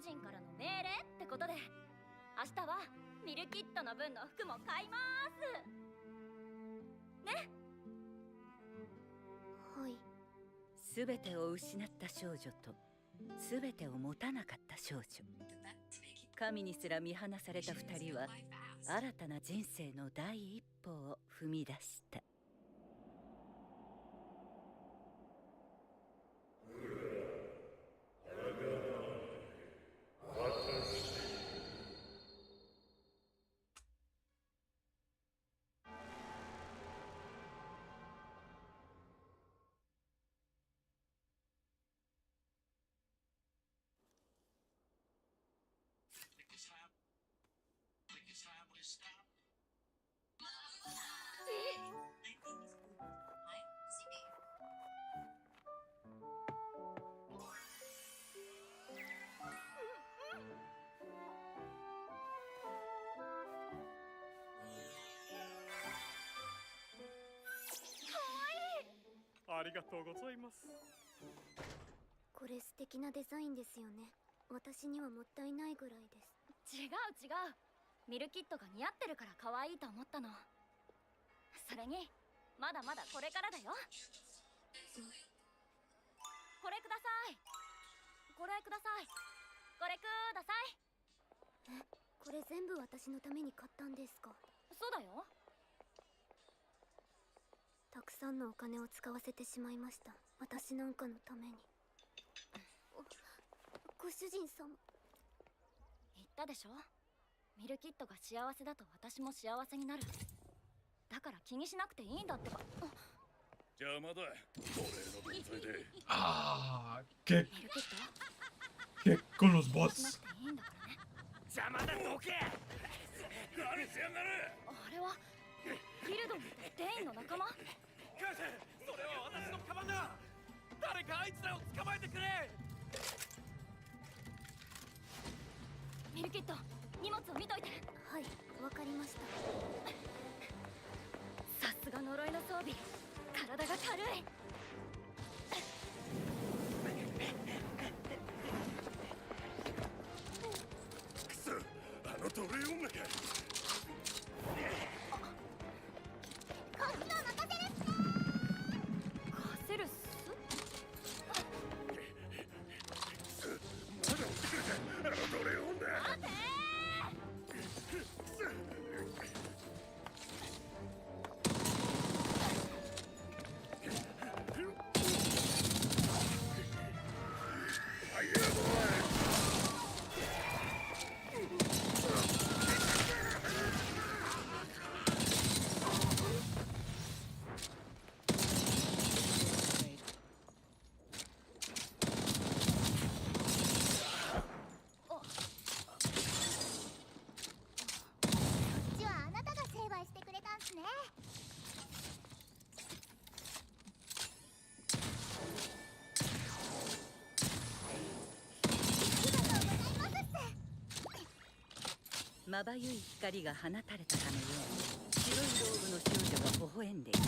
人からの命令ってことで、明日はミルキットの分の服も買いますね。はい。全てを失った少女と全てを持たなかった少女、神にすら見放された2人は新たな人生の第一歩を踏み出した。ありがとうございます。これ素敵なデザインですよね。私にはもったいないぐらいです。違う。ミルキットが似合ってるから可愛いと思ったの。それにまだまだこれからだよ。これください。これください。これください。これ全部私のために買ったんですか？そうだよ。たくさんのお金を使わせてしまいました。私なんかのために。ご主人様。言ったでしょ、ミルキットが幸せだと私も幸せになる。だから気にしなくていいんだってば。邪魔だ。奴隷の分際で。¿Qué? ¿Qué con los bots? 邪魔だ、どけ。何しやがる。あれはギルドのデインの仲間。返せ。それは私のカバンだ。誰かあいつらを捕まえてくれ。ミルキット、荷物を見といて。はい、わかりました。さすが呪いの装備。体が軽い。くそ、あの奴隷女か。こっちの任せるっす。カセルス？まだ追ってくるか、あの奴隷女。待てまばゆい光が放たれたかのように白いローブの少女が微笑んでいた。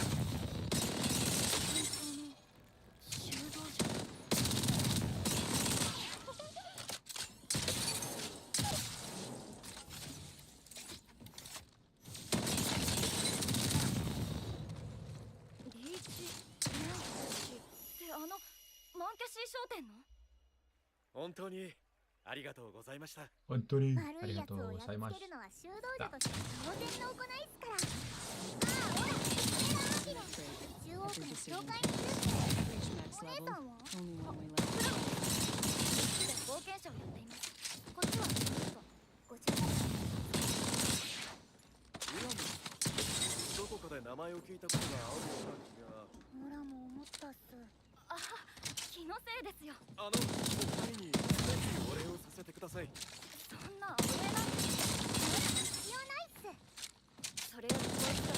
リーチマンキャシーってマンキャシー商店の？本当にありがとうございました。本当にあ悪いりがとうやつをやっつございましけるのはた。修道女として当然の行いっすから。ほら、これがアキレ中央区の教会にいるって。お姉さんは？で冒険者をやっています。こっちはごちゃ混ぜ。どこかで名前を聞いたことがあるような気が。村も思ったっす。あ、気のせいですよ。お二人にぜひお礼をさせてください。そんなお礼なんて必要ないっす。それよりこいつ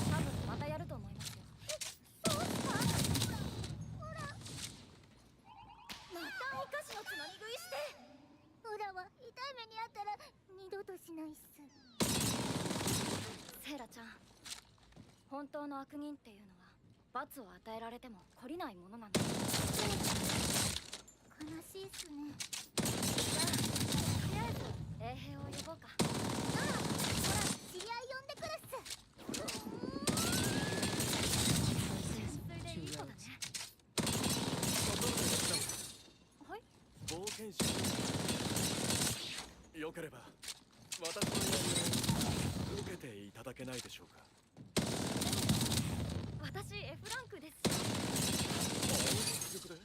多分またやると思いますよ。そうっすか？ほら。またお菓子のつまみ食いして。ほらは痛い目にあったら二度としないっす。セイラちゃん、本当の悪人っていうのは罰を与えられても懲りないものなんだ。悲しいっすね。検証。よければ私の依頼を受けていただけないでしょうか。私 F ランクです。実力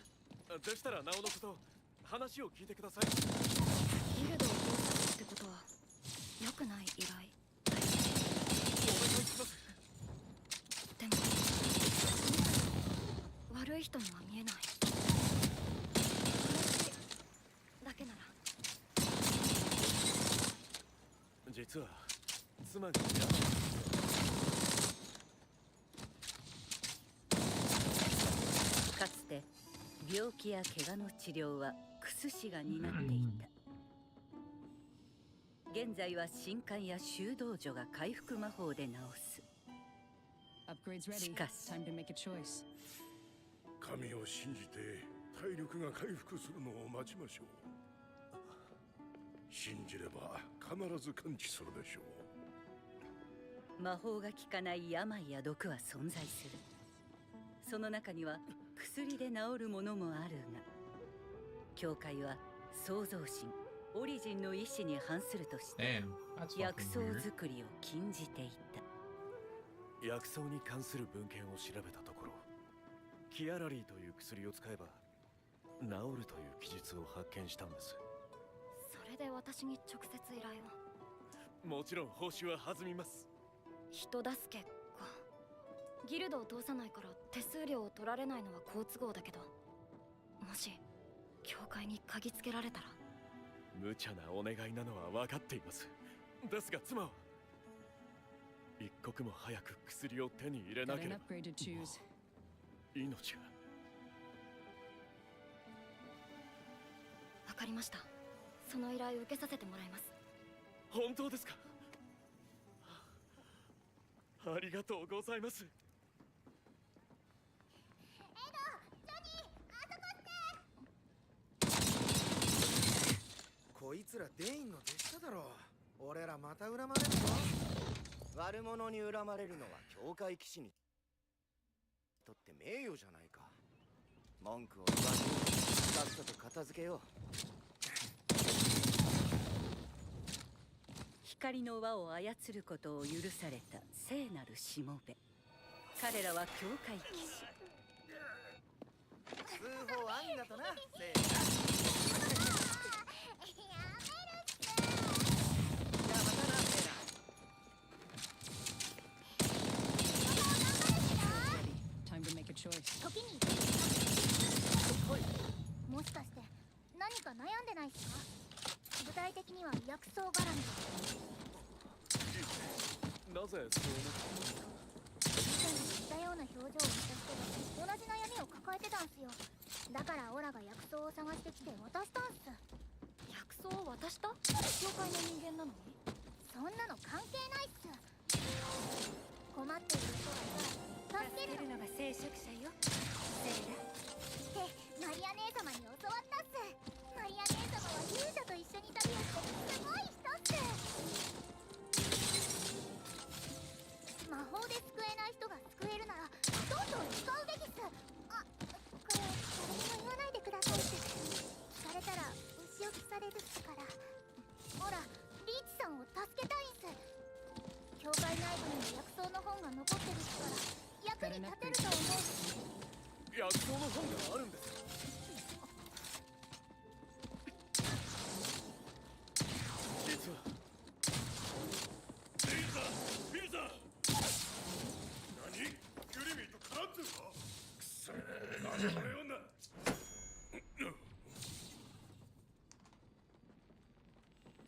でしたらなおのこと話を聞いてください。ギルドを通すってことは良くない依頼。お願いします。でも悪い人には見えない。私だけなら。実は妻が嫌なんですよ。かつて病気や怪我の治療はクス氏が担っていた。現在は神官や修道女が回復魔法で治す。しかし神を信じて体力が回復するのを待ちましょう。信じれば必ず完治するでしょう。魔法が効かない病や毒は存在する。その中には薬で治るものもあるが、教会は創造神オリジンの意志に反するとして Damn, that's 薬 fucking 草 weird. 作りを禁じていた。薬草に関する文献を調べたところ、キアラリーという薬を使えば治るという記述を発見したんです。それで私に直接依頼を。もちろん報酬は弾みます。人助けか。ギルドを通さないから手数料を取られないのは好都合だけど、もし教会に嗅ぎつけられたら。無茶なお願いなのは分かっています。ですが妻は一刻も早く薬を手に入れなければ命が。わかりました。その依頼を受けさせてもらいます。本当ですか。ありがとうございます。こいつらデインの弟子だろ。俺らまた恨まれるぞ。悪者に恨まれるのは教会騎士にとって名誉じゃないか。文句を言わずにさっさと片付けよう。光の輪を操ることを許された聖なるしもべ。彼らは教会騎士。通報あんがとな、聖な。じゃあまたな、聖な。時にもしかして何か悩んでないっすか？具体的には薬草絡み。なぜそう思ったんですか。以前に似たような表情をした人が同じ悩みを抱えてたんすよ。だからオラが薬草を探してきて渡したんす。薬草を渡した？教会の人間なのに？そんなの関係ないっす。困っている人がいたら助けるののが聖職者よ。ってマリア姉様に教わったっす。マリア姉様は勇者と一緒に旅をしてすごい人っす。魔法で救えない人が救えるならどんどん使うべきっす。あ、これ誰にも言わないでくださいって。聞かれたらお仕置きされるっすから。ほら、リーチさんを助けたいんす。教会内部にも薬草の本が残ってるっすから役に立てると思うし。薬草の本があるんですか。実はビザ何ユリミーと絡んでるか。くそ何それ女。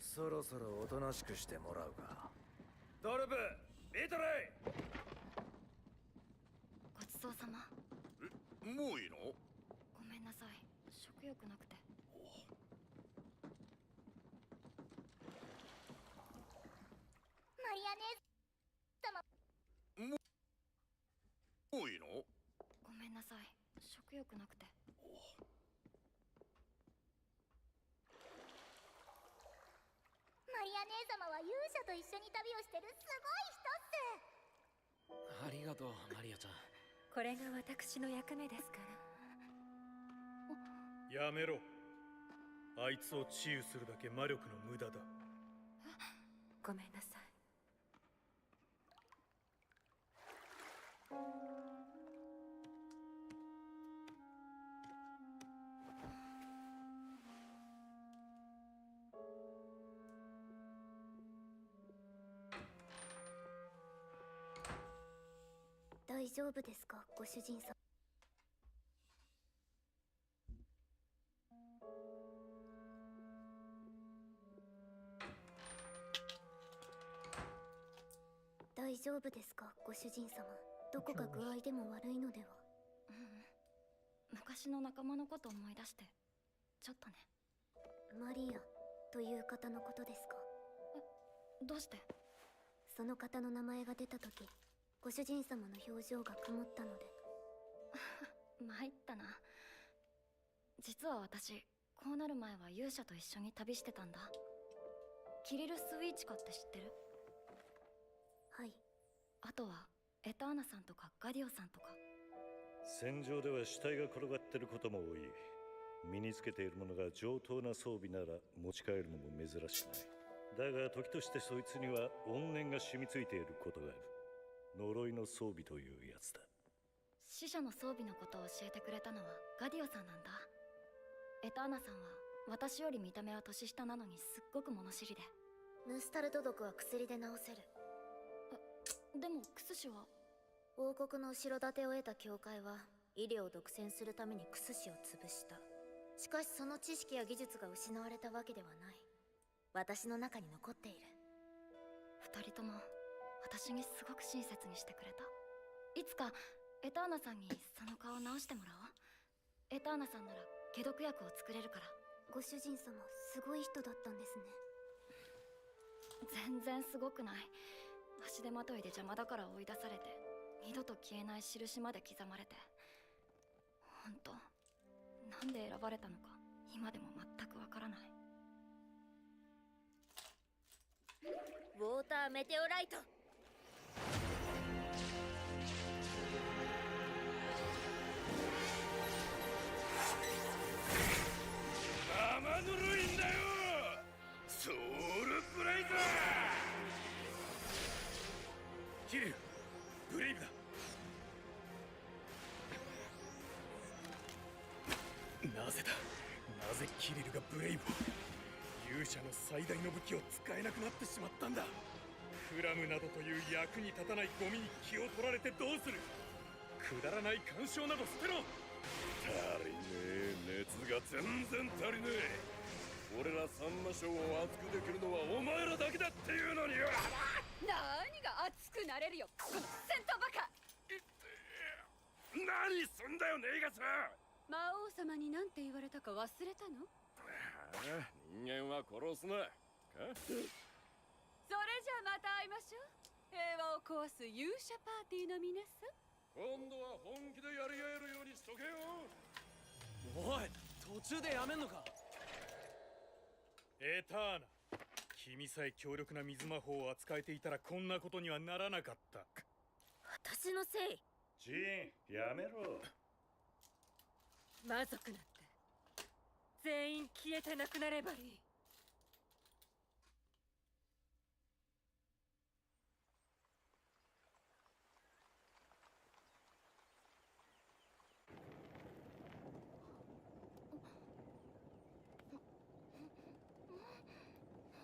そろそろおとなしくしてもらうか。ドルブビートレごちそうさま。イ。もういいの。ごめんなさい、食欲なくて。マリア姉様、もういいの。ごめんなさい、食欲なくて。マリア姉様は勇者と一緒に旅をしてるすごい人っす。ありがとう、マリアちゃん。これが私の役目ですから。やめろ。あいつを治癒するだけ魔力の無駄だ。ごめんなさい。大丈夫ですか、ご主人様。大丈夫ですか、ご主人様。どこか具合でも悪いのでは。昔の仲間のこと思い出してちょっとね。マリアという方のことですか？どうして？その方の名前が出た時、ご主人様の表情が曇ったので。参ったな。実は私、こうなる前は勇者と一緒に旅してたんだ。キリル・スウィーチカって知ってる？はい。あとはエターナさんとかガディオさんとか。戦場では死体が転がってることも多い。身につけているものが上等な装備なら持ち帰るのも珍しくない。だが時としてそいつには怨念が染みついていることがある。呪いの装備というやつだ。死者の装備のことを教えてくれたのはガディオさんなんだ。エターナさんは私より見た目は年下なのにすっごく物知りで。ムスタルト毒は薬で治せる。でもクスシは王国の後ろ盾を得た教会は医療を独占するためにクスシを潰した。しかしその知識や技術が失われたわけではない。私の中に残っている。二人とも私にすごく親切にしてくれた。いつかエターナさんにその顔を直してもらおう。エターナさんなら解毒薬を作れるから。ご主人様、すごい人だったんですね。全然すごくない。足手まといで邪魔だから追い出されて、二度と消えない印まで刻まれて。本当、なんで選ばれたのか今でも全くわからない。ウォーターメテオライト。生ぬるいんだよ。ソウルブレイザー。キリル、ブレイブだ。なぜだ、なぜキリルがブレイブを。勇者の最大の武器を使えなくなってしまったんだ。クラムなどという役に立たないゴミに気を取られてどうする。くだらない干渉など捨てろ。足りねえ、熱が全然足りねえ。俺ら三魔将を熱くできるのはお前らだけだっていうのによ。何が熱くなれるよ、この戦闘バカ。何すんだよ、ネイガス。魔王様に何て言われたか忘れたの？人間は殺すな。それじゃあまた会いましょう。平和を壊す勇者パーティーの皆さん。今度は本気でやり合えるようにしとけよ。おい、途中でやめんのか？エターナ、君さえ強力な水魔法を扱えていたらこんなことにはならなかった。私のせい。ジーン、やめろ。魔族なんて全員消えてなくなればいい。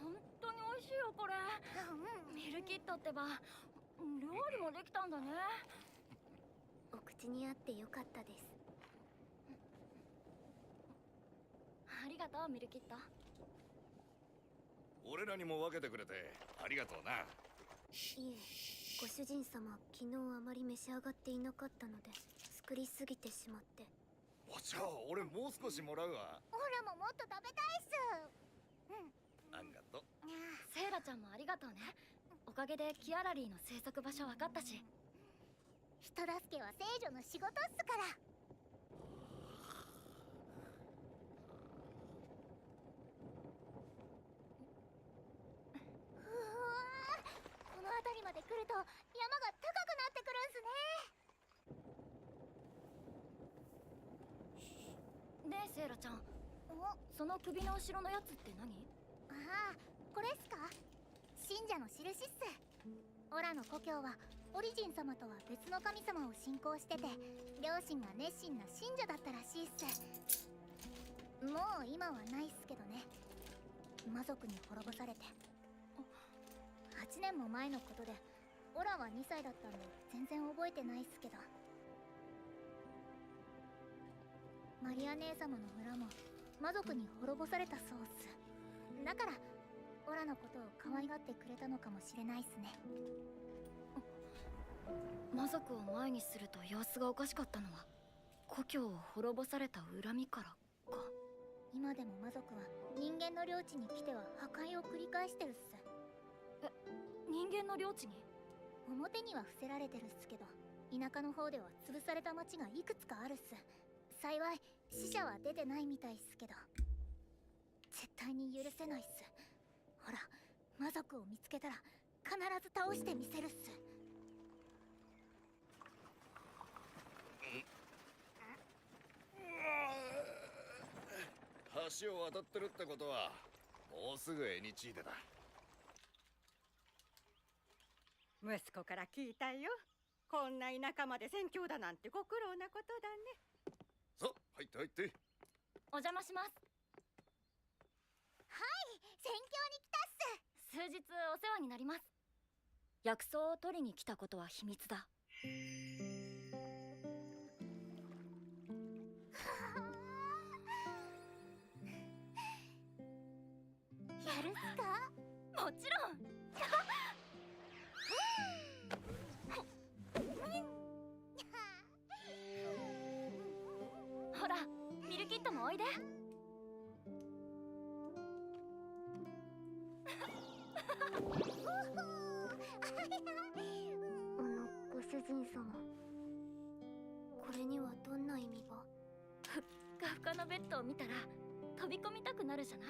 本当に美味しいよこれ。ミルキットってば料理もできたんだね。お口に合ってよかったです。ありがとうミルキット。俺らにも分けてくれてありがとうな。いえ、ご主人様、昨日あまり召し上がっていなかったので作りすぎてしまって。じゃあ俺もう少しもらうわ。オラももっと食べたいっす。ありがとう。セイラちゃんもありがとうね。おかげでキアラリーの生息場所分かったし。人助けは聖女の仕事っすから。この辺りまで来ると山が高くなってくるんすね。ねえセイラちゃん、その首の後ろのやつって何？ああ、これっすか？信者の印っす。オラの故郷はオリジン様とは別の神様を信仰してて、両親が熱心な信者だったらしいっす。もう今はないっすけどね。魔族に滅ぼされて。8年も前のことで、オラは2歳だったんで全然覚えてないっすけど。マリア姉様の村も魔族に滅ぼされたそうっす。だからオラのことを可愛がってくれたのかもしれないっすね。魔族を前にすると様子がおかしかったのは故郷を滅ぼされた恨みからか。今でも魔族は人間の領地に来ては破壊を繰り返してるっす。人間の領地に？表には伏せられてるっすけど、田舎の方では潰された町がいくつかあるっす。幸い死者は出てないみたいっすけど、絶対に許せないっす。ほら、魔族を見つけたら必ず倒してみせるっす。橋を渡ってるってことはもうすぐエニチーデだ。息子から聞いたよ。こんな田舎まで宣教だなんてご苦労なことだね。さあ入って入って。お邪魔します。はい、宣教に来たっす。数日お世話になります。薬草を取りに来たことは秘密だ。やるっすか？もちろん。ほら、ミルキットもおいで。ご主人様、これにはどんな意味が？ふっかふかのベッドを見たら飛び込みたくなるじゃない？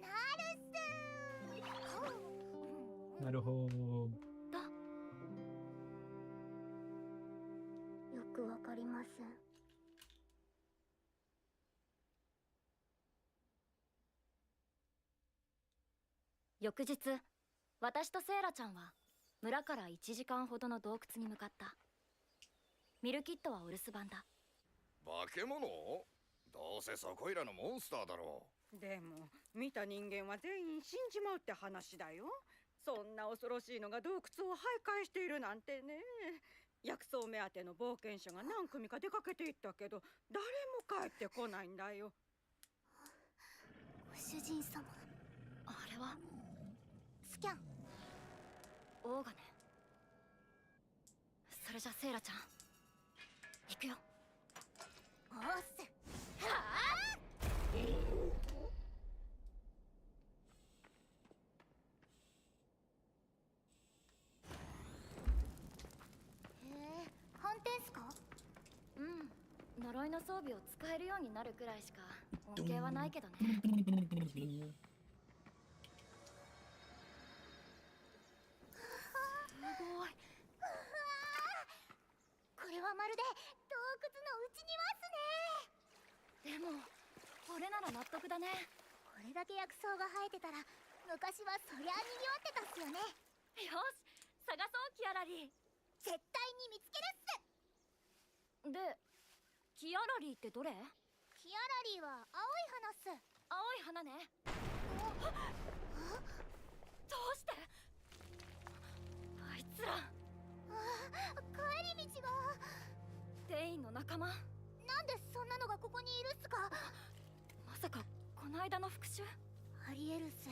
なるっす。なるほど。よくわかりません。翌日、私とセイラちゃんは村から1時間ほどの洞窟に向かった。ミルキットはお留守番だ。化け物？どうせそこいらのモンスターだろう。でも見た人間は全員死んじまうって話だよ。そんな恐ろしいのが洞窟を徘徊しているなんてね。薬草目当ての冒険者が何組か出かけていったけど誰も帰ってこないんだよ。ご主人様、あれはスキャン。オーガね。それじゃセイラちゃん行くよ。おーっす。はあ！反転っすか？うん、呪いの装備を使えるようになるくらいしか恩恵はないけどね。すごい。これはまるで洞窟の内庭っすね。でもこれなら納得だね。これだけ薬草が生えてたら昔はそりゃ賑わってたっすよね。よし、探そうキアラリー。絶対に見つけるっす。で、キアラリーってどれ？キアラリーは青い花っす。青い花ね。どうして？あいつら。帰り道が。デインの仲間？なんでそんなのがここにいるっすか？まさかこの間の復讐？ありえるっす。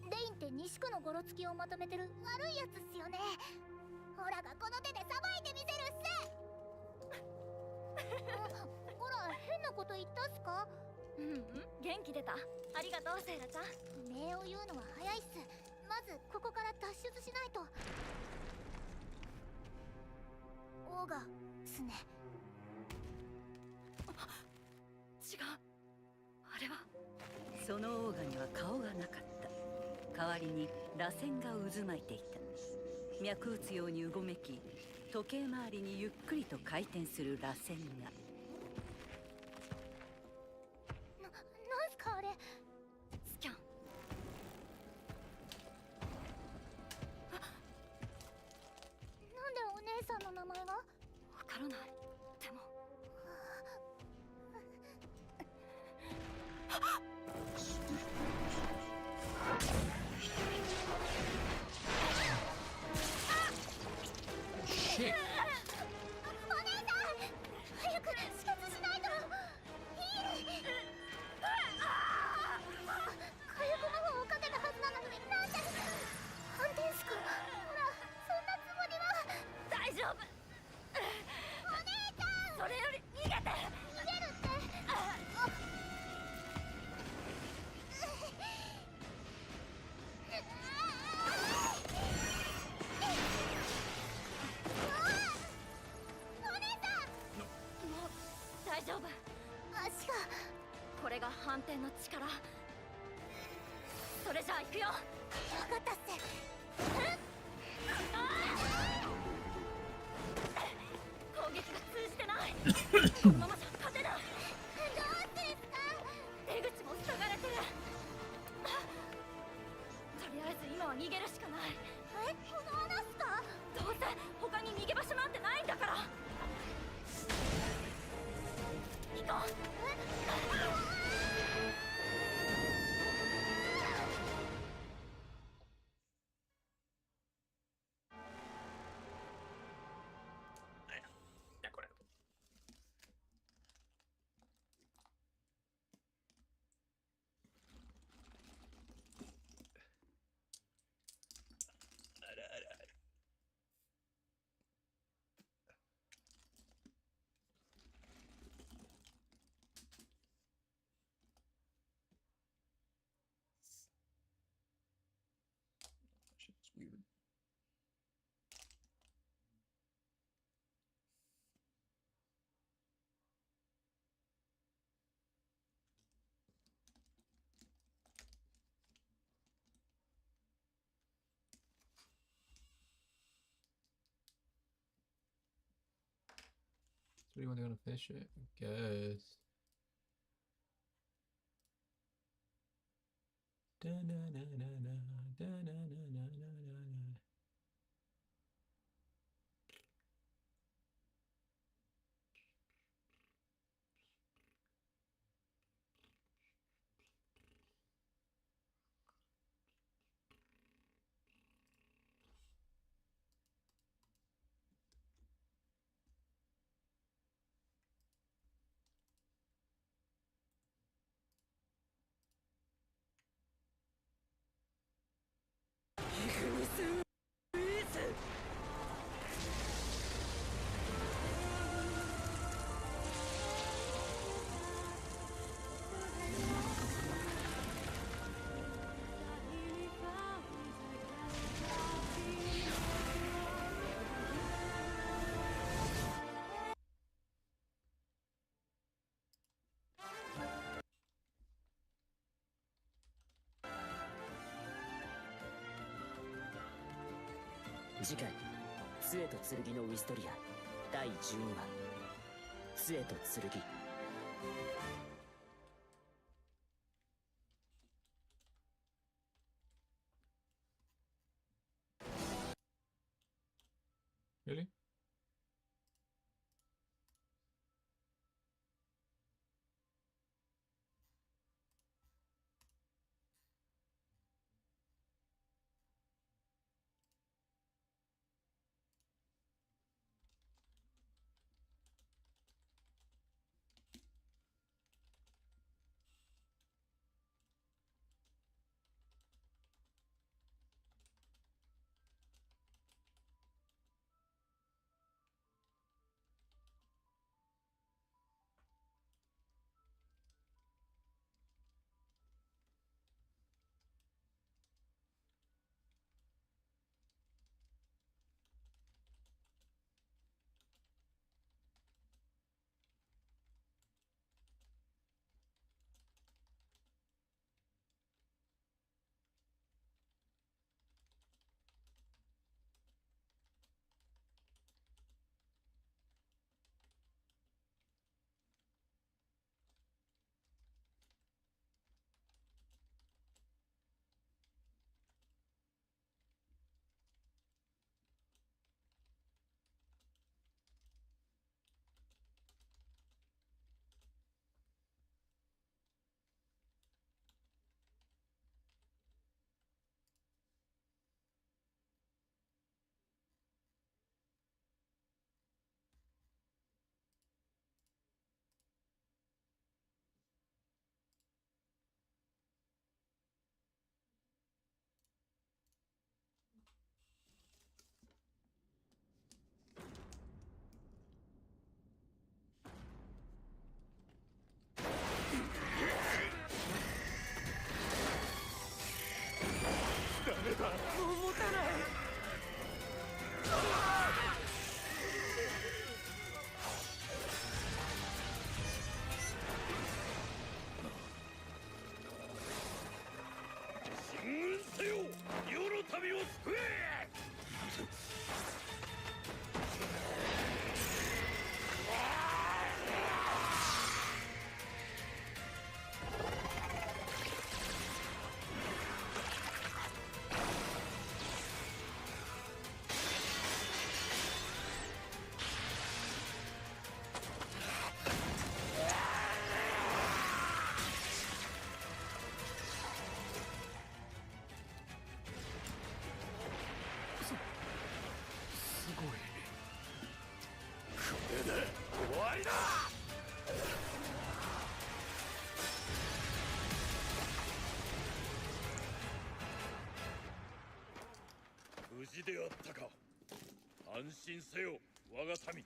デインって西区のゴロつきをまとめてる悪いやつっすよね。オラがこの手でさばいてみせるっす。オラ変なこと言ったっすか？うんうん、元気出た。ありがとうセイラちゃん。名を言うのは早いっす。まずここから脱出しないと。オーガっすね。違う、あれは。そのオーガには顔がなかった。代わりに螺旋が渦巻いていた。脈打つようにうごめき、時計回りにゆっくりと回転する螺旋が。なんすれが反転の力。それじゃあ行くよ。分かったっす。攻撃が通じてない。このままじゃ勝てない。どうするっすか？出口も塞がれてる。とりあえず今は逃げるしかない。この穴っすか？どうせ他に逃げ場所なんてないんだから。行こう。De acuerdo. Shit's weird. So when they're gonna finish it, I guess. Da-na-na-na-na, da-na-na-na-na-na-na.「次回杖と剣のウィストリア第12話杖と剣」Really? 無事であったか。安心せよ我が民。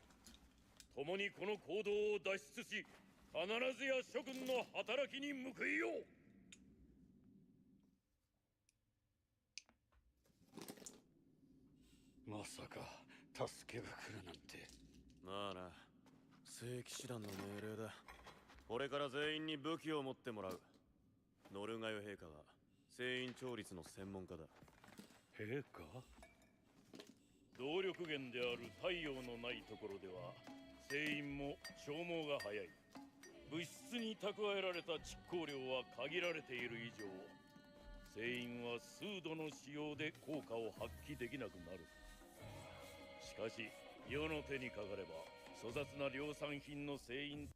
共にこの行動を脱出し、必ずや諸君の働きに報いよう。まさか助けが来るなんて。まあな、聖騎士団の命令だ。これから全員に武器を持ってもらう。ノルガヨ陛下は聖員調律の専門家だ。陛下？動力源である太陽のないところでは聖員も消耗が早い。物質に蓄えられた蓄光量は限られている以上、聖員は数度の使用で効果を発揮できなくなる。しかし世の手にかかれば粗雑な量産品の聖員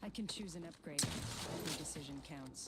I can choose an upgrade. Every decision counts.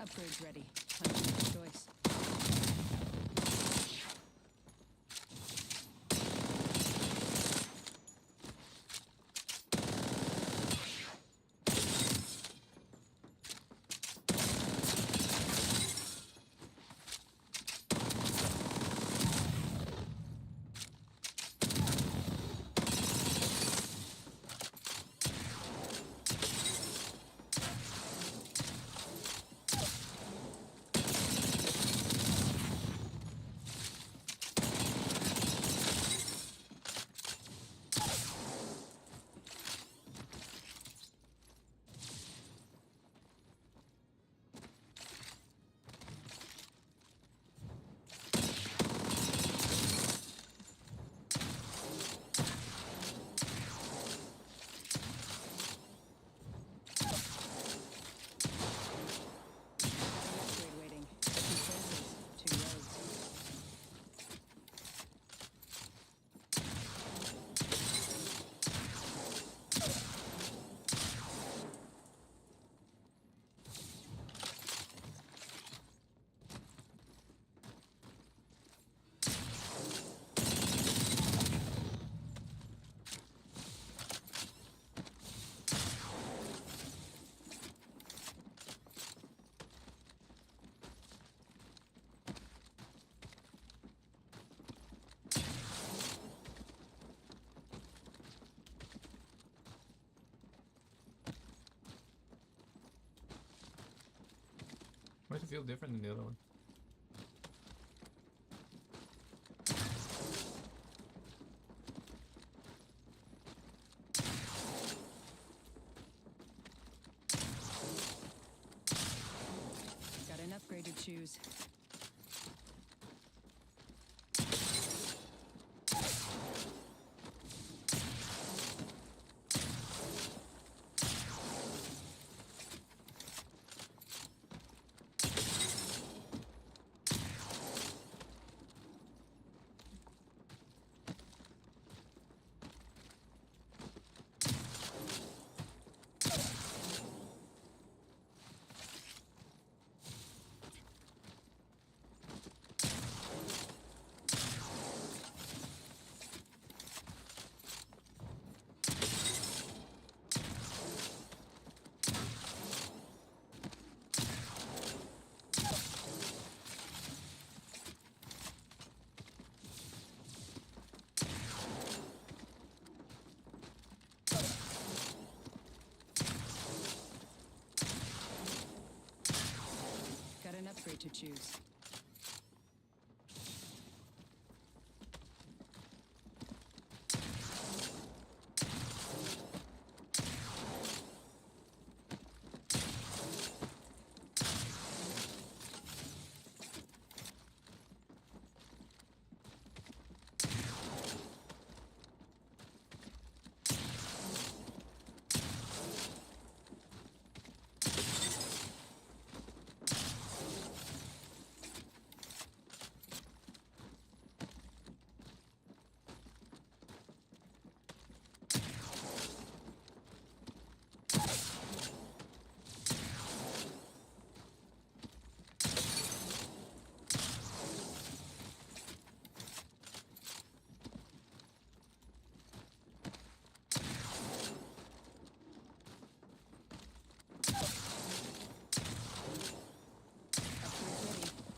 Upgrade's ready. Time to make a choice. Upgrade waiting. 2 choices, 2 roads. Why does it feel different than the other one? Got an upgrade to choose. to choose.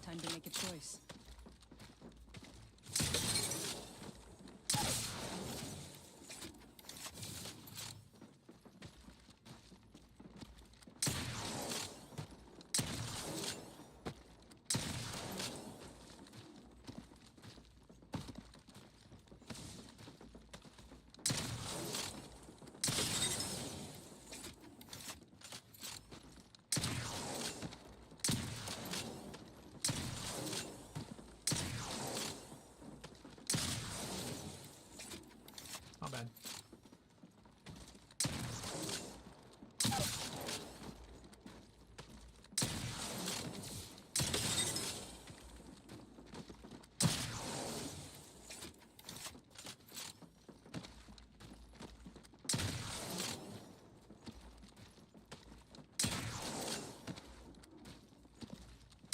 Time to make a choice. Not bad.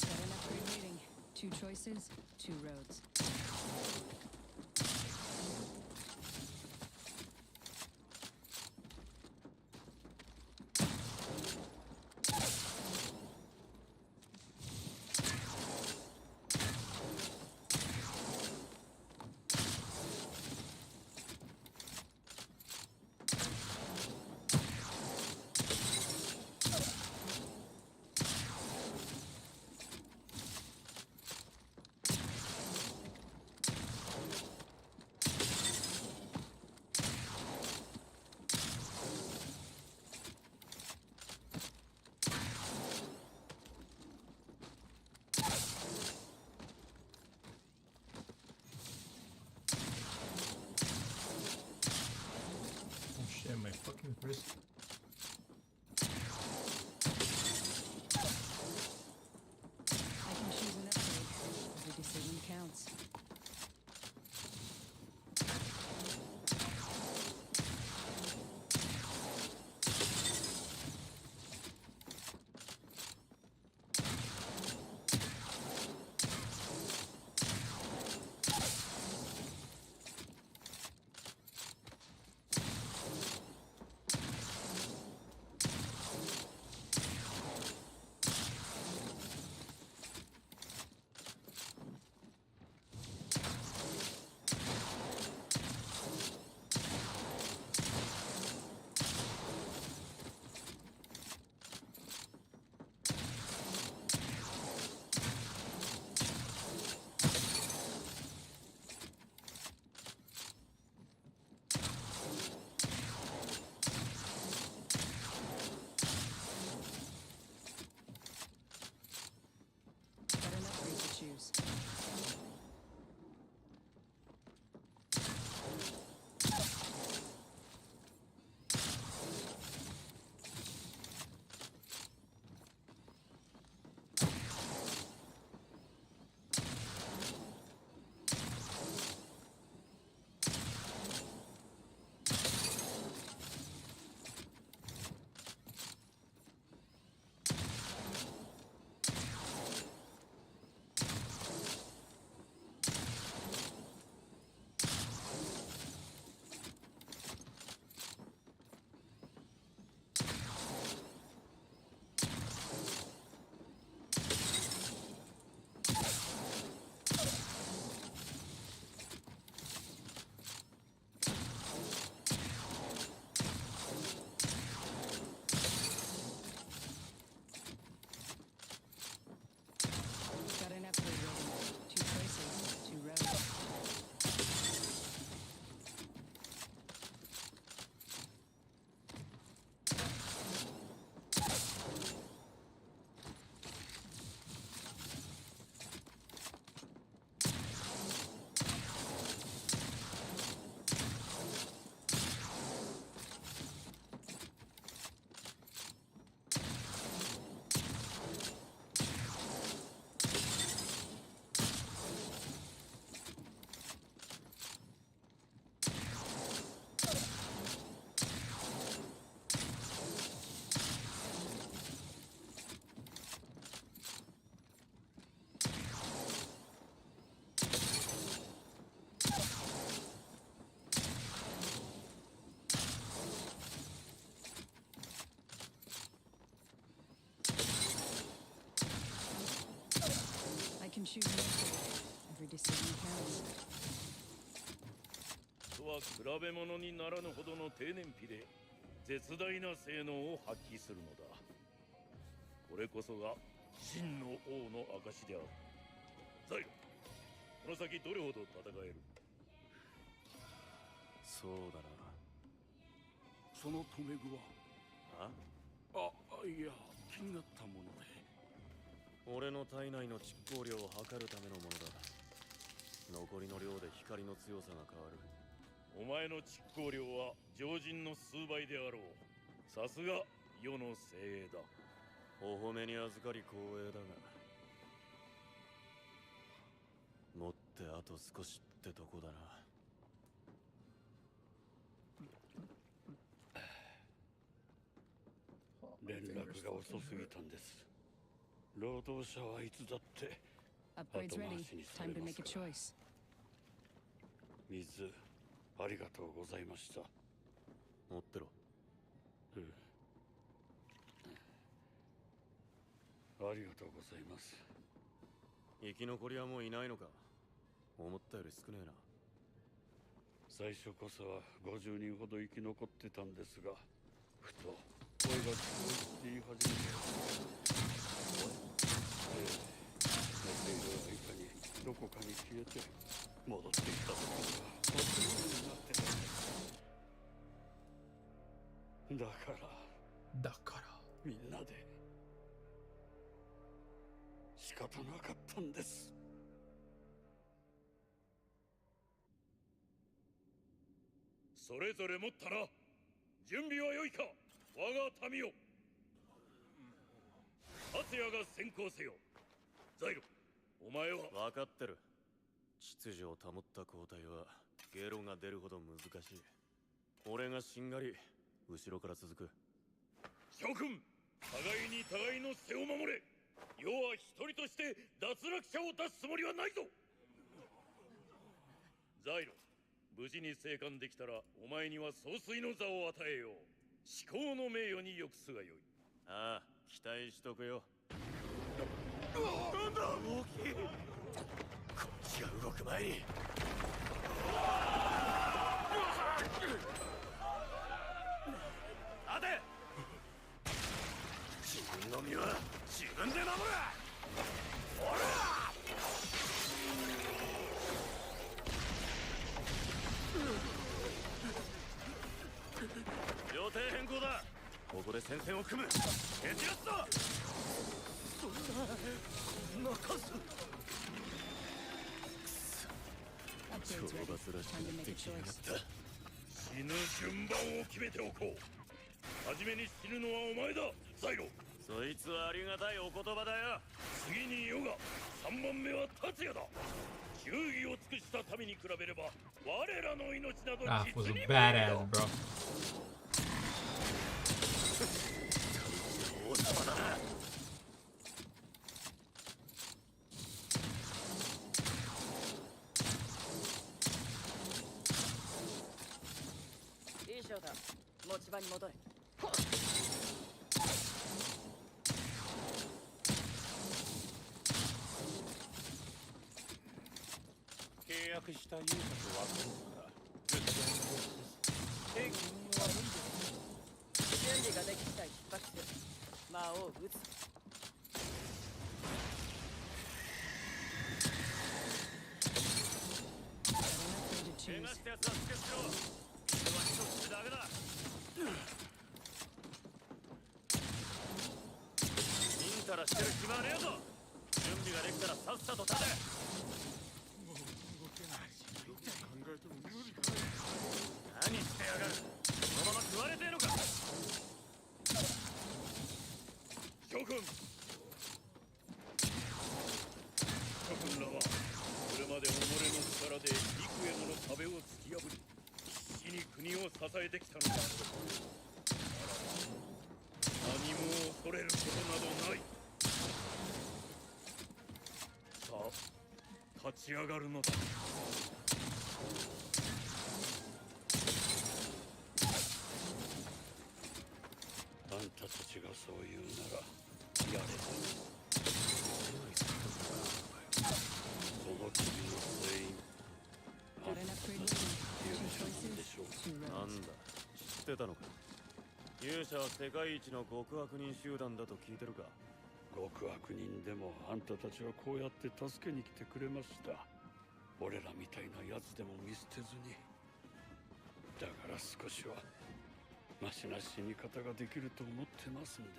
Got an upgrade waiting. 2 choices, 2 roads. Oh shit, my fucking wrist. I can choose an upgrade. Every decision counts. decision counts. とは比べ物にならぬほどの低燃費で絶大な性能を発揮するのだ。これこそが真の王の証である。ザイロ、この先どれほど戦える？そうだな。その留め具は？いや、気になったもので。俺の体内の蓄光量を測るためのものだ。残りの量で光の強さが変わる。お前の蓄光量は常人の数倍であろう。さすが世の精鋭だ。お褒めに預かり光栄だが、もってあと少しってとこだな。連絡が遅すぎたんです。労働者はいつだって後 Upgrade's 回 ready. しにされ Time to ま make す a から。 choice. 水、ありがとうございました。持ってろ。ありがとうございます。生き残りはもういないのか。思ったより少ねえな。最初こそは50人ほど生き残ってたんですが、ふと声が聞こえって言い始めて、寝ている間にどこかに消えて戻ってきた時には忘れ物になってたんです。だからみんなで仕方なかったんです。それぞれ持ったな。準備は良いか、我が民よ。達也が先行せよ。ザイロ、お前は。分かってる。秩序を保った交代はゲロが出るほど難しい。俺がしんがり後ろから続く。諸君、互いに互いの背を守れ。世は一人として脱落者を出すつもりはないぞ。ザイロ、無事に生還できたらお前には総帥の座を与えよう。至高の名誉に浴すがよい。ああ、期待しとくよ。なんだ、大きい。こっちが動く前に。待て。自分の身は自分で守る。ほら！予定変更だ。ここで戦線を組む。蹴散らすぞ。そんな数。超 Upgrade's ready. バズらしく Time to なっ make て a きやがっ choice. た。死ぬ順番を決めておこう。初めに死ぬのはお前だ、ザイロ。そいつはありがたいお言葉だよ。次にヨガ、3番目は達也だ。忠義を尽くした民に比べれば我らの命など Raph was 実 a に badass, bro. 王様だな。いい翔太、持ち場に戻れ。契約した勇者と別れたから絶対に僕です。兵器に悪いです。準備ができ次第出発する。魔王を撃つ。怪我したやつはつけしろ。俺は一つだけだ。インタラしてる暇はねえぞ。準備ができたらさっさと立て。もう動けないし、よく考えても無理だ。何してやがる。そのまま食われてえのか。諸君、諸君らはこれまで己の力で幾重もの壁を突き破り必死に国を支えてきたのだ。何も恐れることなどない。さあ、立ち上がるのだ。あんたたちがそう言うならやれ。その君の全員 Got an upgrade waiting. Two choices, two なん roads. だ、知ってたのか。勇者は世界一の極悪人集団だと聞いてるか。極悪人でもあんたたちはこうやって助けに来てくれました。俺らみたいなやつでも見捨てずに。だから少しはマシな死に方ができると思ってますんで。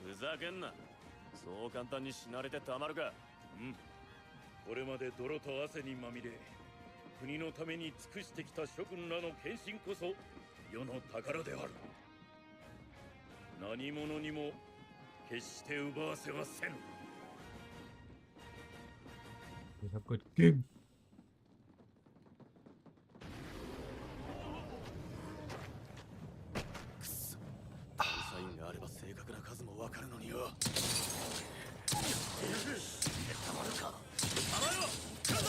ふざけんな。そう簡単に死なれてたまるか。これまで泥と汗にまみれ国のために尽くしてきた諸君らの献身こそ世の宝である。何者にも決して奪わせはせぬ。 It's a good game. くそ。サインがあれば正確な数もわかるのによ。たまるか。たまよ。来るぞ。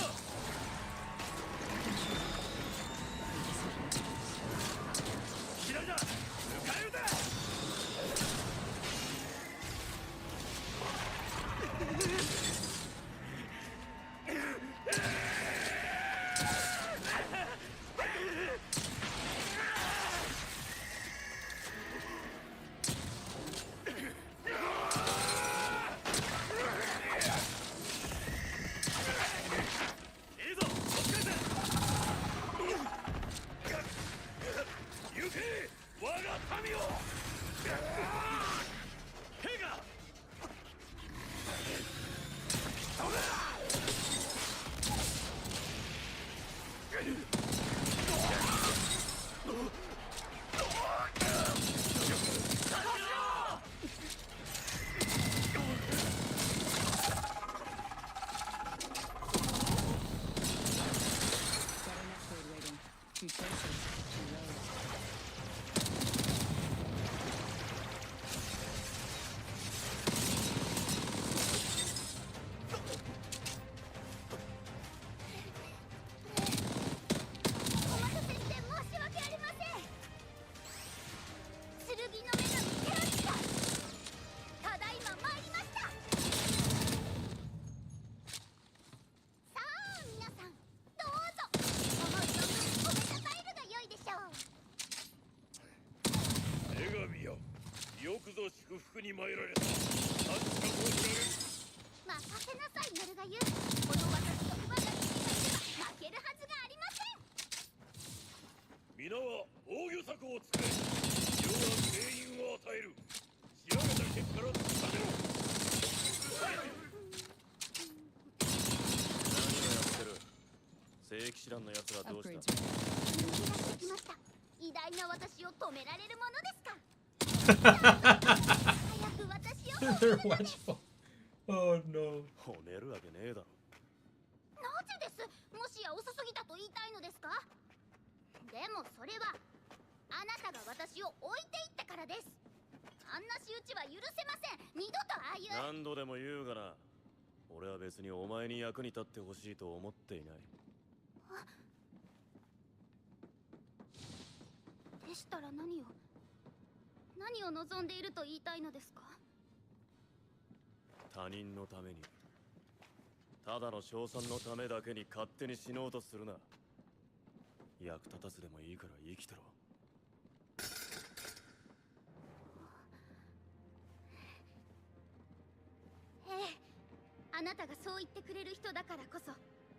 左だ。迎え撃て。Two choices, two roads.福に参られた。何か申し上げる。任せなさい、ヌルガユ。この私と馬が君がいれば負けるはずがありません。皆は防御策を作れ。世は全員を与える。仕上げた結果から立てろ。何をやってる。聖騎士団のやつらどうした。 Upgrades ready. 抜け出してきました。偉大な私を止められるものですか。早く私を They're watchful. Oh no. 褒めるわけねえだろ。なぜです。もしや遅すぎたと言いたいのですか。でもそれはあなたが私を置いていったからです。あんな仕打ちは許せません。二度とああいう何度でも言うがな。俺は別にお前に役に立ってほしいと思っていない。でしたら何を望んでいると言いたいのですか。他人のために、ただの称賛のためだけに勝手に死のうとするな。役立たずでもいいから生きてろ。ええ、あなたがそう言ってくれる人だからこそ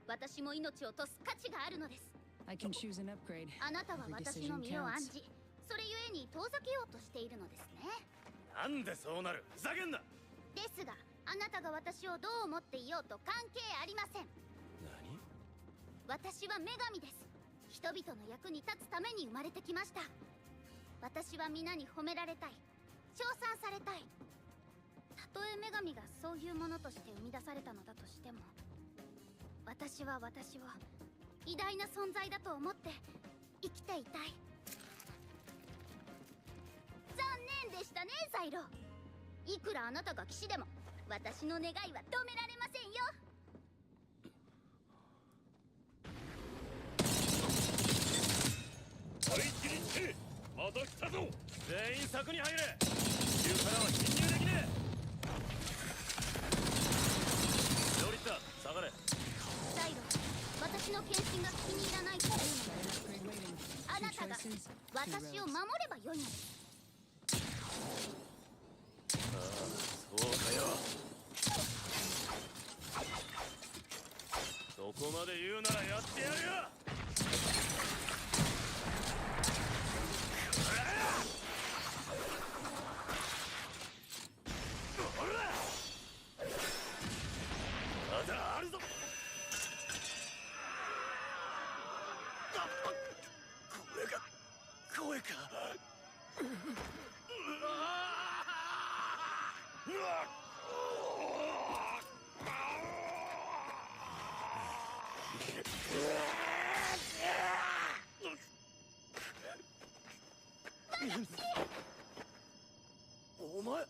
私も命を落とす価値があるのです。 I can choose an upgrade. あなたは Every 私の decision 身を案 counts. じ、それゆえに遠ざけようとしているのですね。なんでそうなる。ふざけんな。ですがあなたが私をどう思っていようと関係ありません。何。私は女神です。人々の役に立つために生まれてきました。私は皆に褒められたい、称賛されたい。たとえ女神がそういうものとして生み出されたのだとしても、私は私を偉大な存在だと思って生きていたい。残念でしたね、ザイロ。いくらあなたが騎士でも私の願いは止められませんよ。第一にしてまた来たぞ。全員柵に入れ。地中からは侵入できねえ。両立だ、下がれ。私の献身が気に入らないというのです。 Upgrade waiting. あな Two たが choices, two 私を roads. 守ればよいのです。そうかよ。そこまで言うならやってやるよ。まだあるぞ。これが声か。お前。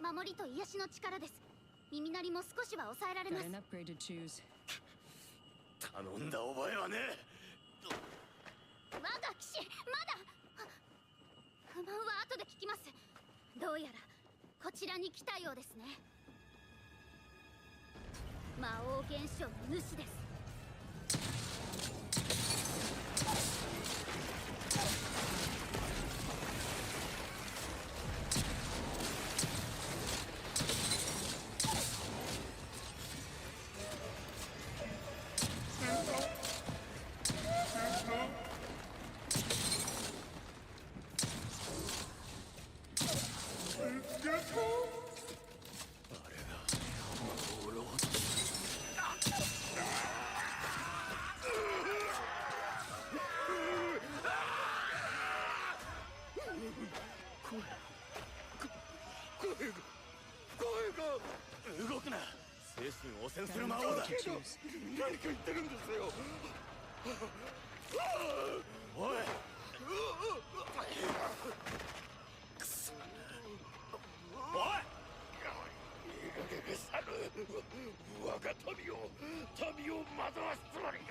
守りと癒しの力です。耳鳴りも少しは抑えられま Got す。 an upgrade to choose. 頼んだ覚えはね我が騎士、まだ不満は後で聞きます。どうやらこちらに来たようですね。魔王現象の主です。動くな。精神汚染する魔王だ。何か言ってるんですよ。おい。くそ。おい。我が民を惑わすつもりか。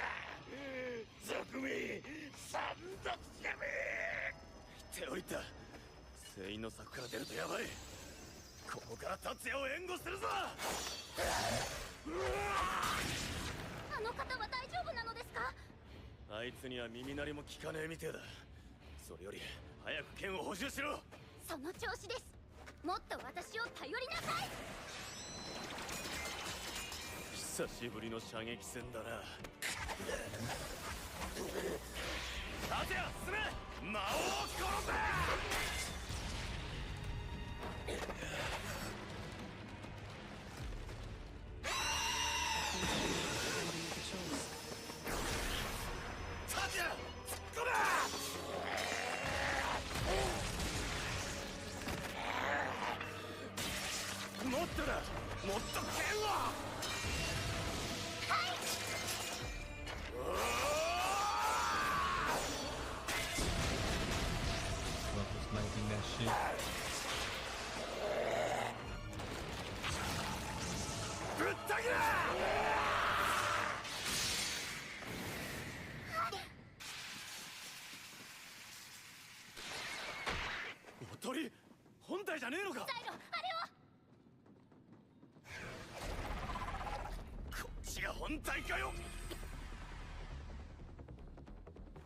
賊め三奪じゃめ。手を言った。全員の柵から出るとやばい。ここから達也を援護するぞ。あの方は大丈夫なのですか？あいつには耳鳴りも効かねえみてえだ。それより早く剣を補充しろ。その調子です。もっと私を頼りなさい。久しぶりの射撃戦だな。達也進め。魔王を殺せ。もっとだ。もっと剣を。Love was sniping that shit. ぶった切れ。おとり本体じゃねえのか。サイロ、あれは。こっちが本体かよ。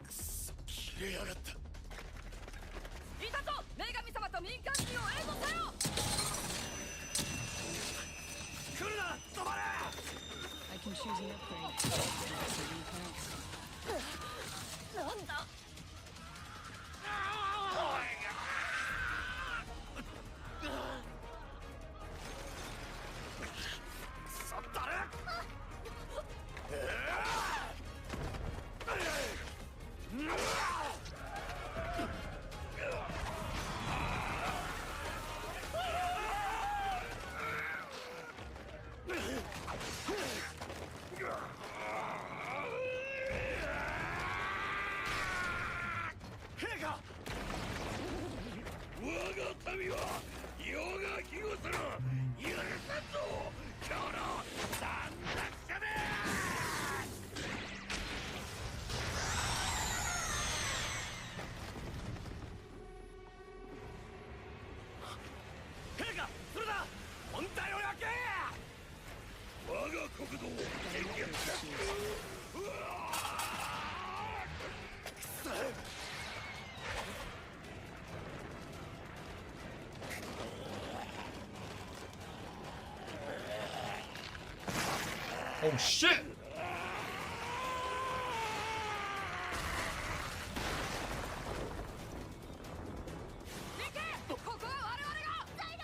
くそ、切れやがった。いたぞ、女神様と民間人を援護せよ。来るな、止まれ。 I can choose an upgrade. Decision counts. なんだ。くそったれ。兵が。我が民は世が庇護する。許さんぞ今日の三奪者め。兵が、それだ。本体を焼け。Oh shit! ここは我々が。ザイロ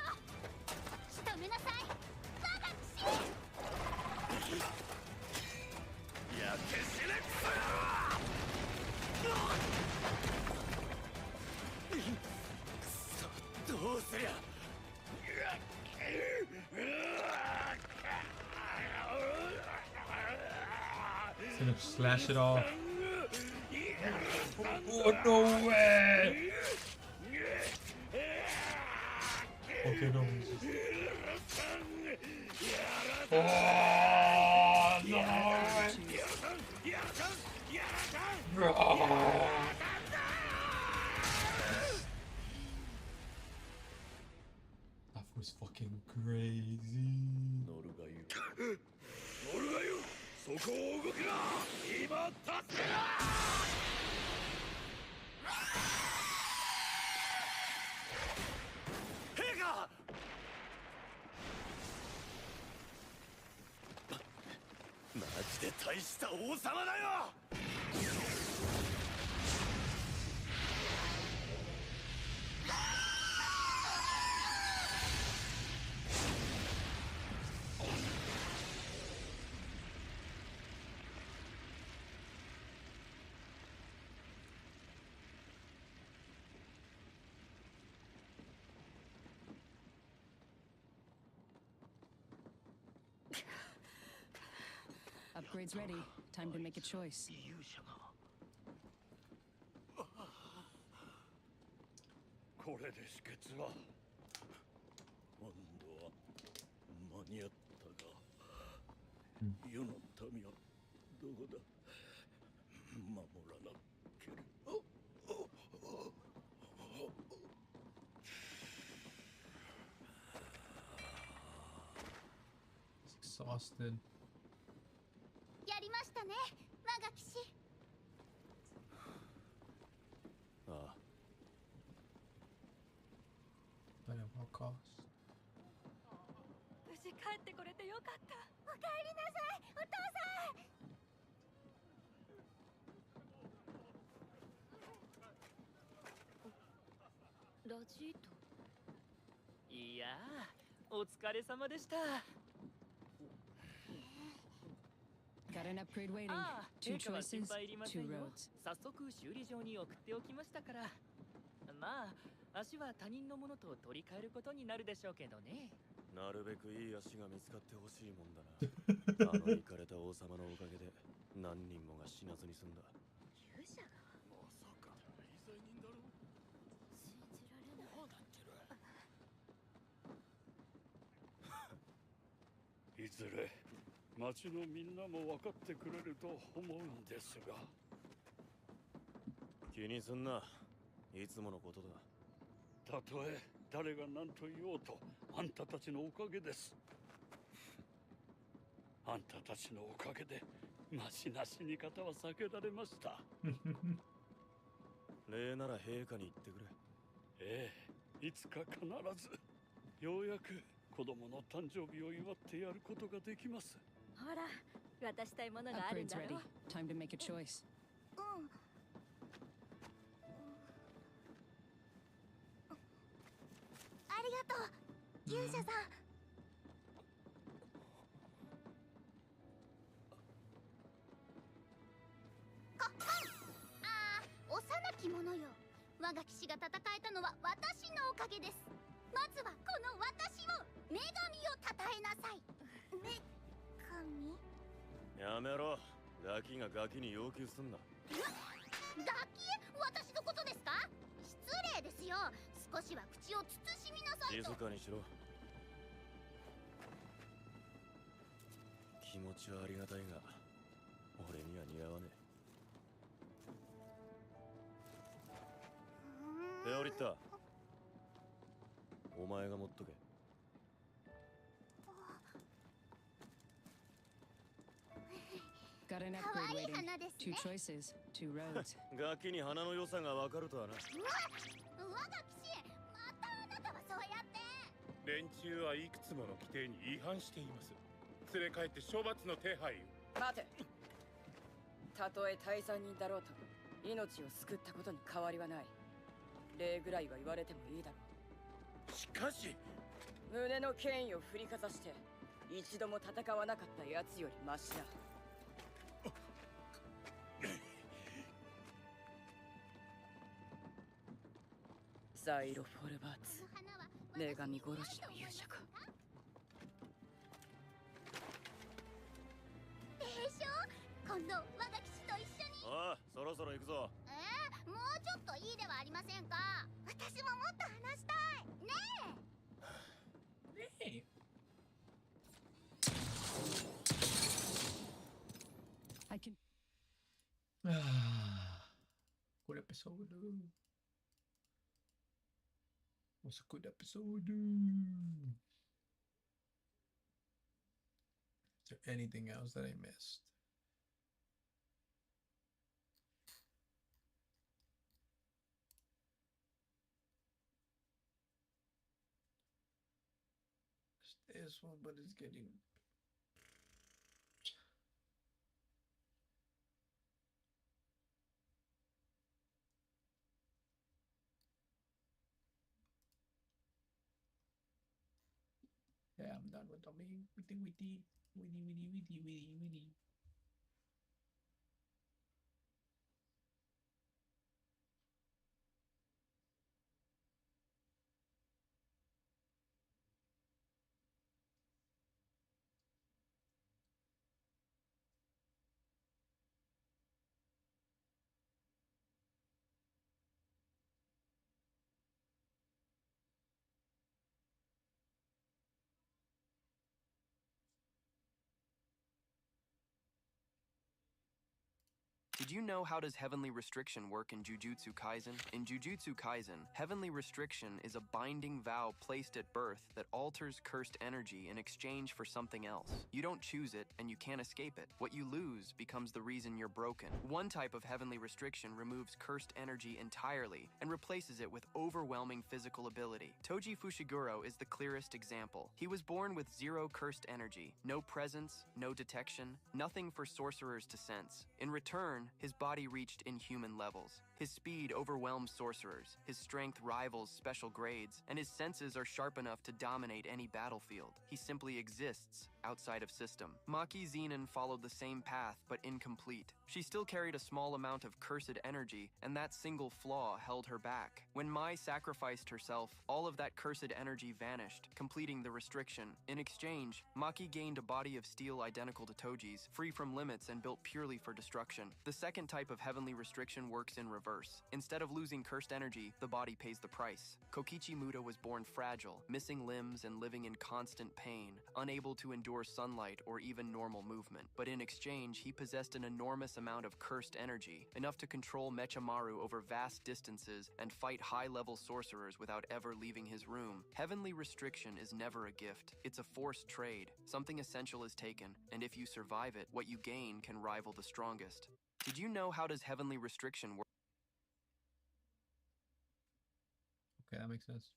仕留めなさい我が騎士。やけしねクソ野郎。どうすりゃ。He's gonna slash it off. Oh, no way! Okay, no. Oh, no way! Bro. That was fucking crazy. ノルガユそこを動くな。今助けな。兵がマジで大した王様だよ。Upgrade's ready. Time to make a choice. これで止血は今度は間に合ったが、世の民はどこだ。守らなければ。Exhausted. やりましたね我が騎士。ああ。 But at what cost? 無事帰ってこれてよかった。おかえりなさいお父さん。ラジート。いやー、お疲れ様でした。Got an upgrade waiting. ああ、 Two 陛下は心 choices, 配いりませ two んよ。 roads. 早速修理場に送っておきましたから。まあ、足は他人のものと取り替えることになるでしょうけどね。なるべくいい足が見つかってほしいもんだな。あのイかれた王様のおかげで何人もが死なずに済んだ。勇者がまさか大罪人だろ。信じられない。どうなってる。いずれ町のみんなも分かってくれると思うんですが。気にすんな。いつものことだ。たとえ誰が何と言おうと、あんたたちのおかげです。あんたたちのおかげでマシな死に方は避けられました。礼なら陛下に言ってくれ。ええ、いつか必ずようやく子供の誕生日を祝ってやることができます。ほら、渡したいものがあるん Upgrade's だ ready. ろ。Time to make a choice. うん。ありがとう勇者さん。幼き者よ。我が騎士が戦えたのは私のおかげです。まずはこの私を女神を称えなさい。女神？やめろ。ガキがガキに要求すんな。ガキ？私のことですか？失礼ですよ。少しは口を慎みなさいと。静かにしろ。気持ちはありがたいが、俺には似合わねえ。エオリッタ、お前が持っとけ。Got an 可 upgrade 愛い waiting. 花ですね。 Two choices, two roads. ガキに花の良さがわかるとはな。我が騎士、またあなたはそうやって。連中はいくつもの規定に違反しています。連れ帰って処罰の手配。待て。たとえ大罪人だろうと命を救ったことに変わりはない。礼ぐらいは言われてもいいだろう。しかし胸の権威を振りかざして一度も戦わなかった奴よりマシだ。ザイロ・フォルバーツ、女神殺しの勇者か。でしょ。今度我が騎士と一緒に。おい、そろそろ行くぞ。もうちょっといいではありませんか。私ももっと話したいねえ。ねえ。I can. Good episode. Was a good episode. Is there anything else that I missed? This one, but it's getting. Yeah, I'm done with the witty. Did you know how does Heavenly Restriction work in Jujutsu Kaisen? In Jujutsu Kaisen, Heavenly Restriction is a binding vow placed at birth that alters cursed energy in exchange for something else. You don't choose it, and you can't escape it. What you lose becomes the reason you're broken. One type of Heavenly Restriction removes cursed energy entirely and replaces it with overwhelming physical ability. Toji Fushiguro is the clearest example. He was born with zero cursed energy, no presence, no detection, nothing for sorcerers to sense. In return, his body reached inhuman levels. His speed overwhelms sorcerers, his strength rivals special grades, and his senses are sharp enough to dominate any battlefield. He simply exists outside of system. Maki Zenin followed the same path, but incomplete. She still carried a small amount of cursed energy, and that single flaw held her back. When Mai sacrificed herself, all of that cursed energy vanished, completing the restriction. In exchange, Maki gained a body of steel identical to Toji's, free from limits and built purely for destruction. The second type of heavenly restriction works in reverse. Instead of losing cursed energy, the body pays the price. Kokichi Muda was born fragile, missing limbs and living in constant pain, unable to endure sunlight or even normal movement. But in exchange, he possessed an enormous amount of cursed energy, enough to control Mechamaru over vast distances and fight high-level sorcerers without ever leaving his room. Heavenly restriction is never a gift. It's a forced trade. Something essential is taken, and if you survive it, what you gain can rival the strongest. Did you know how does heavenly restriction work? Okay, that makes sense.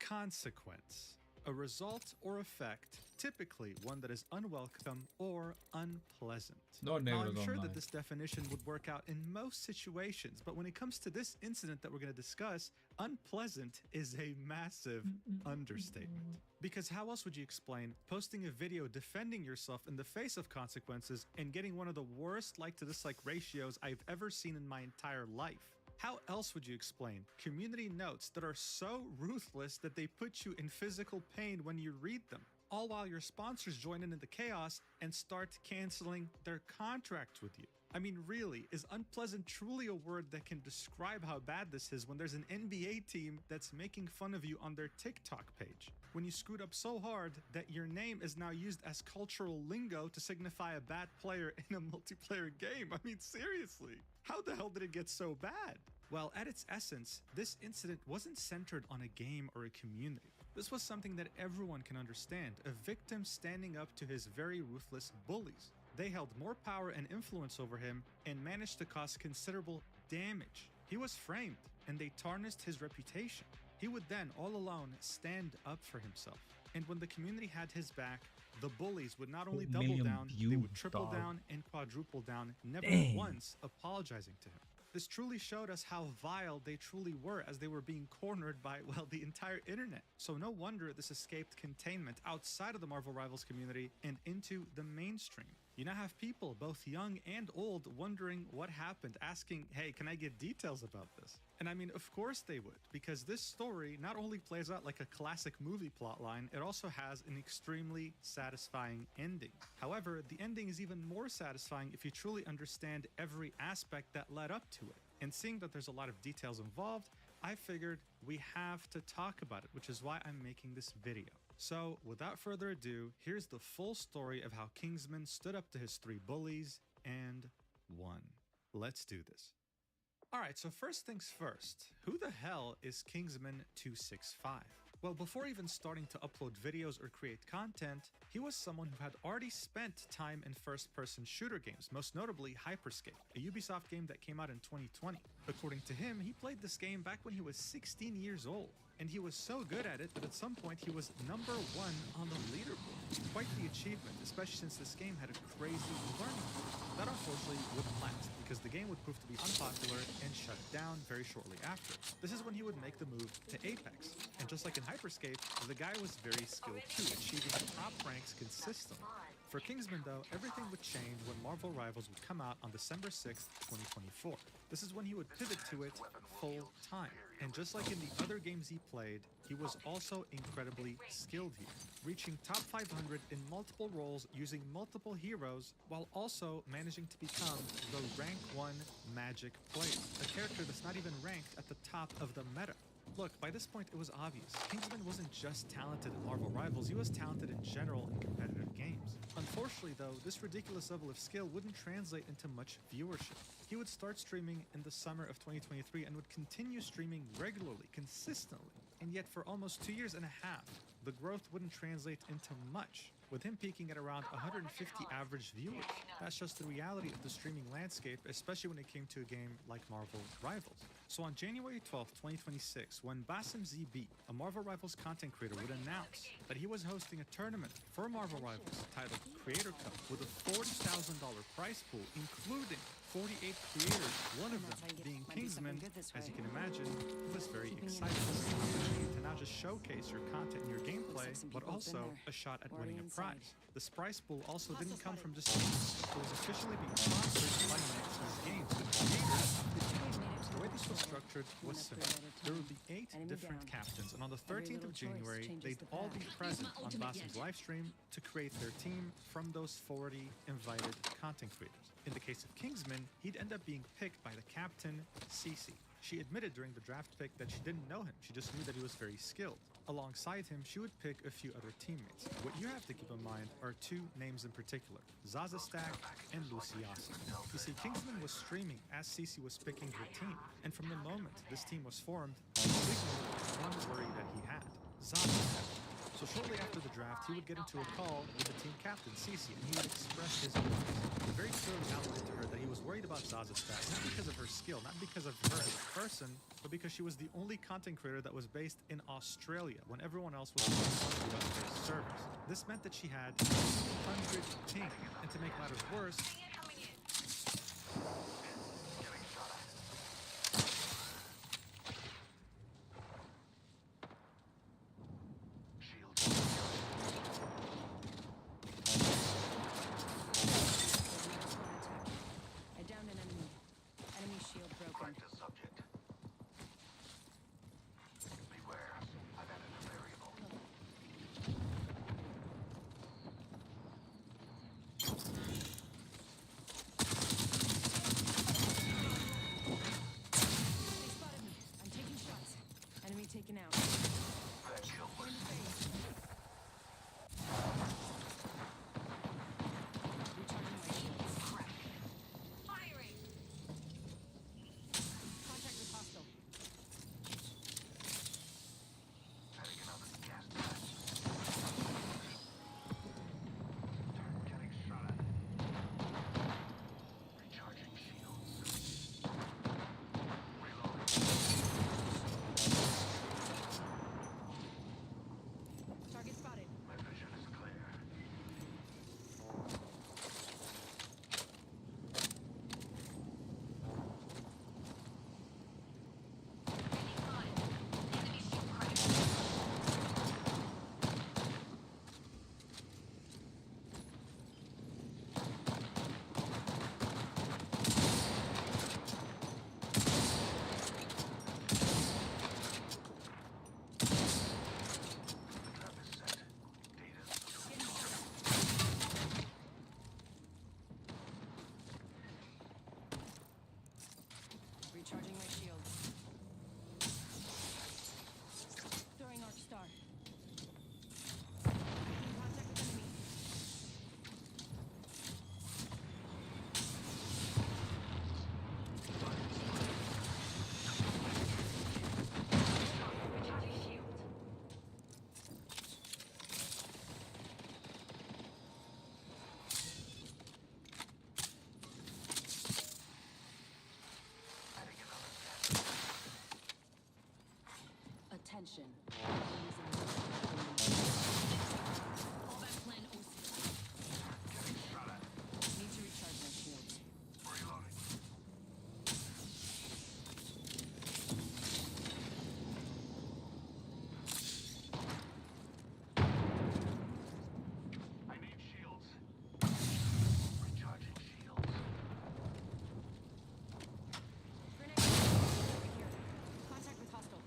Consequence. A result or effect, typically one that is unwelcome or unpleasant. No Now, I'm negatives sure online. that this definition would work out in most situations, but when it comes to this incident that we're going to discuss, unpleasant is a massive understatement. Because how else would you explain posting a video defending yourself in the face of consequences and getting one of the worst like-to-dislike ratios I've ever seen in my entire life? How else would you explain community notes that are so ruthless that they put you in physical pain when you read them? All while your sponsors join in the chaos and start canceling their contracts with you. I mean, really, is unpleasant truly a word that can describe how bad this is when there's an NBA team that's making fun of you on their TikTok page? When you screwed up so hard that your name is now used as cultural lingo to signify a bad player in a multiplayer game? I mean, seriously, how the hell did it get so bad? Well, at its essence, this incident wasn't centered on a game or a community. This was something that everyone can understand, a victim standing up to his very ruthless bullies. They held more power and influence over him and managed to cause considerable damage. He was framed. and they tarnished his reputation. He would then, all alone, stand up for himself. And when the community had his back, the bullies would not only double down, they would triple down and quadruple down, never once apologizing to him. This truly showed us how vile they truly were, as they were being cornered by, well, the entire internet. So no wonder this escaped containment outside of the Marvel Rivals community and into the mainstream. You now have people, both young and old, wondering what happened, asking, hey, can I get details about this? And I mean, of course they would, because this story not only plays out like a classic movie plotline, it also has an extremely satisfying ending. However, the ending is even more satisfying if you truly understand every aspect that led up to it. And seeing that there's a lot of details involved, I figured we have to talk about it, which is why I'm making this video. So, without further ado, here's the full story of how Kingsman stood up to his 3 bullies and won. Let's do this. Alright, so first things first, who the hell is Kingsman 265? Well, before even starting to upload videos or create content, he was someone who had already spent time in first-person shooter games, most notably Hyperscape, a Ubisoft game that came out in 2020. According to him, he played this game back when he was 16 years old, and he was so good at it that at some point he was #1 on the leaderboard. Quite the achievement, especially since this game had a crazy learning curve. That unfortunately wouldn't last, because the game would prove to be unpopular and shut down very shortly after. This is when he would make the move to Apex, and just like in Hyperscape, the guy was very skilled too, achieving top ranks consistently. For Kingsman though, everything would change when Marvel Rivals would come out on December 6th, 2024. This is when he would pivot to it full time. And just like in the other games he played, he was also incredibly skilled here, reaching top 500 in multiple roles using multiple heroes, while also managing to become the rank 1 magic player, a character that's not even ranked at the top of the meta. Look, by this point it was obvious. Kingsman wasn't just talented in Marvel Rivals, he was talented in general in competitive games. Unfortunately though, this ridiculous level of skill wouldn't translate into much viewership. He would start streaming in the summer of 2023 and would continue streaming regularly, consistently. And yet for almost 2.5 years, the growth wouldn't translate into much, with him peaking at around 150 average viewers. That's just the reality of the streaming landscape, especially when it came to a game like Marvel Rivals. So on January 12th, 2026, when Basim ZB, a Marvel Rivals content creator, would announce that he was hosting a tournament for Marvel Rivals titled Creator Cup with a $40,000 prize pool, including 48 creators, one of them being Kingsman, as you can imagine, he was very excited. This is an opportunity to not just showcase your content and your gameplay, but also a shot at winning a prize. This prize pool also didn't come from just games. It was officially being sponsored by Nexus Games, the creators of the game. The way this was structured was simple. There would be 8 different captains, and on the 13th of January, they'd all be present on Basim's livestream to create their team from those 40 invited content creators. In the case of Kingsman, he'd end up being picked by the captain, Cece. She admitted during the draft pick that she didn't know him, she just knew that he was very skilled. Alongside him, she would pick a few other teammates. What you have to keep in mind are 2 names in particular, Zaza Stack and Luciasa. You see, Kingsman was streaming as Cece was picking her team, and from the moment this team was formed, he signaled one worry that he had, Zaza Stack. So shortly after the draft, he would get into a call with the team captain, Cece, and he would express his feelings. He very clearly outlined to her that he was worried about Zaza's stats, not because of her skill, not because of her as a person, but because she was the only content creator that was based in Australia, when everyone else was on US-based servers. This meant that she had 200 ping, and to make matters worse, position. Need to recharge my shields. I need shields. Recharging shields. Contact with hostile.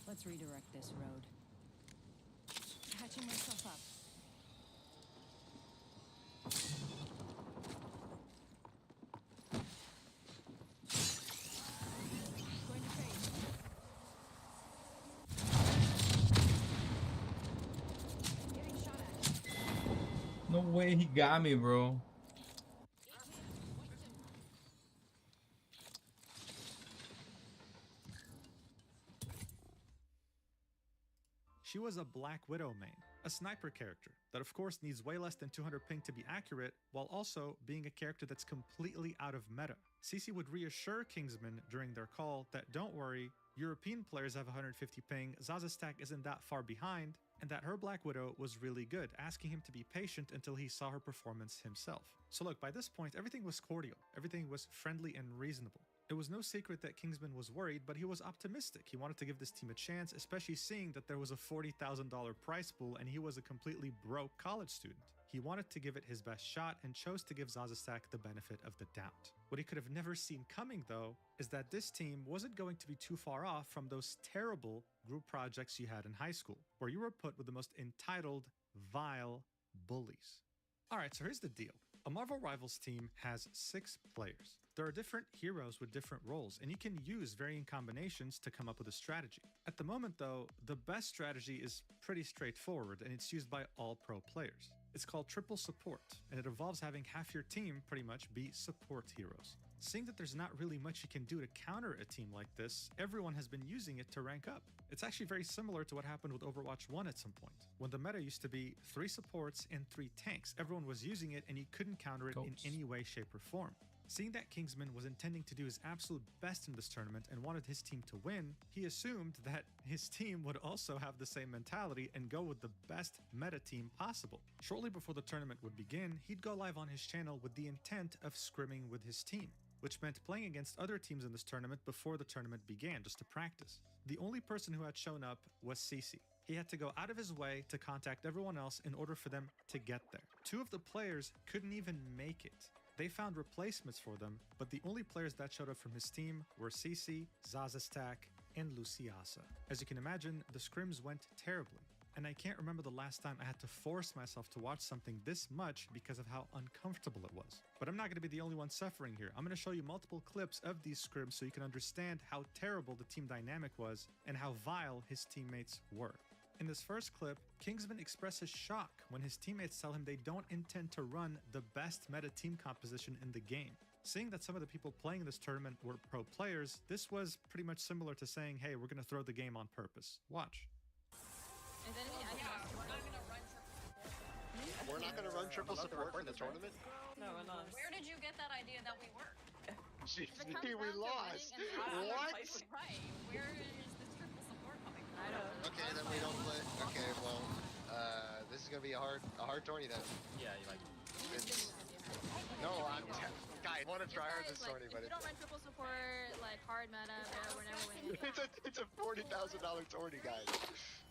Let's redirect this road. Patching myself up. Going to fade. Getting shot at. No way he got me, bro. She was a Black Widow main, a sniper character that of course needs way less than 200 ping to be accurate, while also being a character that's completely out of meta. Cece would reassure Kingsman during their call that don't worry, European players have 150 ping, Zaza's stack isn't that far behind, and that her Black Widow was really good, asking him to be patient until he saw her performance himself. So look, by this point everything was cordial, everything was friendly and reasonable. It was no secret that Kingsman was worried, but he was optimistic. He wanted to give this team a chance, especially seeing that there was a $40,000 prize pool and he was a completely broke college student. He wanted to give it his best shot and chose to give Zazastak the benefit of the doubt. What he could have never seen coming, though, is that this team wasn't going to be too far off from those terrible group projects you had in high school, where you were put with the most entitled, vile bullies. Alright, so here's the deal. A Marvel Rivals team has 6 players. There are different heroes with different roles, and you can use varying combinations to come up with a strategy. At the moment though, the best strategy is pretty straightforward, and it's used by all pro players. It's called triple support, and it involves having half your team pretty much be support heroes. Seeing that there's not really much you can do to counter a team like this, everyone has been using it to rank up. It's actually very similar to what happened with Overwatch 1 at some point, when the meta used to be 3 supports and 3 tanks. Everyone was using it and you couldn't counter it in any way, shape, or form. Seeing that Kingsman was intending to do his absolute best in this tournament and wanted his team to win, he assumed that his team would also have the same mentality and go with the best meta team possible. Shortly before the tournament would begin, he'd go live on his channel with the intent of scrimming with his team, which meant playing against other teams in this tournament before the tournament began, just to practice. The only person who had shown up was Cece. He had to go out of his way to contact everyone else in order for them to get there. 2 of the players couldn't even make it. They found replacements for them, but the only players that showed up from his team were Cece, Zazastak, and Luciasa. As you can imagine, the scrims went terribly, and I can't remember the last time I had to force myself to watch something this much because of how uncomfortable it was. But I'm not going to be the only one suffering here. I'm going to show you multiple clips of these scrims so you can understand how terrible the team dynamic was and how vile his teammates were. In this first clip, Kingsman expresses shock when his teammates tell him they don't intend to run the best meta team composition in the game. Seeing that some of the people playing this tournament were pro players, this was pretty much similar to saying, hey, we're going to throw the game on purpose. Watch. We're not going to run triple support for the tournament? No, we're not. Where did you get that idea that we were? Jeez, we lost. What? Right. Where is this triple support coming from? I don't. Okay, then we don't play. Okay, well, this is gonna be a hard tourney then. Yeah, you like. No, guys, I want to try hard this tourney, but if you don't run triple support, like hard meta, we're never winning. it's a $40,000 tourney, guys.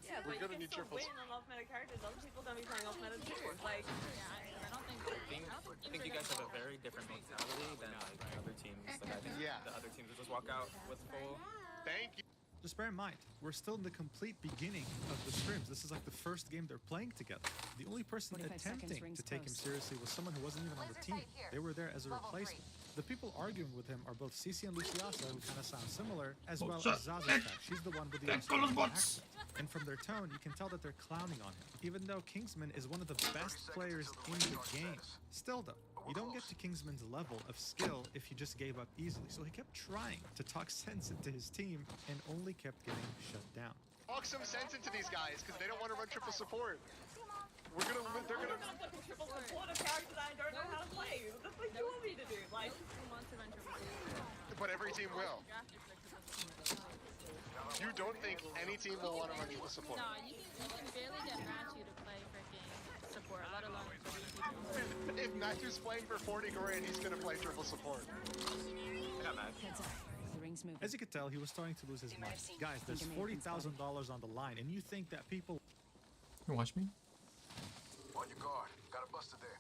Yeah, We're but gonna you need can still triples. win on off-meta characters. Other people gonna be playing off-meta too. Like, I don't think. I think you guys have a very different mentality than like other teams. Like I think Yeah. the other teams will just walk out with full. Thank you. Just bear in mind, we're still in the complete beginning of the scrims. This is like the first game they're playing together. The only person 45 seconds, attempting rings to take him close. seriously was someone who wasn't even on the team. They were there as a replacement. The people arguing with him are both Cici and Luciasa, who kind of sound similar, as well as Zaza's. She's the one with the Australian accent. And from their tone, you can tell that they're clowning on him, even though Kingsman is one of the best players in the game. Still though, you don't get to Kingsman's level of skill if you just gave up easily, so he kept trying to talk sense into his team and only kept getting shut down. Talk some sense into these guys because they don't want to run triple support. We're gonna. They're gonna. fucking triple support a character that I don't know how to play. What the fuck do you want me to do? Like, But every team will. You don't think any team will want to run triple support? No, you can barely get Matthew to play freaking support, let alone 40 people. If Matthew's playing for 40 grand, he's gonna play triple support. Heads up. The ring's moving. As you could tell, he was starting to lose his mind. Guys, there's $40,000 on the line, and you think that people... You watch me? On your guard. Got a buster there.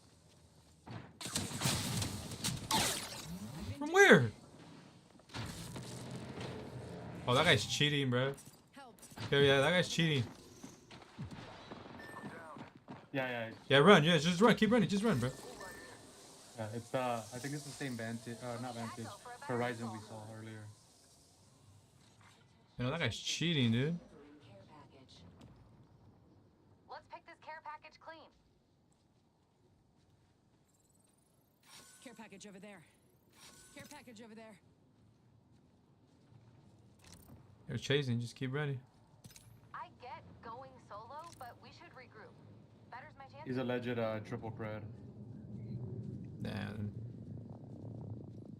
From where? Oh, that guy's cheating, bro. Okay, yeah, that guy's cheating. Yeah, run. Yeah, just run. Keep running. Just run, bro. yeah. It's I think it's the same Vantage, not Vantage, Horizon we saw earlier. You know, that guy's cheating, dude. Let's pick this care package clean. Care package over there. Care package over there. You're chasing. Just keep running. I get going solo, but we should regroup. Better's my champion. He's a legit triple cred. Damn.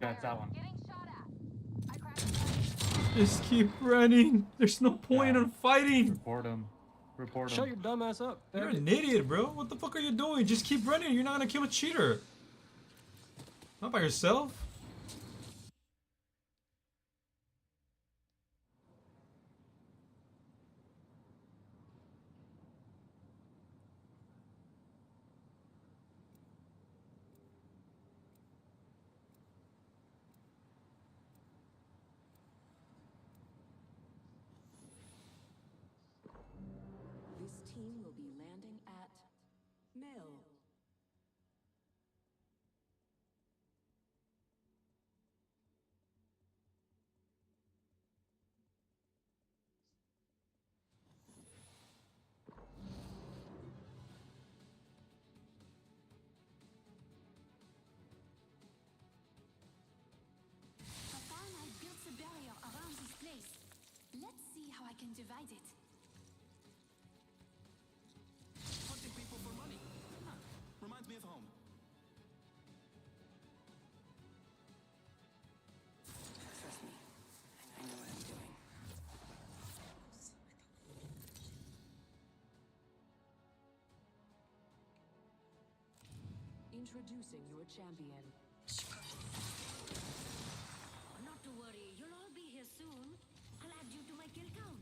That's that one. Getting shot at. I crashed. Just keep running. There's no point in fighting. Report him. Report him. Shut your dumb ass up. You're an idiot, bro. What the fuck are you doing? Just keep running. You're not gonna kill a cheater. Not by yourself. This team will be landing at Mill. Papa, I built a barrier around this place. Let's see how I can divide it. Hunting people for money. Huh. Reminds me of home. Trust me, I know what I'm doing. Introducing your champion. Not to worry, you'll all be here soon. I'll add you to my kill count.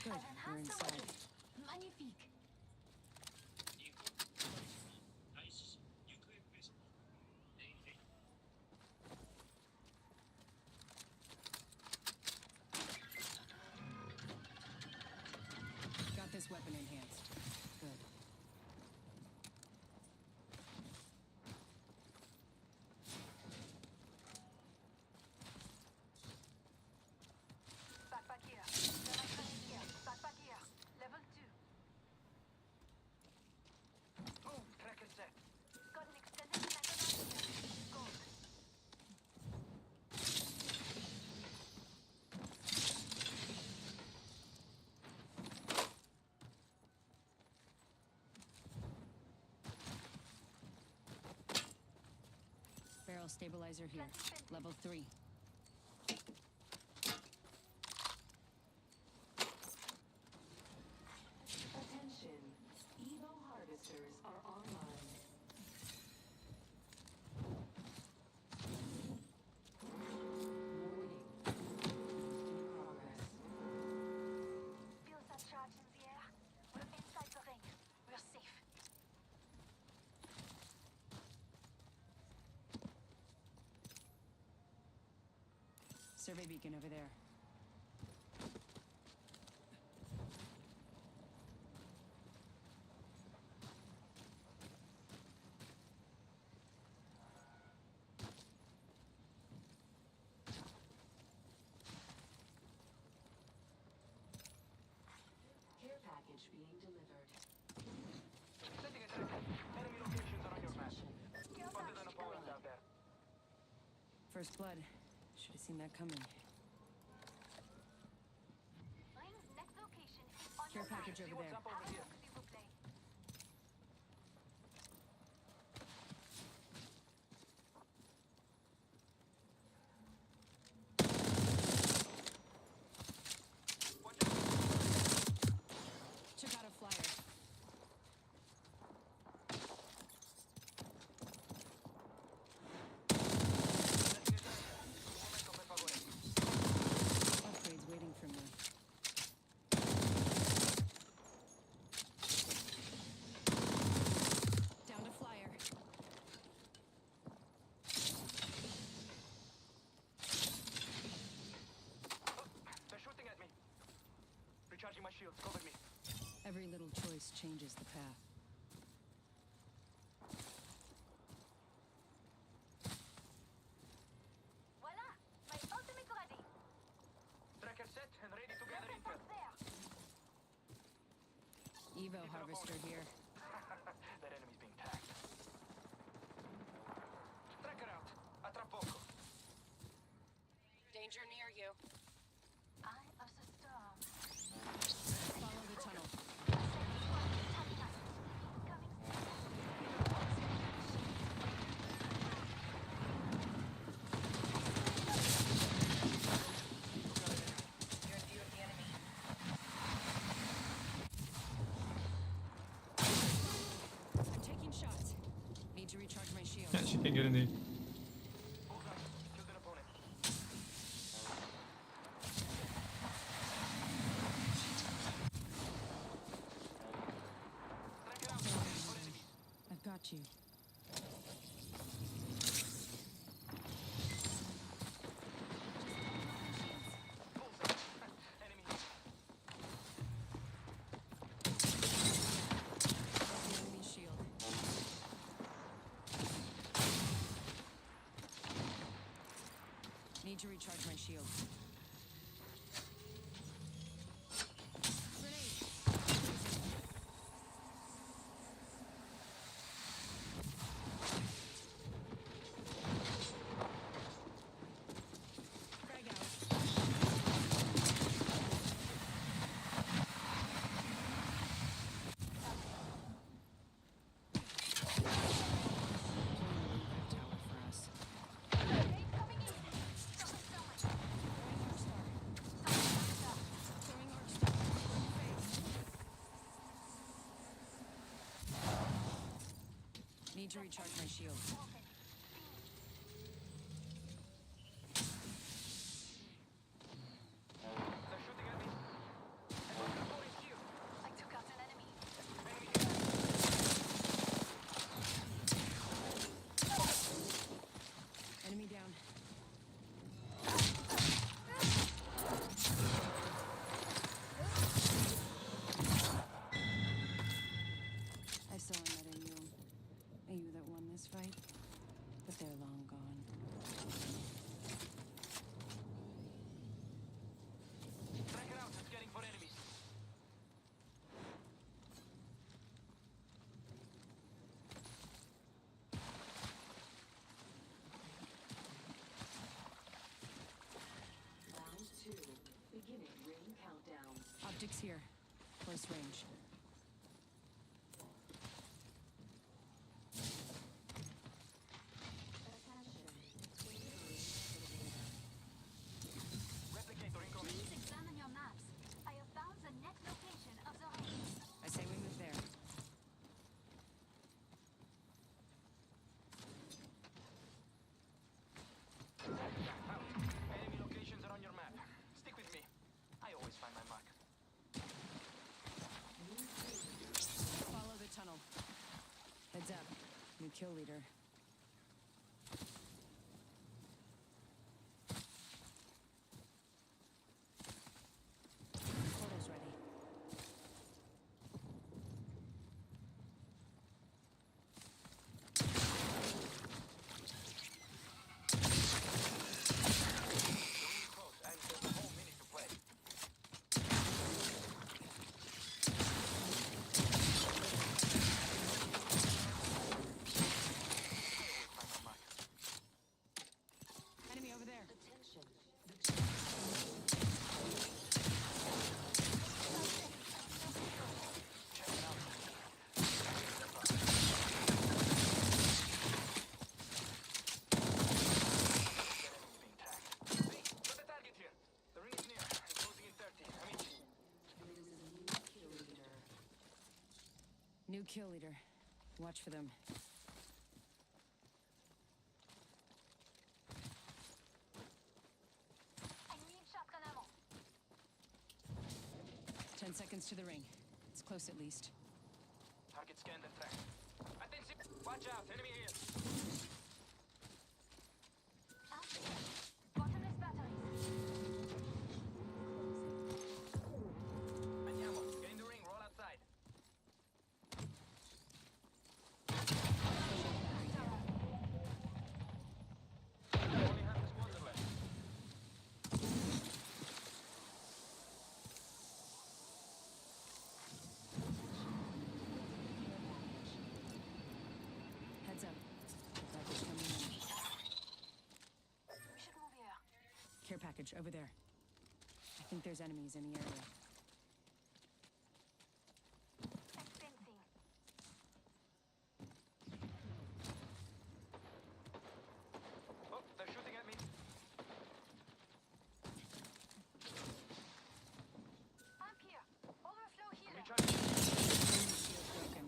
Good, we're inside. Magnifique. Got this weapon enhanced. Good. Backpack here. Backpack here. Level Eval stabilizer here. Level 3. Attention. Evo harvesters are online. Warning. In progress. Feel that charge in the air? We're inside the ring. We're safe. Survey beacon over there. Care package being delivered. Setting a tracker. Enemy locations are on your map. Spotted an opponent out there. First blood. Should have seen that coming. Ring's next location is on Care your map. package over there. Up over here. S'il vous plaît. Took out a flyer. Upgrades waiting for me. Down to flyer. They're shooting at me. Recharging my shields. Cover me. Every little choice changes the path. Voila! My ultimate ready. Tracker set and ready to gather intel. There. Evo harvester here. That enemy's being tagged. Tracker out. A tra poco. Danger near you. Eye of the storm. Follow the tunnel. I'm taking shots. Need to recharge my shield. Yeah, she can't get in there. Killed an opponent. Tracker out. For enemies. I've got you. Enemy. Enemy shield. Need to recharge my shield. Grenade. Frag out. Tower for us. Throwing arc star. Face. Need to recharge my shield. They're shooting at me. Enemy opponent shield. I took out an enemy. Enemy here. Enemy down. I saw another you. A you that won this fight, but they're long gone. Tracker out. Scanning for enemies. Round 2. Beginning ring countdown. Optics here. Close range. Attention. kill leader. Portal's ready. Enemy over there. Got the target here. The ring is near. I'm closing in 30. I'm in. New kill leader. Watch for them. I need shotgun ammo. 10 seconds to the ring. It's close at least. Target scanned and tracked. Attention! Watch out! Enemy here! Bottomless batteries. Andiamo. Get in the ring. Roll outside. Only half the squads are left. Heads up. Package coming in. We should move here. Care package over there. I think there's enemies in the area. Fencing. Oh, they're shooting at me. Up here. Overflow here. Recharging. Shield broken.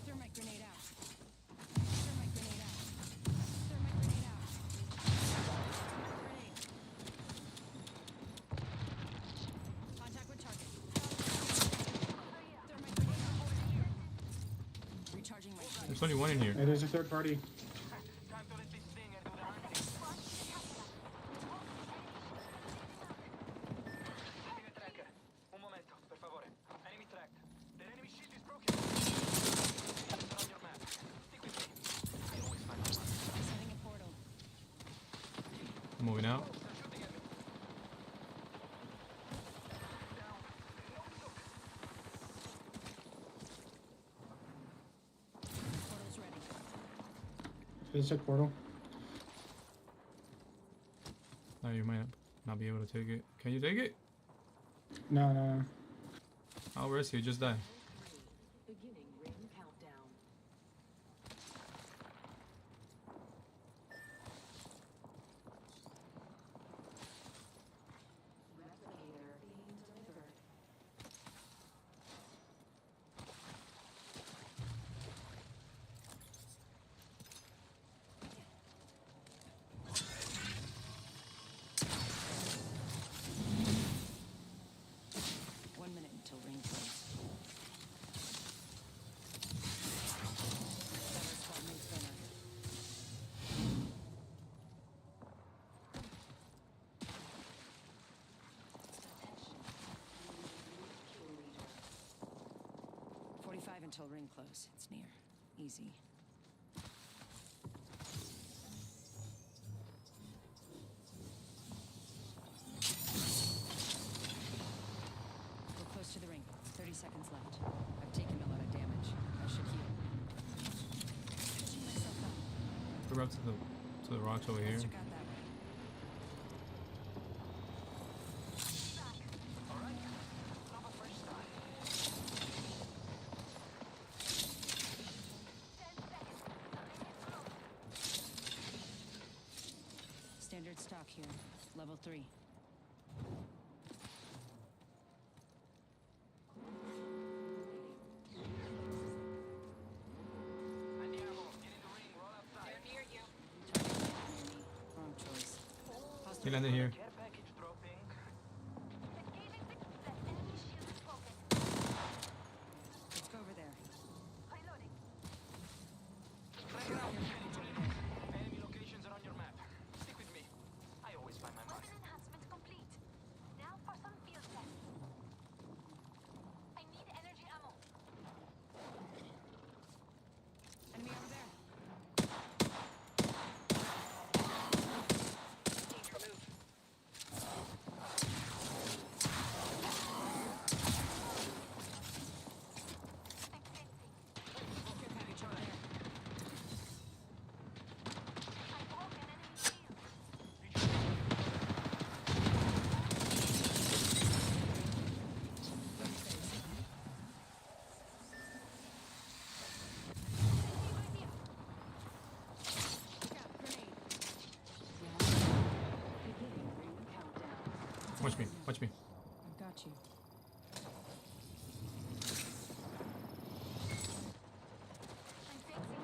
Thermite grenade out. Thermite grenade out. Thermite grenade out. Grenade. Contact with target. Thermite grenade out. Recharging my shield. There's only one in here. Hey, there's a third party. Time to let this thing and do the hunting. Setting a tracker. Un momento, per favore. Enemy tracked. The enemy shield is broken. It's on your map. Stick with me. I always find the mark. Setting a portal. I'm moving out. They're shooting at me. Down. Portal's ready. There's a portal. No, you might not be able to take it. Can you take it? No, no, no. I'll rest you. Just die. Beginning ring countdown. Replicator being delivered. One minute until ring close. Sever squad mate center. Kill leader. 45 until ring close. It's near. Easy. We're close to the ring. 30 seconds left. I've taken a lot of damage. I should heal. Pushing myself up. We're up to the rocks over here. Monster got that way. Alright. Stop a fresh start. 10 seconds. The ring is close. Standard stock here. Level 3. He landed here. Care package dropping. Let's go over there. Reloading. Enemy locations are on your map. Stick with me. I always find my mark. Weapon enhancement complete. Now for some field tests. I need energy ammo. Enemy over there. Care package over there. I broke an enemy shield. Watch me. Watch me. I've got you. I'm fixing.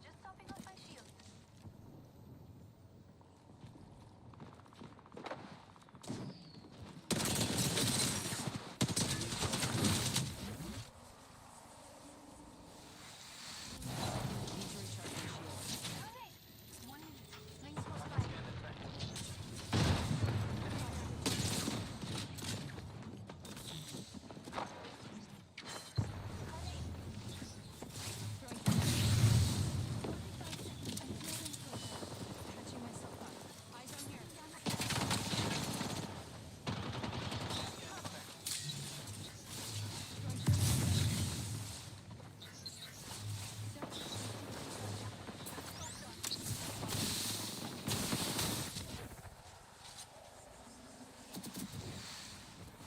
Just topping off my shield. Need to recharge my shield. Okay. 1 minute. Rings close by. Catching myself up. Eyes on here.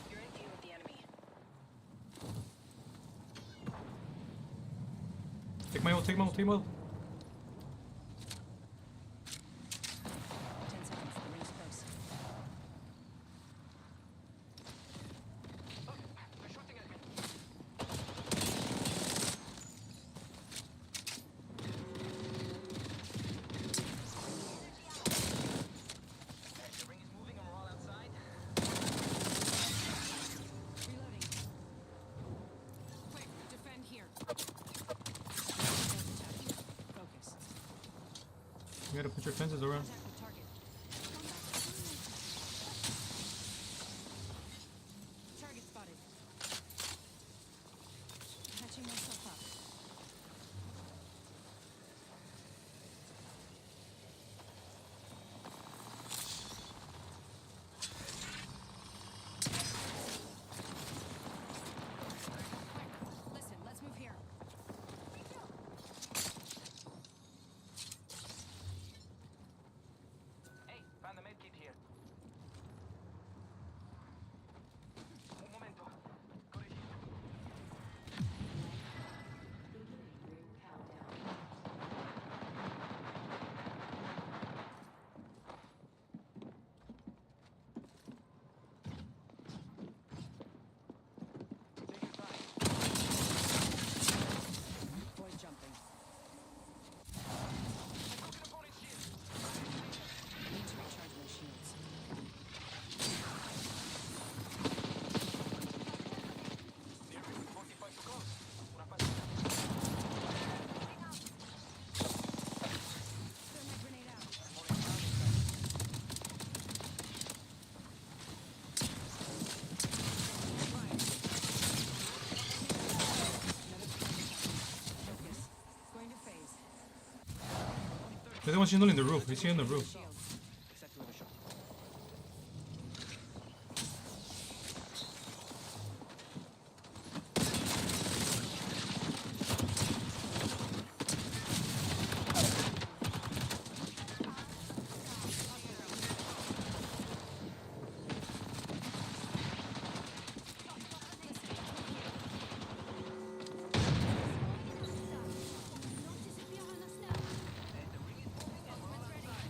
You're in view of the enemy. Take my ult, take my ult, take my ult. 10 seconds. The ring's close. They're shooting at me. Hey, the ring is moving and we're all outside. Reloading. Quick, defend here. Focus. You gotta put your fences around. Contact with target. Target spotted. Catching myself up. Listen, let's move here. Hey, found the med kit here. Un momento. Go to here. Boys jumping. Need to recharge my shields. Nearly 45 to go. Una pasada. Throw my grenade out. Focus. Going to phase. There's one she's not in the roof. Is she in the roof? Shield. Exactly what I shot. Don't disappear on us now. Hey, the ring is moving and we're all outside.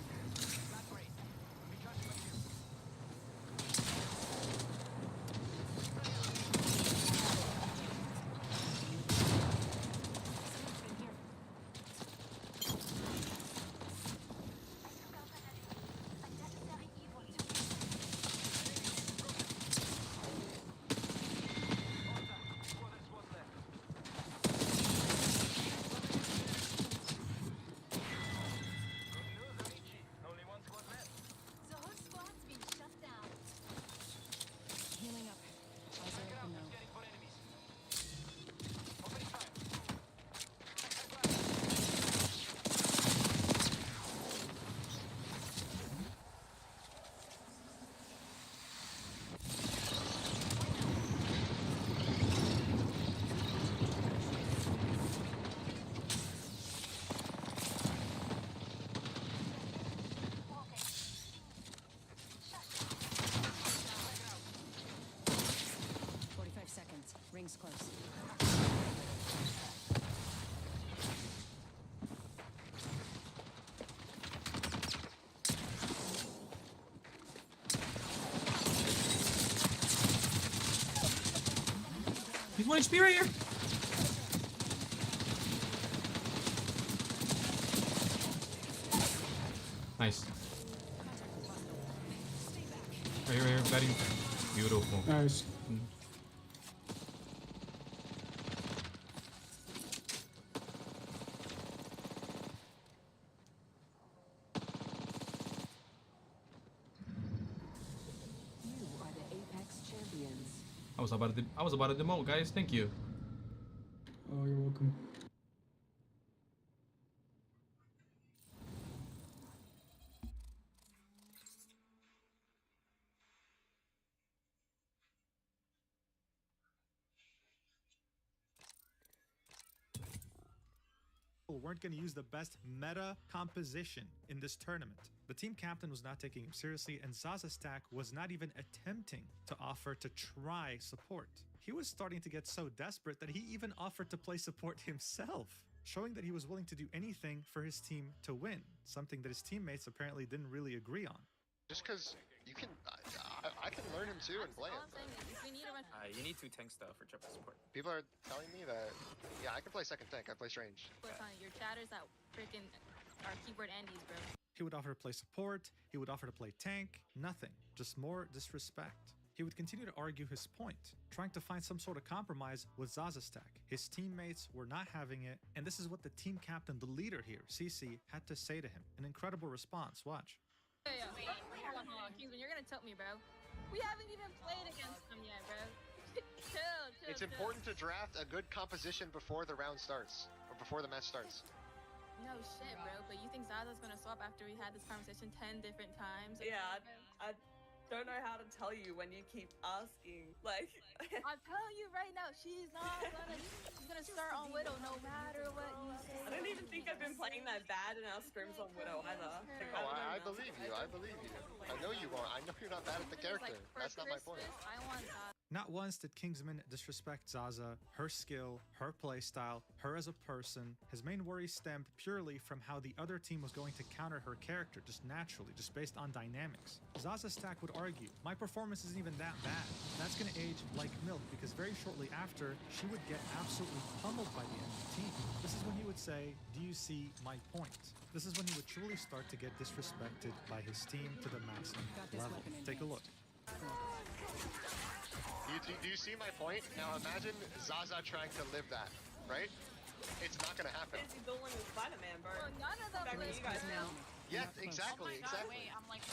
1 HP right here. Nice. Right here, batting. Beautiful. Nice. You are the Apex champions. I was about to demote, guys. Thank you. Oh, you're welcome. Weren't going to use the best meta composition in this tournament. The team captain was not taking him seriously, and Zaza Stack was not even attempting to offer to try support. He was starting to get so desperate that he even offered to play support himself, showing that he was willing to do anything for his team to win, something that his teammates apparently didn't really agree on. Just because you can, I can learn him too and play him. You need 2 tanks though for triple support. People are telling me that, yeah, I can play second tank. I play range. Your chatters that freaking are keyboard Andes, bro. He would offer to play support, he would offer to play tank, nothing, just more disrespect. He would continue to argue his point, trying to find some sort of compromise with Zaza Stack. His teammates were not having it, and this is what the team captain, the leader here, CC, had to say to him. An incredible response, watch. Yeah. Hold on. Kingsman, you're gonna tell me, bro. We haven't even played against them yet, bro. chill. It's important to draft a good composition before the round starts, or before the match starts. No shit, bro. But you think Zaza's gonna swap after we had this conversation 10 different times? Yeah, I don't know how to tell you when you keep asking. Like, I'm telling you right now, she's gonna start on Widow no matter what you say. I don't even think I've been playing that bad in our scrims on Widow either. Like, Oh, I believe you. I believe you. I know you won't. I know you're not bad at the character. That's not my point. I want Zaza. Not once did Kingsman disrespect Zaza, her skill, her playstyle, her as a person. His main worry stemmed purely from how the other team was going to counter her character, just naturally, just based on dynamics. Zaza Stack would argue, my performance isn't even that bad. That's going to age like milk, because very shortly after, she would get absolutely pummeled by the enemy team. This is when he would say, do you see my point? This is when he would truly start to get disrespected by his team to the maximum level. Take a look. Do you see my point? Now imagine Zaza trying to live that, right? It's not gonna happen. He's doing with Spider-Man, bro. Well, none of them Back live to you guys now. Yeah, exactly, exactly. Wait, I'm like,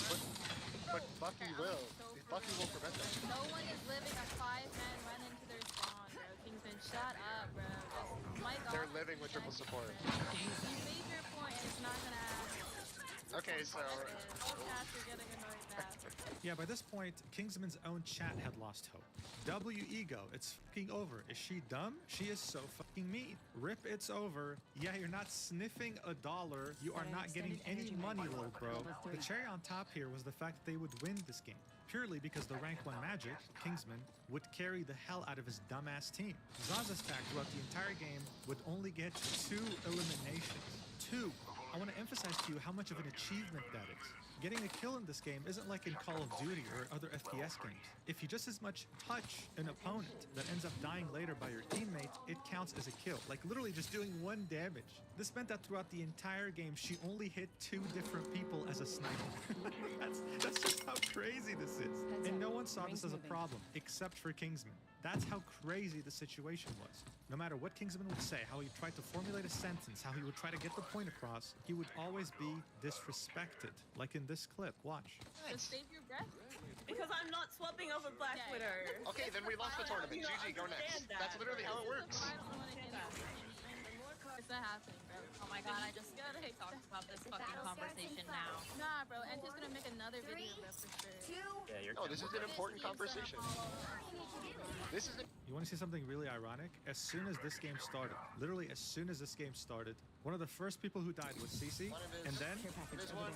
But Bucky will. Bucky will prevent that. no one is living a 5-man run into their spawn, bro. Kingsman, shut up, bro. Just mic off. They're living with triple support. You made your point, and it's not gonna happen. Okay, so Cats are getting annoyed now. Yeah, by this point, Kingsman's own chat had lost hope. W ego, it's fucking over. Is she dumb? She is so fucking mean. Rip, it's over. Yeah, you're not sniffing $1. You are not getting any money, little bro. The cherry on top here was the fact that they would win this game, purely because the rank 1 Magic, Kingsman, would carry the hell out of his dumbass team. Zaza Stack throughout the entire game would only get 2 eliminations. 2. I want to emphasize to you how much of an achievement that is. Getting a kill in this game isn't like in Call of Duty or other FPS games. If you just as much touch an opponent that ends up dying later by your teammate, it counts as a kill. Like literally just doing 1 damage. This meant that throughout the entire game, she only hit 2 different people as a sniper. that's just how crazy this is. And no one saw this as a problem, except for Kingsman. That's how crazy the situation was. No matter what Kingsman would say, how he tried to formulate a sentence, how he would try to get the point across, he would always be disrespected. Like in this clip, watch. Just save your breath. Because I'm not swapping over Black Widow. okay, then we lost the tournament. GG, go next. That's literally how it works. It's not happening, bro. Oh my god, I just gotta talk about this fucking conversation now. Nah, bro, and she's gonna make another video, bro, for sure. Yeah, No, this is an important conversation. This is. You want to see something really ironic? As soon as this game started, literally as soon as this game started, one of the first people who died was CC, and then There's one.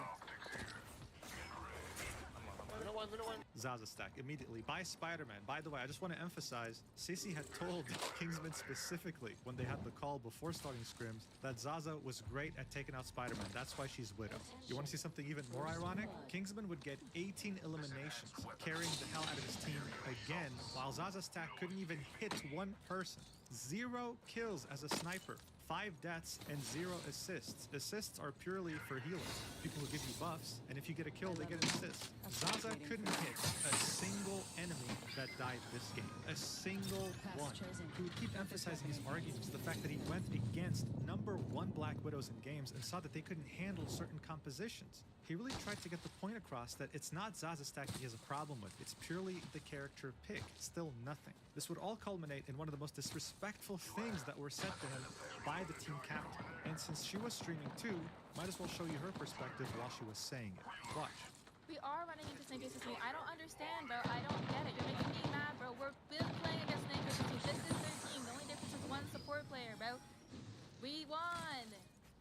Zaza stack immediately by Spider-Man. By the way, I just want to emphasize, Sissy had told Kingsman specifically when they had the call before starting scrims that Zaza was great at taking out Spider-Man. That's why she's Widow. You want to see something even more ironic? Kingsman would get 18 eliminations, carrying the hell out of his team again, while Zaza stack couldn't even hit one person. 0 kills as a sniper. 5 deaths and 0 assists. Assists are purely for healers, people who give you buffs, and if you get a kill, they get an assist. Zaza couldn't hit a single enemy that died this game. A single one. He would keep emphasizing his arguments, the fact that he went against #1 Black Widows in games and saw that they couldn't handle certain compositions. He really tried to get the point across that it's not Zaza stack he has a problem with, it's purely the character pick, still nothing. This would all culminate in one of the most disrespectful things that were said to him by the team captain. And since she was streaming too, might as well show you her perspective while she was saying it. Watch. We are running into Snake Assassin. I don't understand, bro. I don't get it. You're making me mad, bro. We're playing against Snake Assassin. This is their team. The only difference is one support player, bro. We won.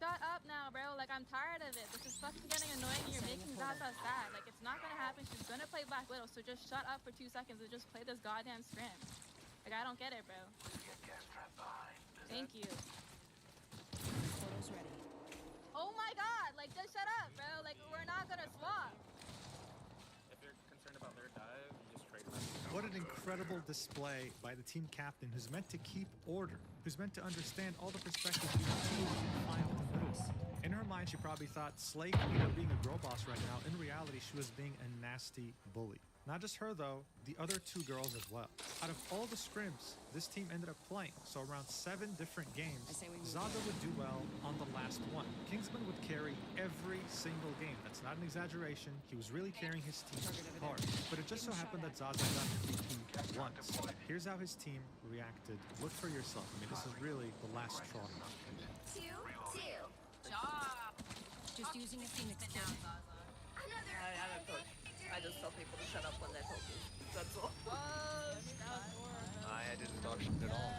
Shut up now, bro. Like, I'm tired of it. This is fucking getting annoying. You're making Zaza sad. Like, it's not gonna happen. She's gonna play Black Widow, so just shut up for 2 seconds and just play this goddamn scrim. Like, I don't get it, bro. Thank you. Photos ready. Oh my god, like, just shut up, bro. Like, we're not gonna swap. If you're concerned about their dive, you just trade them. What an incredible display by the team captain who's meant to keep order, who's meant to understand all the perspectives of the team and find the middle. In her mind, she probably thought Slake, being a girl boss right now. In reality, she was being a nasty bully. Not just her though, the other 2 girls as well. Out of all the scrims this team ended up playing, so around 7 different games, Zaza would do well on the last one. Kingsman would carry every single game. That's not an exaggeration. He was really carrying his team hard. But it just so happened that Zaza got MVP once. Here's how his team reacted. Look for yourself. I mean, this is really the last straw. 2-2. Just using a Phoenix kit. I haven't coached. I just tell people to shut up when they focus. That's all. I didn't talk shit at all.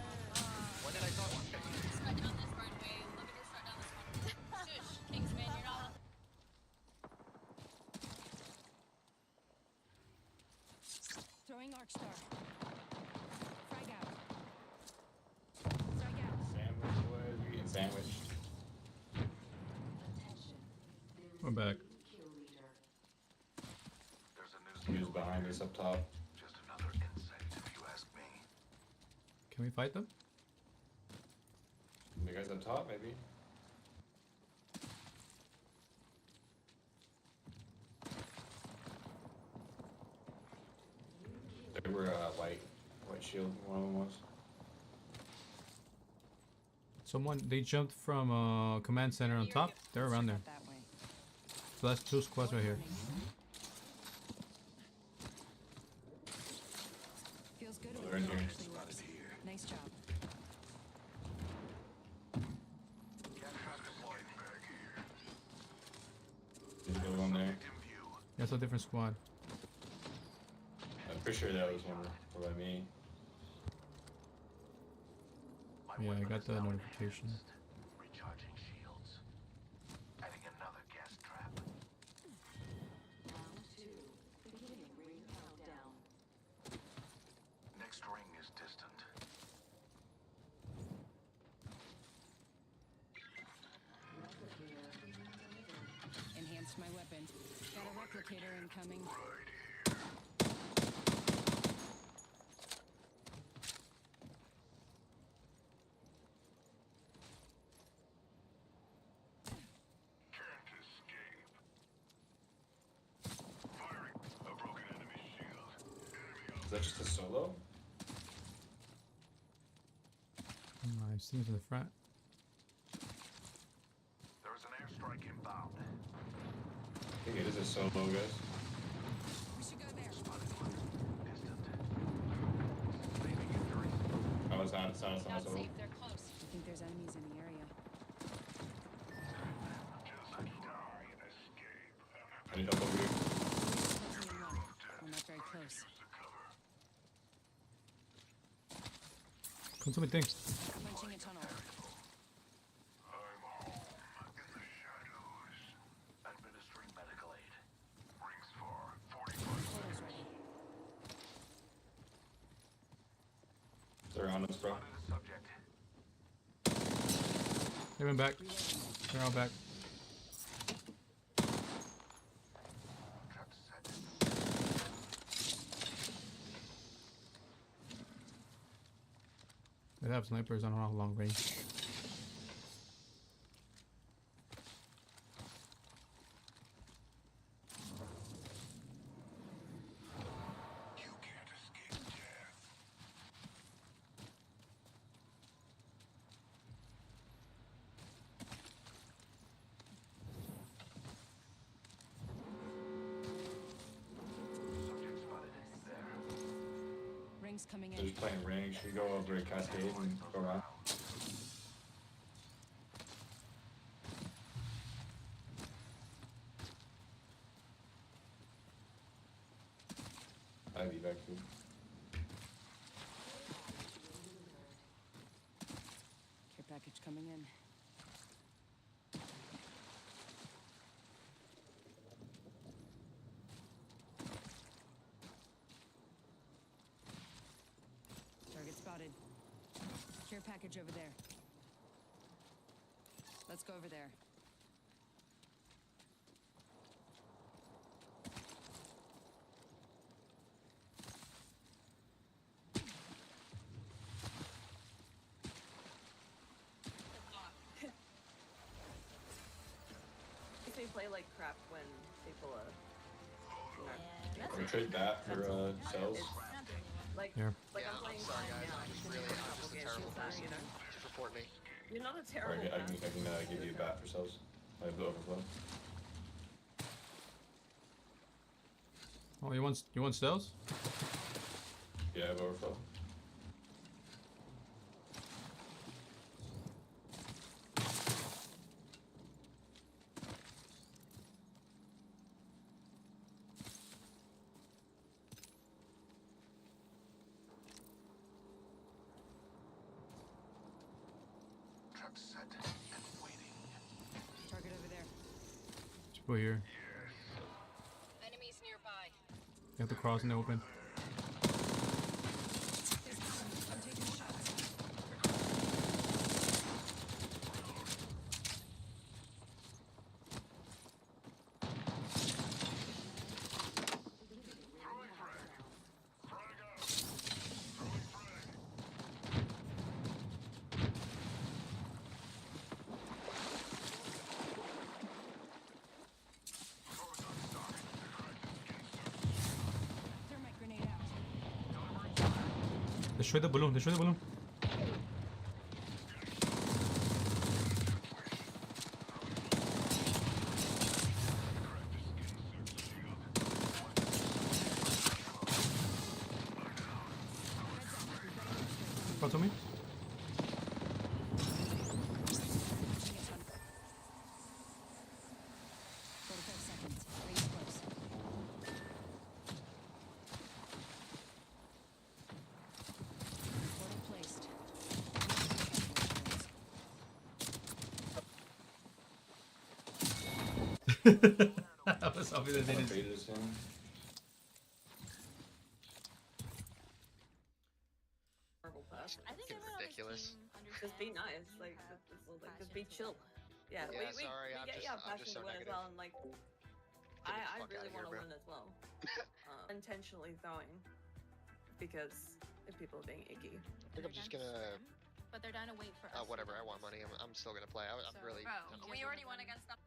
When did I talk shit? Strut down this runway. Look at her strut down this runway. Shush, Kingsman, you're not. Throwing arc star. Frag out. Frag out. Sandwich was we getting sandwiched. We're back. Who's behind us up top? Just another insect, if you ask me. Can we fight them? The guys up top, maybe. They were white shield. One of them was. Someone, they jumped from command center on top. They're around there. So that's 2 squads right here. Feels good. Oh, they're in here. Nice job. There's no one there. That's a different squad. I'm pretty sure that was one by me. Yeah, I got the notification. Recharging shields. Adding another gas trap. Round 2. Beginning ring countdown. Next ring is distant. Enhanced my weapon. Got a replicator incoming. Is that just a solo? I've seen it in the front. There is an airstrike inbound. I think it is a solo, guys. We should go there. Oh, it's not a solo. Not safe. They're close. I think there's enemies in the area. I need help over here. We're not very close. Come to me, things. Punching a tunnel. Administering medical aid. Rings for 45. They're on us, bro. They went back. They're all back. They have snipers. I don't know how long range. Rings coming They're in. just playing ring. Should we go over a cascade and go around? I'd be back too. Care package coming in. Target spotted. Care package over there. Let's go over there. They play like crap when people Can we trade that for cells? like Yeah. like Yeah, I'm playing sorry fine guys, now. I'm just a terrible person. Just report me. You're not a Or terrible I can give you a bat for cells. I have the overflow. Oh, you want stealth? Yeah, I have overflow. Target over there. Just go here. Enemies nearby. You have to cross in the open. I'm taking shots. Thermite grenade out. Destroy the balloon. Destroy the balloon. What's on me? 45 seconds. Rings close. Portal placed. That was obvious that they didn't. Bait this in. horrible person. I think ridiculous. Just be nice, just be chill. Yeah, Yeah, we sorry, we I'm get just- you I'm just passion so to win as negative. well, and like Get me the I fuck really outta here, want to bro. win as well. Intentionally throwing because if people are being icky. I think I'm just gonna. But they're down to wait for us. Whatever. I want money. I'm still gonna play. I'm really. Bro, we already won against them.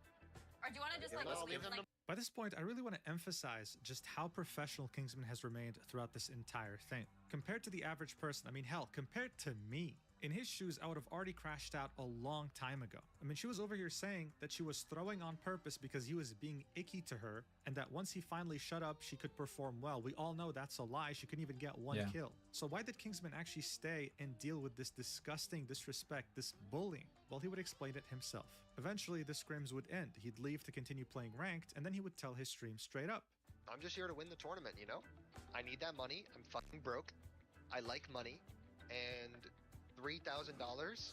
Or do you want to just Yeah, like let's leave leave them like By this point, I really want to emphasize just how professional Kingsman has remained throughout this entire thing. Compared to the average person, I mean, hell, compared to me. In his shoes, I would have already crashed out a long time ago. I mean, she was over here saying that she was throwing on purpose because he was being icky to her, and that once he finally shut up, she could perform well. We all know that's a lie. She couldn't even get one Yeah. kill. So why did Kingsman actually stay and deal with this disgusting disrespect, this bullying? Well, he would explain it himself. Eventually, the scrims would end. He'd leave to continue playing ranked, and then he would tell his stream straight up. I'm just here to win the tournament. You know. I need that money. I'm fucking broke. I like money, and $3,000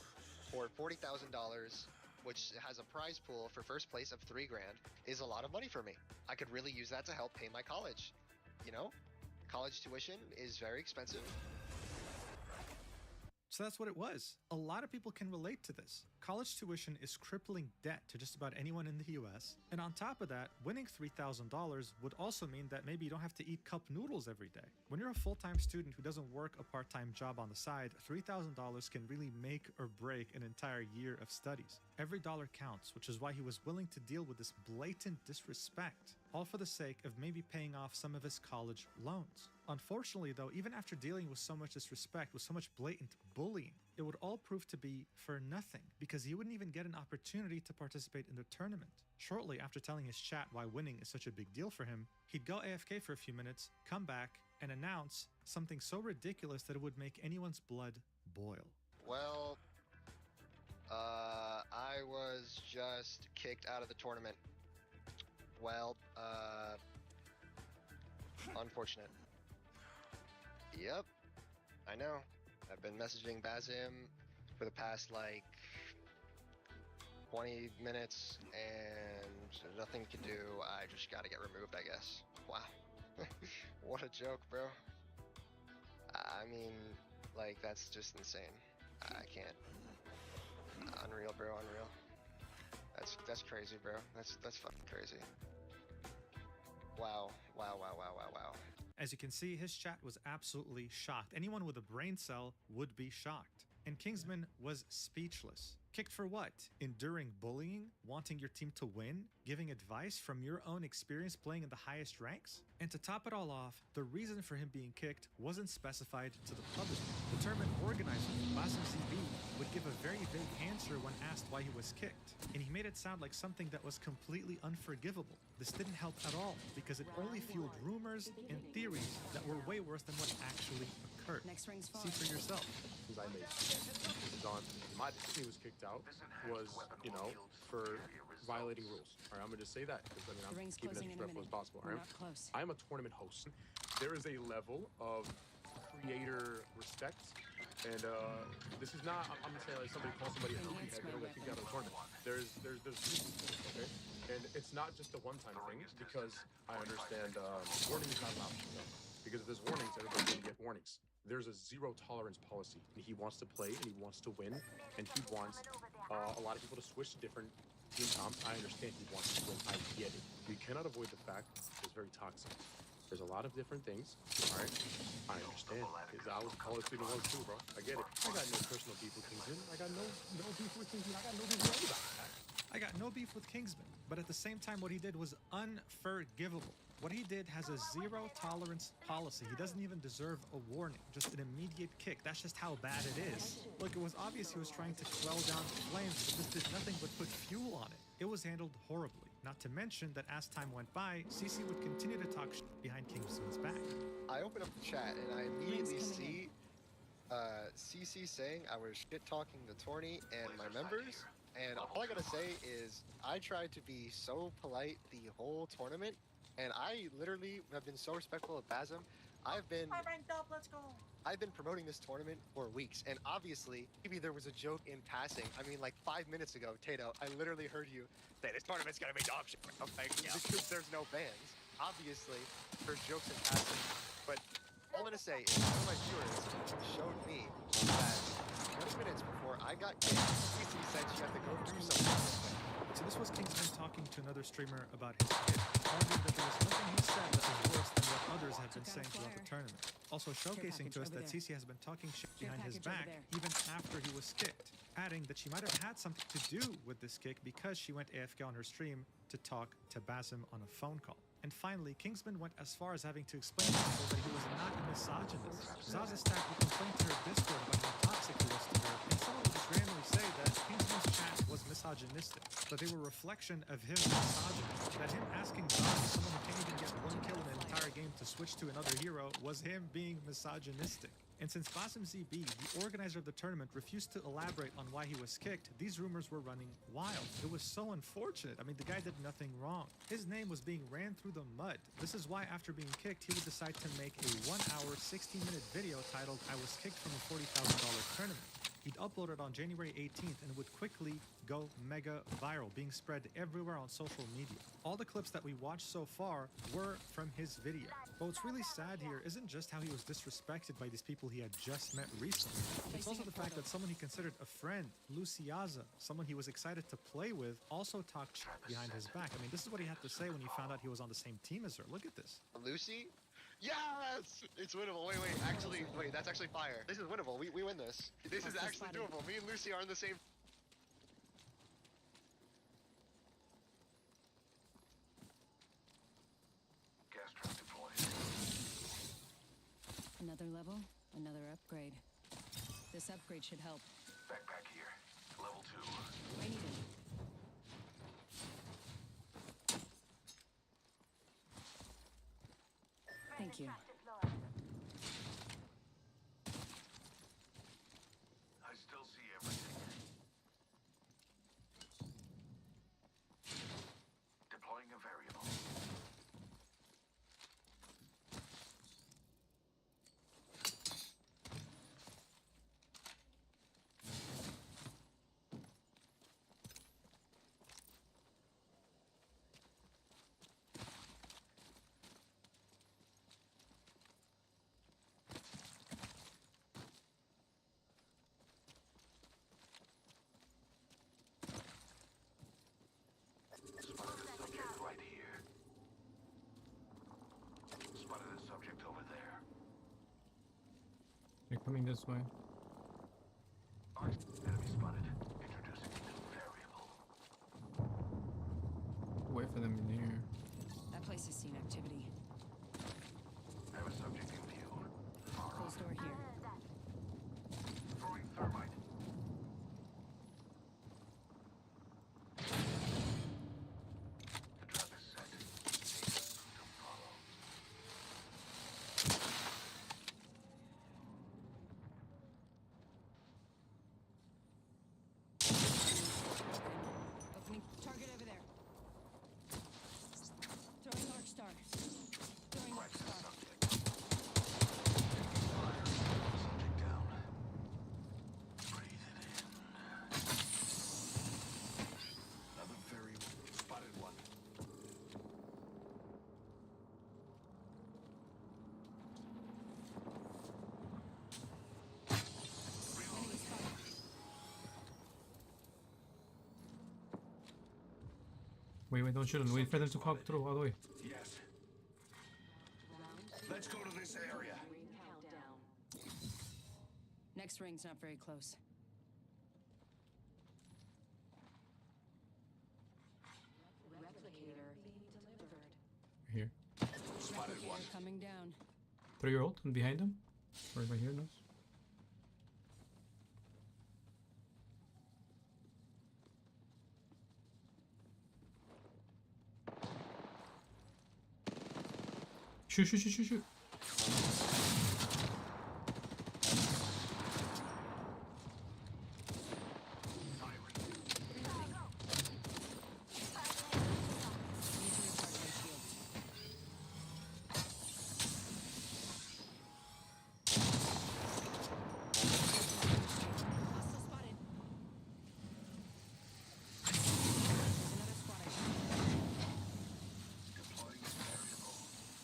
or $40,000, which has a prize pool for first place of $3 grand, is a lot of money for me. I could really use that to help pay my college. You know, college tuition is very expensive. So that's what it was. A lot of people can relate to this. College tuition is crippling debt to just about anyone in the US. And on top of that, winning $3,000 would also mean that maybe you don't have to eat cup noodles every day. When you're a full-time student who doesn't work a part-time job on the side, $3,000 can really make or break an entire year of studies. Every dollar counts, which is why he was willing to deal with this blatant disrespect, all for the sake of maybe paying off some of his college loans. Unfortunately, though, even after dealing with so much disrespect, with so much blatant bullying, it would all prove to be for nothing, because he wouldn't even get an opportunity to participate in the tournament. Shortly after telling his chat why winning is such a big deal for him, he'd go AFK for a few minutes, come back, and announce something so ridiculous that it would make anyone's blood boil. Well, I was just kicked out of the tournament. Well, unfortunate. Yep, I know. I've been messaging Basim for the past, like, 20 minutes, and there's nothing to do. I just gotta get removed, I guess. Wow. What a joke, bro. I mean, like, that's just insane. I can't. Unreal, bro, unreal. That's crazy, bro. That's fucking crazy. Wow. Wow, wow, wow, wow, wow. As you can see, his chat was absolutely shocked. Anyone with a brain cell would be shocked. And Kingsman was speechless. Kicked for what? Enduring bullying? Wanting your team to win? Giving advice from your own experience playing in the highest ranks? And to top it all off, the reason for him being kicked wasn't specified to the public. The tournament organizer, Basim CB, would give a very vague answer when asked why he was kicked. And he made it sound like something that was completely unforgivable. This didn't help at all, because it only fueled rumors and theories that were way worse than what actually occurred. See for yourself. I made this is on my decision. He was kicked out was, you know, for violating rules. All right, I'm gonna just say that because I mean I'm keeping it as respectful as possible. All right, I'm a tournament host. There is a level of creator respect, and this is not. I'm gonna say like somebody calls somebody a nookie head, they don't get kicked out of the tournament. There's okay, and it's not just a one-time thing because I understand warning is not an option though. Because if there's warnings, everybody's gonna get warnings. There's a zero tolerance policy. He wants to play and he wants to win, and he wants a lot of people to switch to different team comps. I understand he wants to win. I get it. We cannot avoid the fact that it's very toxic. There's a lot of different things. All right, I understand. Because I was college student once too, bro. I get it. I got no personal beef with Kingsman. I got no beef with Kingsman. I got no beef with anybody. I got no beef with Kingsman, but at the same time, what he did was unforgivable. What he did has a zero tolerance policy. He doesn't even deserve a warning, just an immediate kick. That's just how bad it is. Look, it was obvious he was trying to quell down the flames, but this did nothing but put fuel on it. It was handled horribly. Not to mention that as time went by, CC would continue to talk shit behind Kingsman's back. I open up the chat and I immediately see CC saying I was shit-talking the tourney and my members. And all I gotta say is I tried to be so polite the whole tournament. And I literally have been so respectful of Basim. I ranked up, let's go. I've been promoting this tournament for weeks, and obviously, maybe there was a joke in passing. I mean, like 5 minutes ago, Tato, I literally heard you say this tournament's gonna be dog shit. Like, because there's no bans. Obviously, there's jokes in passing. But all I'm gonna say is one of my viewers showed me that 20 minutes before I got kicked, CC said she had to go through something. So this was Kingsman talking to another streamer about his kid, arguing that there was nothing he said that was worse than what others have been saying throughout the tournament. Also showcasing to us that CC has been talking shit behind his back even after he was kicked, adding that she might have had something to do with this kick because she went AFK on her stream to talk to Basim on a phone call. And finally, Kingsman went as far as having to explain to people that he was not a misogynist. Zaza Stack would complain to her Discord about how toxic he was to her, and someone would just randomly say that Kingsman's chat was misogynistic, but they were a reflection of him misogyny. That him asking Zaza, someone who can't even get one kill in an entire game, to switch to another hero was him being misogynistic. And since Basim ZB, the organizer of the tournament, refused to elaborate on why he was kicked, these rumors were running wild. It was so unfortunate. I mean, the guy did nothing wrong. His name was being ran through the mud. This is why after being kicked, he would decide to make a 1 hour, 60-minute video titled, "I was kicked from a $40,000 tournament." He'd upload it on January 18th and would quickly go mega viral, being spread everywhere on social media. All the clips that we watched so far were from his video. But what's really sad here isn't just how he was disrespected by these people he had just met recently. It's also the fact that someone he considered a friend, Luciaza, someone he was excited to play with, also talked shit behind his back. I mean, this is what he had to say when he found out he was on the same team as her. Look at this. Lucy? Yes! It's winnable. Wait, actually, that's actually fire. This is winnable. We win this. This is actually doable. Me and Lucy are on the same. Gas trap deployed. Another level, another upgrade. This upgrade should help. Backpack here. Level 2. I need it. Thank you. I still see everything. Deploying a variable. Spotted a subject right here. Spotted a subject over there. They're coming this way. Enemy spotted. Introducing a new variable. Wait for them in here. That place has seen activity. Have a subject in view. Far Closed door here. Throwing thermite. The trap is set. To follow. Opening target over there. Throwing arc star. Throwing arc star. Subject down. Breathe it in. Another variable. Spotted one. Enemy spotted. Wait, don't shoot them. Wait for them to pop through all the way. Yes. Let's go to this area. Next ring's not very close. Replicator being delivered. Here. Spotted one. Replicator coming down. Throw your ult and behind them. Or right here, knows. Shoot.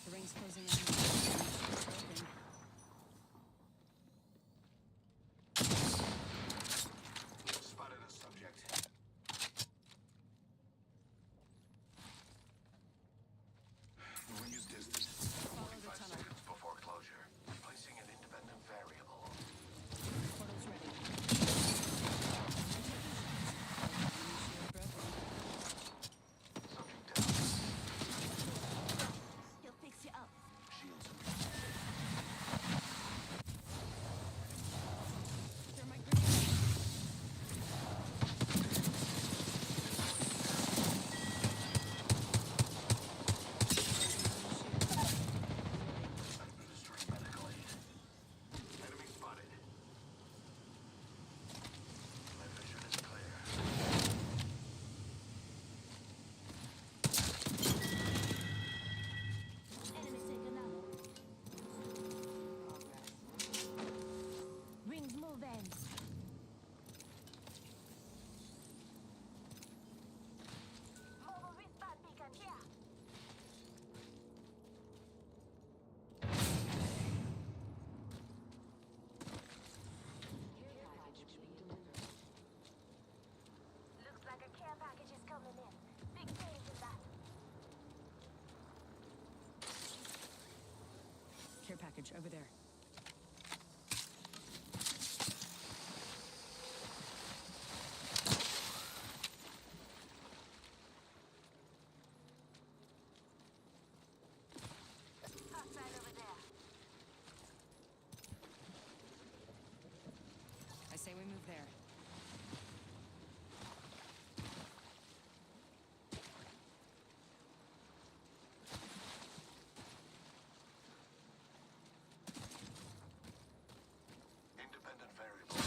The ring's closing in. Open. Spotted a subject. The ring is distant. Follow the 45 tunnel. seconds before closure. Placing an independent variable. Portal's ready. Subject down. He'll fix you up. Shield package over there. I say we move there. Independent variable.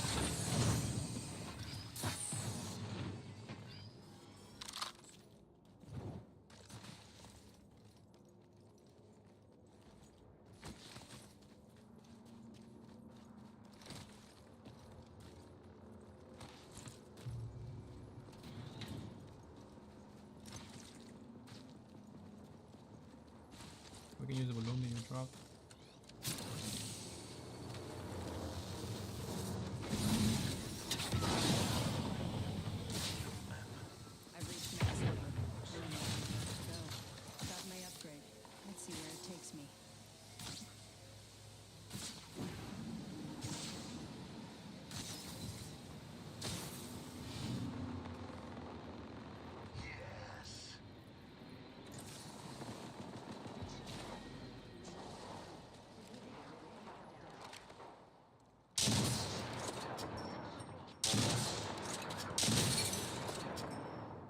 We can use the balloon that you dropped. I've reached max level. Go. Got my upgrade. Let's see where it takes me.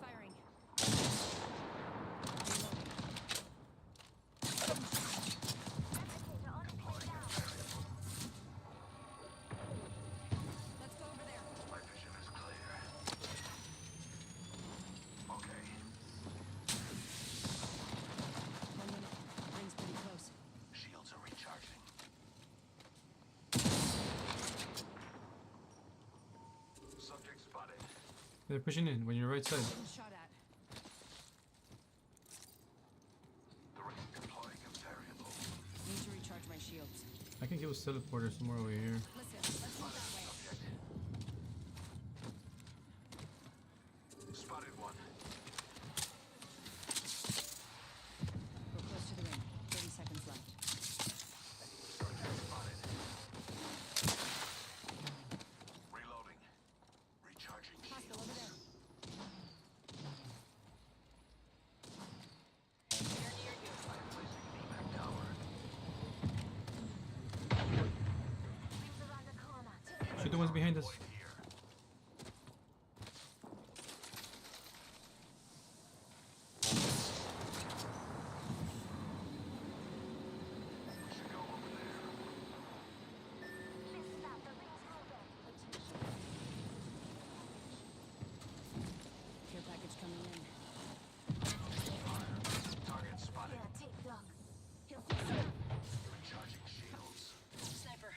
Firing. Let's go over there. My vision is clear. Okay. 1 minute. Ring's pretty close. Shields are recharging. Subject spotted. They're pushing in when you're right side. Getting shot at. The ring deploying a variable. Need to recharge my shields. I can kill a teleporter somewhere over here. Listen, let's move that way. Spotted one. We're close to the ring. 30 seconds left. Subject spotted. Reloading. Recharging Hostile shields. over there. I'm placing VMAC tower. Shoot the ones behind us. Point here. We should go over there. Care package coming in. Target spotted. Take Doc. He'll Recharging shields. Sniper.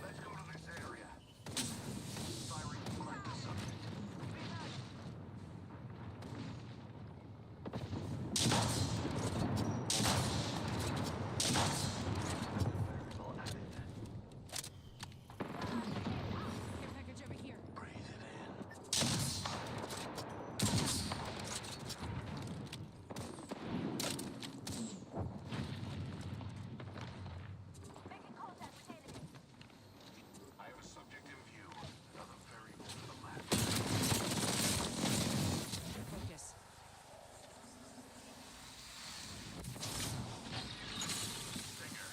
Let's go to this area. Firing right to subject. Variable added. Care package over here. Breathe it in. I have a subject in view. Another variable to the left. Focus. Stinger.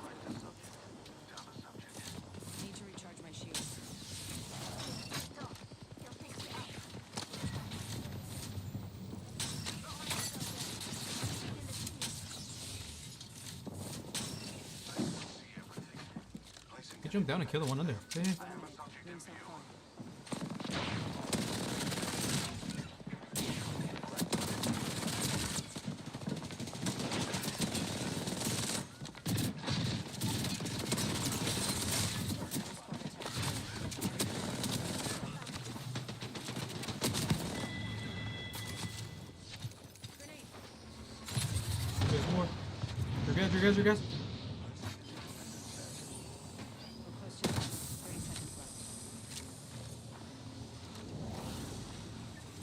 Right to subject. Down to subject. Need to recharge my shields. See everything. Placing You jump down and kill the one under. Yeah. I have a subject in Ring's not view. far. There's more. gas, your gas, your gas. We're close to the ring. 30 seconds left.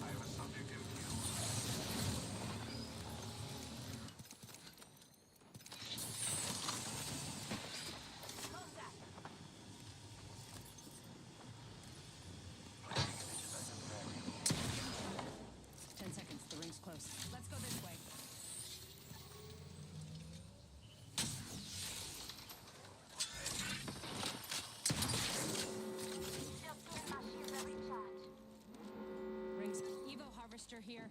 I have a subject in view. 10 seconds. The ring's close. Let's go this way. Rings. Evo harvester here.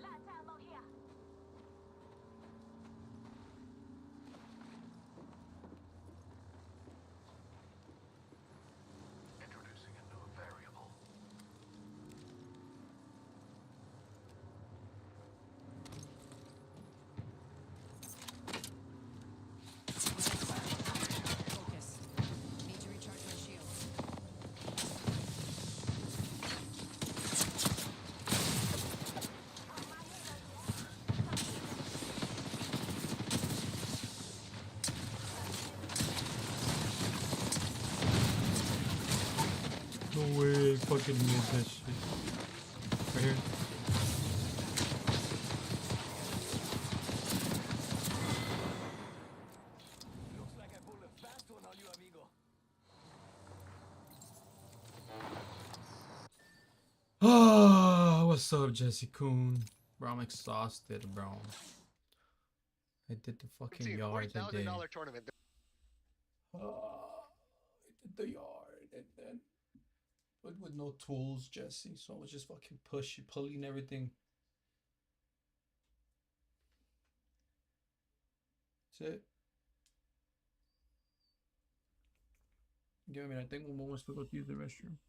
Light ammo here. Introducing a new variable. Focus. Need to recharge my shields. No way, fucking missed that shit. Right here. Looks like I pulled a fast one on you, amigo. Ah, what's up, Jesse Coon? Bro, I'm exhausted, bro. I did the fucking yard today. $40,000 tournament. I did the yard and then but with no tools, Jesse. So I was just fucking pulling everything. That's it. Give me a minute. I think Momo wants to go to use the restroom.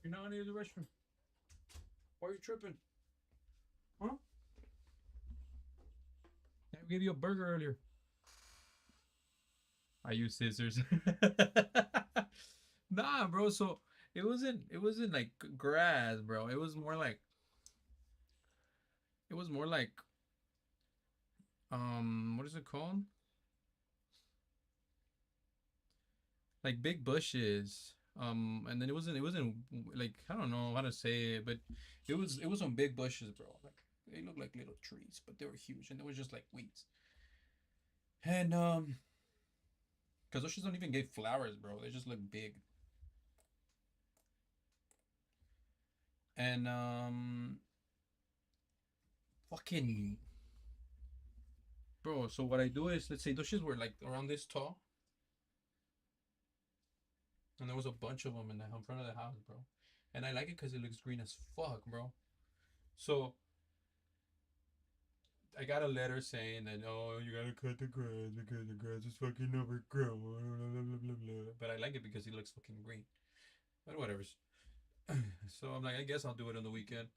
You're not near the restroom. Why are you tripping? Huh? I gave you a burger earlier. I use scissors. Nah, bro. So it wasn't like grass, bro. It was more like what is it called? Like big bushes. And then it wasn't like I don't know how to say it, but it was on big bushes, bro. Like they looked like little trees, but they were huge, and they were just like weeds. And because those shits don't even get flowers, bro. They just look big. And fucking bro. So what I do is, let's say those shits were like around this tall, and there was a bunch of them in front of the house, bro. And I like it because it looks green as fuck, bro. So I got a letter saying that, oh, you gotta cut the grass because the grass is fucking overgrown. Blah, blah, blah, blah. But I like it because it looks fucking green. But whatever. So I'm like, I guess I'll do it on the weekend.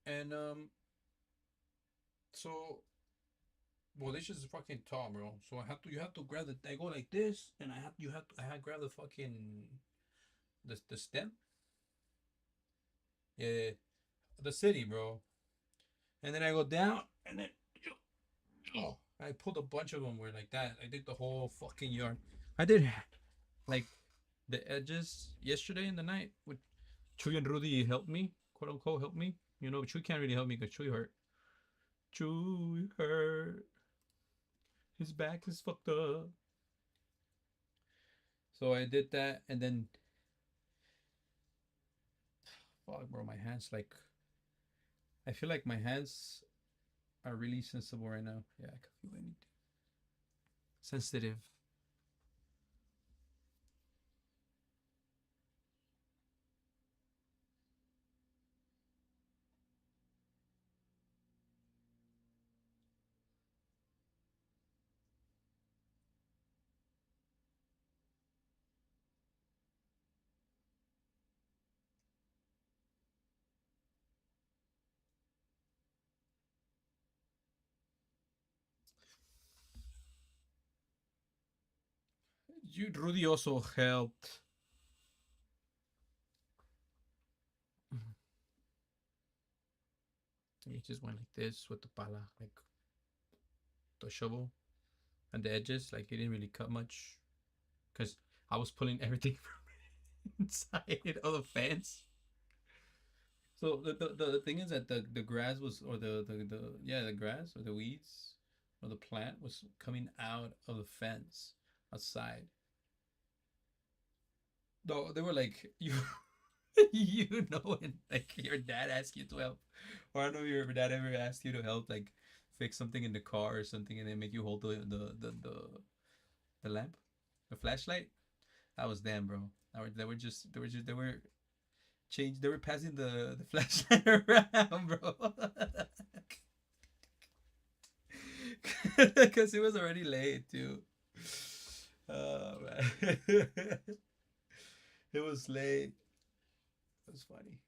And so well, this is fucking tall, bro. So you have to grab the, I go like this, and I had to grab the fucking the stem. Yeah, the city, bro. And then I go down, and then oh, I pulled a bunch of them where like that. I did the whole fucking yard. I did like the edges yesterday in the night. With Chuy and Rudy helped me, quote unquote, help me. You know, Chuy can't really help me because Chuy hurt. Chuy hurt. His back is fucked up. So I did that, and then fuck, bro, my hands like I feel like my hands are really sensible right now. Yeah, I can feel anything. Sensitive. You Rudy also helped. He just went like this with the pala, like the shovel and the edges. Like he didn't really cut much because I was pulling everything from inside of the fence. So the thing is that the grass was, or the grass or the weeds or the plant was coming out of the fence outside. No, they were like you. You know, and like your dad asked you to help, or I don't know if your dad ever asked you to help, like fix something in the car or something, and they make you hold the lamp, the flashlight. That was them, bro. They were changed. They were passing the flashlight around, bro, because it was already late too. Oh man, it was late. It was funny.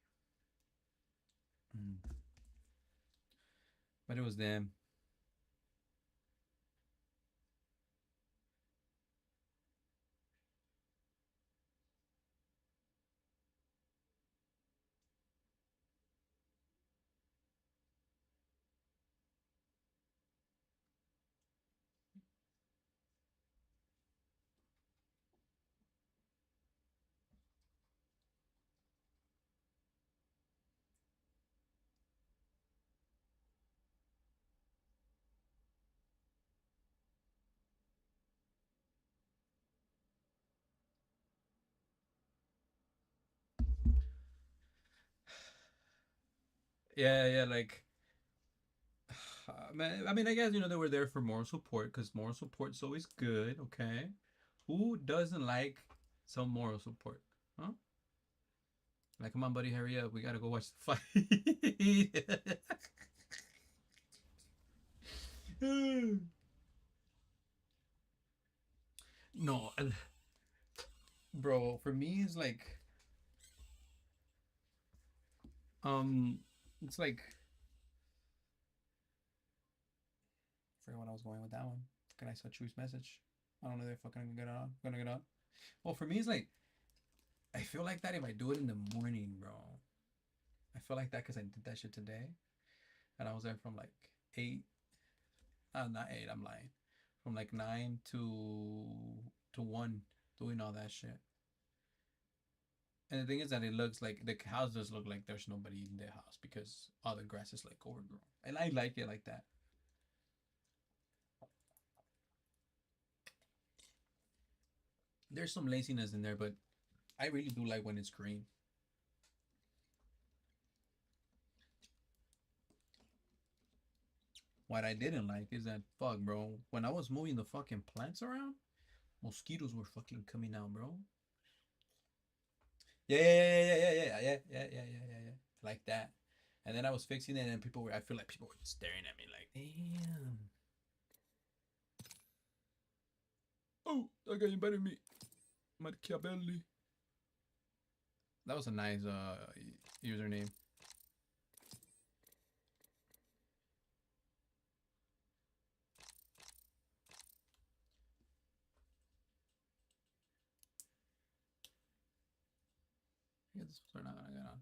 But it was them. Yeah, yeah, like man, I mean, I guess they were there for moral support because moral support's always good. Okay, who doesn't like some moral support, huh? Like, come on, buddy, hurry up. We gotta go watch the fight. No, bro. For me, it's like, um, it's like, I forget what I was going with that one. Can I saw Chuy's message? I don't know if I'm gonna get on. Well, for me, it's like I feel like that if I do it in the morning, bro. I feel like that because I did that shit today, and I was there from like 8. Not 8. I'm lying. From like 9 to 1, doing all that shit. And the thing is that it looks like the house does look like there's nobody in the house because all the grass is like overgrown, and I like it like that. There's some laziness in there, but I really do like when it's green. What I didn't like is that fuck, bro. When I was moving the fucking plants around, mosquitoes were fucking coming out, bro. Yeah, yeah, yeah, yeah, yeah, yeah, yeah, yeah, yeah, yeah, yeah, like that. And then I was fixing it, and I feel like people were staring at me like, damn. Oh, that guy invited me. Machiavelli. That was a nice username. I guess we're not gonna get on.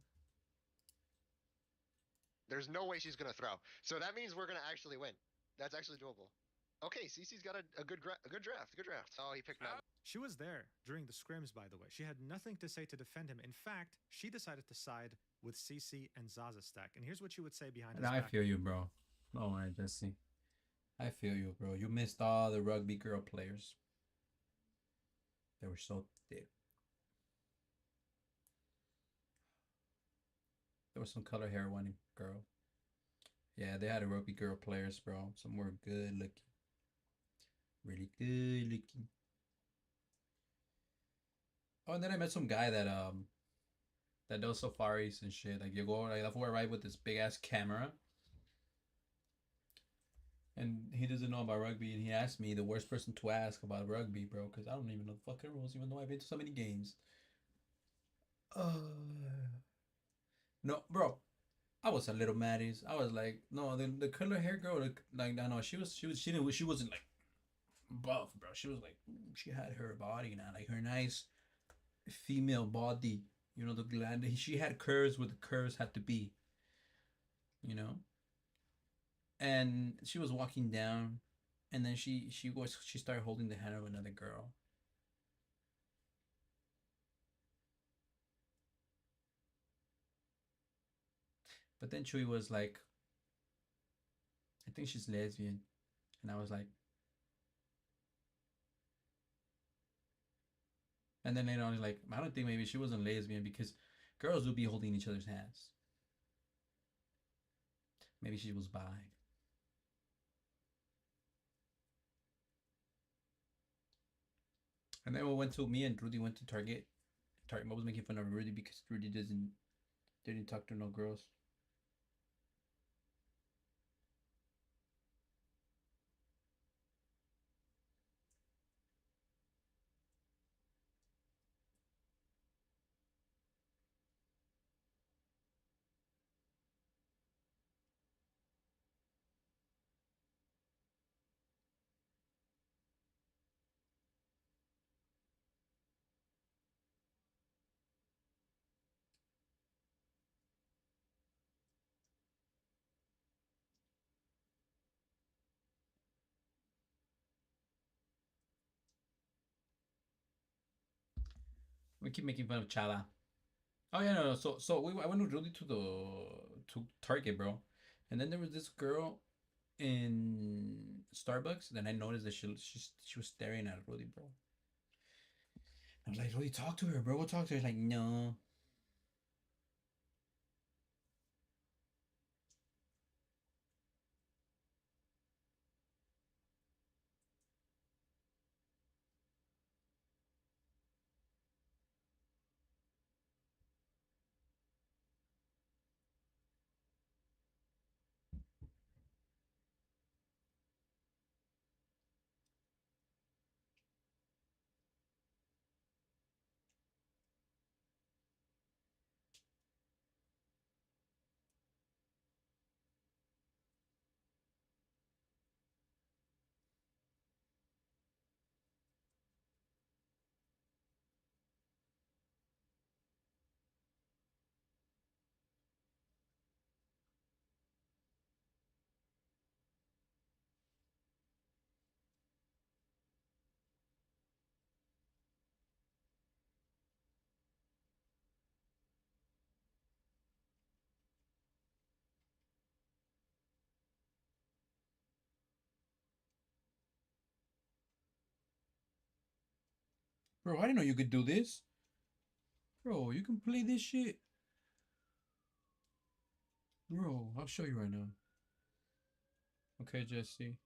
There's no way she's gonna throw. So that means we're gonna actually win. That's actually doable. Okay, Cece's got a good draft. Good draft. Oh, he picked Matt. She was there during the scrims, by the way. She had nothing to say to defend him. In fact, she decided to side with Cece and Zaza Stack. And here's what she would say behind his I back. feel you, bro. Don't worry, Jesse. I feel you, bro. You missed all the rugby girl players. They were so thick. There was some color hair one girl. Yeah, they had a rugby girl players, bro. Some were good looking. Really good looking. Oh, and then I met some guy that does safaris and shit. Like you go like that's where I ride with this big ass camera. And he doesn't know about rugby, and he asked me the worst person to ask about rugby, bro, because I don't even know the fucking rules, even though I've been to so many games. No, bro. I was a little maddies. I was like, no, the color hair girl, like I know she wasn't like buff, bro. She was like, she had her body now, like her nice female body. You know, the gland. She had curves where the curves had to be. You know. And she was walking down, and then she started holding the hand of another girl. But then Chewy was like, I think she's lesbian. And I was like, and then later on, he's like, I don't think maybe she wasn't lesbian because girls would be holding each other's hands. Maybe she was bi. And then me and Rudy went to Target. Target was making fun of Rudy because Rudy didn't talk to no girls. We keep making fun of Chala. Oh yeah, no. So I went with Rudy to Target, bro, and then there was this girl in Starbucks. Then I noticed that she was staring at Rudy, bro. I was like, Rudy, talk to her, bro. Go talk to her. She's like, no. Bro, I didn't know you could do this. Bro, you can play this shit. Bro, I'll show you right now. Okay, Jesse.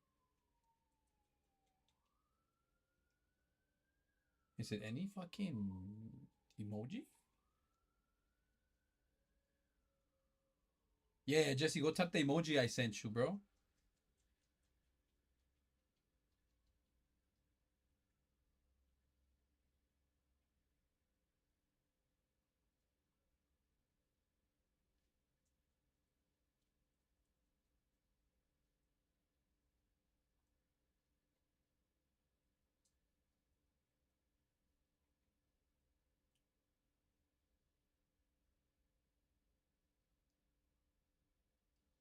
Is it any fucking emoji? Yeah, Jesse, go tap the emoji I sent you, bro.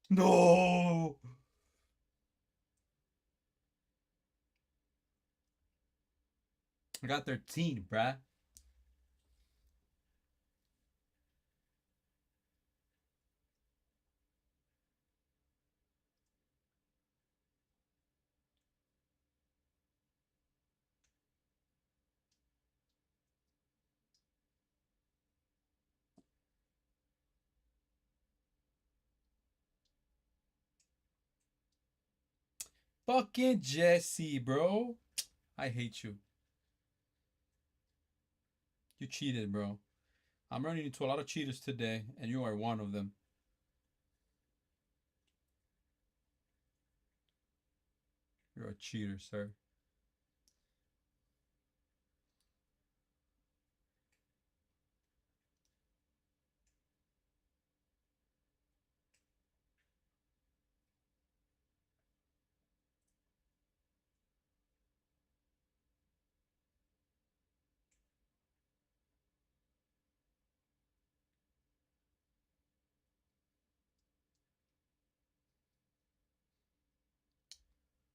No. I got 13, bruh. Fucking Jesse, bro. I hate you. You cheated, bro. I'm running into a lot of cheaters today, and you are one of them. You're a cheater, sir.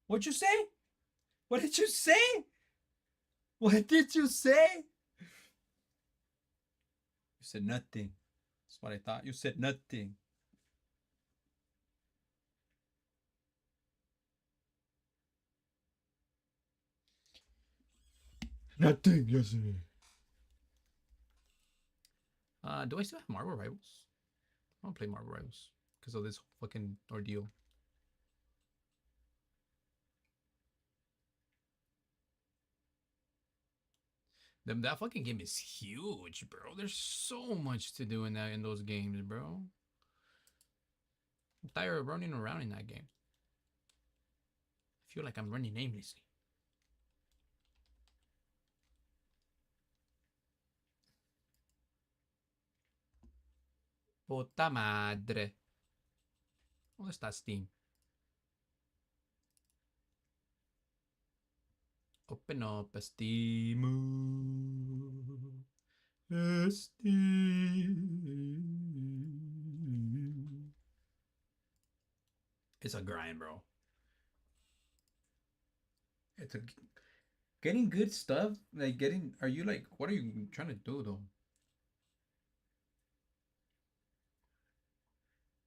What'd you say? What did you say? What did you say? You said nothing. That's what I thought. You said nothing. Nothing, Jesse. Do I still have Marvel Rivals? I don't play Marvel Rivals because of this fucking ordeal. That fucking game is huge, bro. There's so much to do in those games, bro. I'm tired of running around in that game. I feel like I'm running aimlessly. Puta madre. ¿Dónde está Steam? Open up Steam. Steam. It's a grind, bro. It's a getting good stuff. Like getting. Are you like? What are you trying to do though?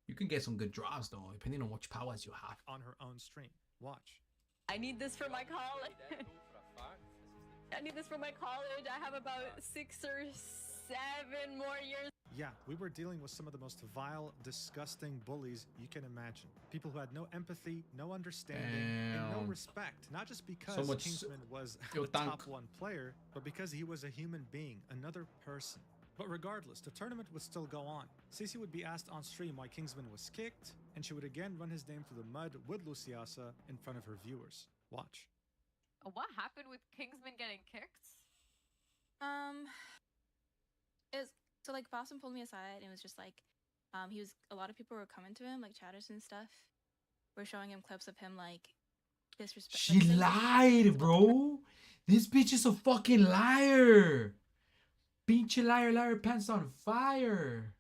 You can get some good draws though, depending on which powers you have. On her own stream. Watch. I need this for my college. I need this for my college. I have about 6 or 7 more years. Yeah, we were dealing with some of the most vile, disgusting bullies you can imagine. People who had no empathy, no understanding, and no respect. Not just because Kingsman was the top 1 player, but because he was a human being, another person. But regardless, the tournament would still go on. Cece would be asked on stream why Kingsman was kicked, and she would again run his name through the mud with Luciasa in front of her viewers. Watch. What happened with Kingsman getting kicked? It's so like Boston pulled me aside and was just like, he was a lot of people were coming to him, like chatters and stuff, were showing him clips of him like disrespect. She lied, bro. This bitch is a fucking liar. Pinche liar, liar, pants on fire.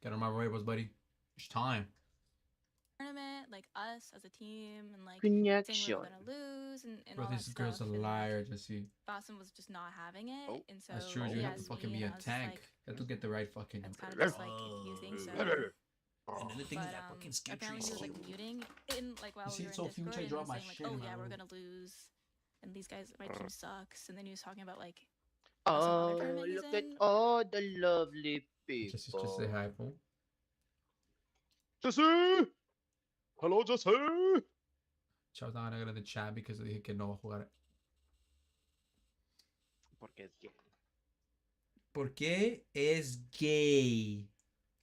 Get on my Rivals, buddy. It's time. Tournament, like us as a team, and like saying we were gonna lose and Bro, all this that girl's stuff. a liar, Jesse. Boston was just not having it, and so That's true. You have to fucking be a tank. You have to get the right fucking. It's kind of just like confusing. So. And then the thing is that fucking skill tree apparently he was like muting in like while we were in so Discord, huge, I and dropped was my saying like, shit oh in yeah, my we're room. gonna lose, and these guys, my team sucks. And then he was talking about like. Oh, look at all the lovely people. Just say hi, bro. Jesse! Hello, Jesse! Chao, estaba negra de chat because dije que no va a jugar. Porque es gay. ¿Por qué es gay?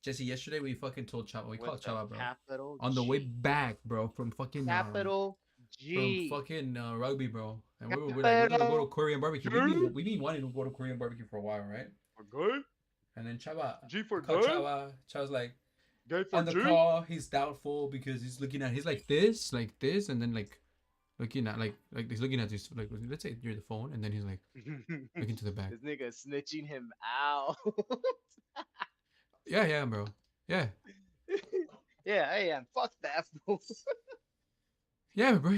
Jesse, yesterday we fucking told Chava. We with called the Chava, bro. capital On the way G. back, bro, from fucking Capital from G. fucking rugby, bro. And we're like, we're gonna go to Capital Korean barbecue. G. We've been wanting to go to Korean barbecue for a while, right? For good? And then Chava, G for I called good? Chava. Chava's like Gay for on the G? call. He's doubtful because he's looking at. He's like this, and then like looking at like he's looking at this like let's say near the phone, and then he's like looking to the back. This nigga snitching him out. Yeah, bro. Yeah. Yeah, I am. Fuck that fool. Yeah, bro.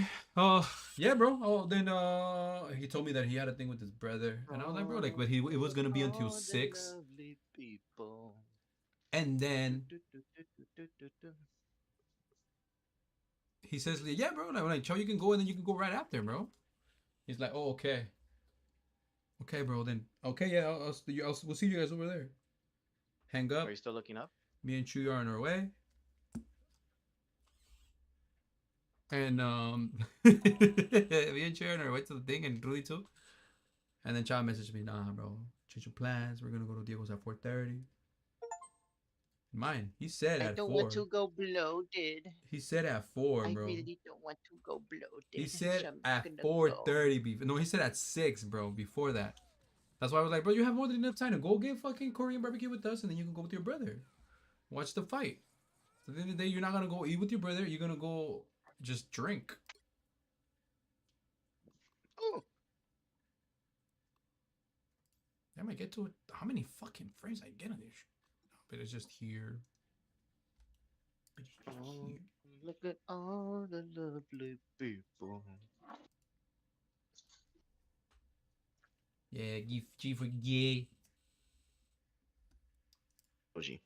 Yeah, bro. Oh, then he told me that he had a thing with his brother, and I was like, bro, like, but it was gonna be until 6, Lovely people. and then he says, yeah, bro, like when I tell you can go, and then you can go right after, bro. He's like, oh, okay, bro. Then okay, yeah, we'll see you guys over there. Hang up. Are you still looking up? Me and Chu are on our way. And me and Chu are on our way to the thing, and Rudy too. And then Chava messaged me, nah, bro, change your plans. We're gonna go to Diego's at 4:30. Mine, he said I at don't 4. want to go bloated. He said at 4, bro. I really don't want to go bloated. He said so I'm at gonna 4:30. No, he said at 6, bro. Before that. That's why I was like, bro, you have more than enough time to go get fucking Korean barbecue with us, and then you can go with your brother. Watch the fight. So at the end of the day, you're not gonna go eat with your brother. You're gonna go just drink. Oh. I might get to it. How many fucking frames I get on this? But it's just here. Oh, look at all the lovely people. Yeah, G for gay. OG.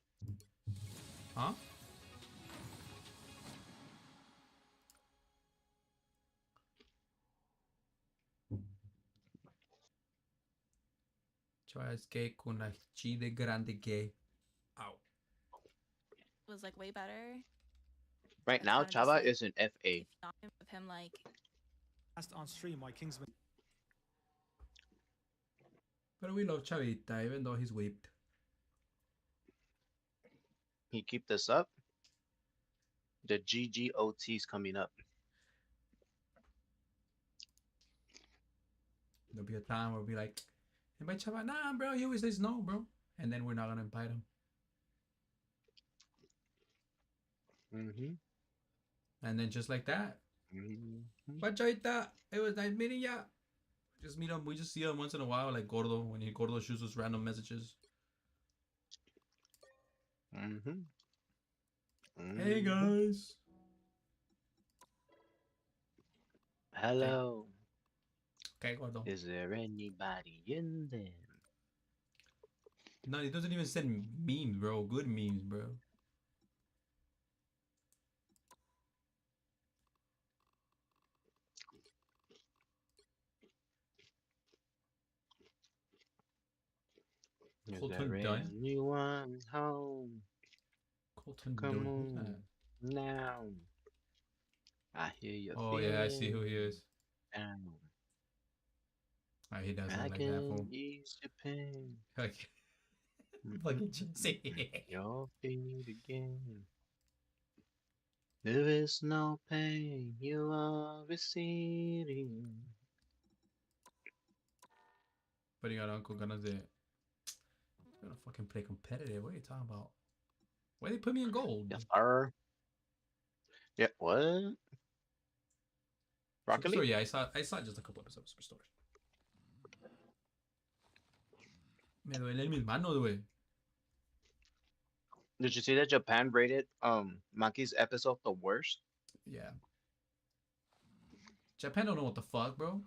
Huh? Chava gay con la G de grande gay. Ow. Was like way better. Right now, Chava is an FA. Of him like Last on stream why Kingsman. But we love Chavita, even though he's whipped. He keep this up. The GGOT is coming up. There'll be a time where we'll be like, invite Chava. Nah, bro, he always says no, bro. And then we're not gonna invite him. Mm-hmm. And then just like that. Mm-hmm. But Chavita, it was nice meeting ya. Just meet him. We just see him once in a while, like Gordo, when Gordo shoots us random messages. Mm-hmm. Hey guys. Hello. Okay, Gordo. Is there anybody in there? No, he doesn't even send memes, bro. Good memes, bro. Is Colton there Dunn? anyone home? Colton Come Dunn. Who's on that? now. I hear you. Oh yeah, I see who he is. Down. He doesn't I like that can fool. ease your pain. Fucking Jesse. Your feet again. There is no pain you are receiving. But you got Uncle Gunna's it. I'm gonna fucking play competitive. What are you talking about? Why they put me in gold? Yes, sir. Yeah, what? Rocket Superstore, League? yeah, I saw just a couple episodes of Superstore. Me duelen mis manos, güey. Did you see that Japan rated Monkey's episode the worst? Yeah. Japan don't know what the fuck, bro.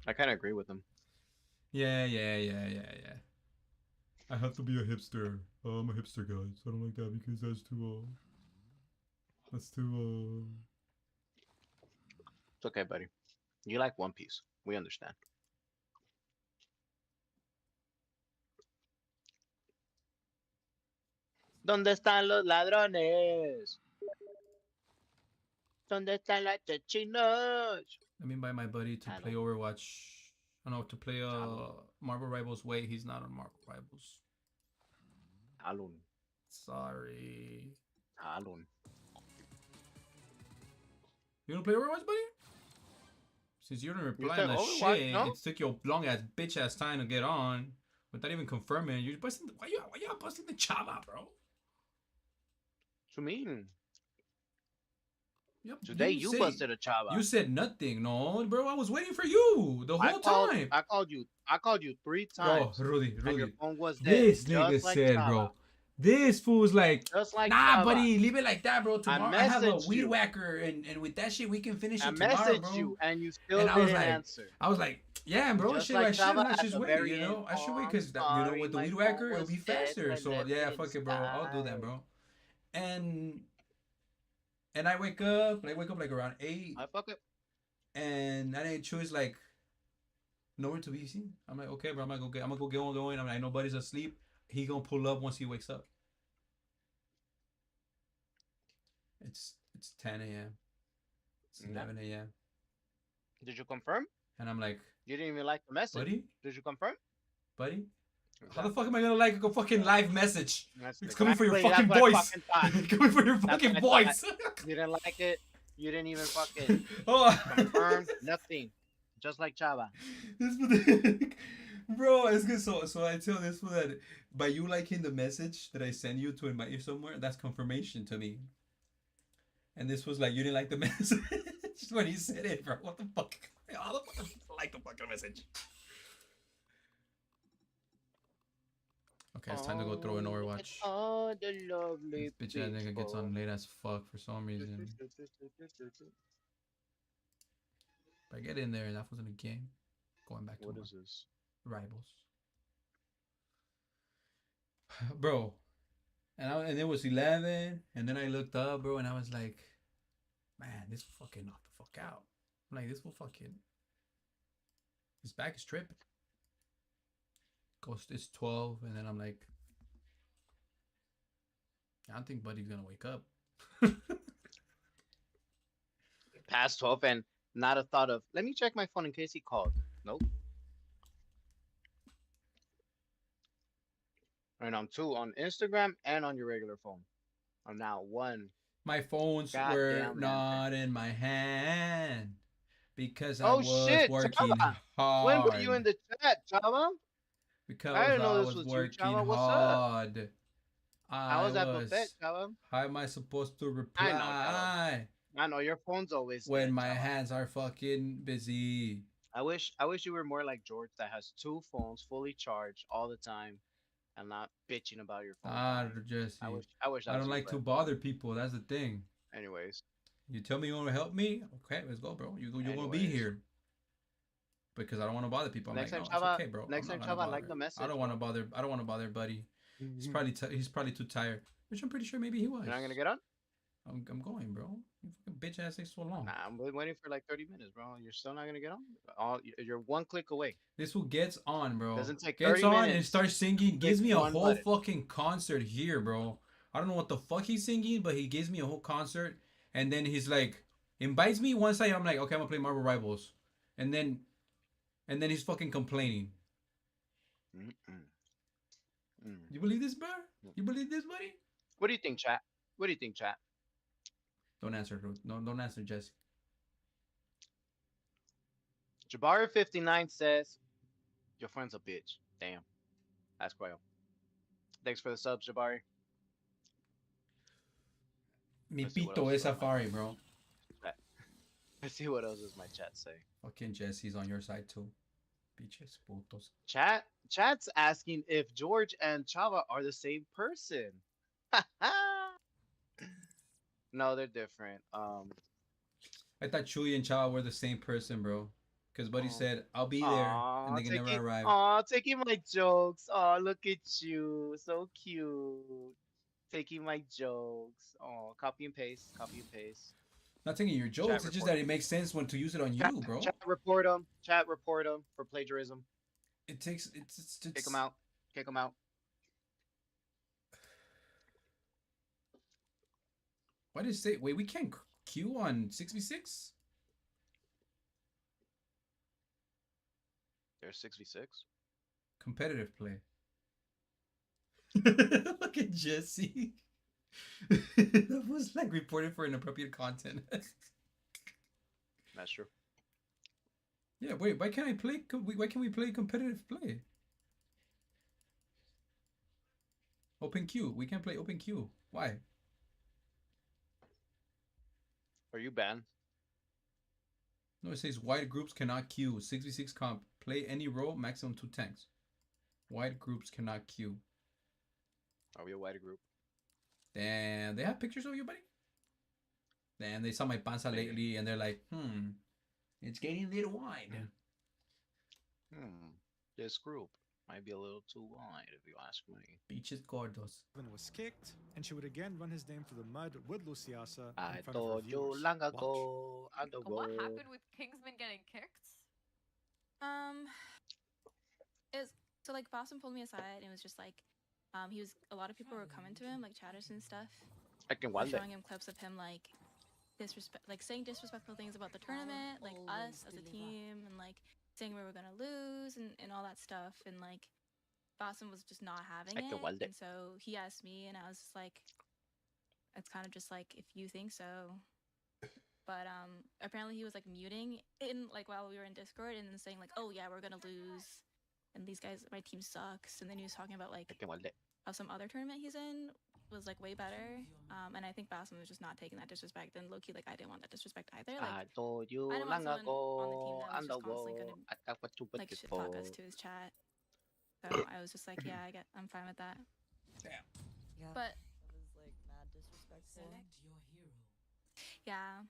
I kind of agree with them. Yeah. I have to be a hipster. I'm a hipster, guys. I don't like that because that's too It's okay, buddy. You like One Piece. We understand. ¿Dónde están los ladrones? ¿Dónde están los chinos? Let me invite my buddy to play Overwatch. I know to play Marvel Rivals. Wait, he's not on Marvel Rivals. Talon. Sorry. Talon. You wanna play Overwatch, buddy? Since you didn't reply said on that Overwatch, shit, no? it took your long ass bitch ass time to get on without even confirming. You're busting. Why you busting the chava, bro? What you mean? Yep, Today you busted a chava. You said nothing, no, bro. I was waiting for you the whole time. I called you 3 times. Bro, Rudy, And your phone was dead. this nigga Just like said, chava. bro. This fool's like, Just like nah, chava. buddy, leave it like that, bro. Tomorrow I have a messaged weed you. whacker, and with that shit we can finish I it tomorrow, messaged bro. you and you still And I was didn't like, answer. I was like, yeah, bro, Just shit, like like shit, Chava let's at just the wait, very you know. end. I should wait I'm because you know sorry, with the my weed phone whacker it'll was be dead, faster. I So left yeah, it fuck it, bro. I'll do that, inside. bro. And I wake up like around 8. I fuck it. And I didn't choose like nowhere to be seen. I'm like, okay, bro, I'm gonna go get on going. I'm like, nobody's asleep. He gonna pull up once he wakes up. It's 10 a.m. It's 11 a.m. Did you confirm? And I'm like, you didn't even like the message. Buddy? Did you confirm? Buddy? How the fuck am I gonna like a fucking live message? That's It's exactly- coming for your that's fucking what I voice. fucking thought. It's coming for your That's fucking what I voice. thought. You didn't like it. You didn't even fucking confirm nothing. Just like Chava. Bro, it's good. So I tell this fool that by you liking the message that I send you to invite you somewhere, that's confirmation to me. And this was like, you didn't like the message when he said it, bro. What the fuck? How the fuck people like the fucking message? Okay, it's time to go throw an Overwatch. Oh, the lovely This bitch ass nigga gets on late as fuck for some reason. But I get in there and that was in a game. Going back to what is this? Rivals. Bro. And it was 11. And then I looked up, bro, and I was like, man, this will fucking knock the fuck out. I'm like, this will fucking. His back is tripping. Goes, it's 12. And then I'm like, I don't think Buddy's gonna wake up. Past 12 and not a thought of, let me check my phone in case he called. Nope. And I'm 2 on Instagram and on your regular phone. I'm now 1. My phones were not in my hand because I was working Chava. hard. When were you in the chat, Chava? Because I didn't know I this was was working you, Chava. What's hard. up? How was that buffet, Chava? How am I supposed to reply? I know your phone's always when dead, my Chava. hands are fucking busy. I wish you were more like George that has 2 phones fully charged all the time and not bitching about your phone. Jesse. I wish I don't like to bother people. That's the thing. Anyways. You tell me you want to help me? Okay, let's go, bro. You're going to be here. Because I don't want to bother people. I'm Next like, time, no, Chava, it's okay, bro. next time, Chava, like the message. I don't want to bother. I don't want to bother Buddy. He's probably too tired. Which I'm pretty sure maybe he was. You're not gonna get on? I'm going, bro. You fucking bitch ass takes so long. Nah, I'm waiting for like 30 minutes, bro. You're still not gonna get on? You're 1 click away. This fool gets on, bro. Doesn't take gets 30 on minutes. and starts singing. Gives me a one whole button. fucking concert here, bro. I don't know what the fuck he's singing, but he gives me a whole concert. And then he's like, invites me one side. I'm like, okay, I'm gonna play Marvel Rivals. And then he's fucking complaining. You believe this, bro? You believe this, buddy? What do you think, chat? What do you think, chat? Don't answer, bro. No, don't answer, Jesse. Jabari59 says, your friend's a bitch. Damn. That's Quail. Thanks for the subs, Jabari. Mi Let's see what pito else es is on my safari, bro. chat. Let's see what else does my chat say. Fucking Jesse's on your side, too. Bitches, putos. Chat's asking if George and Chava are the same person. No, they're different. I thought Chewy and Chava were the same person, bro. Because Buddy said, I'll be there. And they can never arrive. Aw, taking my jokes. Aw, look at you. So cute. Taking my jokes. Oh, copy and paste. Copy and paste. Not taking your jokes. It's just that it makes sense when to use it on you, bro. Chat report them. Chat report them for plagiarism. It takes... It's Kick them out. Kick them out. Why did it say... Wait, we can't queue on 6v6? There's 6v6. Competitive play. Look at Jesse. That was like reported for inappropriate content. That's true. Yeah, wait, why can't I play? Why can't we play competitive play? Open queue. We can't play open queue. Why? Are you banned? No, it says wide groups cannot queue. 6v6 comp. Play any role, maximum 2 tanks. Wide groups cannot queue. Are we a wider group? Damn, they have pictures of you, buddy? Damn, they saw my panza lately and they're like, it's getting a little wide. This group might be a little too wide, if you ask me. Beaches gordos. Was kicked, and she would again run his name through the mud with Luciasa I in front of her told you viewers. long Watch. ago. What happened with Kingsman getting kicked? It's so like Boston pulled me aside and was just like, he was a lot of people were coming to him, like chatters and stuff. I can Were watch it. showing him clips of him like saying disrespectful things about the tournament, like us as a team, and like saying we were gonna lose and all that stuff, and like Boston was just not having I can it, watch it. and so he asked me, and I was just like, it's kind of just like if you think so. But apparently he was like muting in like while we were in Discord and then saying like, oh yeah, we're gonna lose, and these guys, my team sucks, and then he was talking about like I can watch it. how some other tournament he's in was like way better, and I think Boston was just not taking that disrespect, and low-key like I didn't want that disrespect either. Like I told you I didn't want long someone on the team ago. that was On the just constantly wall. gonna I got what you put like this shit for. talk us to his chat. So I was just like, yeah, I'm fine with that. Damn. Yeah. But That was like mad disrespectful. yeah.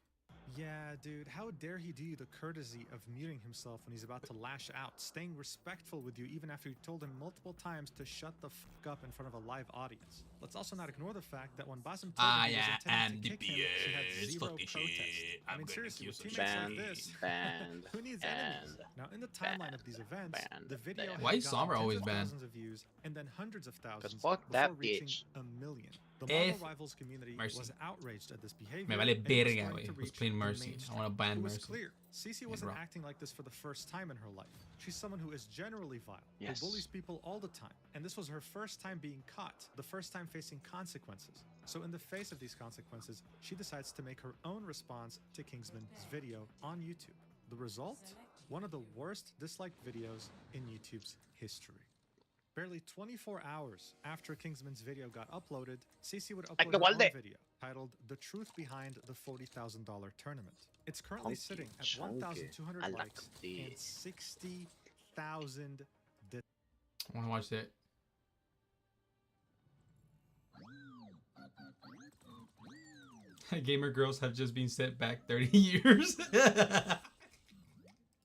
Yeah, dude, how dare he do you the courtesy of muting himself when he's about to lash out, staying respectful with you even after you told him multiple times to shut the fuck up in front of a live audience. Let's also not ignore the fact that when Basim told him he was intending to kick him, she had zero protest. I mean, seriously, with teammates like this, who needs enemies? Now, in the timeline of these events, the video Why had is Sombra gotten always tens of banned? thousands of views and then hundreds of thousands fuck before that reaching bitch. 1 million. The If- Marvel Rivals community Mercy. was outraged at this behavior. Me vale and it was verga, starting güey. to Who's reach playing the Mercy? I mainstream. want to ban It was Mercy. clear. Cece Yeah, wasn't bro. acting like this for the first time in her life. She's someone who is generally vile, Yes. who bullies people all the time. And this was her first time being caught, the first time facing consequences. So in the face of these consequences, she decides to make her own response to Kingsman's video on YouTube. The result? One of the worst disliked videos in YouTube's history. Barely 24 hours after Kingsman's video got uploaded, Cece would upload her own video titled The Truth Behind the $40,000 Tournament. It's currently sitting at 1,200 likes and 60,000 I want to watch that. Gamer girls have just been set back 30 years.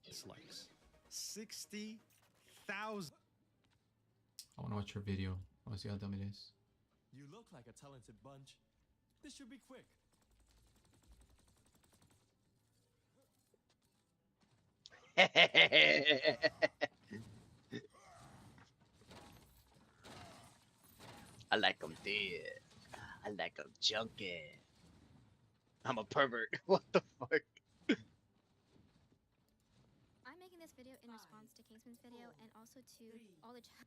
dislikes. 60,000. I want to watch her video. I want to see how dumb it is. You look like a talented bunch. This should be quick. I like them dead. I like them junky. I'm a pervert. What the fuck? I'm making this video in response to Kingsman's video and also to all the chat.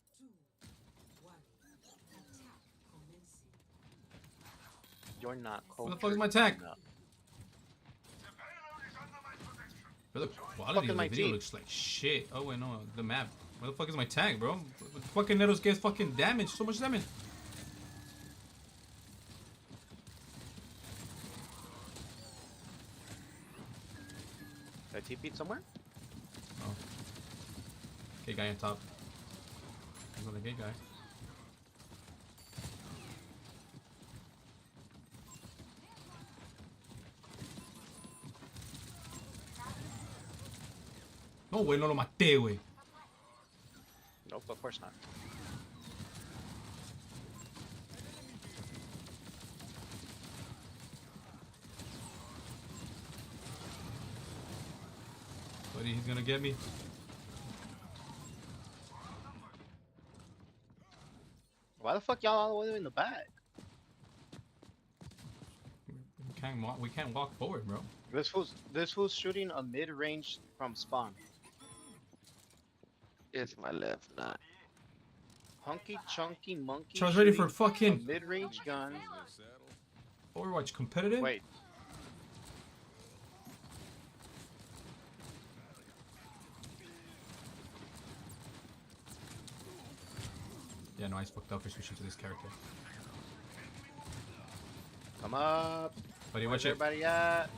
You're not Where the fuck is my tag? Bro, the quality is of my the video team? looks like shit. Oh wait, no, the map. Where the fuck is my tag, bro? The fucking Nettles gets fucking damage. So much damage. Did I TP somewhere? Oh. Gay guy on top. He's not a gay guy. No, güey, no lo maté, güey. Nope, of course not. Buddy, he's gonna get me. Why the fuck y'all all the way in the back? We can't walk forward, bro. This fool's shooting a mid-range from spawn. It's my left, not. Hunky chunky monkey. Charles ready for shooting fucking a mid-range gun. Overwatch competitive. Wait. Yeah, no, I fucked up for switching to this character. Come up. Buddy, Where's watch it. everybody at?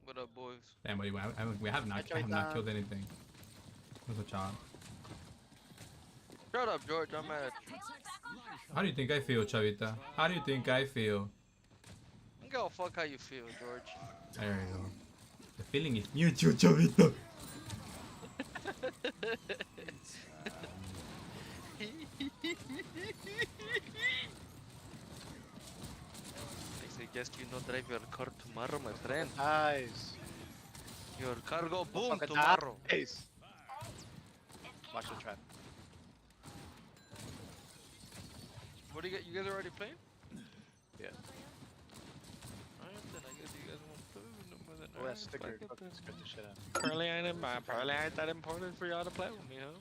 What up, boys? Damn, buddy, we have not killed anything. What's a job? Shut up, George. I'm mad. How do you think I feel, Chavita? How do you think I feel? I don't give a fuck how you feel, George. There you go. The feeling is mutual, Chavita. I guess you not drive your car tomorrow, my friend. Eyes. Your car go boom Fucking tomorrow. eyes. Watch the trap. What do you get? You guys already playing? Yeah. Alright, then I guess you guys won't play no more than Oh, that sticker fucking scared the shit out. Apparently ain't that important for y'all to play with me, huh?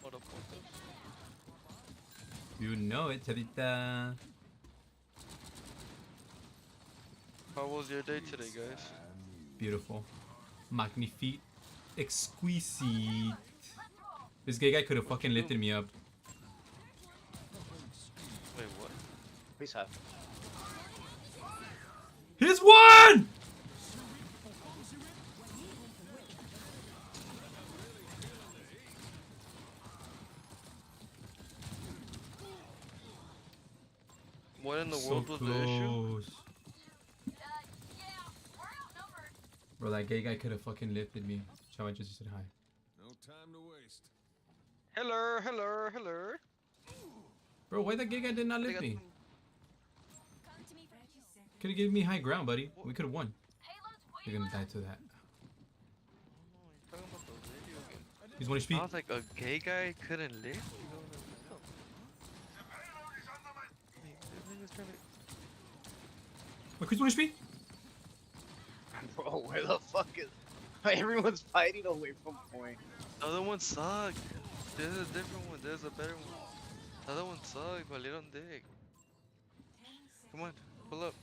What up, fuckers? You know it, Chavita. How was your day today, guys? Beautiful. Magnifique. Exquisite. This gay guy could have fucking lifted me up. Wait, what? Please have. He's one! What in the So world was the issue? close. Bro, that gay guy could have fucking lifted me. Shall I just said hi? No time to waste. Hello, hello, hello. Bro, why that gay guy did not lift me? Could have given me high ground, buddy. We could have won. You're gonna die to that. He's 1 HP. I was like, a gay guy couldn't live? Wait, Chris 1 HP? Bro, where the fuck is... Everyone's fighting away from point. The other one sucked. There's a different one. There's a better one. The other one sucked, but little dick. Come on, pull up.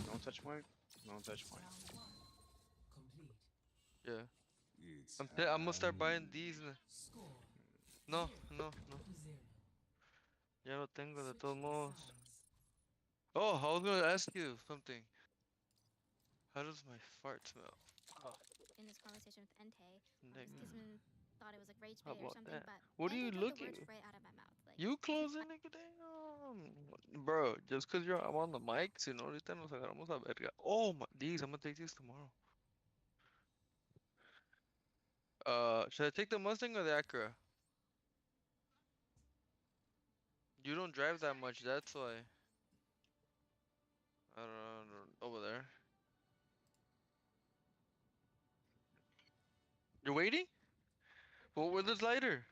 No touch point? No touch point. Yeah. I'm gonna start buying these. No, no, no. Ya lo tengo de todos modos. Oh, I was gonna ask you something. How does my fart smell? In this conversation with Entei, Kisman thought it was like rage How bait or about something, that? but What are Entei you took the looking words at? right out of my mouth. Like, You closing, nigga? Damn. Bro, just cause I'm on the mic, si no, ahorita nos agarramos a verga. Oh, my, these, I'm gonna take these tomorrow. Should I take the Mustang or the Acura? You don't drive that much, that's why. I don't know, over there. You're waiting? Well, where's this lighter?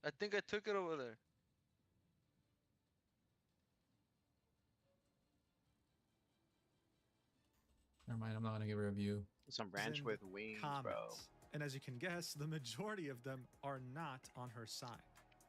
I think I took it over there. Never mind, I'm not gonna give a review. Some ranch with wings, bro. And as you can guess, the majority of them are not on her side.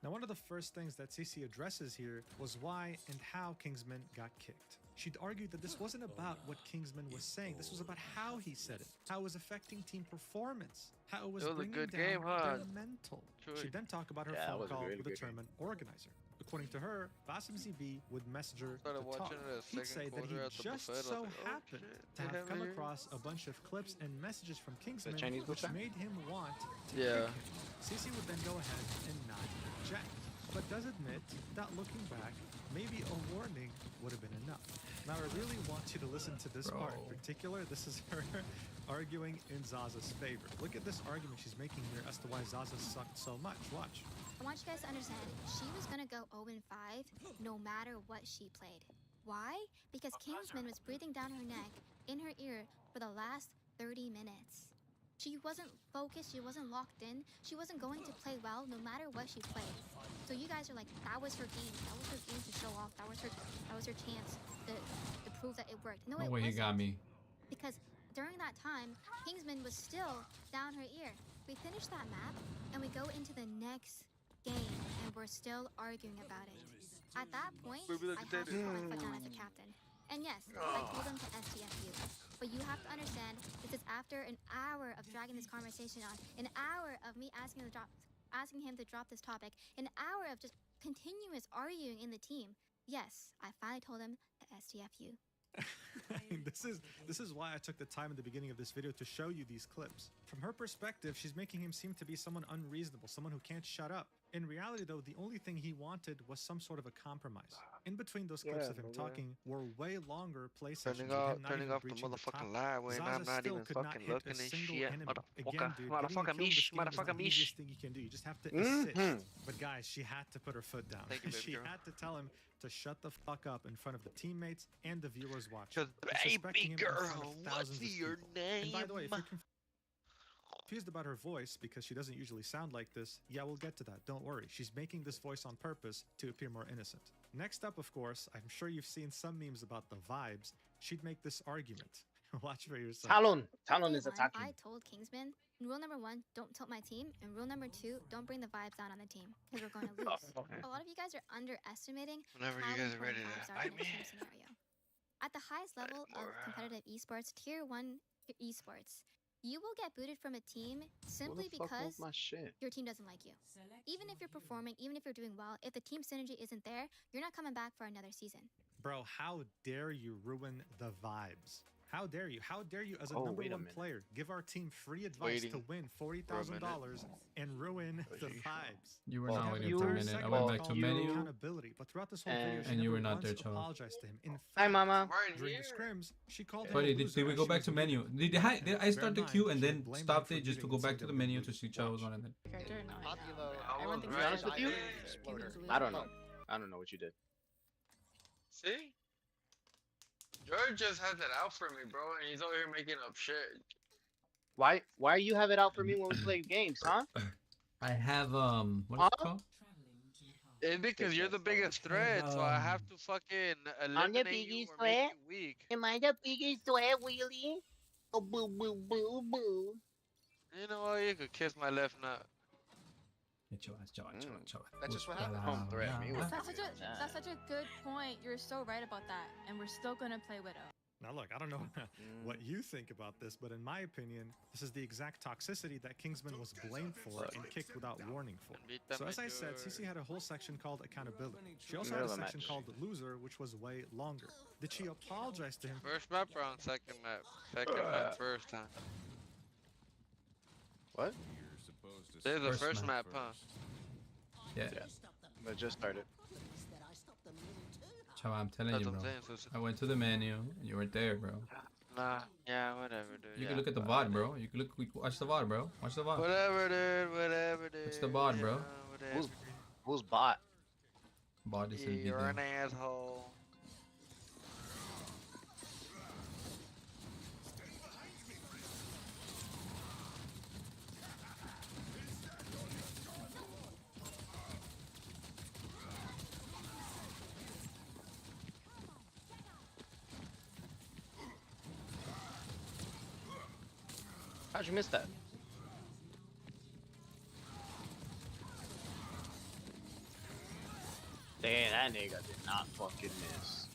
Now, one of the first things that Cece addresses here was why and how Kingsman got kicked. She'd argued that this wasn't about what Kingsman was saying, this was about how he said it, how it was affecting team performance, how it was It was a bringing good down game, huh? their mental. True. She'd then talk about her Yeah, it phone was a call really with the good game. tournament organizer. According to her, Basim ZB would message her Started to talk. watching it at He'd second say that he quarter at the just buffet, I was so like, oh, happened shit, to they have have come it here? across a bunch of clips and messages from Kingsman, Chinese which buffet? made him want to Yeah. kick him. Cece would then go ahead and not object, but does admit that looking back, maybe a warning would have been enough. Now, I really want you to listen to this part in particular. This is her arguing in Zaza's favor. Look at this argument she's making here as to why Zaza sucked so much. Watch. I want you guys to understand, she was gonna go 0-5 no matter what she played. Why? Because Kingsman was breathing down her neck, in her ear, for the last 30 minutes. She wasn't focused, she wasn't locked in, she wasn't going to play well no matter what she played. So you guys are like, that was her game. That was her game to show off. That was her chance to prove that it worked. No, No it way, he wasn't. got me. Because during that time, Kingsman was still down her ear. We finish that map and we go into the next game and we're still arguing about it. At that point, I had to put my foot down as a captain. And yes, I told him to STFU. But you have to understand, this is after an hour of dragging this conversation on, an hour of me asking him to drop this topic, an hour of just continuous arguing in the team. Yes, I finally told him to STFU. This is why I took the time in the beginning of this video to show you these clips. From her perspective, she's making him seem to be someone unreasonable, someone who can't shut up. In reality, though, the only thing he wanted was some sort of a compromise. In between those clips of him talking were way longer play sessions with him not even breaching the top. Zaza still could not hit a single enemy. Again, dude, getting a kill in this game is the easiest thing you can do. You just have to assist. But guys, she had to put her foot down. She had to tell him to shut the fuck up in front of the teammates and the viewers watching. Baby girl, what's your name? And by the way, if you're confused about her voice because she doesn't usually sound like this, yeah, we'll get to that. Don't worry. She's making this voice on purpose to appear more innocent. Next up, of course, I'm sure you've seen some memes about the vibes. She'd make this argument. Watch for yourself. Talon is attacking. I told Kingsman, rule number 1, don't tilt my team, and rule number 2, don't bring the vibes down on the team, because we're going to lose. A lot of you guys are underestimating Whenever you guys are ready to fight me. Scenario. At the highest level of competitive esports, tier 1 esports, you will get booted from a team simply because your team doesn't like you. Even if you're performing, even if you're doing well, if the team synergy isn't there, you're not coming back for another season. Bro, how dare you ruin the vibes? How dare you? How dare you, as a number 1 player, give our team free advice to win $40,000 and ruin the vibes? You were not waiting for a minute. I went back to menu. Accountability, but throughout this whole video, and you were not there, Charles. Apologized to him. In fact, Hi, Mama. During the scrims, she called him. Buddy, did we go back to menu? Did I start the queue and then stopped it just to go back to the menu to see Charles on it? Character? No, To be honest with you, I don't know. I don't know what you did. See? George just has it out for me, bro, and he's over here making up shit. Why you have it out for me when we play games, huh? I have what's it called? It's because you're the biggest threat, so I have to fucking eliminate you or make you weak. Am I the biggest threat, really? Oh, boo, boo, boo, boo. You know what? You could kiss my left nut. That's just what happened. Home threat. That's such a good point. You're so right about that, and we're still gonna play Widow. Now look, I don't know what you think about this, but in my opinion, this is the exact toxicity that Kingsman was blamed for and kicked without warning for. So as I said, CC had a whole section called accountability. She also had a section called loser, which was way longer. Did she apologize to him? First map round, second map. Second map, first time. What? This is the first map, huh? Yeah. It just started. Chow, I'm telling you, bro. I went to the menu and you weren't there, bro. Nah, yeah, whatever, dude. You can look at the VOD, bro. You can watch the VOD, bro. Watch the VOD. Whatever, dude. Whatever, dude. Watch the VOD, bro. Who's bot? Bot is el You're video. an asshole. How'd you miss that? Damn, that nigga did not fucking miss.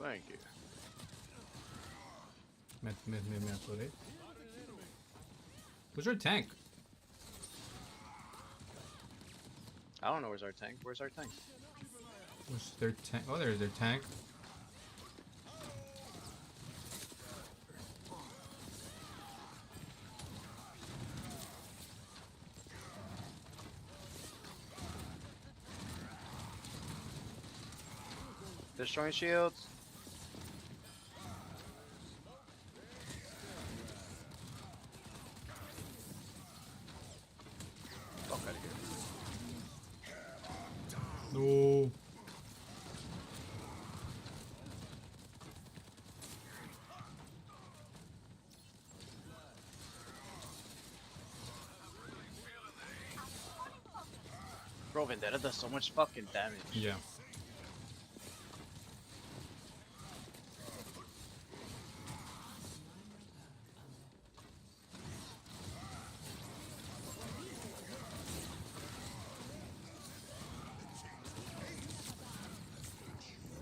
Thank you. Me atoré. Where's our tank? I don't know where's our tank. Where's our tank? Where's their tank? Oh, there's their tank. Destroying shields. Bro, Vendetta does so much fucking damage. Yeah.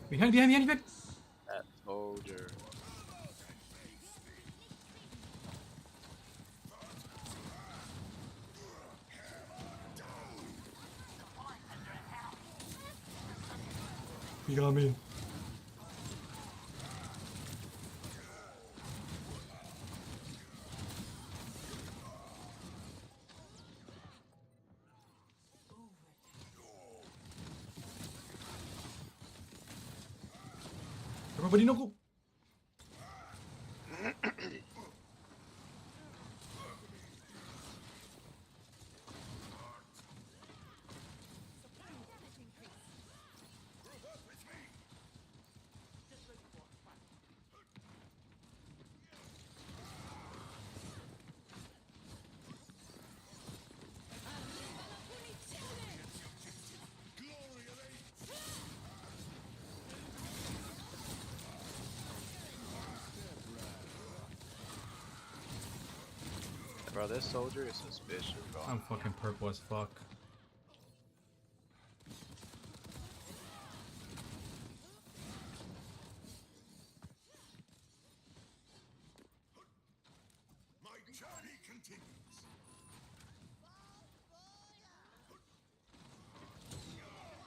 Behind. That soldier. He got me. Everybody no go. Bro, this soldier is suspicious, bro. I'm fucking purple as fuck. My journey continues.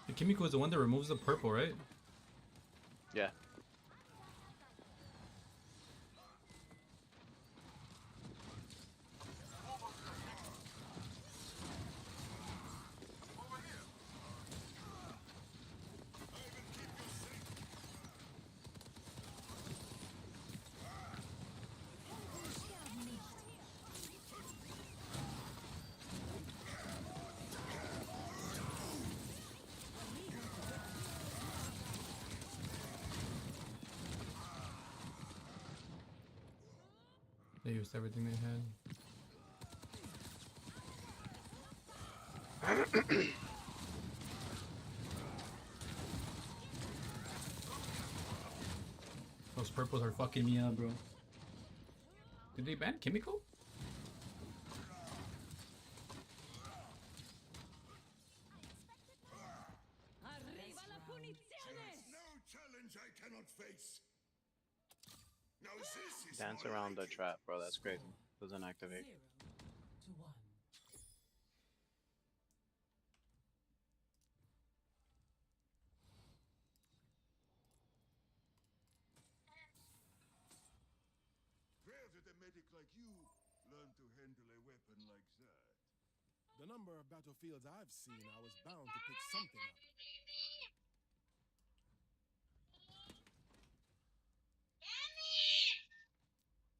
The Kimiko is the one that removes the purple, right? Yeah. They used everything they had. Those purples are fucking me up, bro. Did they ban Kimiko? No challenge I cannot face. Now this is Dance more around the like it. trap, bro. That's crazy. Doesn't activate. Rare that a medic like you learn to handle a weapon like that. The number of battlefields I've seen, I was bound to pick something up.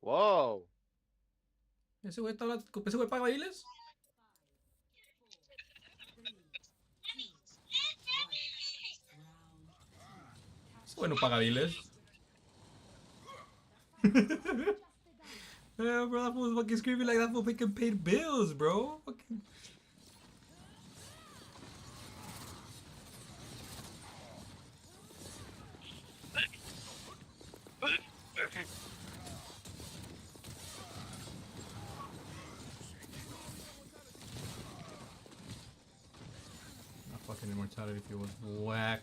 Whoa. ¿Ese güey ese güey paga bailes? Ese güey no paga biles. Yeah, bro, that fool was fucking screaming like that fool fucking paid bills, bro. Fucking... That fucking immortality field was whack.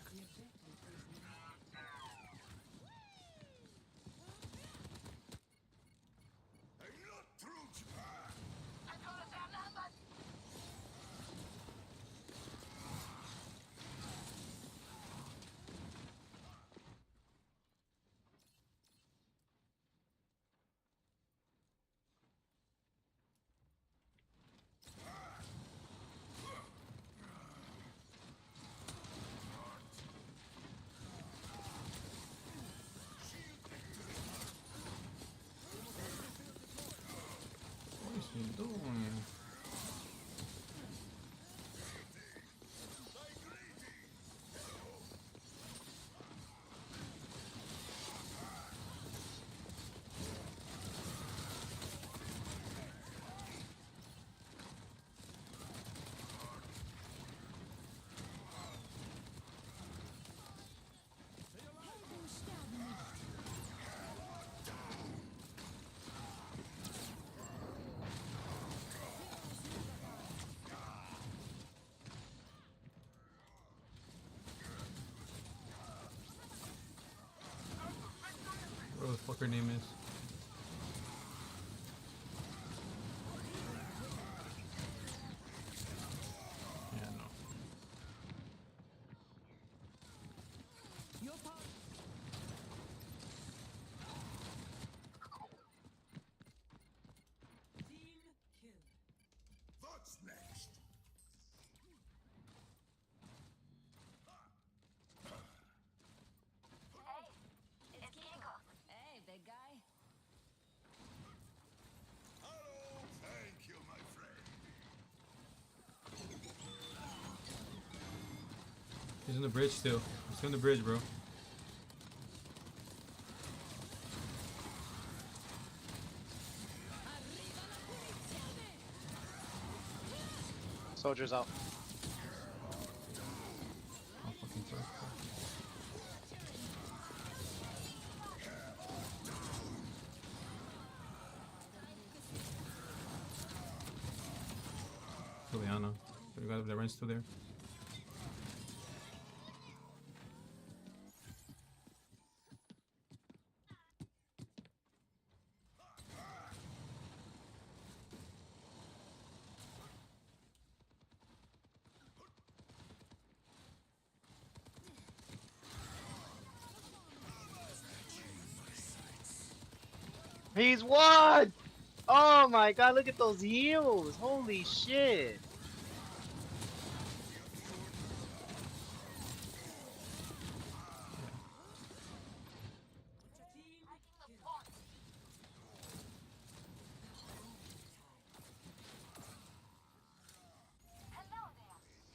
fuck her name is. Yeah, no. What's next? Hey, it's Kingo. Hey, big guy. Hello, thank you, my friend. He's on the bridge still. He's on the bridge, bro. Soldiers out. Oh, fucking fuck. Juliana. The guy that runs through there. He's won! Oh my god, look at those heels! Holy shit!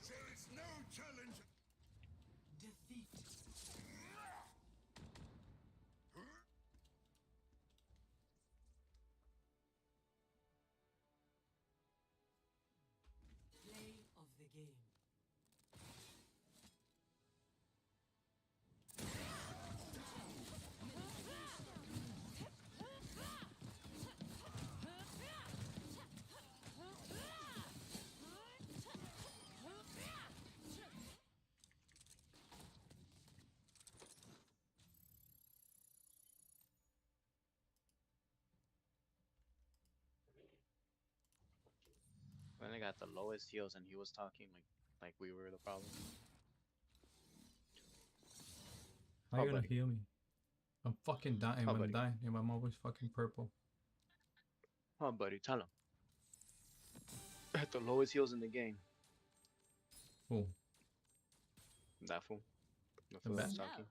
There is no challenge. Defeat. Play of the game. When I got the lowest heels and he was talking like we were the problem. How you gonna buddy. heal me? I'm fucking dying. Oh, I'm buddy. dying. Yeah, my mom was fucking purple. Oh, buddy, tell him. I had the lowest heels in the game. Who? That fool. The The fool that was bat? talking.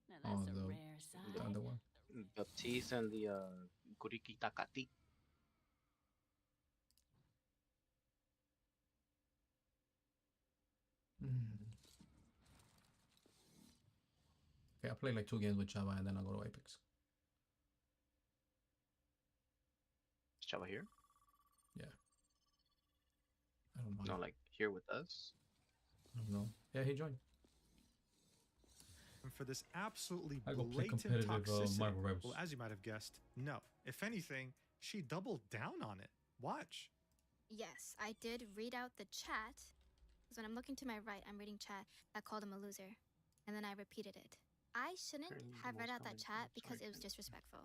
Now Oh, that's a the rare sign. the other one. Baptiste and the Kuriki Takati. Okay, I play like 2 games with Java and then I go to Apex. Is Chava here? Yeah. I don't mind. No, like here with us. I don't know. Yeah, he joined. And for this absolutely I go play blatant competitive toxicity, Marvel Rebels. well, as you might have guessed, no. If anything, she doubled down on it. Watch. Yes, I did read out the chat. Because when I'm looking to my right, I'm reading chat that called him a loser. And then I repeated it. I shouldn't have read out that chat because it was disrespectful.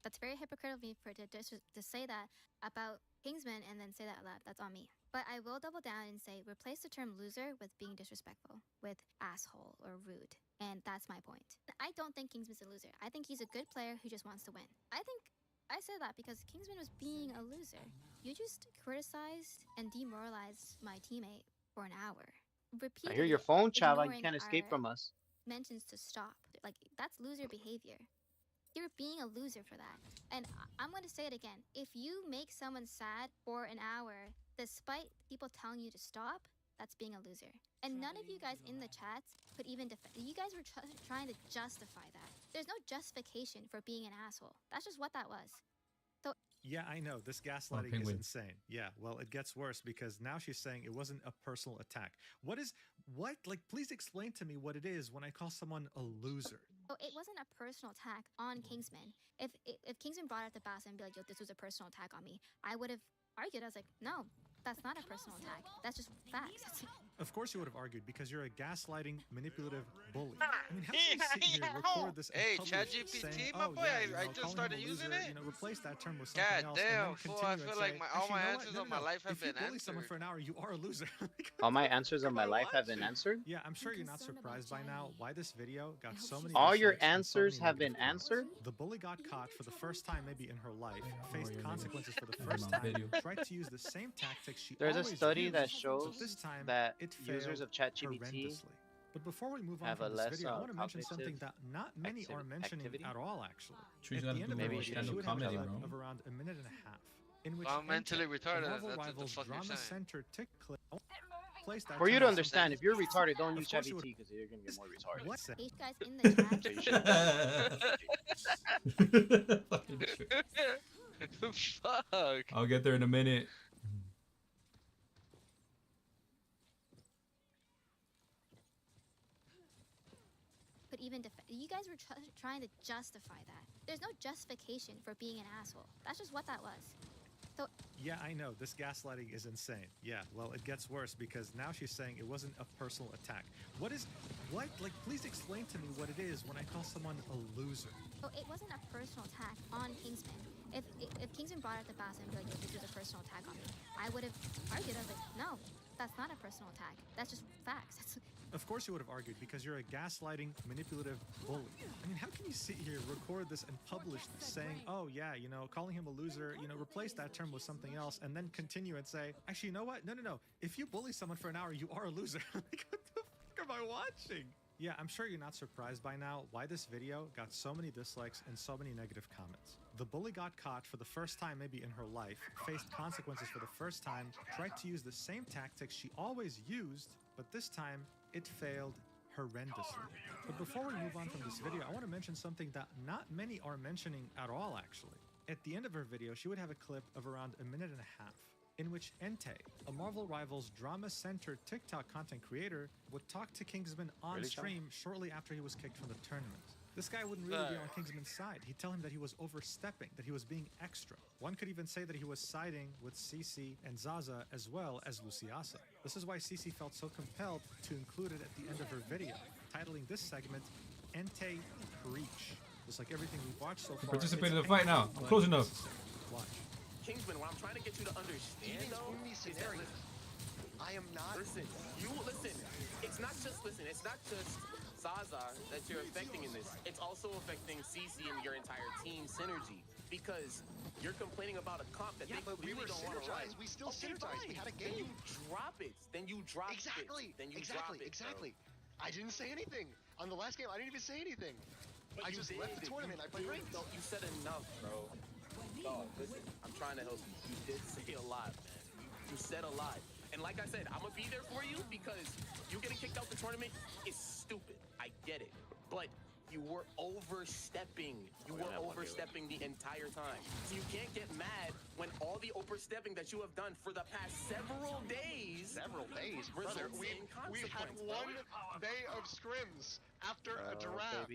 That's very hypocritical of me to say that about Kingsman and then say that out loud. That's on me. But I will double down and say replace the term loser with being disrespectful, with asshole or rude. And that's my point. I don't think Kingsman's a loser. I think he's a good player who just wants to win. I think I said that because Kingsman was being a loser. You just criticized and demoralized my teammate for an hour. I hear your phone, Chava. You can't escape from us. Mentions to stop. Like, that's loser behavior. You're being a loser for that. And I'm going to say it again. If you make someone sad for an hour, despite people telling you to stop, that's being a loser. And none of you guys in the chats could even defend. You guys were trying to justify that. There's no justification for being an asshole. That's just what that was. So Yeah, I know. This gaslighting is Penguin. insane. Yeah, well, it gets worse because now she's saying it wasn't a personal attack. What? Like, please explain to me what it is when I call someone a loser. So it wasn't a personal attack on Kingsman. If Kingsman brought up the bass and be like, yo, this was a personal attack on me, I would have argued. I was like, no, that's not a personal attack. That's just facts. Of course you would have argued because you're a gaslighting, manipulative bully. I mean, how can you sit here, record this, and Hey, publish ChatGPT, saying, my oh boy, yeah, you know, I just calling started him a using loser, it. you know, replace that term with something God else, and then damn, fool! continue I and feel say, like all actually, my you know answers what? of my life have If you been bully someone answered. for an hour, you are a loser. All my answers on my life have been answered. Yeah, I'm sure you're not surprised by now why this video got so many All your dislikes and so answers many have been negative comments. answered. The bully got caught for the first time maybe in her life, faced yeah, consequences for the yeah. first My time, video. tried to use the same tactics she There's a always study used, that but shows this time that it users failed of ChatGPT horrendously. But before we move on have a from this less video, I want to mention something cognitive that not many are mentioning activity. at all, actually. Trees At gotta the end do of the Maybe more you video, should she would come have a tell clip them. of around a minute and a half, in which I'm mentally Entei, retarded. a Marvel That's what the Rivals fuck you're saying. drama-centered tick clip, placed that For you term to with understand, something if you're retarded, don't use Of course you ChatGPT because you're gonna get more retarded. What? These guys in the chat. So you should. Fucking true. Fuck. I'll get there in a minute. But even you guys were trying to justify that. There's no justification for being an asshole. That's just what that was. So Yeah, I know. This gaslighting is insane. Yeah, well, it gets worse because now she's saying it wasn't a personal attack. What? Like, please explain to me what it is when I call someone a loser. so it wasn't a personal attack on Kingsman. If Kingsman brought up the past and be like, yo, this was a personal attack on me, I would have argued. I was like, no, that's not a personal attack. That's just facts. Of course you would have argued because you're a gaslighting, manipulative bully. I mean, how can you sit here, record this, and publish this saying, oh yeah, you know, calling him a loser, you know, replace that term with something else, and then continue and say, actually, you know what? No. If you bully someone for an hour, you are a loser. Like, what the fuck am I watching? Yeah, I'm sure you're not surprised by now why this video got so many dislikes and so many negative comments. The bully got caught for the first time maybe in her life, faced consequences for the first time, tried to use the same tactics she always used, but this time it failed horrendously. But before we move on from this video, I want to mention something that not many are mentioning at all, actually. At the end of her video, she would have a clip of around a minute and a half, in which Entei, a Marvel Rivals drama-centered TikTok content creator, would talk to Kingsman on Really, stream shortly after he was kicked from the tournament. This guy wouldn't really be on Kingsman's side. He'd tell him that he was overstepping, that he was being extra. One could even say that he was siding with CC and Zaza as well as Luciasa. This is why CC felt so compelled to include it at the end of her video, titling this segment, Entei Preach. Just like everything we've watched so far. Participate in it's the fight now. I'm close enough. Watch. Kingsman, what I'm trying to get you to understand, though, is that, I am not. listen, it's not just Zaza that you're affecting in this. It's also affecting CC and your entire team synergy. Because you're complaining about a comp that they but we clearly were don't want to run. synergized. We still synergized. We had a game. Then you drop it. Then you drop Exactly. it. Then you exactly. drop it. Exactly. I didn't say anything. On the last game, I didn't even say anything. But I you just did. left the tournament. I played ranked. No, you said enough, bro. Dog, listen, I'm trying to help you. You did say a lot, man. You said a lot. And like I said, I'm going to be there for you because you getting kicked out the tournament is stupid. I get it. But you were overstepping. You were overstepping the entire time. So you can't get mad when all the overstepping that you have done for the past several days. Brother. We had consequence, one day of scrims after a draft.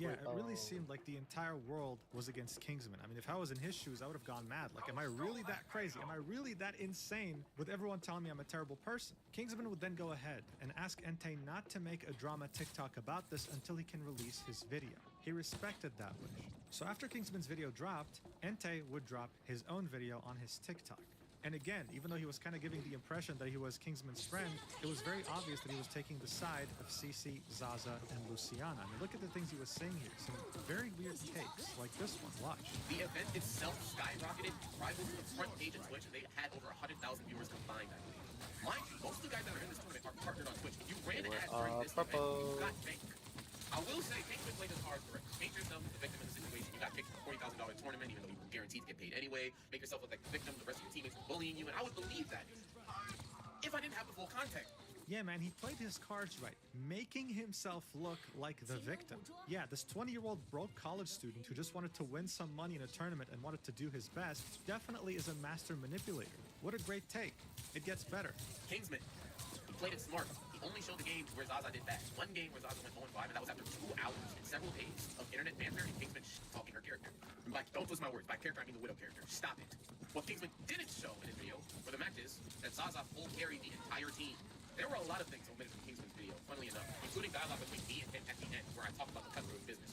Yeah, it really seemed like the entire world was against Kingsman. I mean, if I was in his shoes, I would have gone mad. Like, am I really that crazy? Am I really that insane with everyone telling me I'm a terrible person? Kingsman would then go ahead and ask Entei not to make a drama TikTok about this until he can release his video. He respected that wish. So after Kingsman's video dropped, Entei would drop his own video on his TikTok. And again, even though he was kind of giving the impression that he was Kingsman's friend, it was very obvious that he was taking the side of CC, Zaza, and Luciana. I mean, look at the things he was saying here. Some very weird takes, like this one. Watch. The event itself skyrocketed, rivaled to the front page of Twitch. They had over 100,000 viewers combined, I believe. Mind you, most of the guys that are in this tournament are partnered on Twitch. If you ran ads during this event, you got banked. I will say, Kingsman played his cards correct. Make yourself the victim in the situation. You got kicked from a $40,000 tournament, even though you were guaranteed to get paid anyway. Make yourself look like the victim. The rest of your teammates were bullying you, and I would believe that if I didn't have the full context. Yeah, man, he played his cards right, making himself look like the victim. Yeah, this 20-year-old broke college student who just wanted to win some money in a tournament and wanted to do his best definitely is a master manipulator. What a great take. It gets better. Kingsman, he played it smart. He only showed the games where Zaza did bad. One game where Zaza went 0-5, and that was after 2 hours and several days of internet banter and Kingsman talking her character. Like, don't twist my words. By character, I mean the Widow character. Stop it. What Kingsman didn't show in his video were the matches that Zaza full carried the entire team. There were a lot of things omitted from Kingsman's video, funnily enough, including dialogue between me and him at the end, where I talk about the cutthroat business.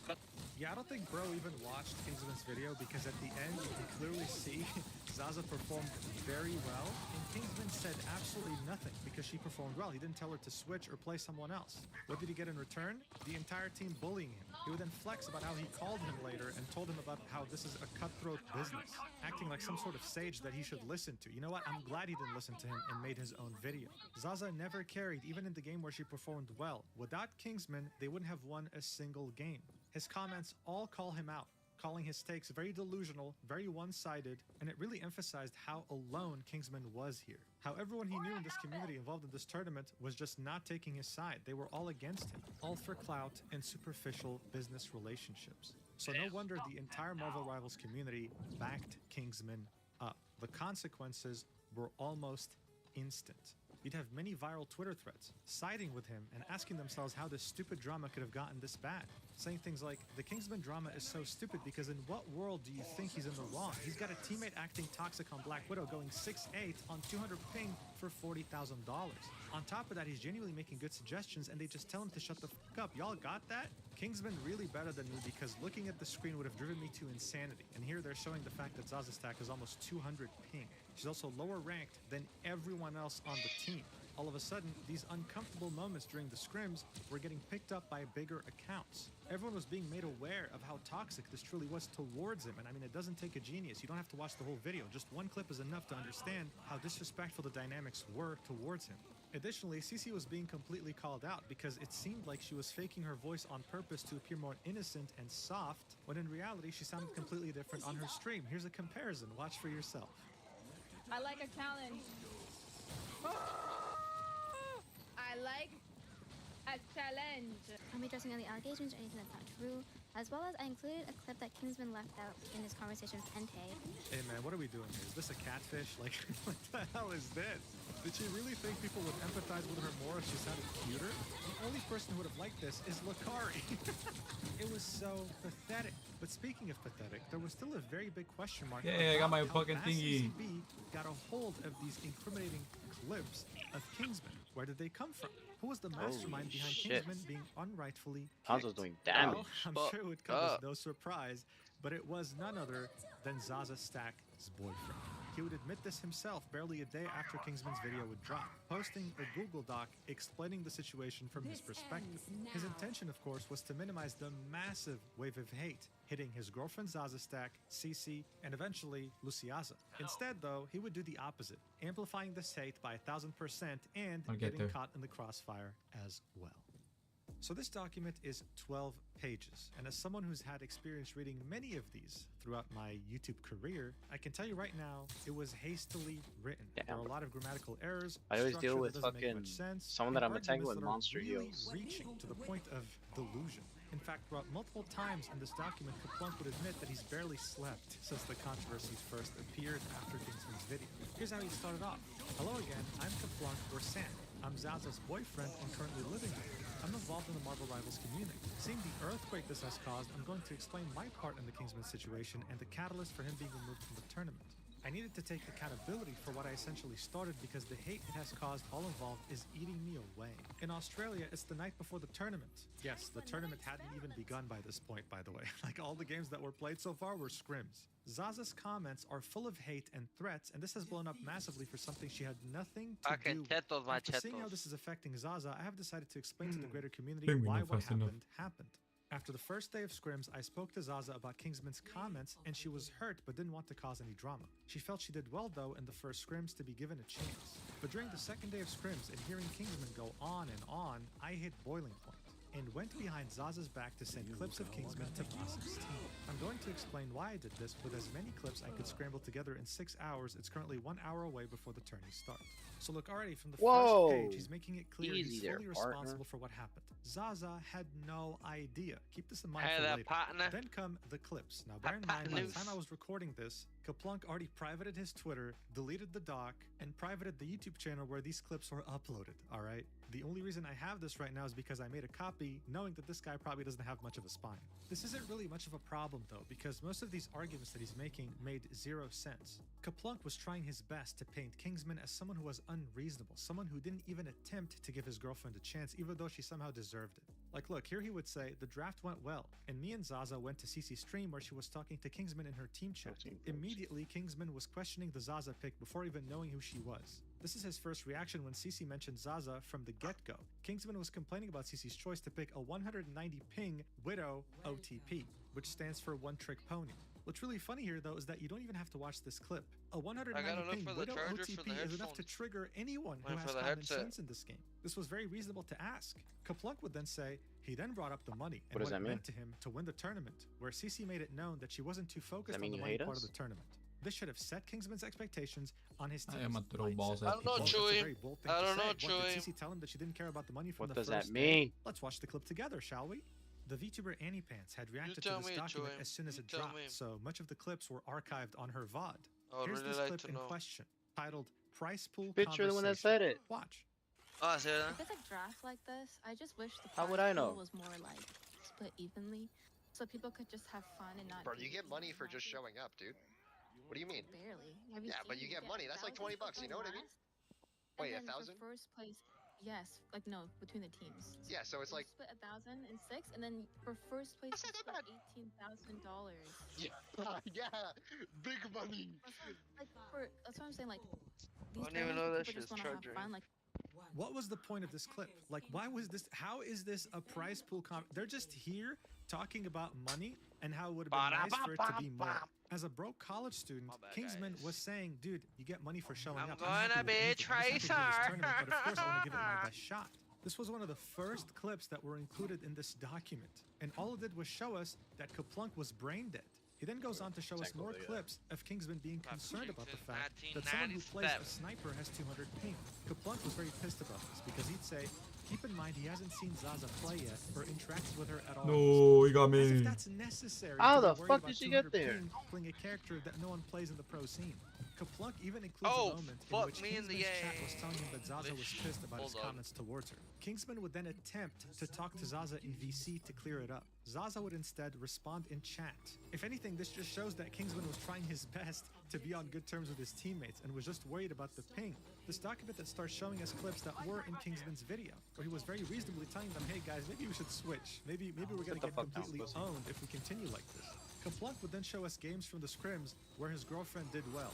Yeah, I don't think Bro even watched Kingsman's video because at the end you can clearly see Zaza performed very well, and Kingsman said absolutely nothing because she performed well. He didn't tell her to switch or play someone else. What did he get in return? The entire team bullying him. He would then flex about how he called him later and told him about how this is a cutthroat business, acting like some sort of sage that he should listen to. You know what? I'm glad he didn't listen to him and made his own video. Zaza never carried, even in the game where she performed well. Without Kingsman, they wouldn't have won a single game. His comments all call him out, calling his takes very delusional, very one-sided, and it really emphasized how alone Kingsman was here. How everyone he knew in this community involved in this tournament was just not taking his side. They were all against him, all for clout and superficial business relationships. So no wonder the entire Marvel Rivals community backed Kingsman up. The consequences were almost instant. You'd have many viral Twitter threads siding with him and asking themselves how this stupid drama could have gotten this bad. Saying things like, the Kingsman drama is so stupid because in what world do you think he's in the wrong? He's got a teammate acting toxic on Black Widow going 6'8" on 200 ping for $40,000. On top of that, he's genuinely making good suggestions and they just tell him to shut the fuck up. Y'all got that? Kingsman really better than me because looking at the screen would have driven me to insanity. And here they're showing the fact that Zaza's stack is almost 200 ping. She's also lower ranked than everyone else on the team. All of a sudden, these uncomfortable moments during the scrims were getting picked up by bigger accounts. Everyone was being made aware of how toxic this truly was towards him. And I mean, it doesn't take a genius. You don't have to watch the whole video. Just one clip is enough to understand how disrespectful the dynamics were towards him. Additionally, Cece was being completely called out because it seemed like she was faking her voice on purpose to appear more innocent and soft, when in reality she sounded completely different on her stream. Here's a comparison. Watch for yourself. I like a challenge. I like a challenge. I'll be addressing any allegations or anything that's not true, as well as I included a clip that Kingsman left out in his conversation with Entei. Hey man, what are we doing here? Is this a catfish? Like, what the hell is this? Did she really think people would empathize with her more if she sounded cuter? The only person who would have liked this is Lakari. It was so pathetic. But speaking of pathetic, there was still a very big question mark. Yeah, I got my fucking thingy. CCB got a hold of these incriminating clips of Kingsman. Where did they come from? Who was the mastermind behind Kingsman being unrightfully kicked? Hanzo's doing damage. Well, I'm sure it would come as no surprise, but it was none other than Zaza Stack's boyfriend. He would admit this himself barely a day after Kingsman's video would drop, posting a Google Doc explaining the situation from his perspective. His intention, of course, was to minimize the massive wave of hate hitting his girlfriend Zaza Stack, Cece, and eventually Luciaza. Instead, though, he would do the opposite, amplifying this hate by 1000% and getting caught in the crossfire as well. So this document is 12 pages, and as someone who's had experience reading many of these throughout my YouTube career, I can tell you right now, it was hastily written. There are a lot of grammatical errors. I always deal with fucking someone that I'm attacking with monster heels. Reaching to the point of delusion. In fact, throughout multiple times in this document, Kaplunk would admit that he's barely slept since the controversies first appeared after Kingsman's video. Here's how he started off. Hello again, I'm Kaplunk, or Sam. I'm Zaza's boyfriend and currently living with her. I'm involved in the Marvel Rivals community. Seeing the earthquake this has caused, I'm going to explain my part in the Kingsman situation and the catalyst for him being removed from the tournament. I needed to take accountability for what I essentially started because the hate it has caused all involved is eating me away. In Australia, it's the night before the tournament. Yes, the tournament hadn't even begun by this point, by the way. Like, all the games that were played so far were scrims. Zaza's comments are full of hate and threats, and this has blown up massively for something she had nothing to do with. After seeing how this is affecting Zaza, I have decided to explain to the greater community why what happened. After the first day of scrims, I spoke to Zaza about Kingsman's comments, and she was hurt but didn't want to cause any drama. She felt she did well, though, in the first scrims to be given a chance. But during the second day of scrims and hearing Kingsman go on, I hit boiling point and went behind Zaza's back to send clips of Kingsman to Blossom's team. I'm going to explain why I did this with as many clips I could scramble together in 6 hours. It's currently 1 hour away before the tourney starts. So look, already from the first page, he's making it clear he's fully responsible for what happened. Zaza had no idea. Keep this in mind for later. Then come the clips. Now bear in mind, by the time I was recording this, Kaplunk already privated his Twitter, deleted the doc, and privated the YouTube channel where these clips were uploaded, alright? The only reason I have this right now is because I made a copy knowing that this guy probably doesn't have much of a spine. This isn't really much of a problem though, because most of these arguments that he's making made zero sense. Kaplunk was trying his best to paint Kingsman as someone who was unreasonable, someone who didn't even attempt to give his girlfriend a chance even though she somehow deserved it. Like look, here he would say, the draft went well, and me and Zaza went to Cece's stream where she was talking to Kingsman in her team chat. Immediately, Kingsman was questioning the Zaza pick before even knowing who she was. This is his first reaction when Cece mentioned Zaza from the get-go. Kingsman was complaining about Cece's choice to pick a 190 ping Widow OTP, which stands for One Trick Pony. What's really funny here though is that you don't even have to watch this clip. A 190 ping Widow OTP is enough to trigger anyone who has common sense in this game. This was very reasonable to ask. Kaplunk would then say, he then brought up the money and what it meant to him to win the tournament, where Cece made it known that she wasn't too focused on the money part of the tournament. This should have set Kingsman's expectations on his team's mindset. I don't know, Chewy. I don't know, Chewy. Did Cece tell him that she didn't care about the money from What the does first that mean? day? Let's watch the clip together, shall we? The VTuber Annie Pants had reacted to this document as soon as it dropped, so much of the clips were archived on her VOD. Here's this clip in question, titled Price Pool Picture the one that said it. Watch. If it's a draft like this, I just wish the How would I know? pool was more like split evenly, so people could just have fun and not. Bro, you get money for just showing up, dude. What do you mean? Barely. Yeah, but you get money. That's like 20 bucks. You know what I mean? Wait, 1,000? First place, yes. Like no, between the teams. Yeah, so it's like split 1,006, and then for first place, it's about $18,000. Yeah, yeah, big money. That's what I'm saying. Like, these I don't even know that people shit's just wanna have charging. fun. Like, What was the point of this clip? Like, why was this? How is this a prize pool They're just here talking about money and how it would have been nice for it to be more. As a broke college student, Kingsman was saying, dude, you get money for showing up. I'm gonna be a tracer. But of course, I want to give it my best shot. This was one of the first clips that were included in this document, and all it did was show us that Kaplunk was brain dead. He then goes on to show us more clips of Kingsman being concerned about the fact that someone who plays a sniper has 200 ping. Kaplunk was very pissed about this because he'd say, keep in mind he hasn't seen Zaza play yet or interacted with her at all. No, he got As if me. that's necessary. How to the be worried fuck about did she 200 get there? ping playing a character that no one plays in the pro scene. Kaplunk even includes a moment in which Kingsman's chat was telling him that Zaza was pissed about his comments towards her. Kingsman would then attempt to talk to Zaza in VC to clear it up. Zaza would instead respond in chat. If anything, this just shows that Kingsman was trying his best to be on good terms with his teammates and was just worried about the ping. This document that starts showing us clips that were in Kingsman's video, where he was very reasonably telling them, hey guys, maybe we should switch. Maybe we're gonna get completely owned if we continue like this. Kaplunk would then show us games from the scrims where his girlfriend did well.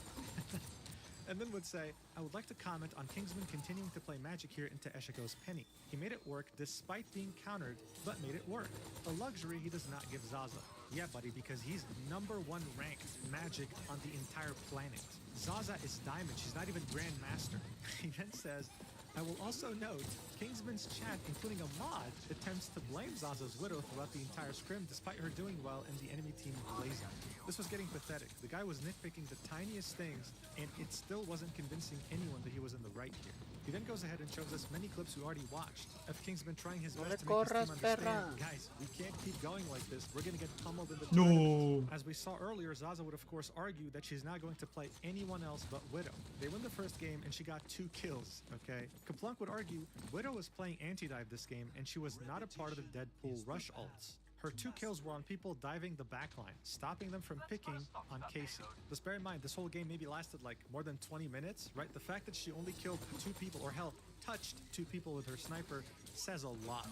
And then would say, I would like to comment on Kingsman continuing to play Magic here into Eshiko's Penny. He made it work despite being countered, but made it work. A luxury he does not give Zaza. Yeah, buddy, because he's #1 ranked Magic on the entire planet. Zaza is Diamond, she's not even Grandmaster. He then says, I will also note, Kingsman's chat, including a mod, attempts to blame Zaza's Widow throughout the entire scrim despite her doing well and the enemy team blazing. This was getting pathetic. The guy was nitpicking the tiniest things, and it still wasn't convincing anyone that he was in the right here. He then goes ahead and shows us many clips we already watched of Kingsman trying his best to make his team understand, guys, we can't keep going like this. We're going to get pummeled in the tournament. As we saw earlier, Zaza would of course argue that she's not going to play anyone else but Widow. They win the first game and she got 2 kills, okay? Kaplunk would argue Widow was playing anti-dive this game and she was not a part of the Deadpool rush ults. Her 2 kills were on people diving the backline, stopping them from picking on Casey. Just bear in mind, this whole game maybe lasted like more than 20 minutes, right? The fact that she only killed 2 people, or hell, touched 2 people with her sniper says a lot.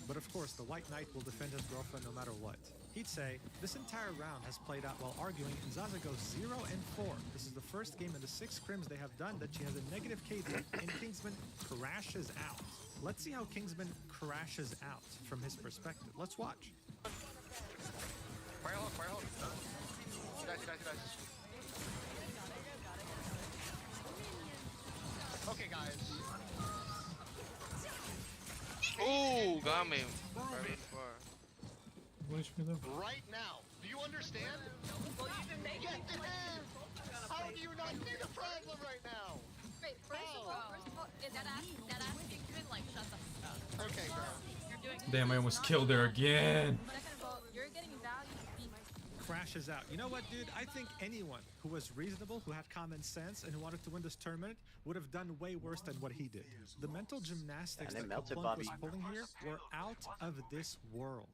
But of course, the White Knight will defend his girlfriend no matter what. He'd say, this entire round has played out while arguing, and Zaza goes 0-4. This is the first game in the 6 scrims they have done that she has a negative KD, and Kingsman crashes out. Let's see how Kingsman crashes out from his perspective. Let's watch. Fire hold. He dies. Okay, guys. Ooh, got me. Very far. Right now, do you understand? Well, you can make it. How do you not see the problem right now? Wait, first of all, that ass Kingsman, like, shut the fuck up. Okay, girl. You're doing Damn, I almost killed her again. Second of all, you're getting value crashes out. You know what, dude? I think anyone who was reasonable, who had common sense, and who wanted to win this tournament would have done way worse than what he did. The mental gymnastics And it that melted, KePlunk Bobby. was pulling here were out of this world.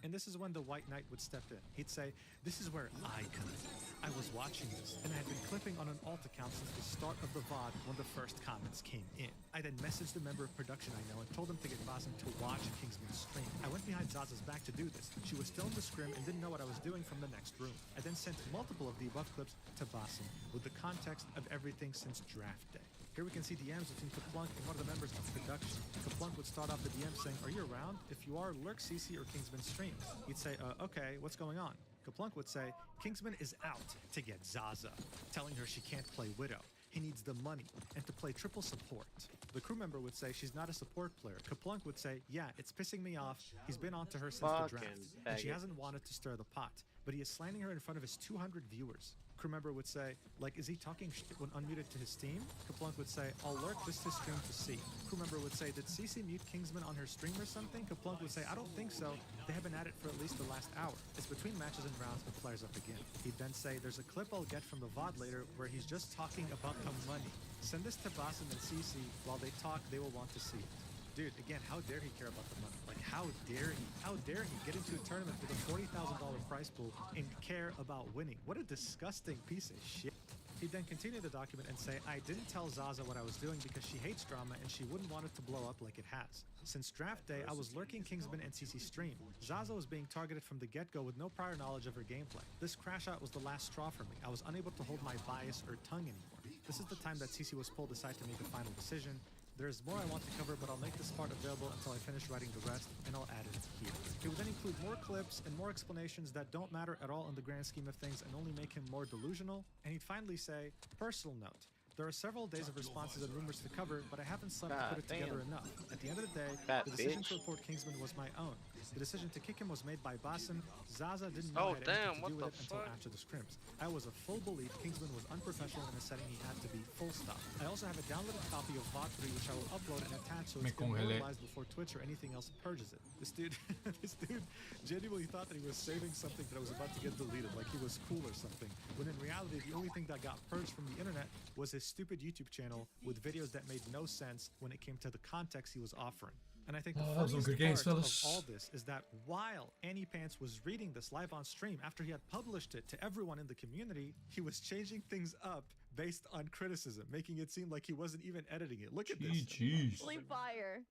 And this is when the White Knight would step in. He'd say, "This is where I come in. I was watching this, and I had been clipping on an alt account since the start of the VOD when the first comments came in. I then messaged a member of production I know and told him to get Basim to watch Kingsman's stream. I went behind Zaza's back to do this. She was still in the scrim and didn't know what I was doing from the next room. I then sent multiple of the above clips to Basim with the context of everything since draft day. Here we can see DMs between KePlunk and one of the members of production. KePlunk would start off the DM saying, "Are you around? If you are, lurk CC or Kingsman streams." He'd say, "Okay, what's going on?" KePlunk would say, "Kingsman is out to get Zaza," telling her she can't play Widow. He needs the money and to play triple support. The crew member would say she's not a support player. KePlunk would say, "Yeah, it's pissing me off. He's been on to her since the draft, and she hasn't wanted to stir the pot, but he is slamming her in front of his 200 viewers." Crew member would say, "Like, is he talking shit when unmuted to his team?" KePlunk would say, "I'll lurk this to stream to see." Crew member would say, "Did CC mute Kingsman on her stream or something?" KePlunk would say, "I don't think so. They have been at it for at least the last hour. It's between matches and rounds, but flares up again." He'd then say, "There's a clip I'll get from the VOD later where he's just talking about the money. Send this to Basim and CC. While they talk, they will want to see it." Dude, again, how dare he care about the money? Like, how dare he? How dare he get into a tournament with a $40,000 prize pool and care about winning? What a disgusting piece of shit. He'd then continue the document and say, "I didn't tell Zaza what I was doing because she hates drama and she wouldn't want it to blow up like it has. Since draft day, I was lurking Kingsman and CC stream. Zaza was being targeted from the get-go with no prior knowledge of her gameplay. This crash out was the last straw for me. I was unable to hold my bias or tongue anymore. This is the time that CC was pulled aside to make a final decision. There's more I want to cover, but I'll make this part available until I finish writing the rest, and I'll add it here." He would then include more clips and more explanations that don't matter at all in the grand scheme of things and only make him more delusional, and he'd finally say, "Personal note. There are several days of responses and rumors to cover, but I haven't slept to put it together enough. At the end of the day, the decision to report Kingsman was my own. The decision to kick him was made by Basim. Zaza didn't know I had anything to do with it until after the scrims. I was a full belief Kingsman was unprofessional in a setting he had to be, full stop. I also have a downloaded copy of VOD 3 which I will upload and attach so it's immortalized before Twitch or anything else purges it." This dude, this dude genuinely thought that he was saving something that was about to get deleted, like he was cool or something, when in reality the only thing that got purged from the internet was his stupid YouTube channel with videos that made no sense when it came to the context he was offering. And I think the funniest part of all this is that while Annie Pants was reading this live on stream after he had published it to everyone in the community, he was changing things up based on criticism, making it seem like he wasn't even editing it. Look at this. Jeez. Holy fire.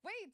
Wait,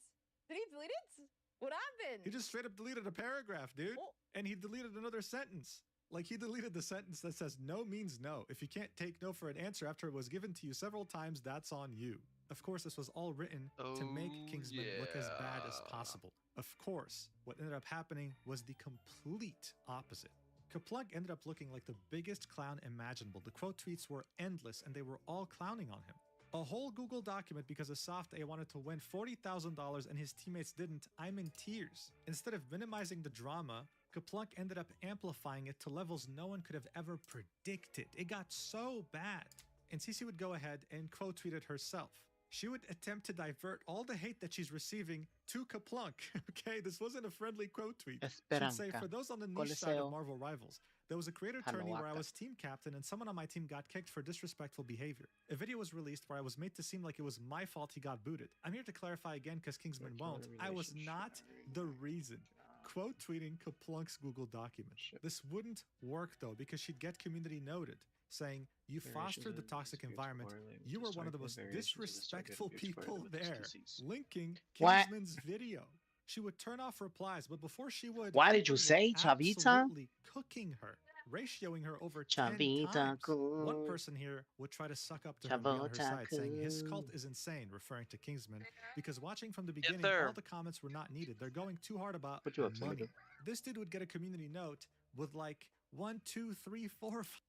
did he delete it? What happened? He just straight up deleted a paragraph, dude. Oh. And he deleted another sentence. Like, he deleted the sentence that says no means no. If you can't take no for an answer after it was given to you several times, that's on you. Of course, this was all written to make Kingsman look as bad as possible. Of course, what ended up happening was the complete opposite. KePlunk ended up looking like the biggest clown imaginable. The quote tweets were endless and they were all clowning on him. A whole Google document because a soft A wanted to win $40,000 and his teammates didn't. I'm in tears. Instead of minimizing the drama, KePlunk ended up amplifying it to levels no one could have ever predicted. It got so bad. And CC would go ahead and quote tweet it herself. She would attempt to divert all the hate that she's receiving to KePlunk. Okay, this wasn't a friendly quote tweet. She'd say, "For those on the niche side of Marvel Rivals, there was a creator tourney where I was team captain and someone on my team got kicked for disrespectful behavior. A video was released where I was made to seem like it was my fault he got booted. I'm here to clarify again because Kingsman won't. I was not the reason." Quote tweeting KePlunk's Google document. This wouldn't work though because she'd get community noted, saying, "You fostered the toxic environment. You were one of the most disrespectful people there," linking Kingsman's video. She would turn off replies, but before she would, Why did you say, Chavita? Absolutely cooking her, ratioing her over 10 times. One person here would try to suck up to her and be on her side, saying his cult is insane, referring to Kingsman, because watching from the beginning, all the comments were not needed. They're going too hard about money. This dude would get a community note with like 1, 2, 3, 4, 5.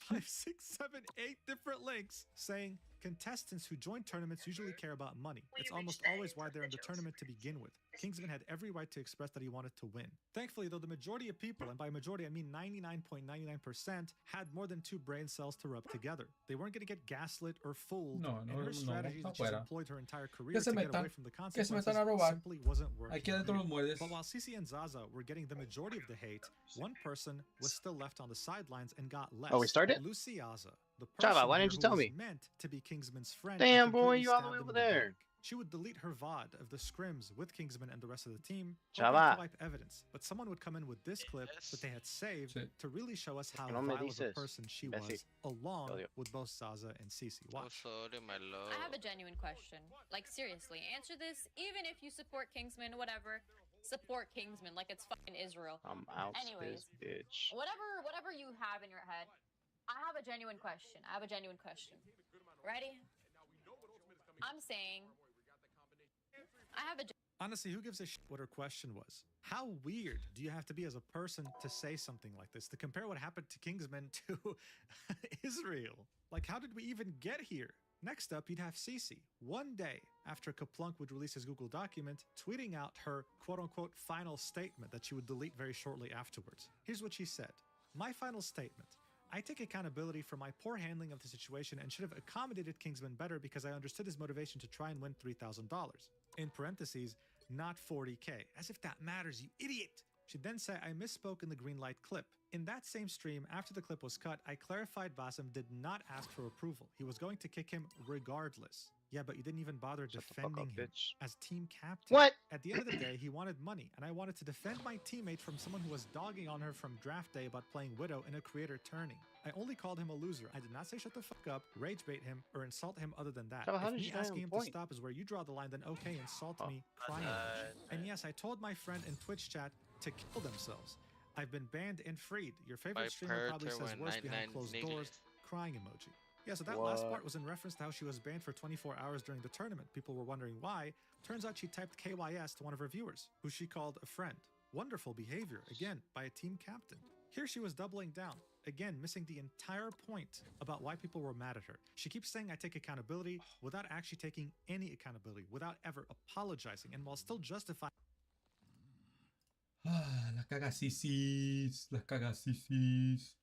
Five, 6, 7, 8 different links saying Contestants who join tournaments usually care about money. It's almost always why they're in the tournament to begin with. Kingsman had every right to express that he wanted to win. Thankfully, though, the majority of people, and by majority I mean 99.99%, had more than 2 brain cells to rub together. They weren't going to get gaslit or fooled, and her strategies that she's employed her entire career to get away from the consequences simply wasn't working. But while Cici and Zaza were getting the majority of the hate, one person was still left on the sidelines and got less. Oh, we started? Luciaza, the Chava, person why didn't you who tell was me? meant to be Kingsman's friend. Damn, boy, you all the way over there. She would delete her VOD of the scrims with Kingsman and the rest of the team, hoping Chava. to wipe evidence. But someone would come in with this clip that they had saved to really show us how Que no me vile of a dices, person she imbécil. was, along with both Zaza and Cici. Watch. I have a genuine question. Like, seriously, answer this. Even if you support Kingsman, whatever, support Kingsman like it's fucking Israel. I'm out Anyways, this bitch. whatever you have in your head, I have a genuine question. Ready? I'm saying, I have a. Honestly, who gives a shit what her question was? How weird do you have to be as a person to say something like this? To compare what happened to Kingsman to Israel? Like, how did we even get here? Next up, you'd have Cici, one day after Kaplunk would release his Google document, tweeting out her quote-unquote final statement that she would delete very shortly afterwards. Here's what she said. My final statement. I take accountability for my poor handling of the situation and should have accommodated Kingsman better because I understood his motivation to try and win $3,000. In parentheses, not 40K. As if that matters, you idiot! She'd then say, I misspoke in the green light clip. In that same stream, after the clip was cut, I clarified Basim did not ask for approval. He was going to kick him regardless. Yeah, but you didn't even bother defending him as team captain. What? At the end of the day, he wanted money, and I wanted to defend my teammate from someone who was dogging on her from draft day about playing Widow in a creator tourney. I only called him a loser. I did not say shut the fuck up, rage bait him, or insult him other than that. How If did me you know asking him point? to stop is where you draw the line, then okay, insult me, cry emoji. And yes, I told my friend in Twitch chat to kill themselves. I've been banned and freed. Your favorite streamer probably says worse behind closed doors, crying emoji. Yeah, so that last part was in reference to how she was banned for 24 hours during the tournament. People were wondering why. Turns out she typed KYS to one of her viewers, who she called a friend. Wonderful behavior, again, by a team captain. Here she was doubling down, again, missing the entire point about why people were mad at her. She keeps saying I take accountability without actually taking any accountability, without ever apologizing, and while still justifying. Las cagasisis, las cagasisis.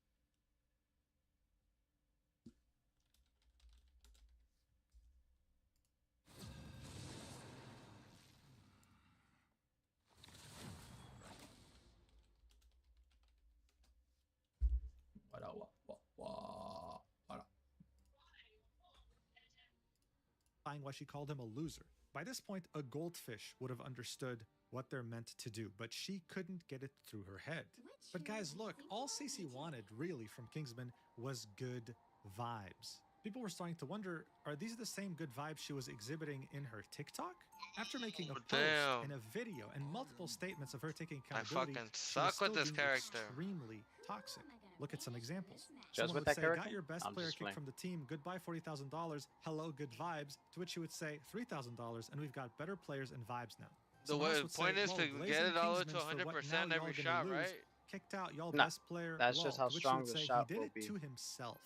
Why she called him a loser. By this point, a goldfish would have understood what they're meant to do, but she couldn't get it through her head. But guys, look, all Cici wanted really from Kingsman was good vibes. People were starting to wonder, are these the same good vibes she was exhibiting in her TikTok? After making a post and a video and multiple statements of her taking accountability, I fucking she was suck with still this being character. extremely toxic. Look at some examples. Just Someone with would that say, character? got your best I'm player just kicked playing. from the team, goodbye $40,000, hello, good vibes, to which she would say $3,000, and we've got better players and vibes now. The Someone else way, would point say, is "Well, to Blazing get it all to Kingsman's for what 100% now every y'all shot, gonna lose. right? Kicked out, y'all Nah, best player. that's lol," just how to which she strong would the say, shot he did will it be. to himself.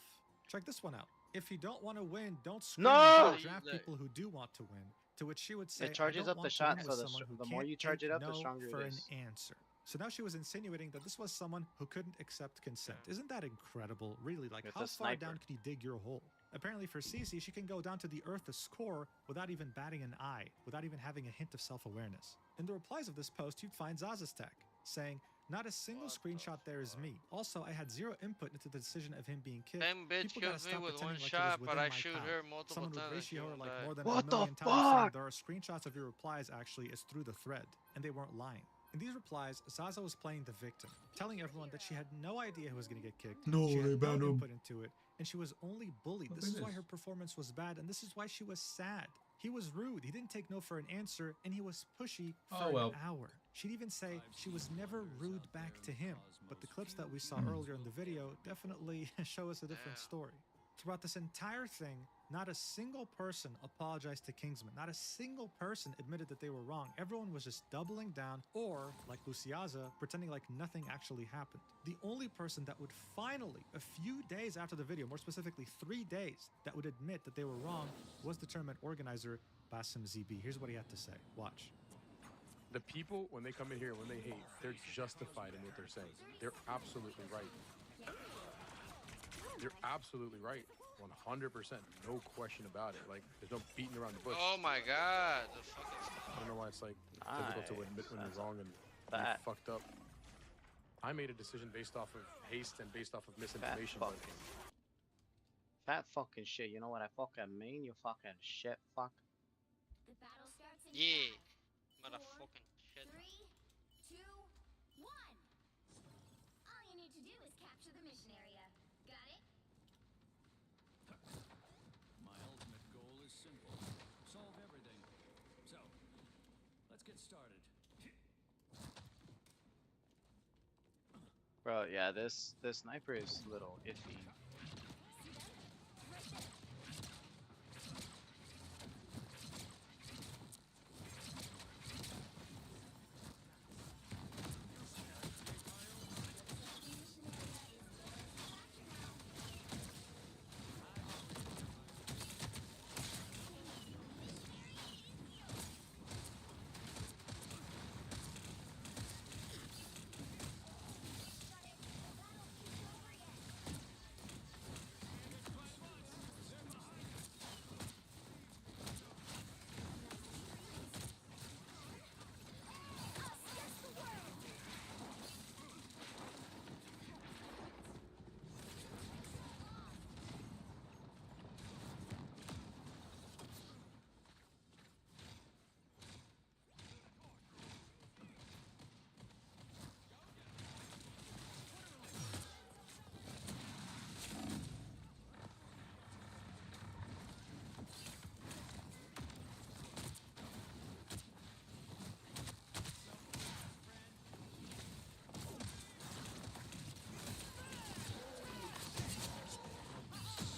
Check this one out. If you don't want to win, don't scream No! and draft people who do want to win. To which she would say, It charges I don't up the want to shot, win so with the someone who the more can't you charge take it up, the no stronger for it an is. answer. So now she was insinuating that this was someone who couldn't accept consent. Isn't that incredible? Really, like It's how a far sniper. down can you dig your hole? Apparently for Cici, she can go down to the earth's core without even batting an eye, without even having a hint of self-awareness. In the replies of this post, you'd find Zaza's tag, saying, not a single screenshot there is me. Also, I had zero input into the decision of him being kicked. Same bitch People gotta kills me stop with one pretending like shot, it was but within I my shoot power. her multiple Someone would times and she ratio her won't like die. more than What a the million times, saying fuck? there are screenshots of your replies actually is through the thread, and they weren't lying. In these replies, Zaza was playing the victim, telling everyone that she had no idea who was going to get kicked, No, she they had no banned him. input into it, and she was only bullied. Look This at is why this. her performance was bad, and this is why she was sad. He was rude, he didn't take no for an answer, and he was pushy for Oh, well. an hour. She'd even say she was never rude back to him, but the clips that we saw earlier in the video definitely show us a different story. Throughout this entire thing, Not a single person apologized to Kingsman. Not a single person admitted that they were wrong. Everyone was just doubling down or, like Luciaza, pretending like nothing actually happened. The only person that would finally, a few days after the video, more specifically 3 days, that would admit that they were wrong was the tournament organizer, Basim ZB. Here's what he had to say. Watch. The people, when they come in here, when they hate, they're justified in what they're saying. They're absolutely right. You're absolutely right. 100%. No question about it. Like, there's no beating around the bush. Oh my god. The I don't know why it's like difficult to admit when you're wrong and you fucked up. I made a decision based off of haste and based off of misinformation. Fat fucking shit. You know what I fucking mean? You fucking shit fuck. The battle starts in Yeah. 5, 4, Motherfucking shit. 3, 2, 1. All you need to do is capture the mission area. Got it? My ultimate goal is simple. Solve everything. So, let's get started. Bro, yeah, this sniper is a little iffy.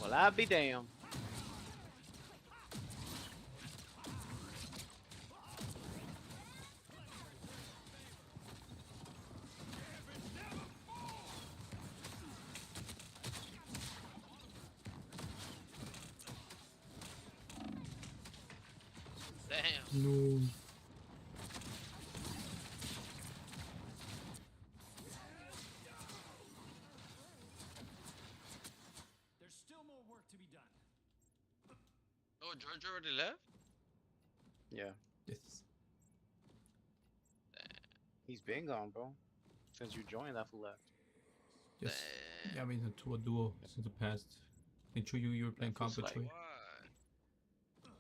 Well, I'll be damned. Damn. No. There's still more work to be done. Oh, George already left? Yeah. Yes. He's been gone, bro. Since you joined, that fool left. Yes. Yeah, I mean, to a duo since the past. Ain't sure you were playing comp with Troy.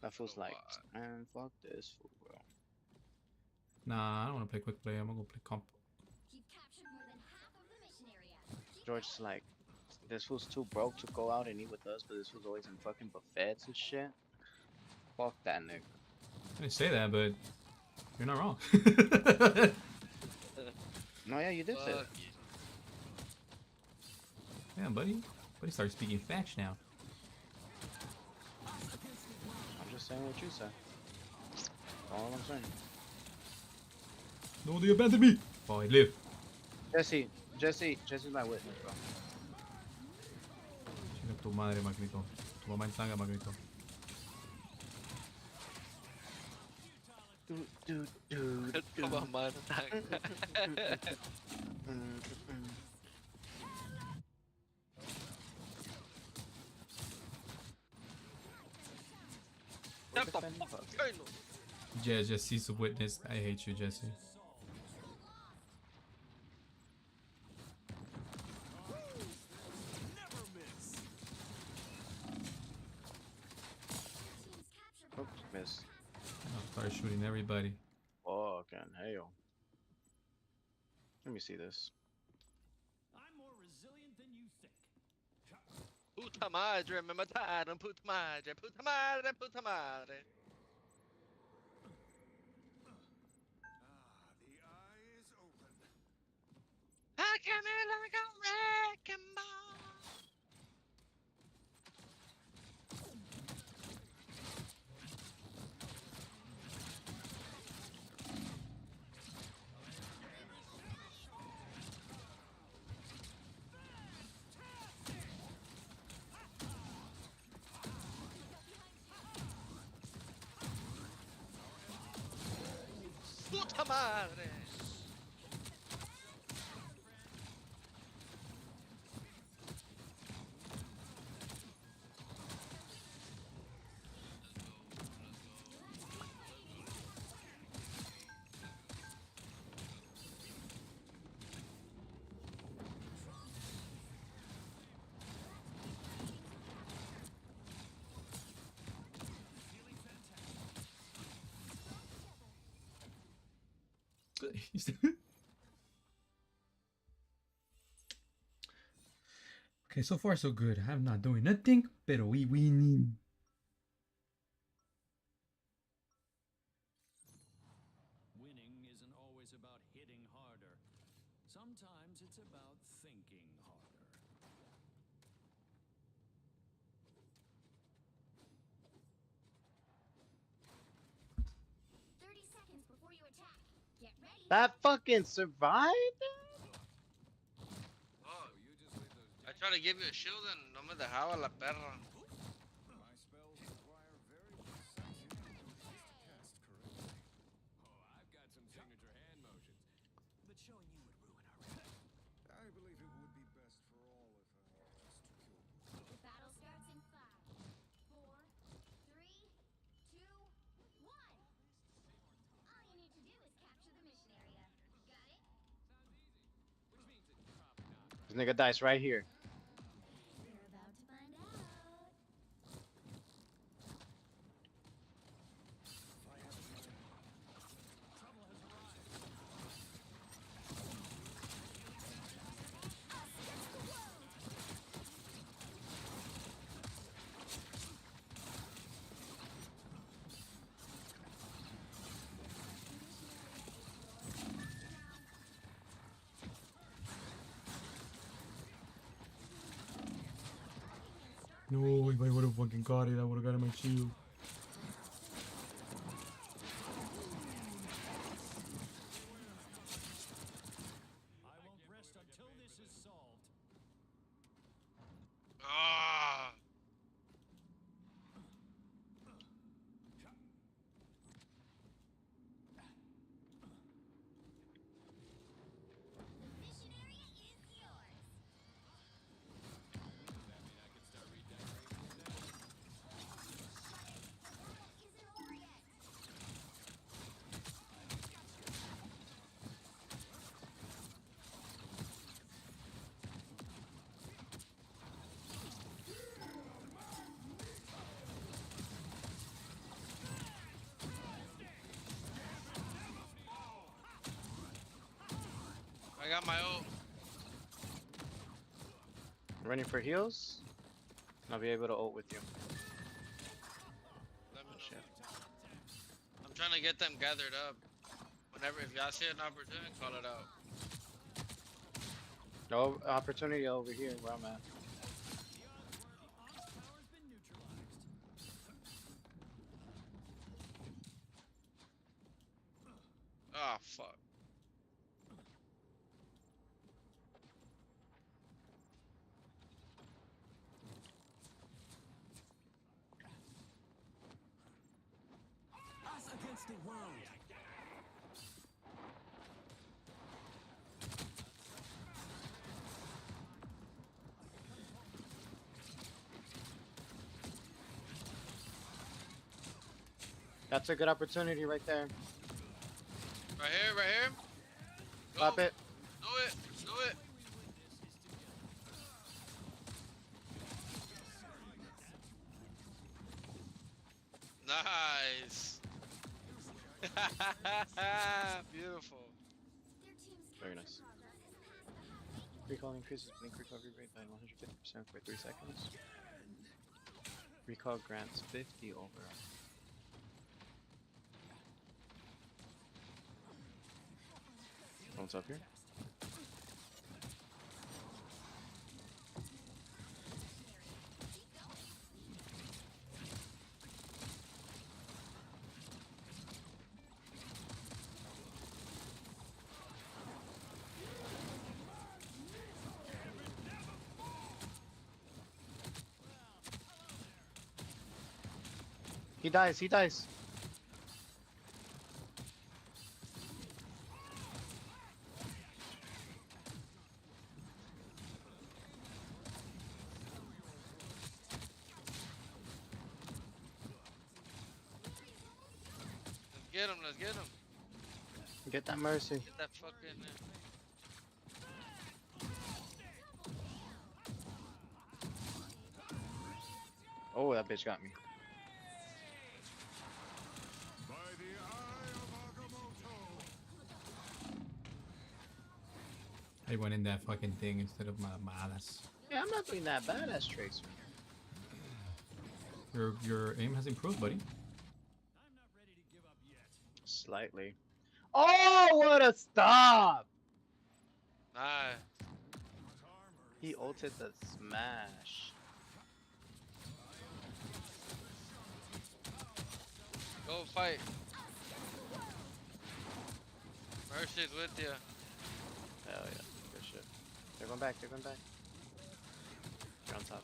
That feels like, man, fuck this fool, bro. Nah, I don't want to play quick play. I'm gonna go play comp. You've captured more than half of the mission area. George's like, this fool's too broke to go out and eat with us, but this fool's always in fucking buffets and shit. Fuck that nigga. I didn't say that, but you're not wrong. No, yeah, you did say that. Yeah, buddy. Buddy started speaking facts now. I'm just saying what you said. That's all I'm saying. No, they abandoned me. Oh, I live. Jesse's my witness, bro. Chinga tu madre, Magrito. Tu mamá en tanga, Magrito. Tu mamá en tanga. Jesse's a witness. I hate you, Jesse. Oops, miss. I'll start shooting everybody. Fucking hell. Let me see this. I'm more resilient than you think. Puta madre, me mataron, puta madre, puta madre, puta madre. The eye is open. I come in like a wrecking ball. puta madre! Okay, so far so good. I'm not doing nothing, pero we winning. Winning isn't always about hitting harder. Sometimes it's about thinking harder. That fucking survived? Oh, I try to give you a shield and no me dejaba la perra. My spells require very precise input to cast correctly. Oh, I've got some signature hand motions, but showing you would ruin our rapport. I believe it would be best for all if I were asked to kill you. The battle starts in 5, 4, 3, 2, 1. All you need to do is capture the mission area. Got it? This nigga dies right here. We're about to find out. No, if I would have fucking got it, I would have got my shield. I won't rest until this is solved. Ah! I got my ult. Running for heals. I'll be able to ult with you. Let me know. I'm trying to get them gathered up. Whenever, if y'all see an opportunity, call it out. No opportunity over here where I'm at. Ah, fuck. Us against the world. That's a good opportunity right there. Right here, right here. Pop it. Do it, do it. Nice. Beautiful. Very nice. Recall increases blink recovery rate by 150% for 3 seconds. Recall grants 50 overall. What's up here? He dies, he dies. get him. Let's get him. Get that mercy. Get that fucking. Oh, that bitch got me. I went in that fucking thing instead of my malas. Yeah, I'm not doing that badass tricks. Your aim has improved, buddy. Slightly. Oh, what a stop! Nice. He ulted the smash. Go fight. Mercy's with you. Hell yeah, good shit. They're going back, they're going back. You're on top.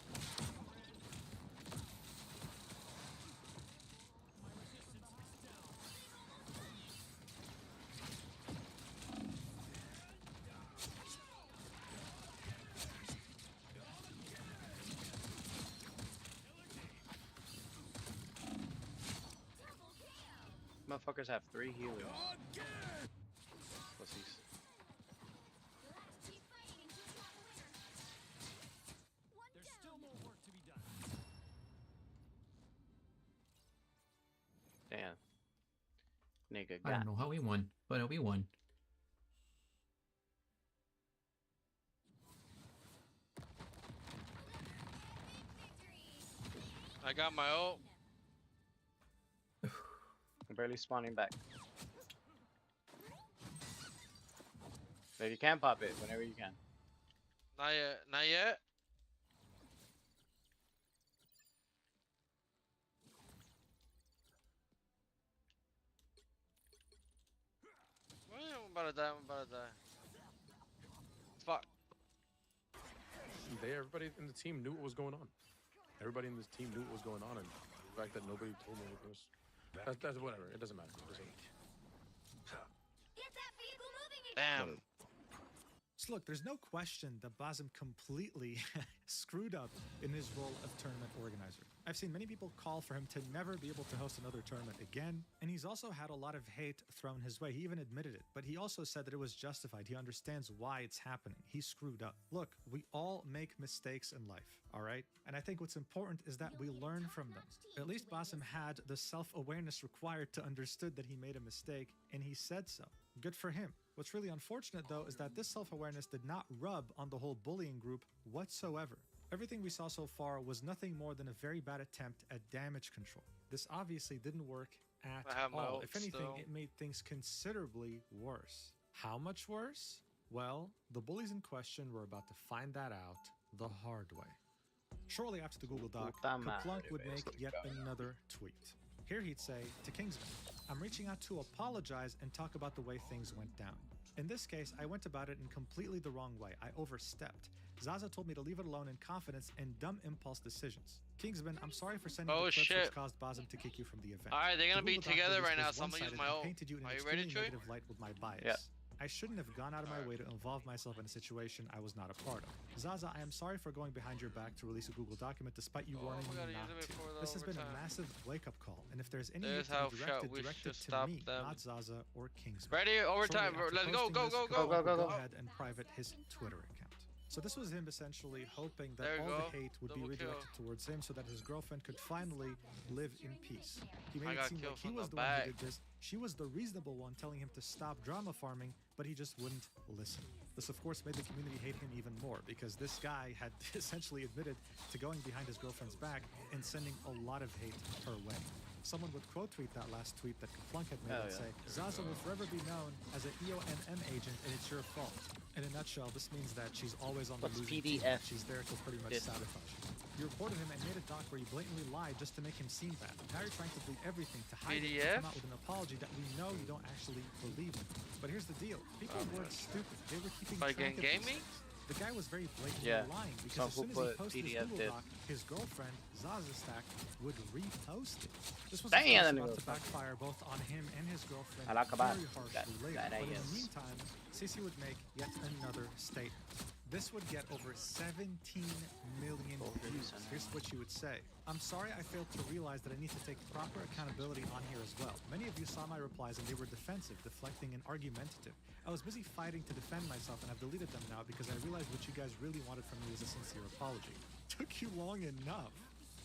Motherfuckers have 3 healers. Pussies. There's still more work to be done. Damn. Nigga I got don't know how we won, but we won. I got my ult. I'm barely spawning back. But you can pop it whenever you can. Not yet. Not yet. Well, I'm about to die. I'm about to die. Fuck. Everybody in the team knew what was going on. Everybody in this team knew what was going on, and the fact that nobody told me anything was... That's whatever. It doesn't matter. Damn. So look, there's no question that Basim completely screwed up in his role of tournament organizer. I've seen many people call for him to never be able to host another tournament again, and he's also had a lot of hate thrown his way. He even admitted it, but he also said that it was justified. He understands why it's happening. He screwed up. Look, we all make mistakes in life, all right? And I think what's important is that we learn from them. At least Basim had the self-awareness required to understood that he made a mistake, and he said so. Good for him. What's really unfortunate, though, is that this self-awareness did not rub on the whole bullying group whatsoever. Everything we saw so far was nothing more than a very bad attempt at damage control. This obviously didn't work at all. If anything, it made things considerably worse. How much worse? Well, the bullies in question were about to find that out the hard way. Shortly after the Google Doc, Kaplunk would make yet another tweet. Here he'd say to Kingsman, "I'm reaching out to apologize and talk about the way things went down. In this case, I went about it in completely the wrong way. I overstepped. Zaza told me to leave it alone in confidence and dumb impulse decisions. Kingsman, I'm sorry for sending the clips which caused Basim to kick you from the event. Alright, they're gonna be together right now, so I'm gonna use my ult. painted you in an Are you ready, extremely Troy? negative light with my bias. Yeah. I shouldn't have gone out of my way to involve myself in a situation I was not a part of. Zaza, I am sorry for going behind your back to release a Google document despite you warning me not to. This has been a massive wake-up call, and if there's any need to be direct it to me, not Zaza or Kingsman." Ready? Overtime, bro. Let's go, go, go, go. Go ahead and private his Twitter account. So this was him essentially hoping that all the hate would be redirected towards him so that his girlfriend could finally live in peace. He made it seem like he was the one who did this. She was the reasonable one telling him to stop drama farming, but he just wouldn't listen. This of course made the community hate him even more because this guy had essentially admitted to going behind his girlfriend's back and sending a lot of hate her way. Someone would quote tweet that last tweet that Kaplunk had made and say, "Zaza will forever be known as an EOMM agent and it's your fault." In a nutshell, this means that she's always on the losing team. She's there to pretty much sabotage him. You reported him and made a doc where you blatantly lied just to make him seem bad. Now you're trying to do everything to hide it and come out with an apology that we know you don't actually believe in. But here's the deal. People weren't stupid. They were keeping track of these things. The guy was very blatantly lying because as soon as he posted his Google Doc, his girlfriend, Zaza Stack, would repost it. This was about to backfire both on him and his girlfriend very harshly later. But in the meantime, Sissy would make yet another statement. This would get over 17 million views. Here's what she would say. I'm sorry I failed to realize that I need to take proper accountability on here as well. Many of you saw my replies and they were defensive, deflecting, and argumentative. I was busy fighting to defend myself and I've deleted them now because I realized what you guys really wanted from me was a sincere apology. Took you long enough.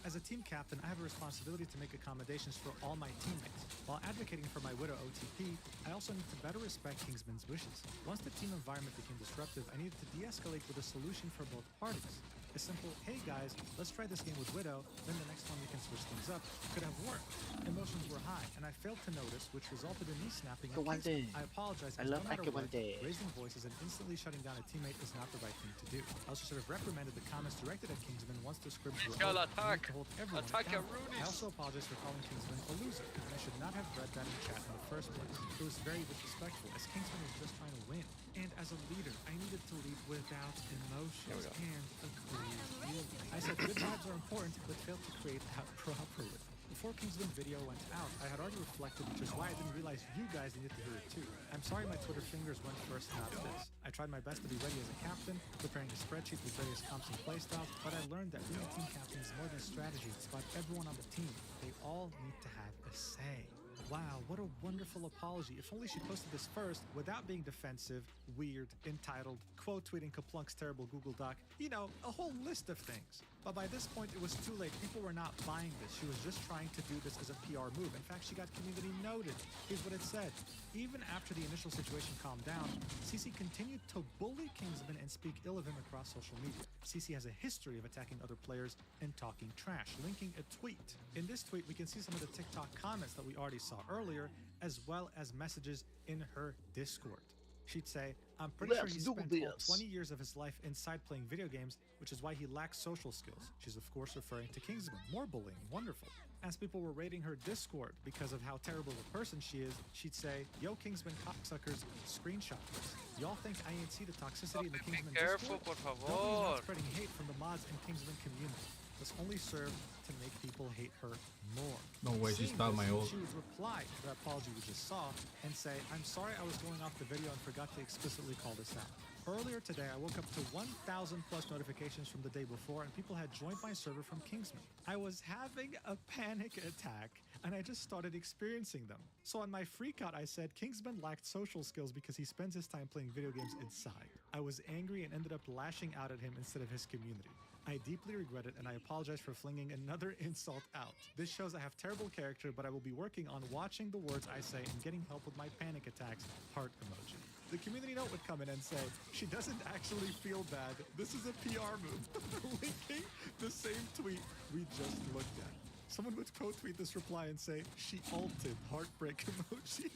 As a team captain, I have a responsibility to make accommodations for all my teammates. While advocating for my Widow OTP, I also need to better respect Kingsman's wishes. Once the team environment became disruptive, I needed to de-escalate with a solution for both parties. A simple, hey guys, let's try this game with Widow, then the next one we can switch things up, could have worked. Emotions were high, and I failed to notice, which resulted in me snapping at Kingsman. I apologize, I because love no matter what, Akewande. raising voices and instantly shutting down a teammate is not the right thing to do. I also sort of reprimanded the comments directed at Kingsman once the scripts were over. I need to hold everyone accountable. I also apologize for calling Kingsman a loser, and I should not have read that in chat in the first place. It was very disrespectful, as Kingsman was just trying to win. And as a leader, I needed to lead without emotions and a clear view. I said good vibes are important, but failed to create that properly. Before Kingsman video went out, I had already reflected, which is why I didn't realize you guys needed to hear it too. I'm sorry my Twitter fingers went first, not this. I tried my best to be ready as a captain, preparing a spreadsheet with various comps and playstyles, but I learned that being a team captain is more than strategy. It's about everyone on the team. They all need to have a say. Wow, what a wonderful apology. If only she posted this first without being defensive, weird, entitled, quote tweeting Kaplunk's terrible Google Doc, you know, a whole list of things. But by this point, it was too late. People were not buying this. She was just trying to do this as a PR move. In fact, she got community noted. Here's what it said. Even after the initial situation calmed down, CC continued to bully Kingsman and speak ill of him across social media. CC has a history of attacking other players and talking trash, linking a tweet. In this tweet, we can see some of the TikTok comments that we already saw earlier, as well as messages in her Discord. She'd say, I'm pretty sure he spent all 20 years of his life inside playing video games, which is why he lacks social skills. She's of course referring to Kingsman. More bullying, wonderful. As people were raiding her Discord because of how terrible of a person she is, she'd say, yo Kingsman cocksuckers, screenshot this. Y'all think I ain't see the toxicity in the Kingsman careful, Discord? por Nobody's favor. not spreading hate from the mods and Kingsman community. This only served to make people hate her more. No way, she Seeing stopped this, my ult. She would reply to the apology we just saw and say, I'm sorry I was going off the video and forgot to explicitly call this out. Earlier today, I woke up to 1,000 plus notifications from the day before and people had joined my server from Kingsman. I was having a panic attack and I just started experiencing them. So on my freakout, I said Kingsman lacked social skills because he spends his time playing video games inside. I was angry and ended up lashing out at him instead of his community. I deeply regret it and I apologize for flinging another insult out. This shows I have terrible character, but I will be working on watching the words I say and getting help with my panic attacks, heart emoji. The community note would come in and say, she doesn't actually feel bad. This is a PR move. Linking the same tweet we just looked at. Someone would quote tweet this reply and say, she ulted, heartbreak emoji.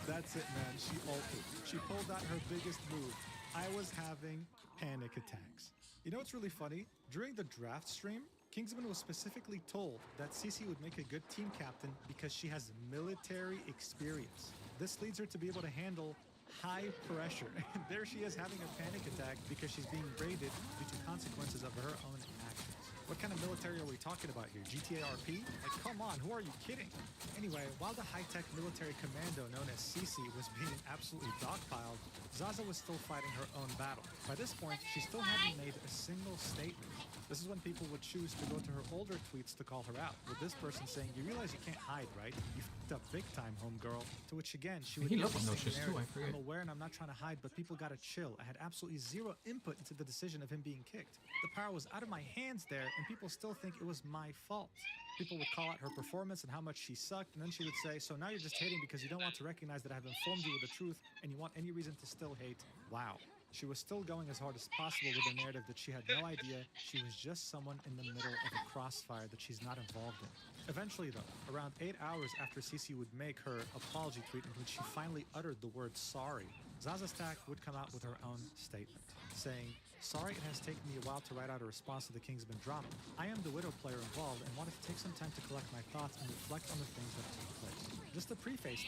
That's it, man. She ulted. She pulled out her biggest move. I was having panic attacks. You know what's really funny? During the draft stream, Kingsman was specifically told that CC would make a good team captain because she has military experience. This leads her to be able to handle high pressure. And there she is having a panic attack because she's being raided due to consequences of her own actions. What kind of military are we talking about here? GTA RP? Like, come on, who are you kidding? Anyway, while the high-tech military commando known as CC was being absolutely dogpiled, Zaza was still fighting her own battle. By this point, she still hadn't made a single statement. This is when people would choose to go to her older tweets to call her out, with this person saying, you realize you can't hide, right? You f***ed up big time, homegirl. To which again, she would He give loves the no same shit too, I narrative. forget. I'm aware and I'm not trying to hide, but people gotta chill. I had absolutely zero input into the decision of him being kicked. The power was out of my hands there, and people still think it was my fault. People would call out her performance and how much she sucked, and then she would say, so now you're just hating because you don't want to recognize that I've informed you with the truth, and you want any reason to still hate. Wow. She was still going as hard as possible with the narrative that she had no idea she was just someone in the middle of a crossfire that she's not involved in. Eventually though, around 8 hours after CC would make her apology tweet in which she finally uttered the word sorry, Zaza Stack would come out with her own statement, saying, sorry it has taken me a while to write out a response to the Kingsman drama. I am the Widow player involved and wanted to take some time to collect my thoughts and reflect on the things that took place. Just to preface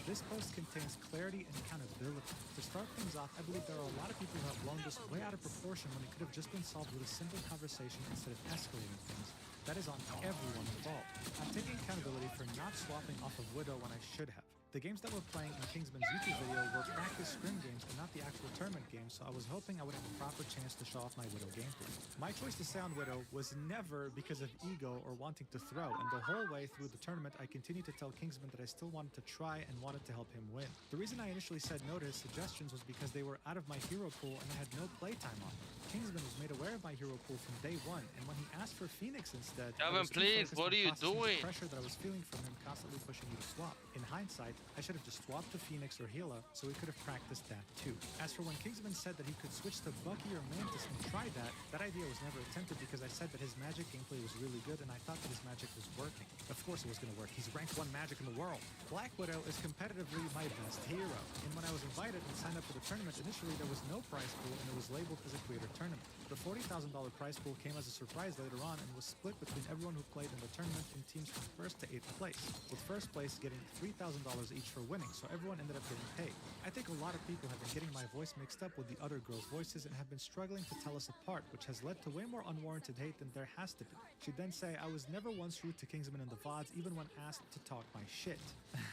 this post contains clarity and accountability. To start things off, I believe there are a lot of people who have blown this way out of proportion when it could have just been solved with a simple conversation instead of escalating things. That is on everyone involved. I'm taking accountability for not swapping off of Widow when I should have. The games that we're playing in Kingsman's YouTube video were practice scrim games and not the actual tournament games, so I was hoping I would have a proper chance to show off my Widow gameplay. My choice to stay on Widow was never because of ego or wanting to throw, and the whole way through the tournament I continued to tell Kingsman that I still wanted to try and wanted to help him win. The reason I initially said no to his suggestions was because they were out of my hero pool and I had no playtime on them. Kingsman was made aware of my hero pool from day one, and when he asked for Phoenix instead, Kevin, please, what are you doing? The pressure that I was feeling from him constantly pushing me to swap. In hindsight, I should have just swapped to Phoenix or Hela, so we could have practiced that too. As for when Kingsman said that he could switch to Bucky or Mantis and try that, that idea was never attempted because I said that his magic gameplay was really good and I thought that his magic was working. Of course it was going to work. He's ranked 1 magic in the world. Black Widow is competitively my best hero, and when I was invited and signed up for the tournament, initially there was no prize pool and it was labeled as a creator tournament. The $40,000 prize pool came as a surprise later on and was split between everyone who played in the tournament in teams from 1st to 8th place, with 1st place getting $3,000 each for winning, so everyone ended up getting paid. I think a lot of people have been getting my voice mixed up with the other girls' voices and have been struggling to tell us apart, which has led to way more unwarranted hate than there has to be. She'd then say, I was never once rude to Kingsman in the VODs, even when asked to talk my shit.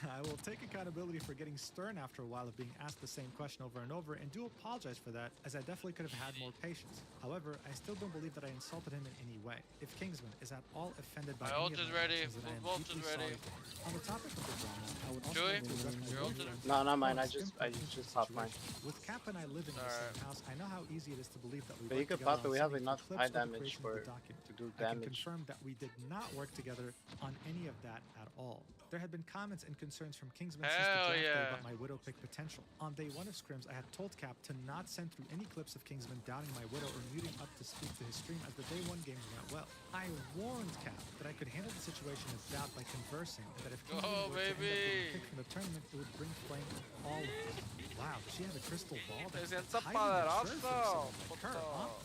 I will take accountability for getting stern after a while of being asked the same question over and over, and do apologize for that, as I definitely could have had more patience. However, I still don't believe that I insulted him in any way. If Kingsman is at all offended by any of my actions, then I am deeply sorry for him. On the topic of the drama, I would also like to address my boyfriend. No, not mine. I just popped mine. With Cap and I live in the same house, I know how easy it is to believe that we But you work could together pop it. on We have sending enough clips high or the damage creation of for the document. to do I can damage. confirm that we did not work together on any of that at all. There had been comments and concerns from Kingsman since the draft day about my Widow pick potential. On day 1 of scrims, I had told Cap to not send through any clips of Kingsman downing my Widow or muting up to speak to his stream as the day 1 games went well. I warned Cap that I could handle the situation of doubt by conversing, and that if Kingsman were to end up getting picked from the tournament, it would bring flame to all of us. Wow, she had a crystal ball that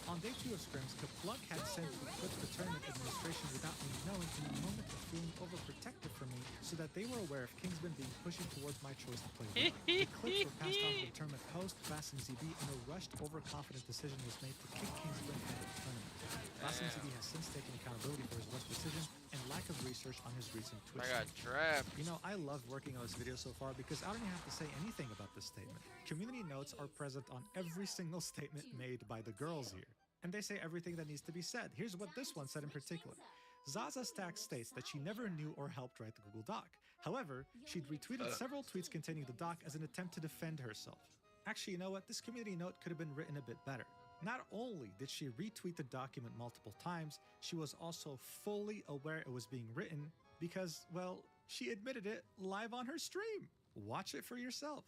on day 2 of scrims, Kaplunk had sent through clips to tournament administration without me knowing, in a moment of feeling overprotective for me, so that they were aware of Kingsman being pushing towards my choice to play Widow. The clips were passed on to the tournament host, Basim ZB, and a rushed, overconfident decision was made to kick Kingsman out of the tournament. Basim ZB has since taken accountability for his rushed decision and lack of research on his recent Twitch. I got trapped. You know, I love working on this video so far because I don't even have to say anything about this statement. Community notes are present on every single statement made by the girls here, and they say everything that needs to be said. Here's what this one said in particular. Zaza Stack states that she never knew or helped write the Google Doc. However, she'd retweeted several tweets containing the doc as an attempt to defend herself. Actually, you know what? This community note could have been written a bit better. Not only did she retweet the document multiple times, she was also fully aware it was being written because, well, she admitted it live on her stream. Watch it for yourself.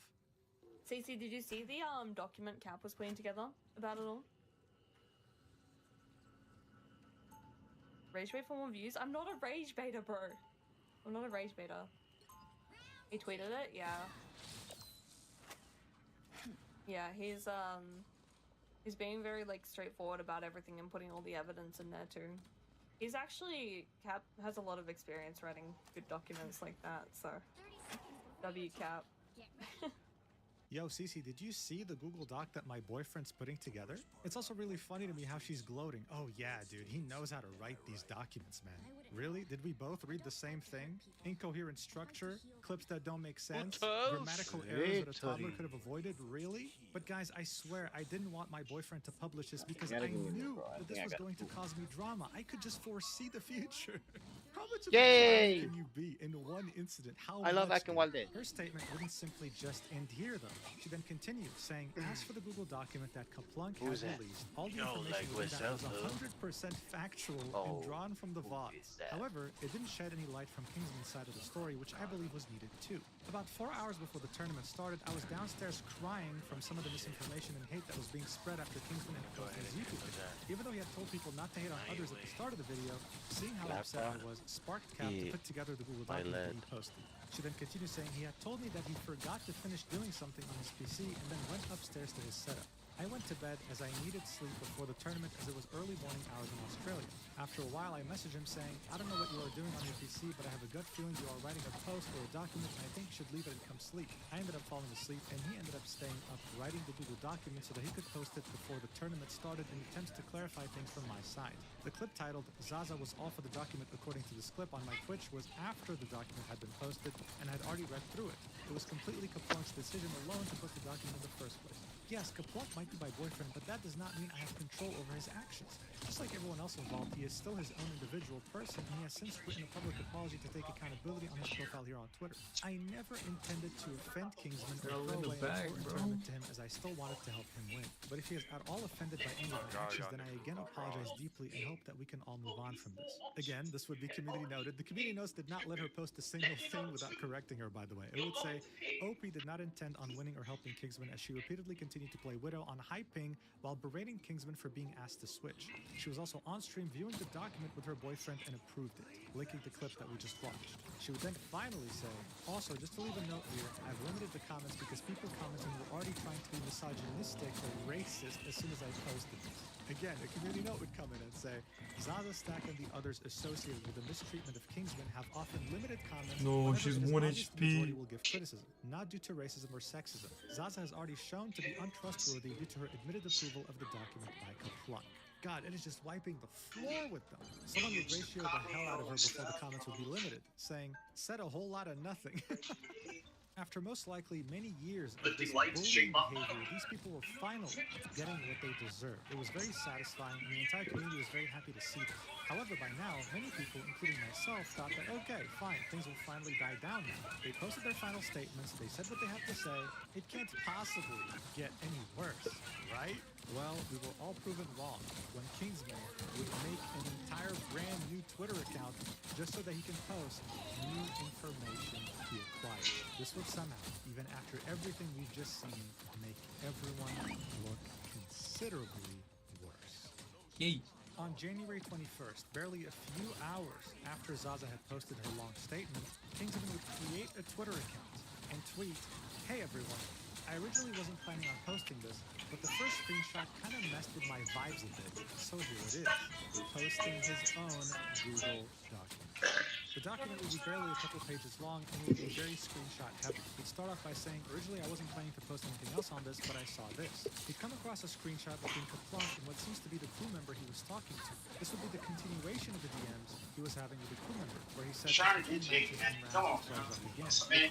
Cece, did you see the document Cap was putting together about it all? Rage bait for more views? I'm not a rage baiter, bro. I'm not a rage baiter. He tweeted it? Yeah. Yeah, he's being very, like, straightforward about everything and putting all the evidence in there, too. He's actually, Cap has a lot of experience writing good documents like that, so. W Cap. Yo, Cece, did you see the Google Doc that my boyfriend's putting together? It's also really funny to me how she's gloating. Oh yeah, dude, he knows how to write these documents, man. Really? Did we both read the same thing? Incoherent structure, clips that don't make sense, grammatical errors that a toddler could have avoided? Really? But guys, I swear, I didn't want my boyfriend to publish this because I knew that this was going to cause me drama. I could just foresee the future. How much of a can you be in one incident? How I love much, Akinwalde. Her statement wouldn't simply just end here, though. She then continued, saying, as for the Google document that Kaplunk had released, all the information within that was 100% factual and drawn from the VODs. However, it didn't shed any light from Kingsman's side of the story, which I believe was needed too. About 4 hours before the tournament started, I was downstairs crying from some of the misinformation and hate that was being spread after Kingsman had posted his YouTube video. Even though he had told people not to hate on others at the start of the video, seeing how upset I was sparked Cap to put together the Google document he posted. She then continued saying he had told me that he forgot to finish doing something on his PC and then went upstairs to his setup. I went to bed as I needed sleep before the tournament as it was early morning hours in Australia. After a while, I messaged him saying, I don't know what you are doing on your PC, but I have a gut feeling you are writing a post or a document, and I think you should leave it and come sleep. I ended up falling asleep, and he ended up staying up writing the Google document so that he could post it before the tournament started in attempts to clarify things from my side. The clip titled, Zaza was all for the document according to this clip on my Twitch was after the document had been posted, and I had already read through it. It was completely Kaplunk's decision alone to post the document in the first place. Yes, Kaplunk might be my boyfriend, but that does not mean I have control over his actions. Just like everyone else involved, he is still his own individual person, and he has since written a public apology to take accountability on his profile here on Twitter. I never intended to offend Kingsman or throw away an important tournament to him, as I still wanted to help him win. But if he is at all offended by any of my actions, then I again apologize deeply and hope that we can all move on from this. Again, this would be community noted. The community notes did not let her post a single thing without correcting her, by the way. It would say, OP did not intend on winning or helping Kingsman, as she repeatedly continued to play Widow on high ping while berating Kingsman for being asked to switch. She was also on stream viewing the document with her boyfriend and approved it, linking the clip that we just watched. She would then finally say, also, just to leave a note here, I've limited the comments because people commenting were already trying to be misogynistic or racist as soon as I posted this. Again, a community note would come in and say, Zaza Stack and the others associated with the mistreatment of Kingsman have often limited comments. No, she's 1 HP. The majority will give criticism, not due to racism or sexism. Zaza has already shown to be untrustworthy due to her admitted approval of the document by Kaplunk. God, it is just wiping the floor with them. Someone would ratio the hell out of her before the comments would be limited, saying, said a whole lot of nothing. After most likely many years of this bullying behavior, these people were finally getting what they deserved. It was very satisfying, and the entire community was very happy to see this. However, by now, many people, including myself, thought that, okay, fine, things will finally die down now. They posted their final statements, they said what they had to say. It can't possibly get any worse, right? Well, we were all proven wrong when Kingsman would make an entire brand new Twitter account just so that he can post new information he acquired. This would somehow, even after everything we've just seen, make everyone look considerably worse. Yay. On January 21st, barely a few hours after Zaza had posted her long statement, Kingsman would create a Twitter account and tweet, hey everyone, I originally wasn't planning on posting this, but the first screenshot kind of messed with my vibes a bit, so here it is, posting his own Google document. The document would be barely a couple pages long and would be very screenshot heavy. He'd start off by saying, originally I wasn't planning to post anything else on this, but I saw this. He'd come across a screenshot between Kaplunk and what seems to be the crew member he was talking to. This would be the continuation of the DMs he was having with the crew member, where he said, again. The crew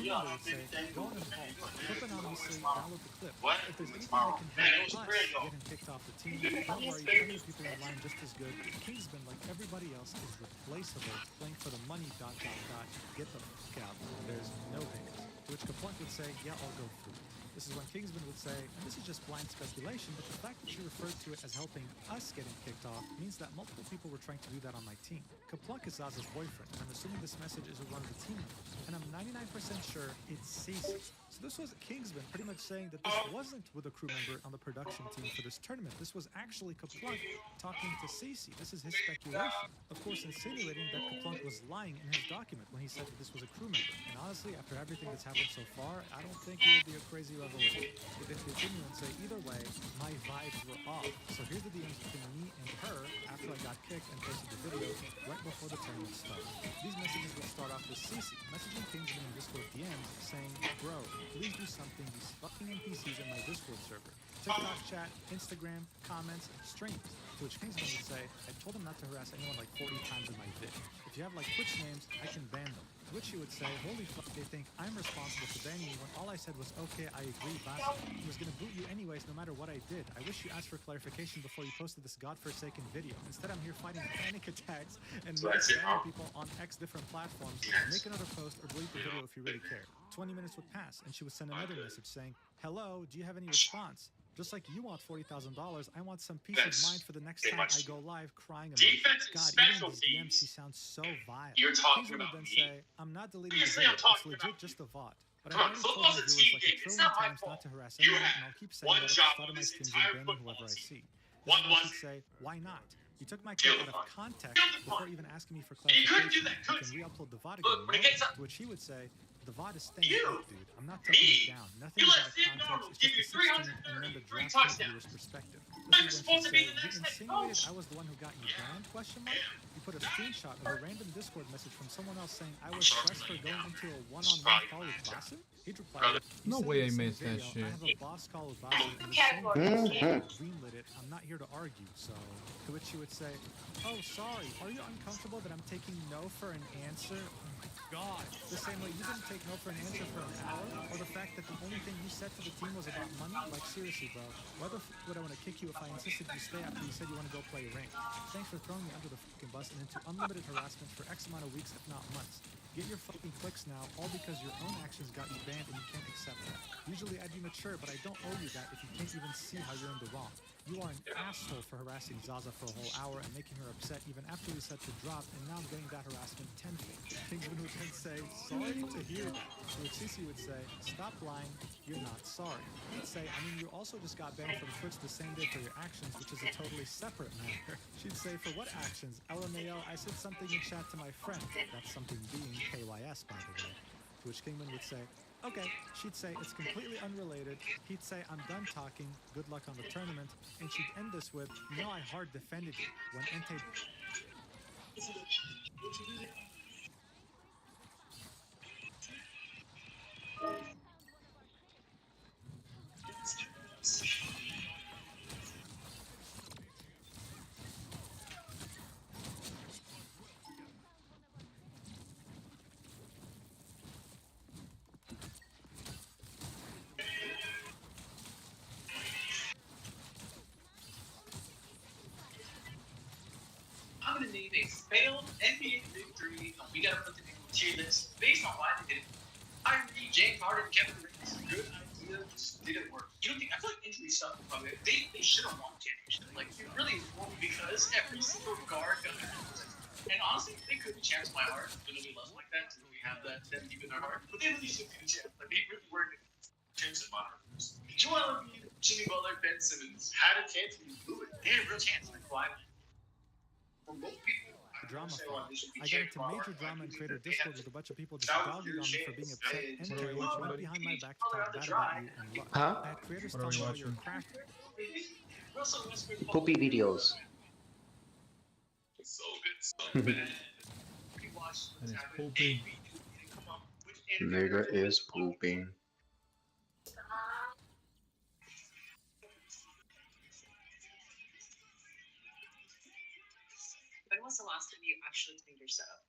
member would say, go on and halt, clip anonymously, download the clip. If there's anything that can help us get him kicked off the team, don't worry, plenty of people online just as good. Kingsman, like everybody else, is replaceable, playing for the money, ... get the fuck out, there's no hiccups. To which Kaplunk would say, yeah, I'll go through. This is when Kingsman would say, and this is just blind speculation, but the fact that she referred to it as helping us getting kicked off means that multiple people were trying to do that on my team. Kaplunk is Zaza's boyfriend, and I'm assuming this message is with one of the team members, and I'm 99% sure it's Cece. So this was Kingsman pretty much saying that this wasn't with a crew member on the production team for this tournament. This was actually Kaplunk talking to Cece. This is his speculation. Of course, insinuating that Kaplunk was lying in his document when he said that this was a crew member. And honestly, after everything that's happened so far, I don't think it would be a crazy revelation. If they continue and say, either way, my vibes were off. So here's the DMs between me and her after I got kicked and posted the video right before the tournament started. These messages would start off with Cece messaging Kingsman in Discord DMs saying, bro, please do something, these fucking NPCs in my Discord server. TikTok chat, Instagram, comments, streams. To which Kingsman would say, I told him not to harass anyone like 40 times in my vid. If you have like Twitch names, I can ban them. To which he would say, holy fuck, they think I'm responsible for banning you when all I said was, okay, I agree, basta. He was gonna boot you anyways no matter what I did. I wish you asked for clarification before you posted this godforsaken video. Instead, I'm here fighting panic attacks and banning people on X different platforms. Make another post or delete the video if you really care. 20 minutes would pass and she would send another message saying, hello, do you have any response? Just like you want $40,000, I want some peace of mind for the next time I go live crying about it. God, even in these DMs, he sounds so vile. Kingsman would then say, I'm not deleting the video, it's legit just a VOD. But I've already told my viewers like a trillion times not to harass anyone, and I'll keep saying that at the start of my streams and banning whoever I see. This is when she'd say, why not? You took my clip out of context before even asking me for clarification. You can re-upload the VOD again, right? To which he would say, the VOD is staying up, dude. I'm not taking it down. Nothing is out of context. It's just the 16th and then the draft from a viewer's perspective. This is when she said, you insinuated I was the one who got you banned, question mark? You put a screenshot of a random Discord message from someone else saying I was stressed for going into a one-on-one call with Basim? He'd reply, No way I missed that shit. I have a boss call with Basim in the same video greenlit it. I'm not here to argue, so... To which she would say, oh, sorry, are you uncomfortable that I'm taking no for an answer? Oh my god. The same way you didn't take no for an answer for an hour, or the fact that the only thing you said to the team was about money? Like, seriously, bro. Why the f would I want to kick you if I insisted you stay after you said you want to go play rank? Thanks for throwing me under the fucking bus and into unlimited harassment for X amount of weeks, if not months. Get your fucking clicks now, all because your own actions got you banned and you can't accept that. Usually I'd be mature, but I don't owe you that if you can't even see how you're in the wrong. You are an asshole for harassing Zaza for a whole hour and making her upset even after we said to drop, and now I'm getting that harassment tenfold. Kingsman would then say, sorry to hear that. To which Cece would say, stop lying, you're not sorry. He'd say, I mean, you also just got banned from Twitch the same day for your actions, which is a totally separate matter. She'd say, for what actions? LMAO, I said something in chat to my friend. That's something being KYS, by the way. To which Kingman would say, okay. She'd say, it's completely unrelated. He'd say, I'm done talking. Good luck on the tournament. And she'd end this with, you know I hard defended you. When Entei... I'm gonna name a failed NBA victory, and we gotta put them in a tier list based on why they did it. Kyrie, James Harden, Kevin Durant, good idea, just didn't work. You don't think? I feel like injury stuff. They should have won the championship. Like it really won because every single guard got hurt. And honestly, they could be champs. My heart gonna be less like that. We have that deep in their heart, but they really should be the champs. Like they really were champs in my heart. Joel Embiid, Jimmy Butler, Ben Simmons had a chance and you blew it. They had a real chance. Like why? Drama farm. I got into major drama in Creator Discord with a bunch of people just dogging on me for being upset and Terry went behind my back to talk bad about you and luck. Huh? I had creators tell me how you're a cracker. Poopy videos. So good, so bad. And it's pooping. Nigga is pooping. When was the last time you actually cleaned your setup?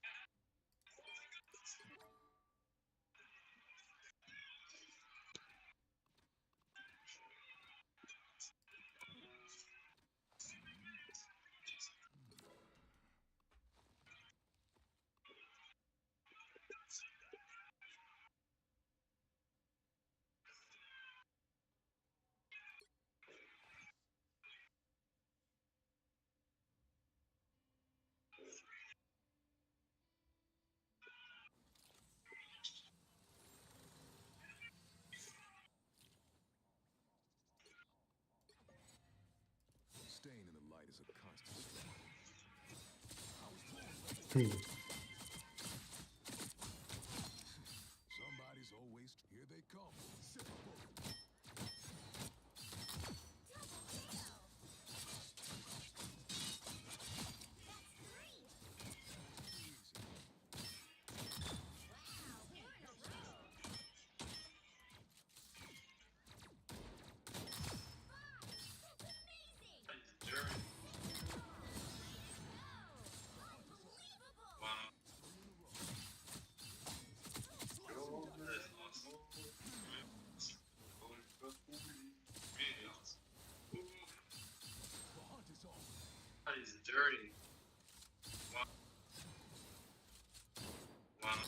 Staying in the light is a constant struggle. Somebody's always here they come. That is dirty. Wow. Wow.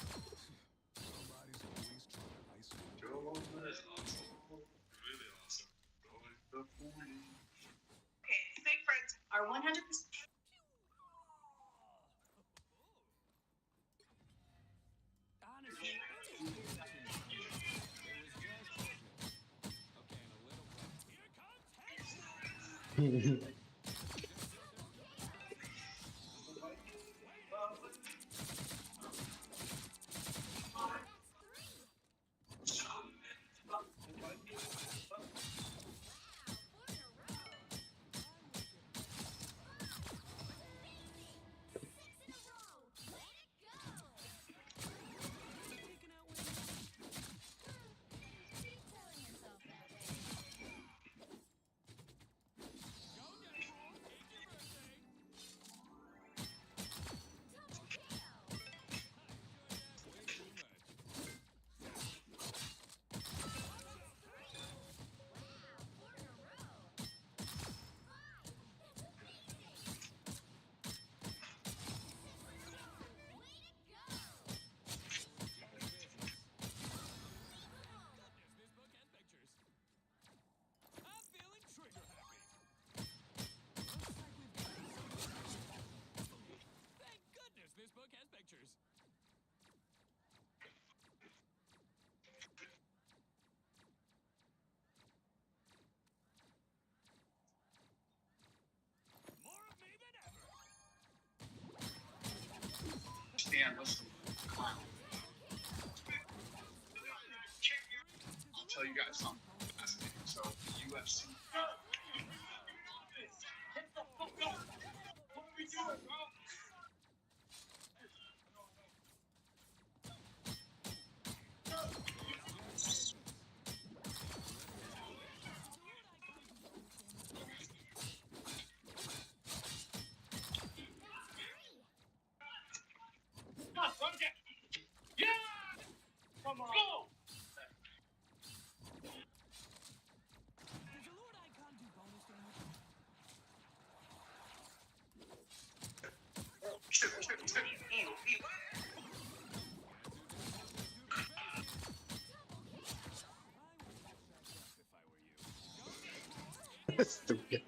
Joe, that is awesome. Really awesome. Okay, fake friends are 100%. that's not fascinating. So UFC. Get the fuck up! What are we doing, bro? God, run down! Yeah! Come on! Go! Stupid.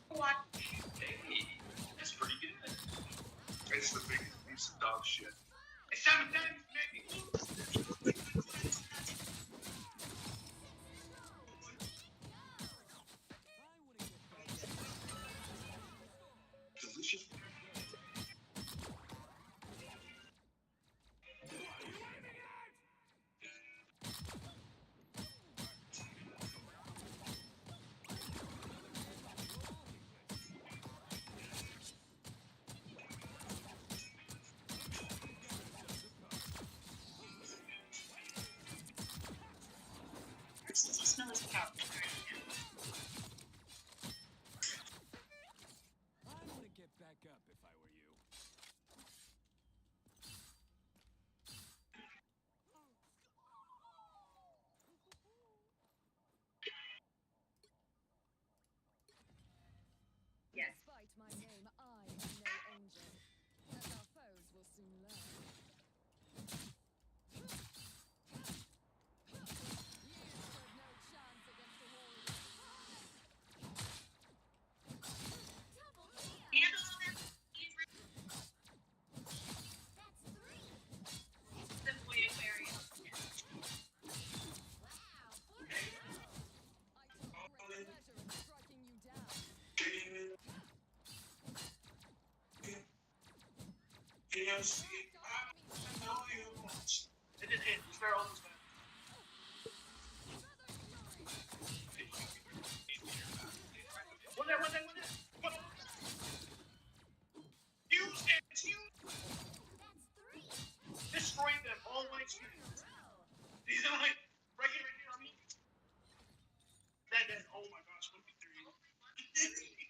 What? Hey, that's pretty good. It's the biggest piece of dog shit. It's 7 times, delicious. Does he smell his couch? I want to get back up if I were you. Yes. Despite my name, I am no angel, as our foes will soon learn. You stood no chance against a warrior. Handle them. Simply Aquarius. I took great pleasure in striking you down. Yes, I know you want. It didn't hit. It's very almost bad. One there. Use it. Destroy them. All my experience. These are like right here on me. That. Oh my gosh. 1v3.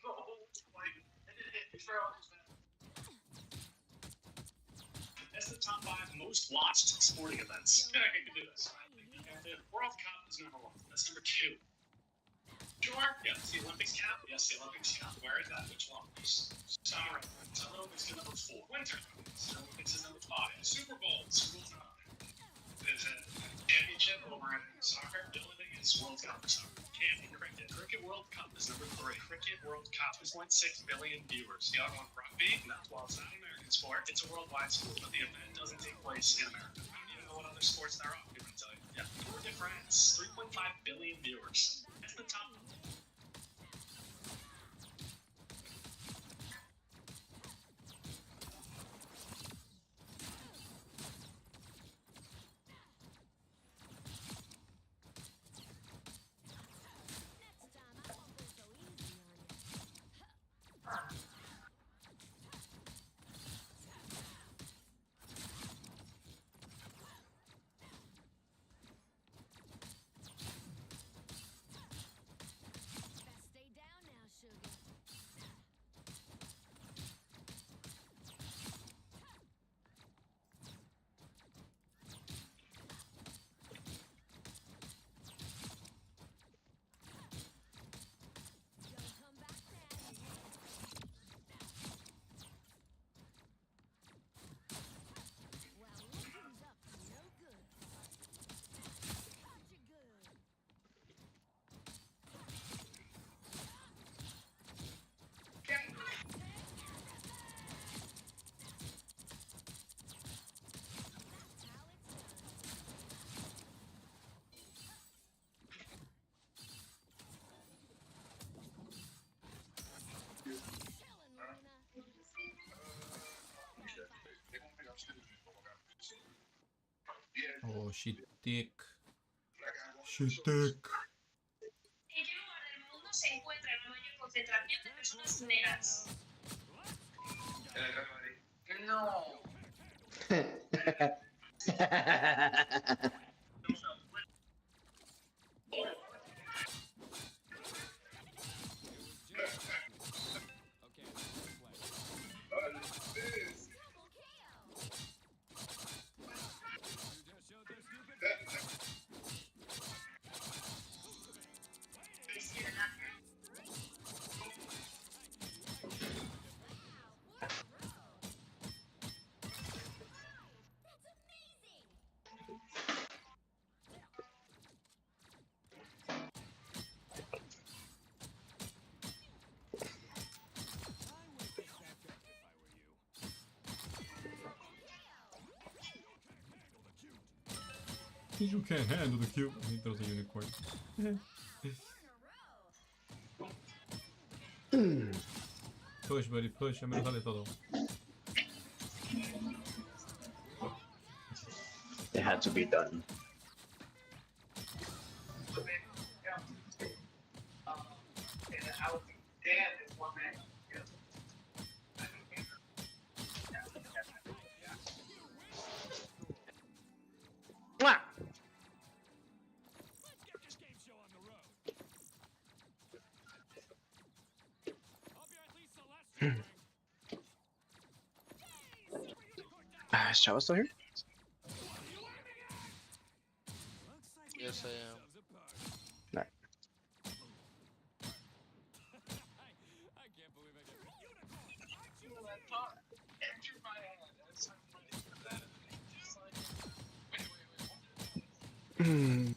Oh my. That didn't hit. It's very almost bad. That's the top 5 most watched sporting events. I can do this. The World Cup is number 1. That's number 2. Sure. Yes, the Olympics count. Yes, the Olympics count. Where is that? Which one? Summer Olympics. Summer Olympics is number 4. Winter Olympics. Winter Olympics is number 5. Super Bowl. Super Bowl's number 9. There's a championship over in soccer. The only thing is World Cup for soccer. Can't be cricket. Cricket World Cup is number 3. Cricket World Cup is 1.6 billion viewers. The other one, rugby. That's well, it's not an American sport. It's a worldwide sport, but the event doesn't take place in America. I don't even know what other sports there are. I'm going to tell you. Yeah, Tour de France. 3.5 billion viewers. That's the top. she thick. She thick. ¿En qué lugar del mundo se encuentra la mayor concentración de personas negras? No. You can't handle the cute. He throws a unicorn. Push, buddy, push. Ya me lo sale todo. It had to be done. Mwah! Is Chava still here? Yes, I am. No. Hmm.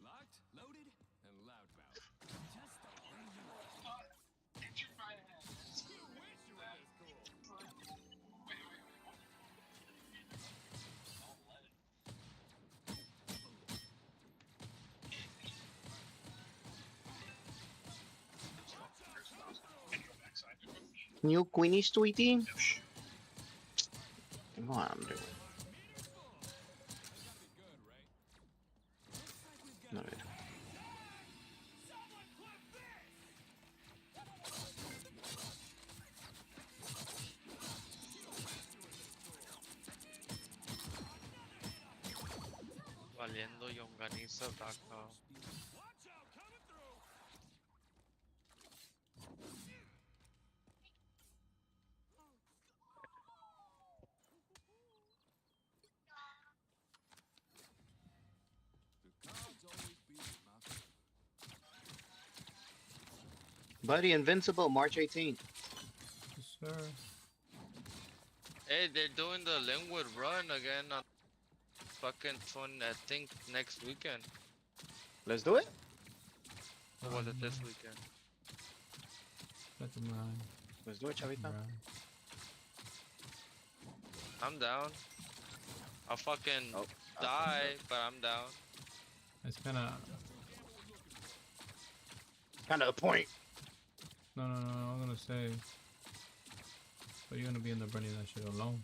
Locked, loaded, and loudmouth. Just the way you are. You wish you were this cool. New Queenie sweetie? Come on, dude. No, dude. Valiendo Yonganiza.com. Buddy, Invincible, March 18th. Yes, sir. Hey, they're doing the Linwood run again on fucking I think next weekend. Let's do it. Or was it this weekend? Let them run. Let's do it, Chavita. I'm down. I'll fucking die, but I'm down. It's kind of the point. no. I'm gonna say, but you're gonna be in the burning that shit alone.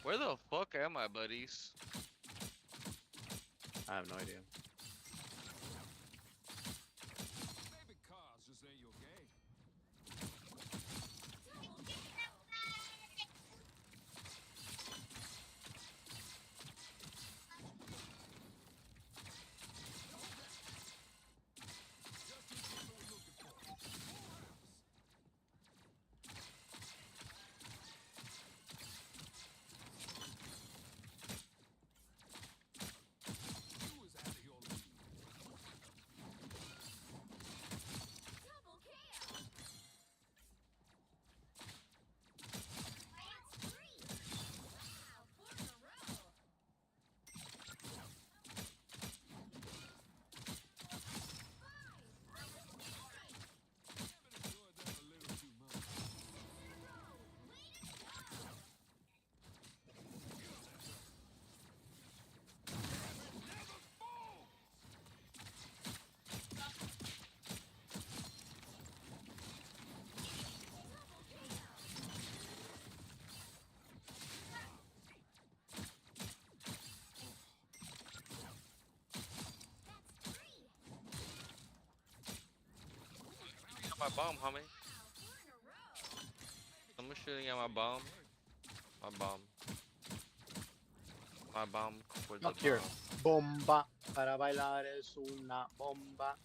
Where the fuck am I, buddies? I have no idea. Maybe cars just ain't your game. my bomb, homie. Someone's shooting at my bomb. My bomb. My bomb with the Look here. bomb. Bomba. Para bailar es una bomba.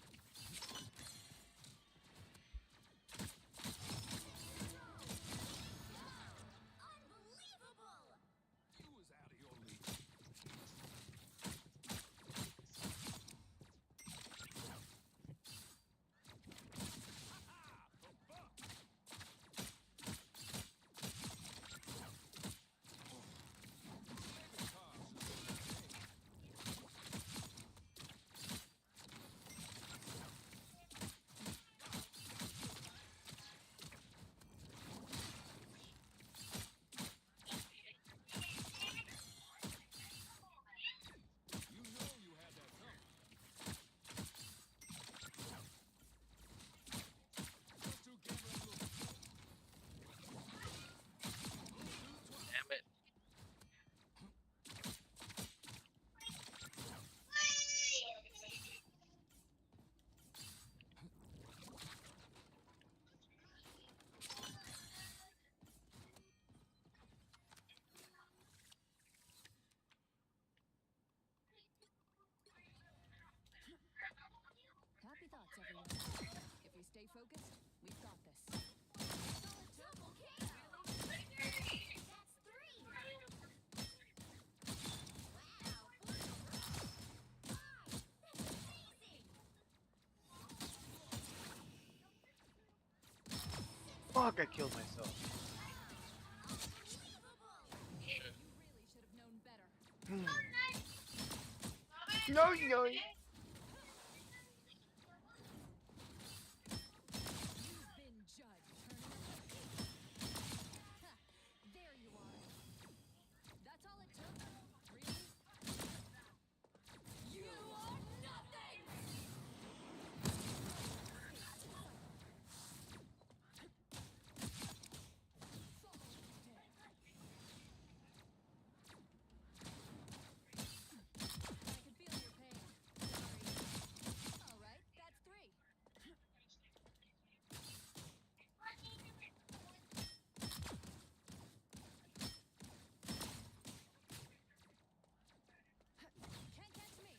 Damn it. Happy thoughts, everyone. If we stay focused, we've got this. Fuck, I killed myself. You really should have known better. No, no. You've been judged, Turner. There you are. That's all it took? Really? You are nothing! I can feel your pain. Sorry. All right, that's 3. Can't catch me.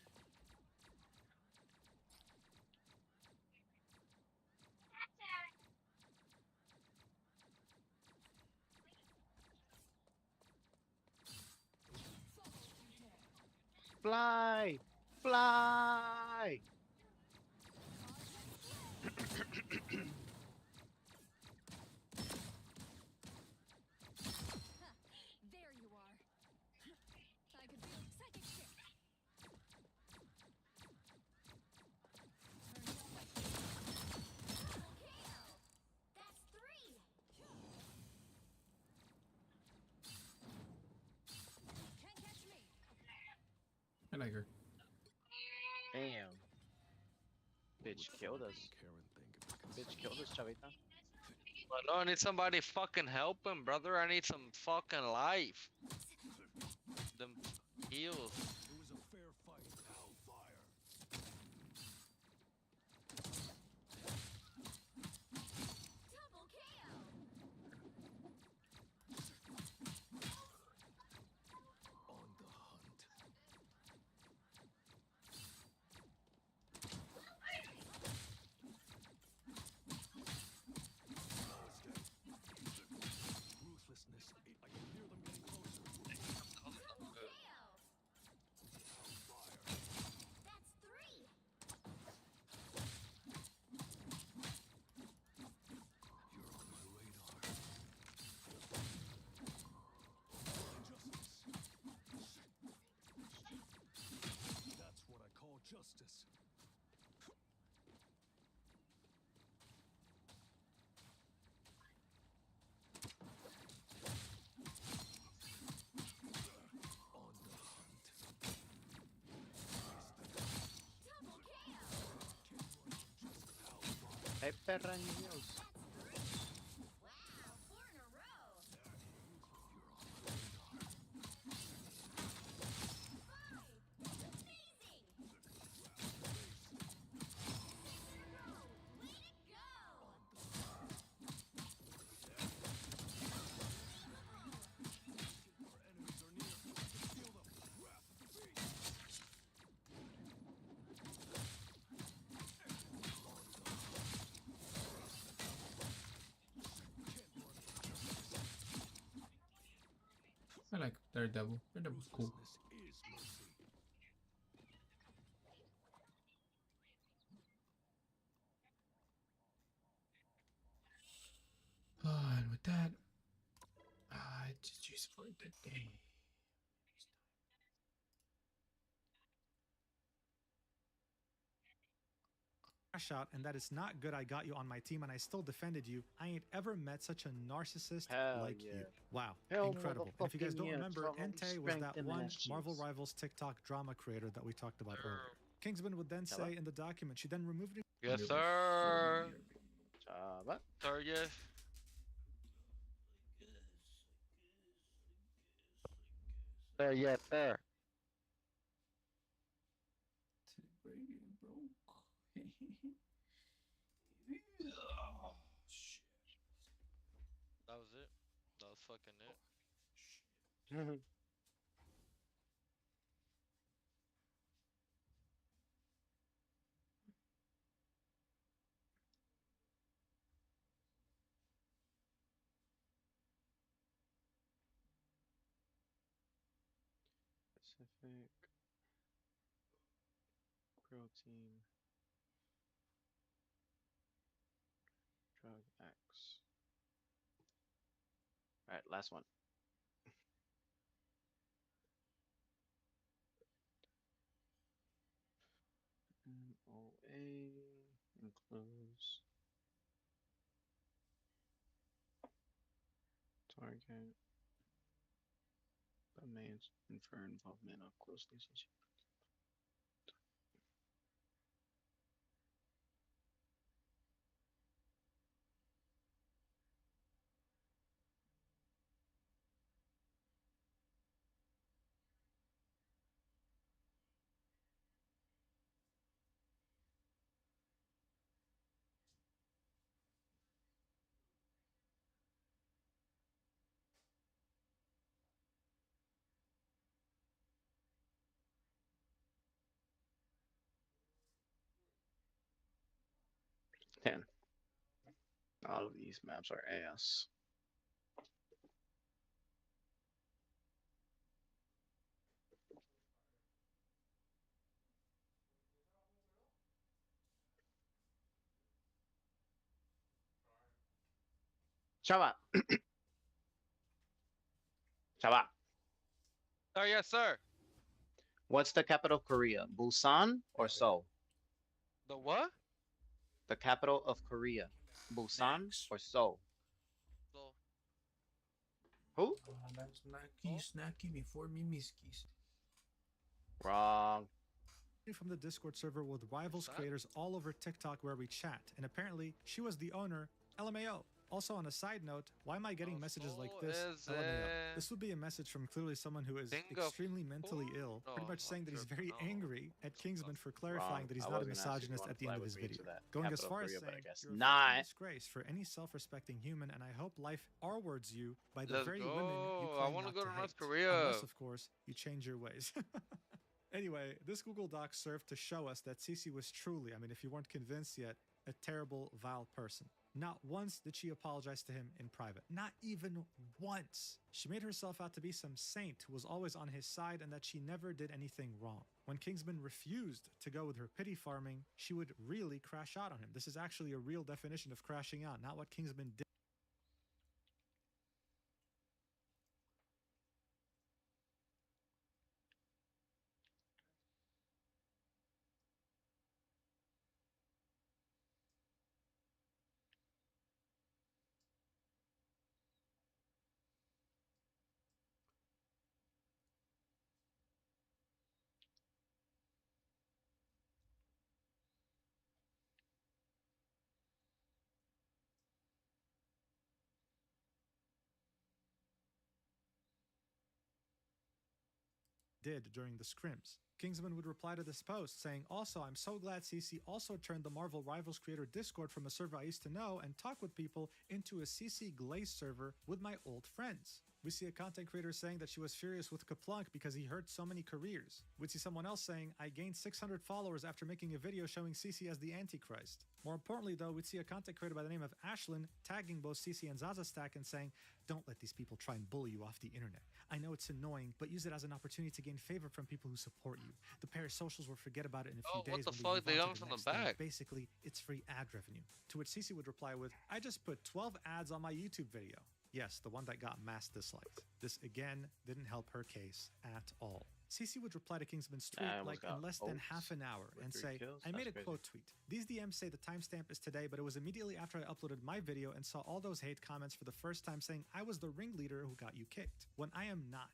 Fly. Fly. There you are. I can feel psychic shift. That's 3. Can't catch me. I like her. Damn. Bitch killed us. Bitch killed us, Chavita. But no, I need somebody fucking helping, brother. I need some fucking life. Them heals. It was a fair fight, Hellfire. Double KO. On the hunt. Ruthlessness. I can hear them getting closer. Hellfire. That's 3. You're on my radar. Injustice. That's what I call justice. On the hunt. Double KO. Hey, perra niños. Wow, 4 in a row. Amazing. 6 in a row. Way to go. Daredevil. Daredevil's cool. And with that, just for the day. Crash out, and that it's not good I got you on my team and I still defended you. I ain't ever met such a narcissist like you. Wow, incredible. And if you guys don't remember, Entei was that one Marvel Rivals TikTok drama creator that we talked about earlier. Kingsman would then say in the document, she then removed it. Yes, sir. Sir, yes. Sir, yes, sir. That was it. That was fucking it. Pacific protein drug X. All right, last one. MOA includes target but may infer involvement of closely associated. All of these maps are ass. Chava. Chava. Sir, yes, sir. What's the capital of Korea? Busan or Seoul? The what? The capital of Korea. Busan or Seoul? Seoul. Who? That's snacky before Mimiskis. Wrong. From the Discord server with Rivals creators all over TikTok where we chat, and apparently she was the owner. LMAO. Also, on a side note, why am I getting messages like this? LMAO. This would be a message from clearly someone who is extremely mentally ill, pretty much saying that he's very angry at Kingsman for clarifying that he's not a misogynist at the end of his video. Going as far as saying, you're a disgrace for any self-respecting human, and I hope life R-words you by the very women you claim not to hate. Unless, of course, you change your ways. Anyway, this Google Doc served to show us that Cece was truly, I mean, if you weren't convinced yet, a terrible, vile person. Not once did she apologize to him in private. Not even once. She made herself out to be some saint who was always on his side and that she never did anything wrong. When Kingsman refused to go with her pity farming, she would really crash out on him. This is actually a real definition of crashing out, not what Kingsman did. During the scrims. Kingsman would reply to this post saying, also, I'm so glad CC also turned the Marvel Rivals creator Discord from a server I used to know and talk with people into a CC Glaze server with my old friends. We see a content creator saying that she was furious with Kaplunk because he hurt so many careers. We'd see someone else saying, I gained 600 followers after making a video showing CC as the Antichrist. More importantly though, we'd see a content creator by the name of Ashlyn tagging both CC and Zaza Stack and saying, don't let these people try and bully you off the internet. I know it's annoying, but use it as an opportunity to gain favor from people who support you. The pair's socials will forget about it in a few Oh, what days the when fuck? They move got on him to from the the next back. thing. Basically, it's free ad revenue. To which Cece would reply with, I just put 12 ads on my YouTube video. Yes, the one that got mass dislikes. This again didn't help her case at all. Cece would reply to Kingsman's tweet like in less than half an hour and say, I made a quote tweet. These DMs say the timestamp is today, but it was immediately after I uploaded my video and saw all those hate comments for the first time saying I was the ringleader who got you kicked, when I am not.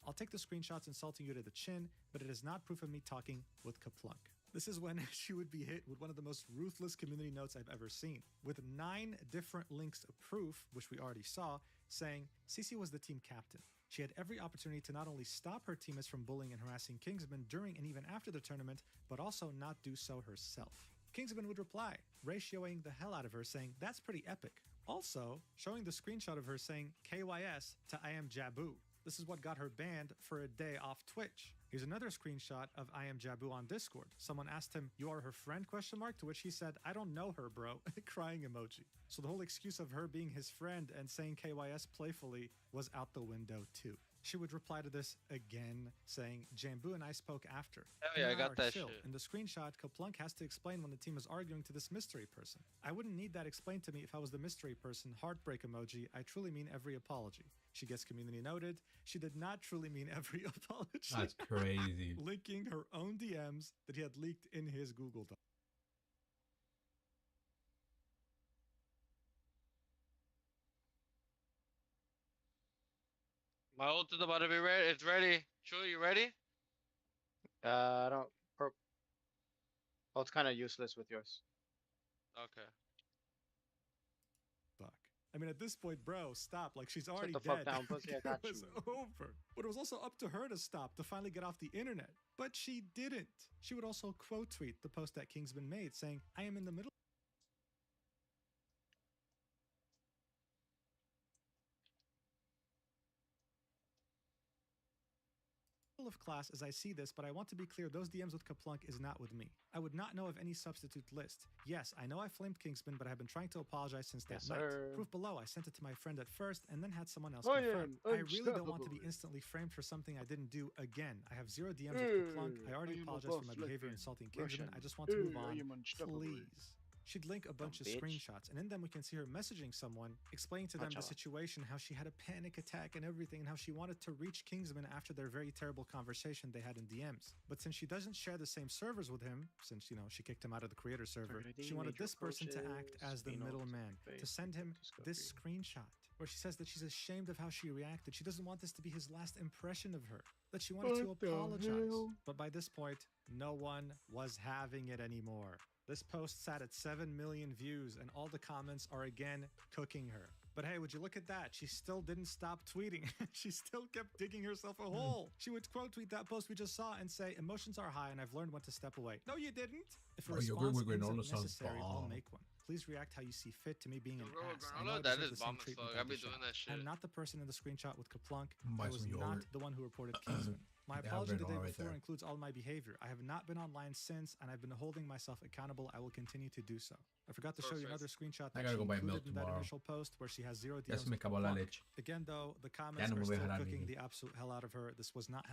I'll take the screenshots insulting you to the chin, but it is not proof of me talking with Kaplunk. This is when she would be hit with one of the most ruthless community notes I've ever seen, with 9 different links of proof, which we already saw, saying Cece was the team captain. She had every opportunity to not only stop her teammates from bullying and harassing Kingsman during and even after the tournament, but also not do so herself. Kingsman would reply, ratioing the hell out of her, saying, that's pretty epic. Also, showing the screenshot of her saying KYS to I am Jabu. This is what got her banned for a day off Twitch. Here's another screenshot of I am Jabu on Discord. Someone asked him, you are her friend, ? To which he said, I don't know her, bro. Crying emoji. So the whole excuse of her being his friend and saying KYS playfully was out the window too. She would reply to this again, saying, Jambu and I spoke after. Hell yeah, I got that shit. In the screenshot, Kaplunk has to explain when the team is arguing to this mystery person. I wouldn't need that explained to me if I was the mystery person. Heartbreak emoji. I truly mean every apology. She gets community noted. She did not truly mean every apology. That's crazy. Linking her own DMs that he had leaked in his Google Doc. My ult is about to be ready. It's ready. Sure, you ready? I don't. Oh, it's kind of useless with yours. Okay. Fuck. I mean, at this point, bro, stop. Like, she's already Shut the dead. fuck down, pussy. I got It was over. But it was also up to her to stop, to finally get off the internet. But she didn't. She would also quote tweet the post that Kingsman made, saying, I am in the middle of class as I see this, but I want to be clear, those DMs with Kaplunk is not with me. I would not know of any substitute list. Yes, I know I flamed Kingsman, but I've been trying to apologize since that night. Proof below, I sent it to my friend at first and then had someone else confirm. I really don't want to be instantly framed for something I didn't do again. I have 0 DMs with Kaplunk. I already apologized for my behavior insulting Kingsman. I just want to move on. Please. She'd link a bunch of screenshots, and in them we can see her messaging someone, explaining to them the situation, how she had a panic attack and everything, and how she wanted to reach Kingsman after their very terrible conversation they had in DMs. But since she doesn't share the same servers with him, since, you know, she kicked him out of the creator server, she wanted this person to act as the middleman, to send him this screenshot, where she says that she's ashamed of how she reacted. She doesn't want this to be his last impression of her, that she wanted to apologize. But by this point, no one was having it anymore. This post sat at 7 million views, and all the comments are again cooking her. But hey, would you look at that? She still didn't stop tweeting. She still kept digging herself a hole. She would quote tweet that post we just saw and say, emotions are high and I've learned when to step away. No, you didn't. If a response isn't necessary, I'll make one. Please react how you see fit. To me, being an ass, I know I that deserve is the same bomb as treatment fuck. that I've been you doing shot. that shit. I'm not the person in the screenshot with Kaplunk. Buy I was some not yogurt. the one who reported Kingsman. My They have apology the red day right before there. includes all my behavior. I have not been online since, and I've been holding myself accountable. I will continue to do so. I forgot to show you another screenshot I that gotta she go buy included milk in that tomorrow. initial post where she has 0 Ya DMs se me with acabó la Kaplunk. leche. Again, though, the comments no me are voy a still jalar, cooking Miguel. the absolute hell out of her. This was not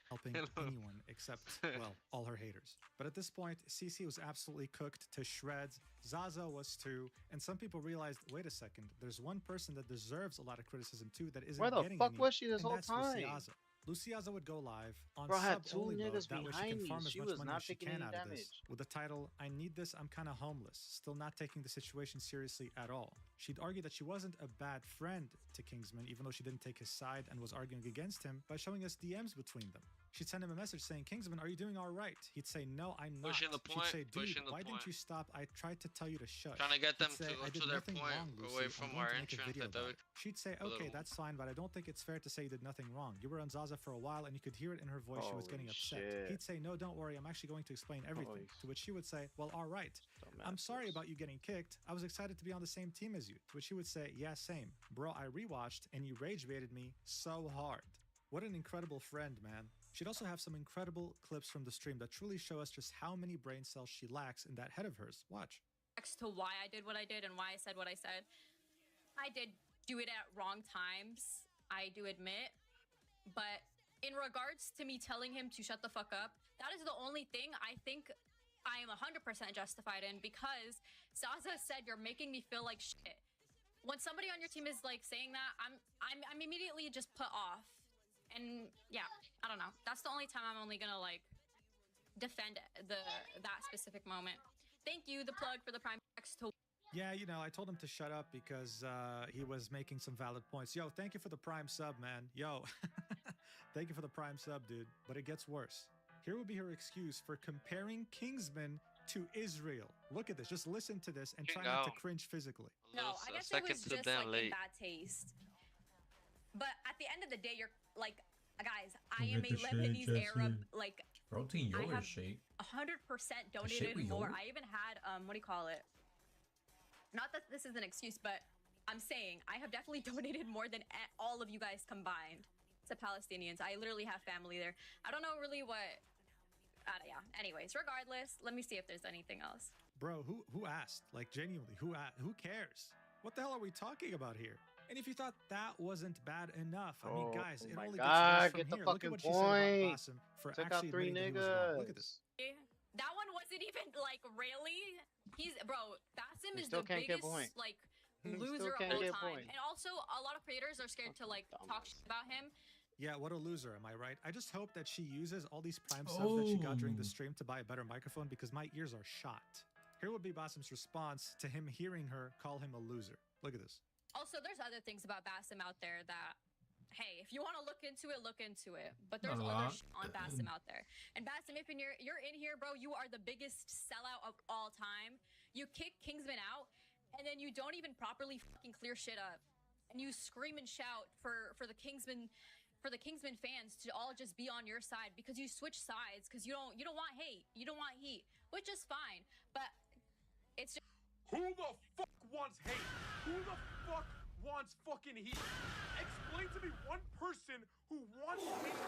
helping anyone except, well, all her haters. But at this point, CC was absolutely cooked to shreds. Zaza was too. And some people realized, wait a second, there's one person that deserves a lot of criticism too that isn't Where the getting fuck any, was she this and whole that's time? Luciaza. Luciaza would go live on Bro, I had sub 2 only mode. niggas That way she behind can me. farm as She much was money not as she taking can any out of damage. this. With the title, I Need This, I'm Kinda Homeless, still not taking the situation seriously at all. She'd argue that she wasn't a bad friend to Kingsman, even though she didn't take his side and was arguing against him, by showing us DMs between them. She'd send him a message saying, Kingsman, are you doing all right? He'd say, no, I'm not. Pushing the point, She'd say, dude, pushing the why point. didn't you stop? I tried to tell you to shush. Trying to get them He'd say, to I go did to their nothing point wrong, Lucy. away I'm from going our to make a entrance. video That they about would it. She'd say, a okay, little- that's fine, but I don't think it's fair to say you did nothing wrong. You were on Zaza for a while and you could hear it in her voice. She was getting upset. shit. He'd say, no, don't worry. I'm actually going to explain everything. To which she would say, well, all right. I'm sorry about you getting kicked. I was excited to be on the same team as you. To which she would say, yeah, same. Bro, I rewatched and you rage baited me so hard. What an incredible friend, man. She'd also have some incredible clips from the stream that truly show us just how many brain cells she lacks in that head of hers. Watch. Next to why I did what I did and why I said what I said. I did do it at wrong times. I do admit. But in regards to me telling him to shut the fuck up, that is the only thing I think I am 100% justified in, because Zaza said you're making me feel like shit. When somebody on your team is like saying that, I'm immediately just put off. And yeah, I don't know. That's the only time I'm only gonna like defend that specific moment. Thank you, the plug for the Prime X to. Yeah, you know, I told him to shut up because he was making some valid points. Yo, thank you for the Prime sub, man. Yo, thank you for the Prime sub, dude. But it gets worse. Here will be her excuse for comparing Kingsman to Israel. Look at this. Just listen to this and try not to cringe physically. No, I guess it was just like in bad taste. But at the end of the day, you're like, guys, I am a Lebanese Arab. Like, Protein I yogurt have shake. 100% donated more. I even had what do you call it? Not that this is an excuse, but I'm saying I have definitely donated more than all of you guys combined to Palestinians. I literally have family there. I don't know really what. Yeah. Anyways, regardless, let me see if there's anything else. Bro, who asked? Like, genuinely, who cares? What the hell are we talking about here? And if you thought that wasn't bad enough, I mean, guys, it only gets worse from here. Look at what she said about Basim for actually admitting that he was wrong. Look at this. That one wasn't even like really. Basim is still the can't get biggest point. like He still loser of can't all get time. point. And also, a lot of creators are scared to like talk shit about him. Yeah, what a loser, am I right? I just hope that she uses all these Prime subs that she got during the stream to buy a better microphone because my ears are shot. Here would be Basim's response to him hearing her call him a loser. Look at this. Also, there's other things about Basim out there that, hey, if you want to look into it, look into it. But there's other shit on Basim out there. And Basim, if you're in here, bro, you are the biggest sellout of all time. You kick Kingsman out, and then you don't even properly fucking clear shit up. And you scream and shout for the Kingsman fans to all just be on your side because you switch sides because you don't want hate. You don't want heat, which is fine. But it's just. Who the fuck wants hate? Who the fuck wants fucking heat? Explain to me one person who wants hate.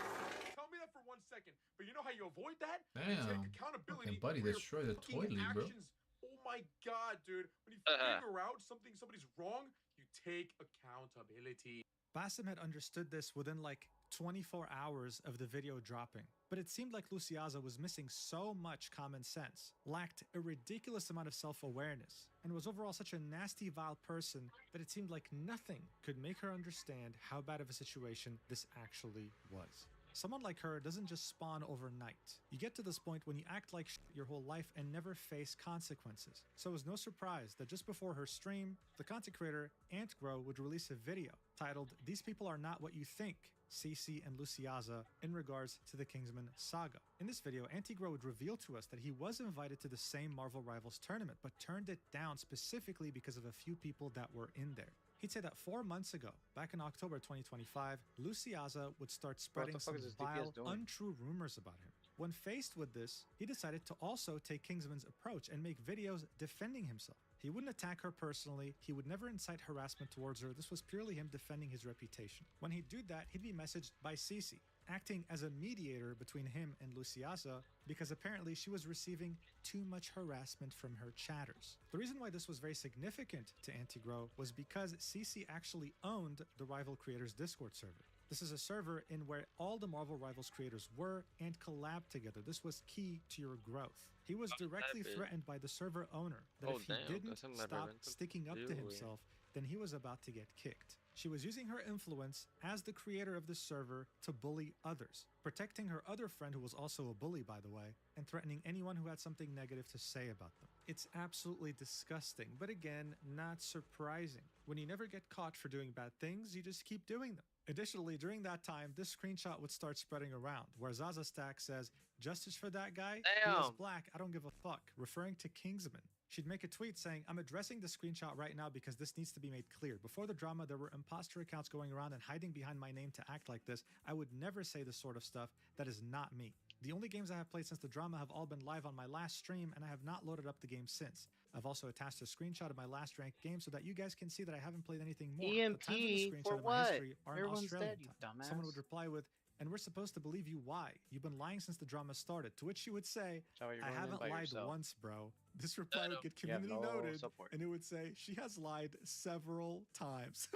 Tell me that for 1 second. But you know how you avoid that? You take accountability. Fucking buddy, for your destroy the fucking toilet, bro. actions. Oh my god, dude. When you figure out somebody's wrong, you take accountability. Basim had understood this within like 24 hours of the video dropping, but it seemed like Luciaza was missing so much common sense, lacked a ridiculous amount of self-awareness, and was overall such a nasty, vile person that it seemed like nothing could make her understand how bad of a situation this actually was. Someone like her doesn't just spawn overnight. You get to this point when you act like shit your whole life and never face consequences. So it was no surprise that just before her stream, the content creator AntGrow would release a video titled "These People Are Not What You Think, Cece and Luciaza," in regards to the Kingsman saga. In this video, AntGrow would reveal to us that he was invited to the same Marvel Rivals tournament, but turned it down specifically because of a few people that were in there. He'd say that 4 months ago, back in October 2025, Luciaza would start spreading some vile, untrue rumors about him. When faced with this, he decided to also take Kingsman's approach and make videos defending himself. He wouldn't attack her personally, he would never incite harassment towards her, this was purely him defending his reputation. When he'd do that, he'd be messaged by Cece, acting as a mediator between him and Luciaza because apparently she was receiving too much harassment from her chatters. The reason why this was very significant to AntGrow was because Cece actually owned the Rival Creators Discord server. This is a server in where all the Marvel Rivals creators were and collabed together. This was key to your growth. He was directly threatened by the server owner that if he didn't stop sticking up to himself, then he was about to get kicked. She was using her influence as the creator of the server to bully others, protecting her other friend who was also a bully, by the way, and threatening anyone who had something negative to say about them. It's absolutely disgusting, but again, not surprising. When you never get caught for doing bad things, you just keep doing them. Additionally, during that time, this screenshot would start spreading around, where Zaza Stack says, "Justice for that guy? He is black, I don't give a fuck," referring to Kingsman. She'd make a tweet saying, "I'm addressing the screenshot right now because this needs to be made clear. Before the drama, there were imposter accounts going around and hiding behind my name to act like this. I would never say this sort of stuff. That is not me. The only games I have played since the drama have all been live on my last stream, and I have not loaded up the game since. I've also attached a screenshot of my last ranked game so that you guys can see that I haven't played anything more. EMP the times in the screenshot for of my what? history are in Everyone's Australian dead, you time." dumbass. Someone would reply with, "And we're supposed to believe you, why? You've been lying since the drama started." To which she would say, Joey, you're "I going in haven't by lied yourself. once, bro." This reply would get You have community no noted, support. and it would say, "She has lied several times."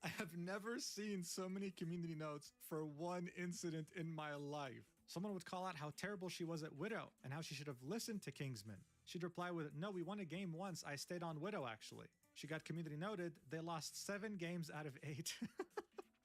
I have never seen so many community notes for one incident in my life. Someone would call out how terrible she was at Widow and how she should have listened to Kingsman. She'd reply with, "No, we won a game once. I stayed on Widow, actually." She got community noted. They lost 7 games out of 8.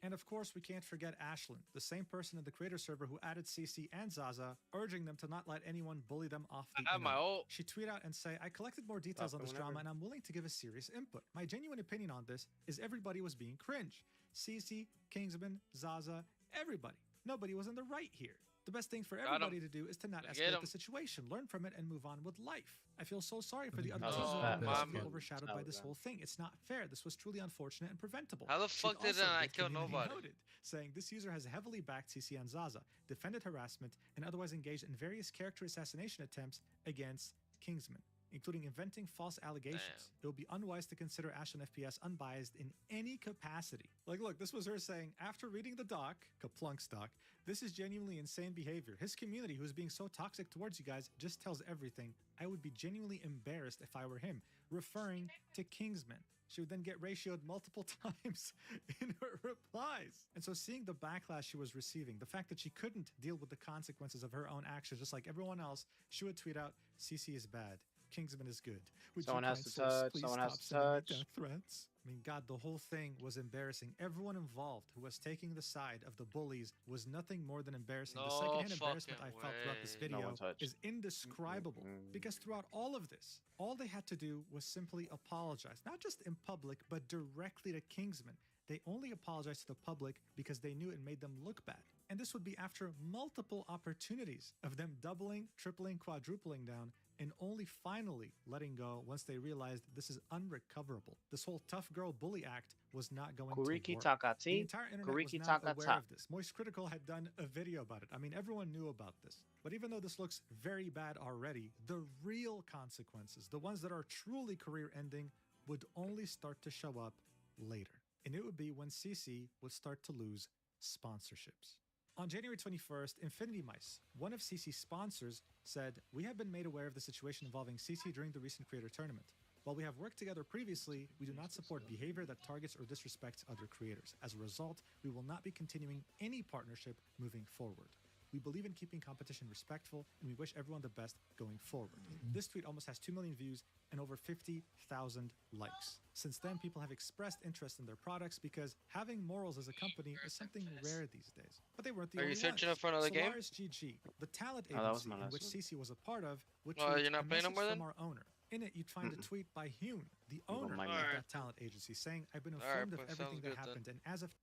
And of course, we can't forget Ashlyn, the same person in the creator server who added CC and Zaza, urging them to not let anyone bully them off the internet. She tweet out and say, "I collected more details on this drama and I'm willing to give a serious input. My genuine opinion on this is everybody was being cringe. CC, Kingsman, Zaza, everybody. Nobody was in the right here. The best thing for everybody to do is to not escalate the situation, learn from it, and move on with life. I feel so sorry for the other teams who are massively overshadowed by this whole thing. It's not fair. This was truly unfortunate and preventable." How the She'd fuck did also I get kill community nobody? noted, saying this user has heavily backed CC and Zaza, defended harassment, and otherwise engaged in various character assassination attempts against Kingsman, including inventing false allegations. It would be unwise to consider Ashlyn FPS unbiased in any capacity. Like, look, this was her saying, after reading the doc, Kaplunk's doc, "This is genuinely insane behavior. His community, who is being so toxic towards you guys, just tells everything. I would be genuinely embarrassed if I were him," referring to Kingsman. She would then get ratioed multiple times in her replies. And so seeing the backlash she was receiving, the fact that she couldn't deal with the consequences of her own actions, just like everyone else, she would tweet out, "CC is bad. Kingsman is good. Would Someone you has kind to souls touch, please someone stop has to sending me touch." death threats?" I mean, God, the whole thing was embarrassing. Everyone involved who was taking the side of the bullies was nothing more than embarrassing. The secondhand embarrassment I felt throughout this video is indescribable. Because throughout all of this, all they had to do was simply apologize. Not just in public, but directly to Kingsman. They only apologized to the public because they knew it made them look bad. And this would be after multiple opportunities of them doubling, tripling, quadrupling down, and only finally letting go once they realized this is unrecoverable. This whole tough girl bully act was not going to work. The entire internet was now aware of this. Moist Critical had done a video about it. I mean, everyone knew about this. But even though this looks very bad already, the real consequences, the ones that are truly career-ending, would only start to show up later. And it would be when CC would start to lose sponsorships. On January 21st, Infinity Mice, one of CC's sponsors, said, "We have been made aware of the situation involving CC during the recent creator tournament. While we have worked together previously, we do not support behavior that targets or disrespects other creators. As a result, we will not be continuing any partnership moving forward. We believe in keeping competition respectful, and we wish everyone the best going forward." This tweet almost has 2 million views and over 50,000 likes. Since then, people have expressed interest in their products because having morals as a company is something rare these days. But they weren't the only ones. Are you searching up for another game? Solaris GG, the talent that was agency my in last which one. CC was a part of, would Oh, tweet you're not a playing no message more from then? our owner. In it, you'd find a tweet by Hune, the owner of Alright. that talent agency, saying, "I've been Alright, informed of pues, everything sounds that good then. happened, and as of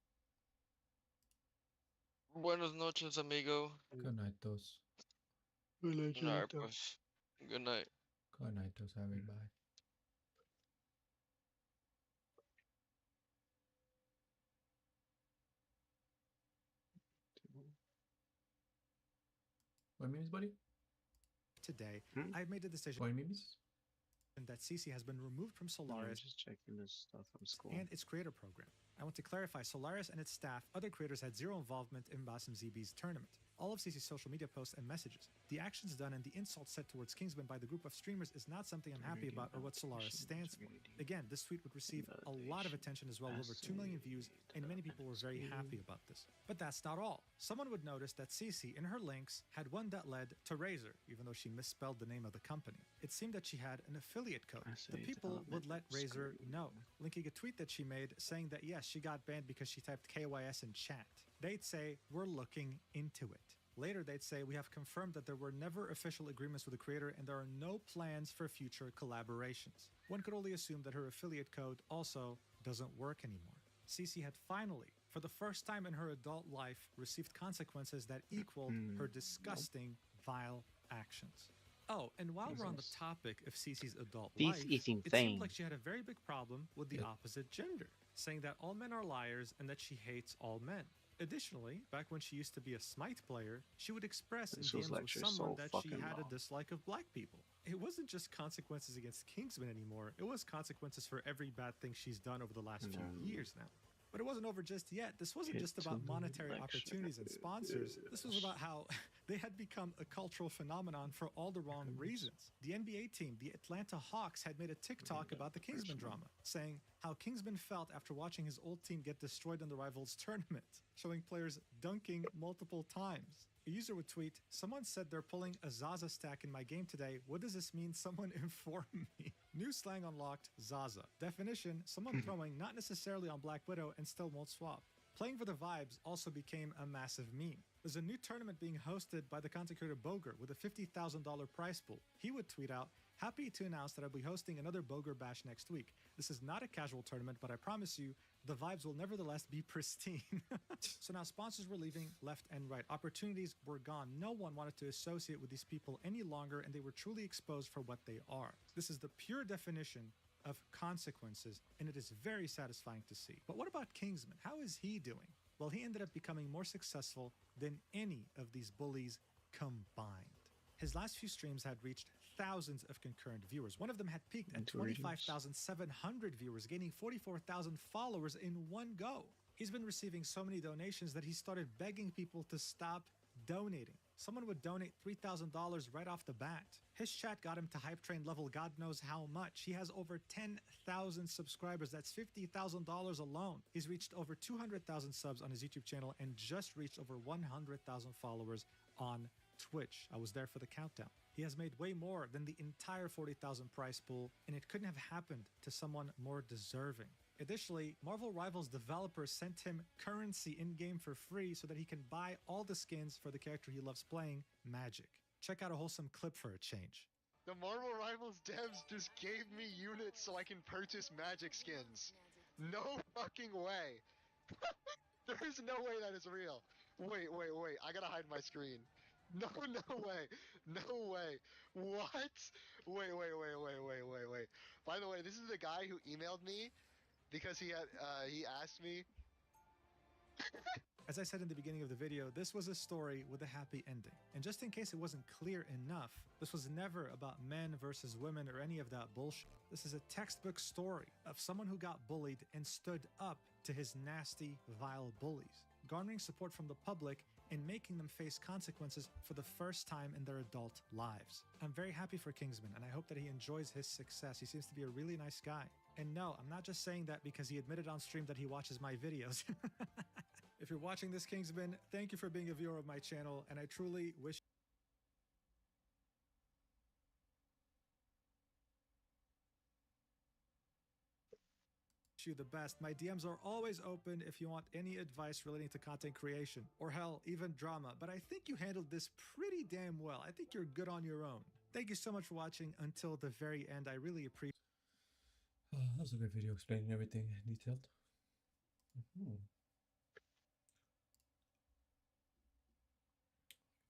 Buenos noches, amigo. Good night, tos. Alright, pues. Good night. Good night, tos, everybody. What memes, buddy? today, I've made the decision What memes? that CC has been removed from I'm Solaris just checking this stuff from school. and its creator program. I want to clarify, Solaris and its staff, other creators had zero involvement in Basim ZB's tournament. All of CC's social media posts and messages, the actions done and the insults said towards Kingsman by the group of streamers is not something I'm happy about or what Solaris stands for. Again, this tweet would receive a lot of attention as well, over 2 million views, and many people were very happy about this. But that's not all. Someone would notice that CC in her links had one that led to Razer, even though she misspelled the name of the company. It seemed that she had an affiliate code. The people would let Razer know, linking a tweet that she made saying that yes, she got banned because she typed KYS in chat. They'd say, "We're looking into it." Later, they'd say, "We have confirmed that there were never official agreements with the creator and there are no plans for future collaborations." One could only assume that her affiliate code also doesn't work anymore. CC had finally, for the first time in her adult life, received consequences that equaled her disgusting, vile actions. Oh, and while we're on the topic of CC's adult This life, is it seemed insane. like she had a very big problem with the opposite gender, saying that all men are liars and that she hates all men. Additionally, back when she used to be a Smite player, she would express in This was DMs with lecture someone so that she fucking had a long. dislike of black people. It wasn't just consequences against Kingsman anymore, it was consequences for every bad thing she's done over the last few years now. But it wasn't over just yet. This wasn't just about monetary opportunities and sponsors. This was about how They had become a cultural phenomenon for all the wrong reasons. The NBA team, the Atlanta Hawks, had made a TikTok about the Kingsman drama, saying how Kingsman felt after watching his old team get destroyed in the rivals tournament, showing players dunking multiple times. A user would tweet, "Someone said they're pulling a Zaza stack in my game today. What does this mean? Someone inform me." New slang unlocked, Zaza. Definition, someone throwing not necessarily on Black Widow and still won't swap. Playing for the vibes also became a massive meme. There's a new tournament being hosted by the content creator Boger with a $50,000 prize pool. He would tweet out, "Happy to announce that I'll be hosting another Boger Bash next week. This is not a casual tournament, but I promise you, the vibes will nevertheless be pristine." So now sponsors were leaving left and right. Opportunities were gone. No one wanted to associate with these people any longer, and they were truly exposed for what they are. This is the pure definition of consequences, and it is very satisfying to see. But what about Kingsman? How is he doing? Well, he ended up becoming more successful than any of these bullies combined. His last few streams had reached thousands of concurrent viewers. One of them had peaked at 25,700 viewers, gaining 44,000 followers in one go. He's been receiving so many donations that he started begging people to stop donating. Someone would donate $3,000 right off the bat. His chat got him to hype train level God knows how much. He has over 10,000 subscribers. That's $50,000 alone. He's reached over 200,000 subs on his YouTube channel and just reached over 100,000 followers on Twitch. I was there for the countdown. He has made way more than the entire 40,000 prize pool, and it couldn't have happened to someone more deserving. Additionally, Marvel Rivals developers sent him currency in-game for free so that he can buy all the skins for the character he loves playing, Magic. Check out a wholesome clip for a change. The Marvel Rivals devs just gave me units so I can purchase Magic skins. No fucking way. There's no way that is real. Wait. I gotta hide my screen. No way. No way. What? Wait. By the way, this is the guy who emailed me because he asked me. As I said in the beginning of the video, this was a story with a happy ending. And just in case it wasn't clear enough, this was never about men versus women or any of that bullshit. This is a textbook story of someone who got bullied and stood up to his nasty, vile bullies, garnering support from the public and making them face consequences for the first time in their adult lives. I'm very happy for Kingsman, and I hope that he enjoys his success. He seems to be a really nice guy. And no, I'm not just saying that because he admitted on stream that he watches my videos. If you're watching this, Kingsman, thank you for being a viewer of my channel, and I truly wish you the best. My DMs are always open if you want any advice relating to content creation, or hell, even drama, but I think you handled this pretty damn well. I think you're good on your own. Thank you so much for watching until the very end. I really appreciate Oh, that was a good video explaining everything detailed.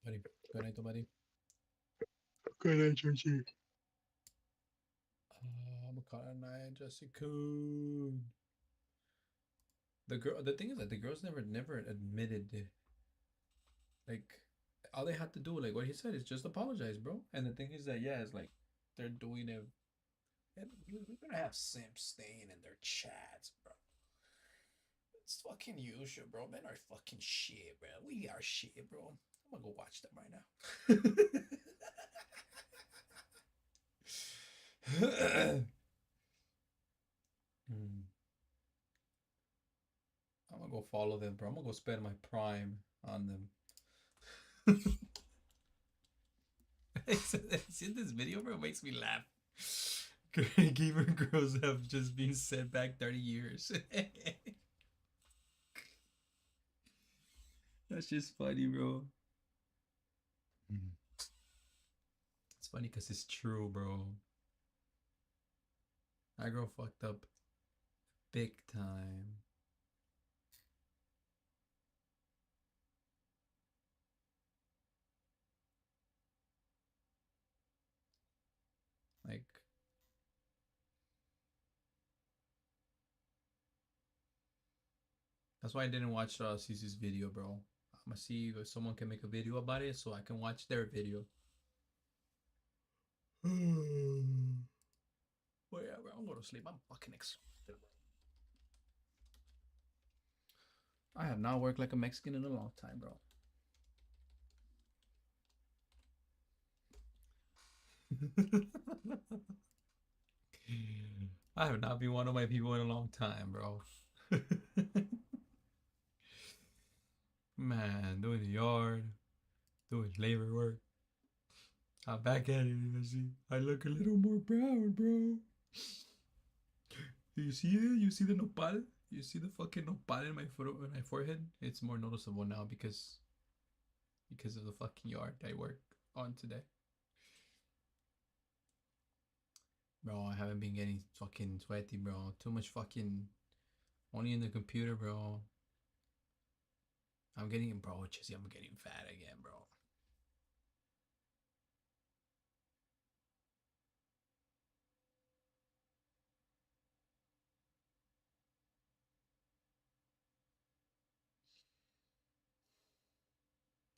Buddy, good night, buddy. Good night, Georgie. I'm a call night, Jessica. The thing is that the girls never admitted it. Like, all they had to do, like what he said, is just apologize, bro. And the thing is that, yeah, it's like they're doing it. And we're gonna have simps staying in their chats, bro. It's fucking usual, bro. Men are fucking shit, bro. We are shit, bro. I'm gonna go watch them right now. I'm gonna go follow them, bro. I'm gonna go spend my prime on them. See this video, bro? It makes me laugh. Gamer girls have just been set back 30 years. That's just funny, bro. It's funny because it's true, bro. That girl fucked up big time. Like, that's why I didn't watch Cece's video, bro. I'm gonna see if someone can make a video about it so I can watch their video. But yeah, bro, I'm going to sleep. I'm fucking exhausted, bro. I have not worked like a Mexican in a long time, bro. I have not been one of my people in a long time, bro. Man, doing the yard, doing labor work. I'm back at it. You see, I look a little more brown, bro. Do you see it? You see the nopal? You see the fucking nopal in my forehead? It's more noticeable now because of the fucking yard I work on today. Bro, I haven't been getting fucking sweaty, bro. Too much fucking only in the computer, bro. I'm getting, bro, Jesse, I'm getting fat again, bro.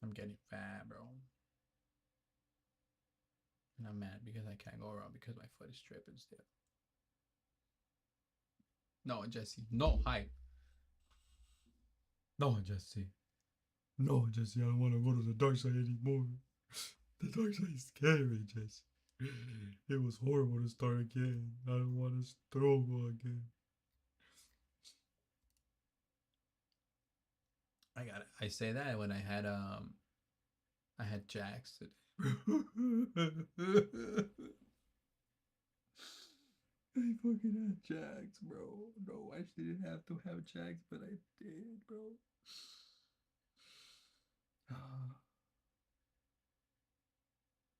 I'm getting fat, bro. And I'm mad because I can't go around because my foot is tripping still. No, Jesse. No, hi. No, Jesse. No, Jesse, I don't want to go to the dark side anymore. The dark side is scary, Jesse. It was horrible to start again. I don't want to struggle again. I say that when I had Jax today. I fucking had Jax, bro. No, I didn't have to have Jax, but I did, bro.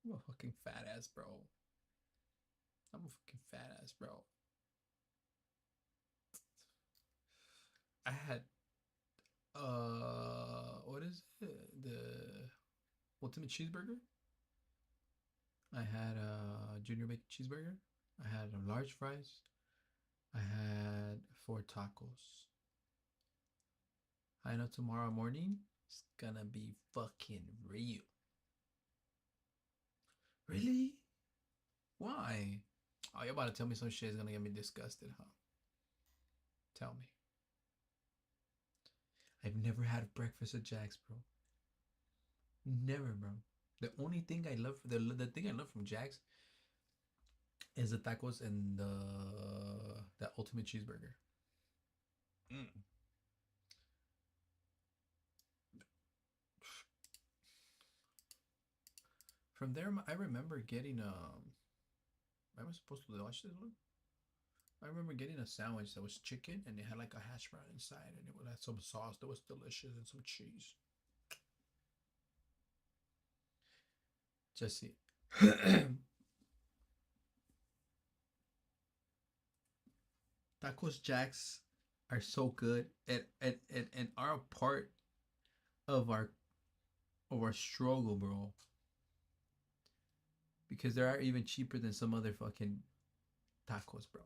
I'm a fucking fat ass, bro. I'm a fucking fat ass, bro. I had what is it? The ultimate cheeseburger. I had a junior bacon cheeseburger. I had a large fries. I had 4 tacos. I know tomorrow morning it's gonna be fucking real. Really? Why? Oh, you're about to tell me some shit is gonna get me disgusted, huh? Tell me. I've never had breakfast at Jack's, bro. Never, bro. The only thing I love, the thing I love from Jack's is the tacos and the ultimate cheeseburger. From there, I remember getting am I supposed to watch this one? I remember getting a sandwich that was chicken and it had like a hash brown inside and it had some sauce that was delicious and some cheese. Jesse. Tacos Jacks are so good and are a part of our struggle, bro. Because they are even cheaper than some other fucking tacos, bro.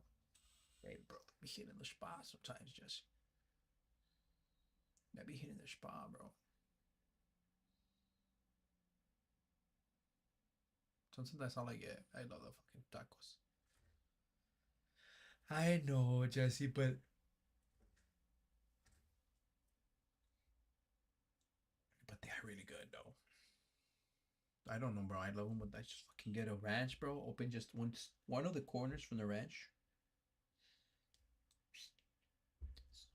Hey, bro, be hitting the spot sometimes, Jesse. I be hitting the spot, bro. Sometimes that's all I get. I love the fucking tacos. I know, Jesse, but they are really good though. I don't know, bro. I love them, but I just fucking get a ranch, bro. Open just one of the corners from the ranch.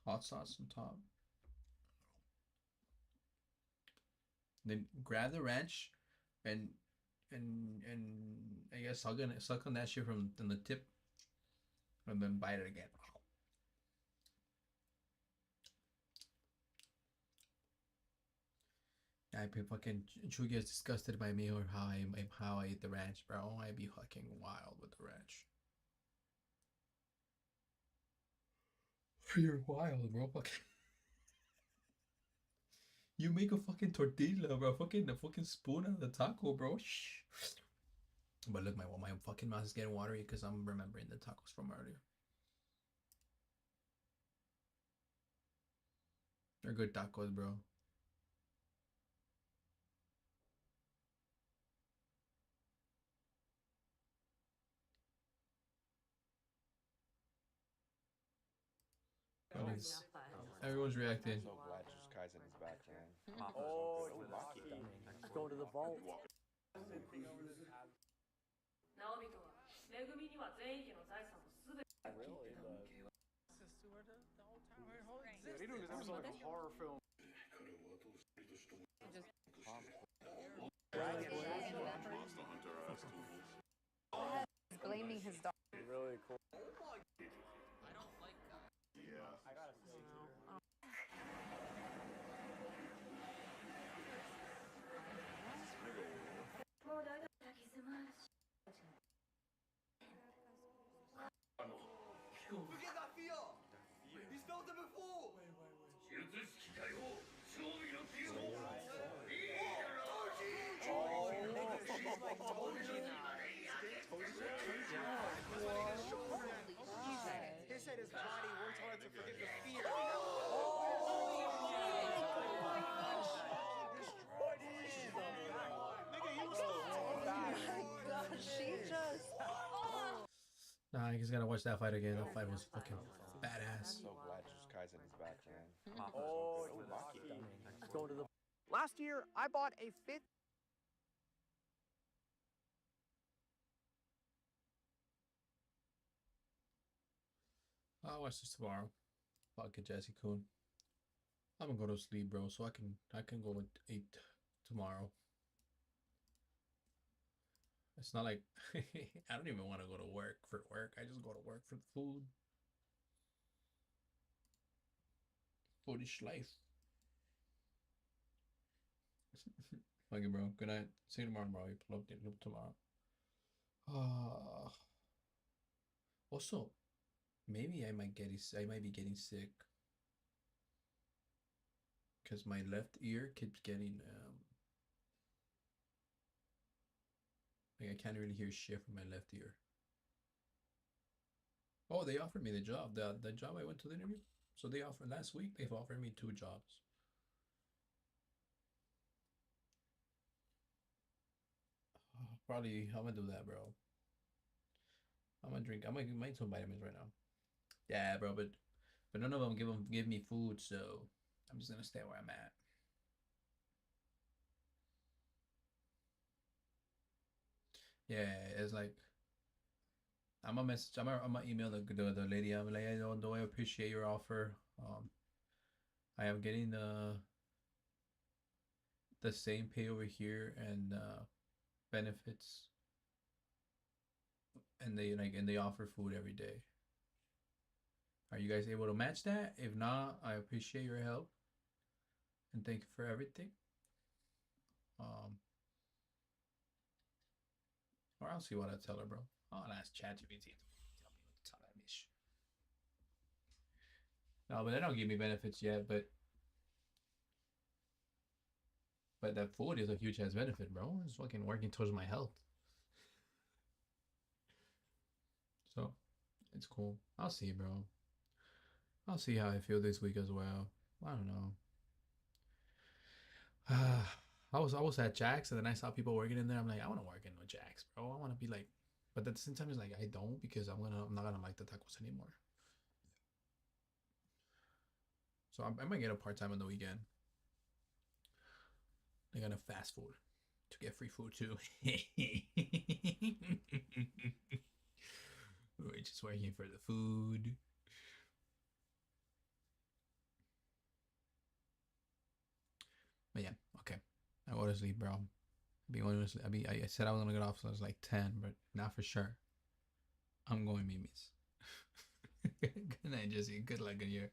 Hot sauce on top. Then grab the ranch, and I guess suck on that shit from the tip, and then bite it again. I be fucking Chu gets disgusted by me or how I eat the ranch, bro. I be fucking wild with the ranch. You're wild, bro. Fucking. You make a fucking tortilla, bro. A fucking spoon out of the taco, bro. Shh. But look, my fucking mouth is getting watery because I'm remembering the tacos from earlier. They're good tacos, bro. Everyone's reacting. I'm so glad Jujutsu Kaisen is back, man. Oh, Let's go to the vault. Yeah, they doing this episode like a horror film. He's blaming his dog. Really cool. Look at that fear! He's felt it before! He said his body worked hard to forget the fear. Nah, you just gotta watch that fight again. That fight was fucking badass. So glad Jujutsu Kaisen is back, man. Oh, going to the. Last year, I bought a fifth. I'll watch this tomorrow. Fuck it, Jesse Coon. I'm gonna go to sleep, bro, so I can go at 8 tomorrow. It's not like I don't even want to go to work for work. I just go to work for the food. Foodish life. Fuck it, bro. Good night. See you tomorrow, bro. You pull up tomorrow. Also, maybe I might be getting sick. Because my left ear keeps getting like I can't really hear shit from my left ear. Oh, they offered me the job. The job I went to the interview. So they offered last week. They've offered me 2 jobs. Probably I'm gonna do that, bro. I'm gonna drink. I might some vitamins right now. Yeah, bro. But none of them give me food, so I'm just gonna stay where I'm at. Yeah, it's like I'm gonna message. I'm gonna email the lady. I'm like, I appreciate your offer. I am getting the same pay over here and benefits, and they offer food every day. Are you guys able to match that? If not, I appreciate your help and thank you for everything. Or I'll see what I tell her, bro. I'll ask ChatGPT to tell me what to tell that bitch. No, but they don't give me benefits yet. But that food is a huge ass benefit, bro. It's fucking working towards my health. So it's cool. I'll see, bro. I'll see how I feel this week as well. I don't know. I was at Jack's and then I saw people working in there. I'm like, I want to work in with Jack's, bro. I want to be like, but at the same time, it's like I don't because I'm not gonna like the tacos anymore. So I might get a part time on the weekend. They're gonna fast food to get free food too. We're just working for the food. But yeah, okay. I go to sleep, bro. I said I was gonna get off, so I was like 10, but not for sure. I'm going Mimi's. Good night, Jesse. Good luck in your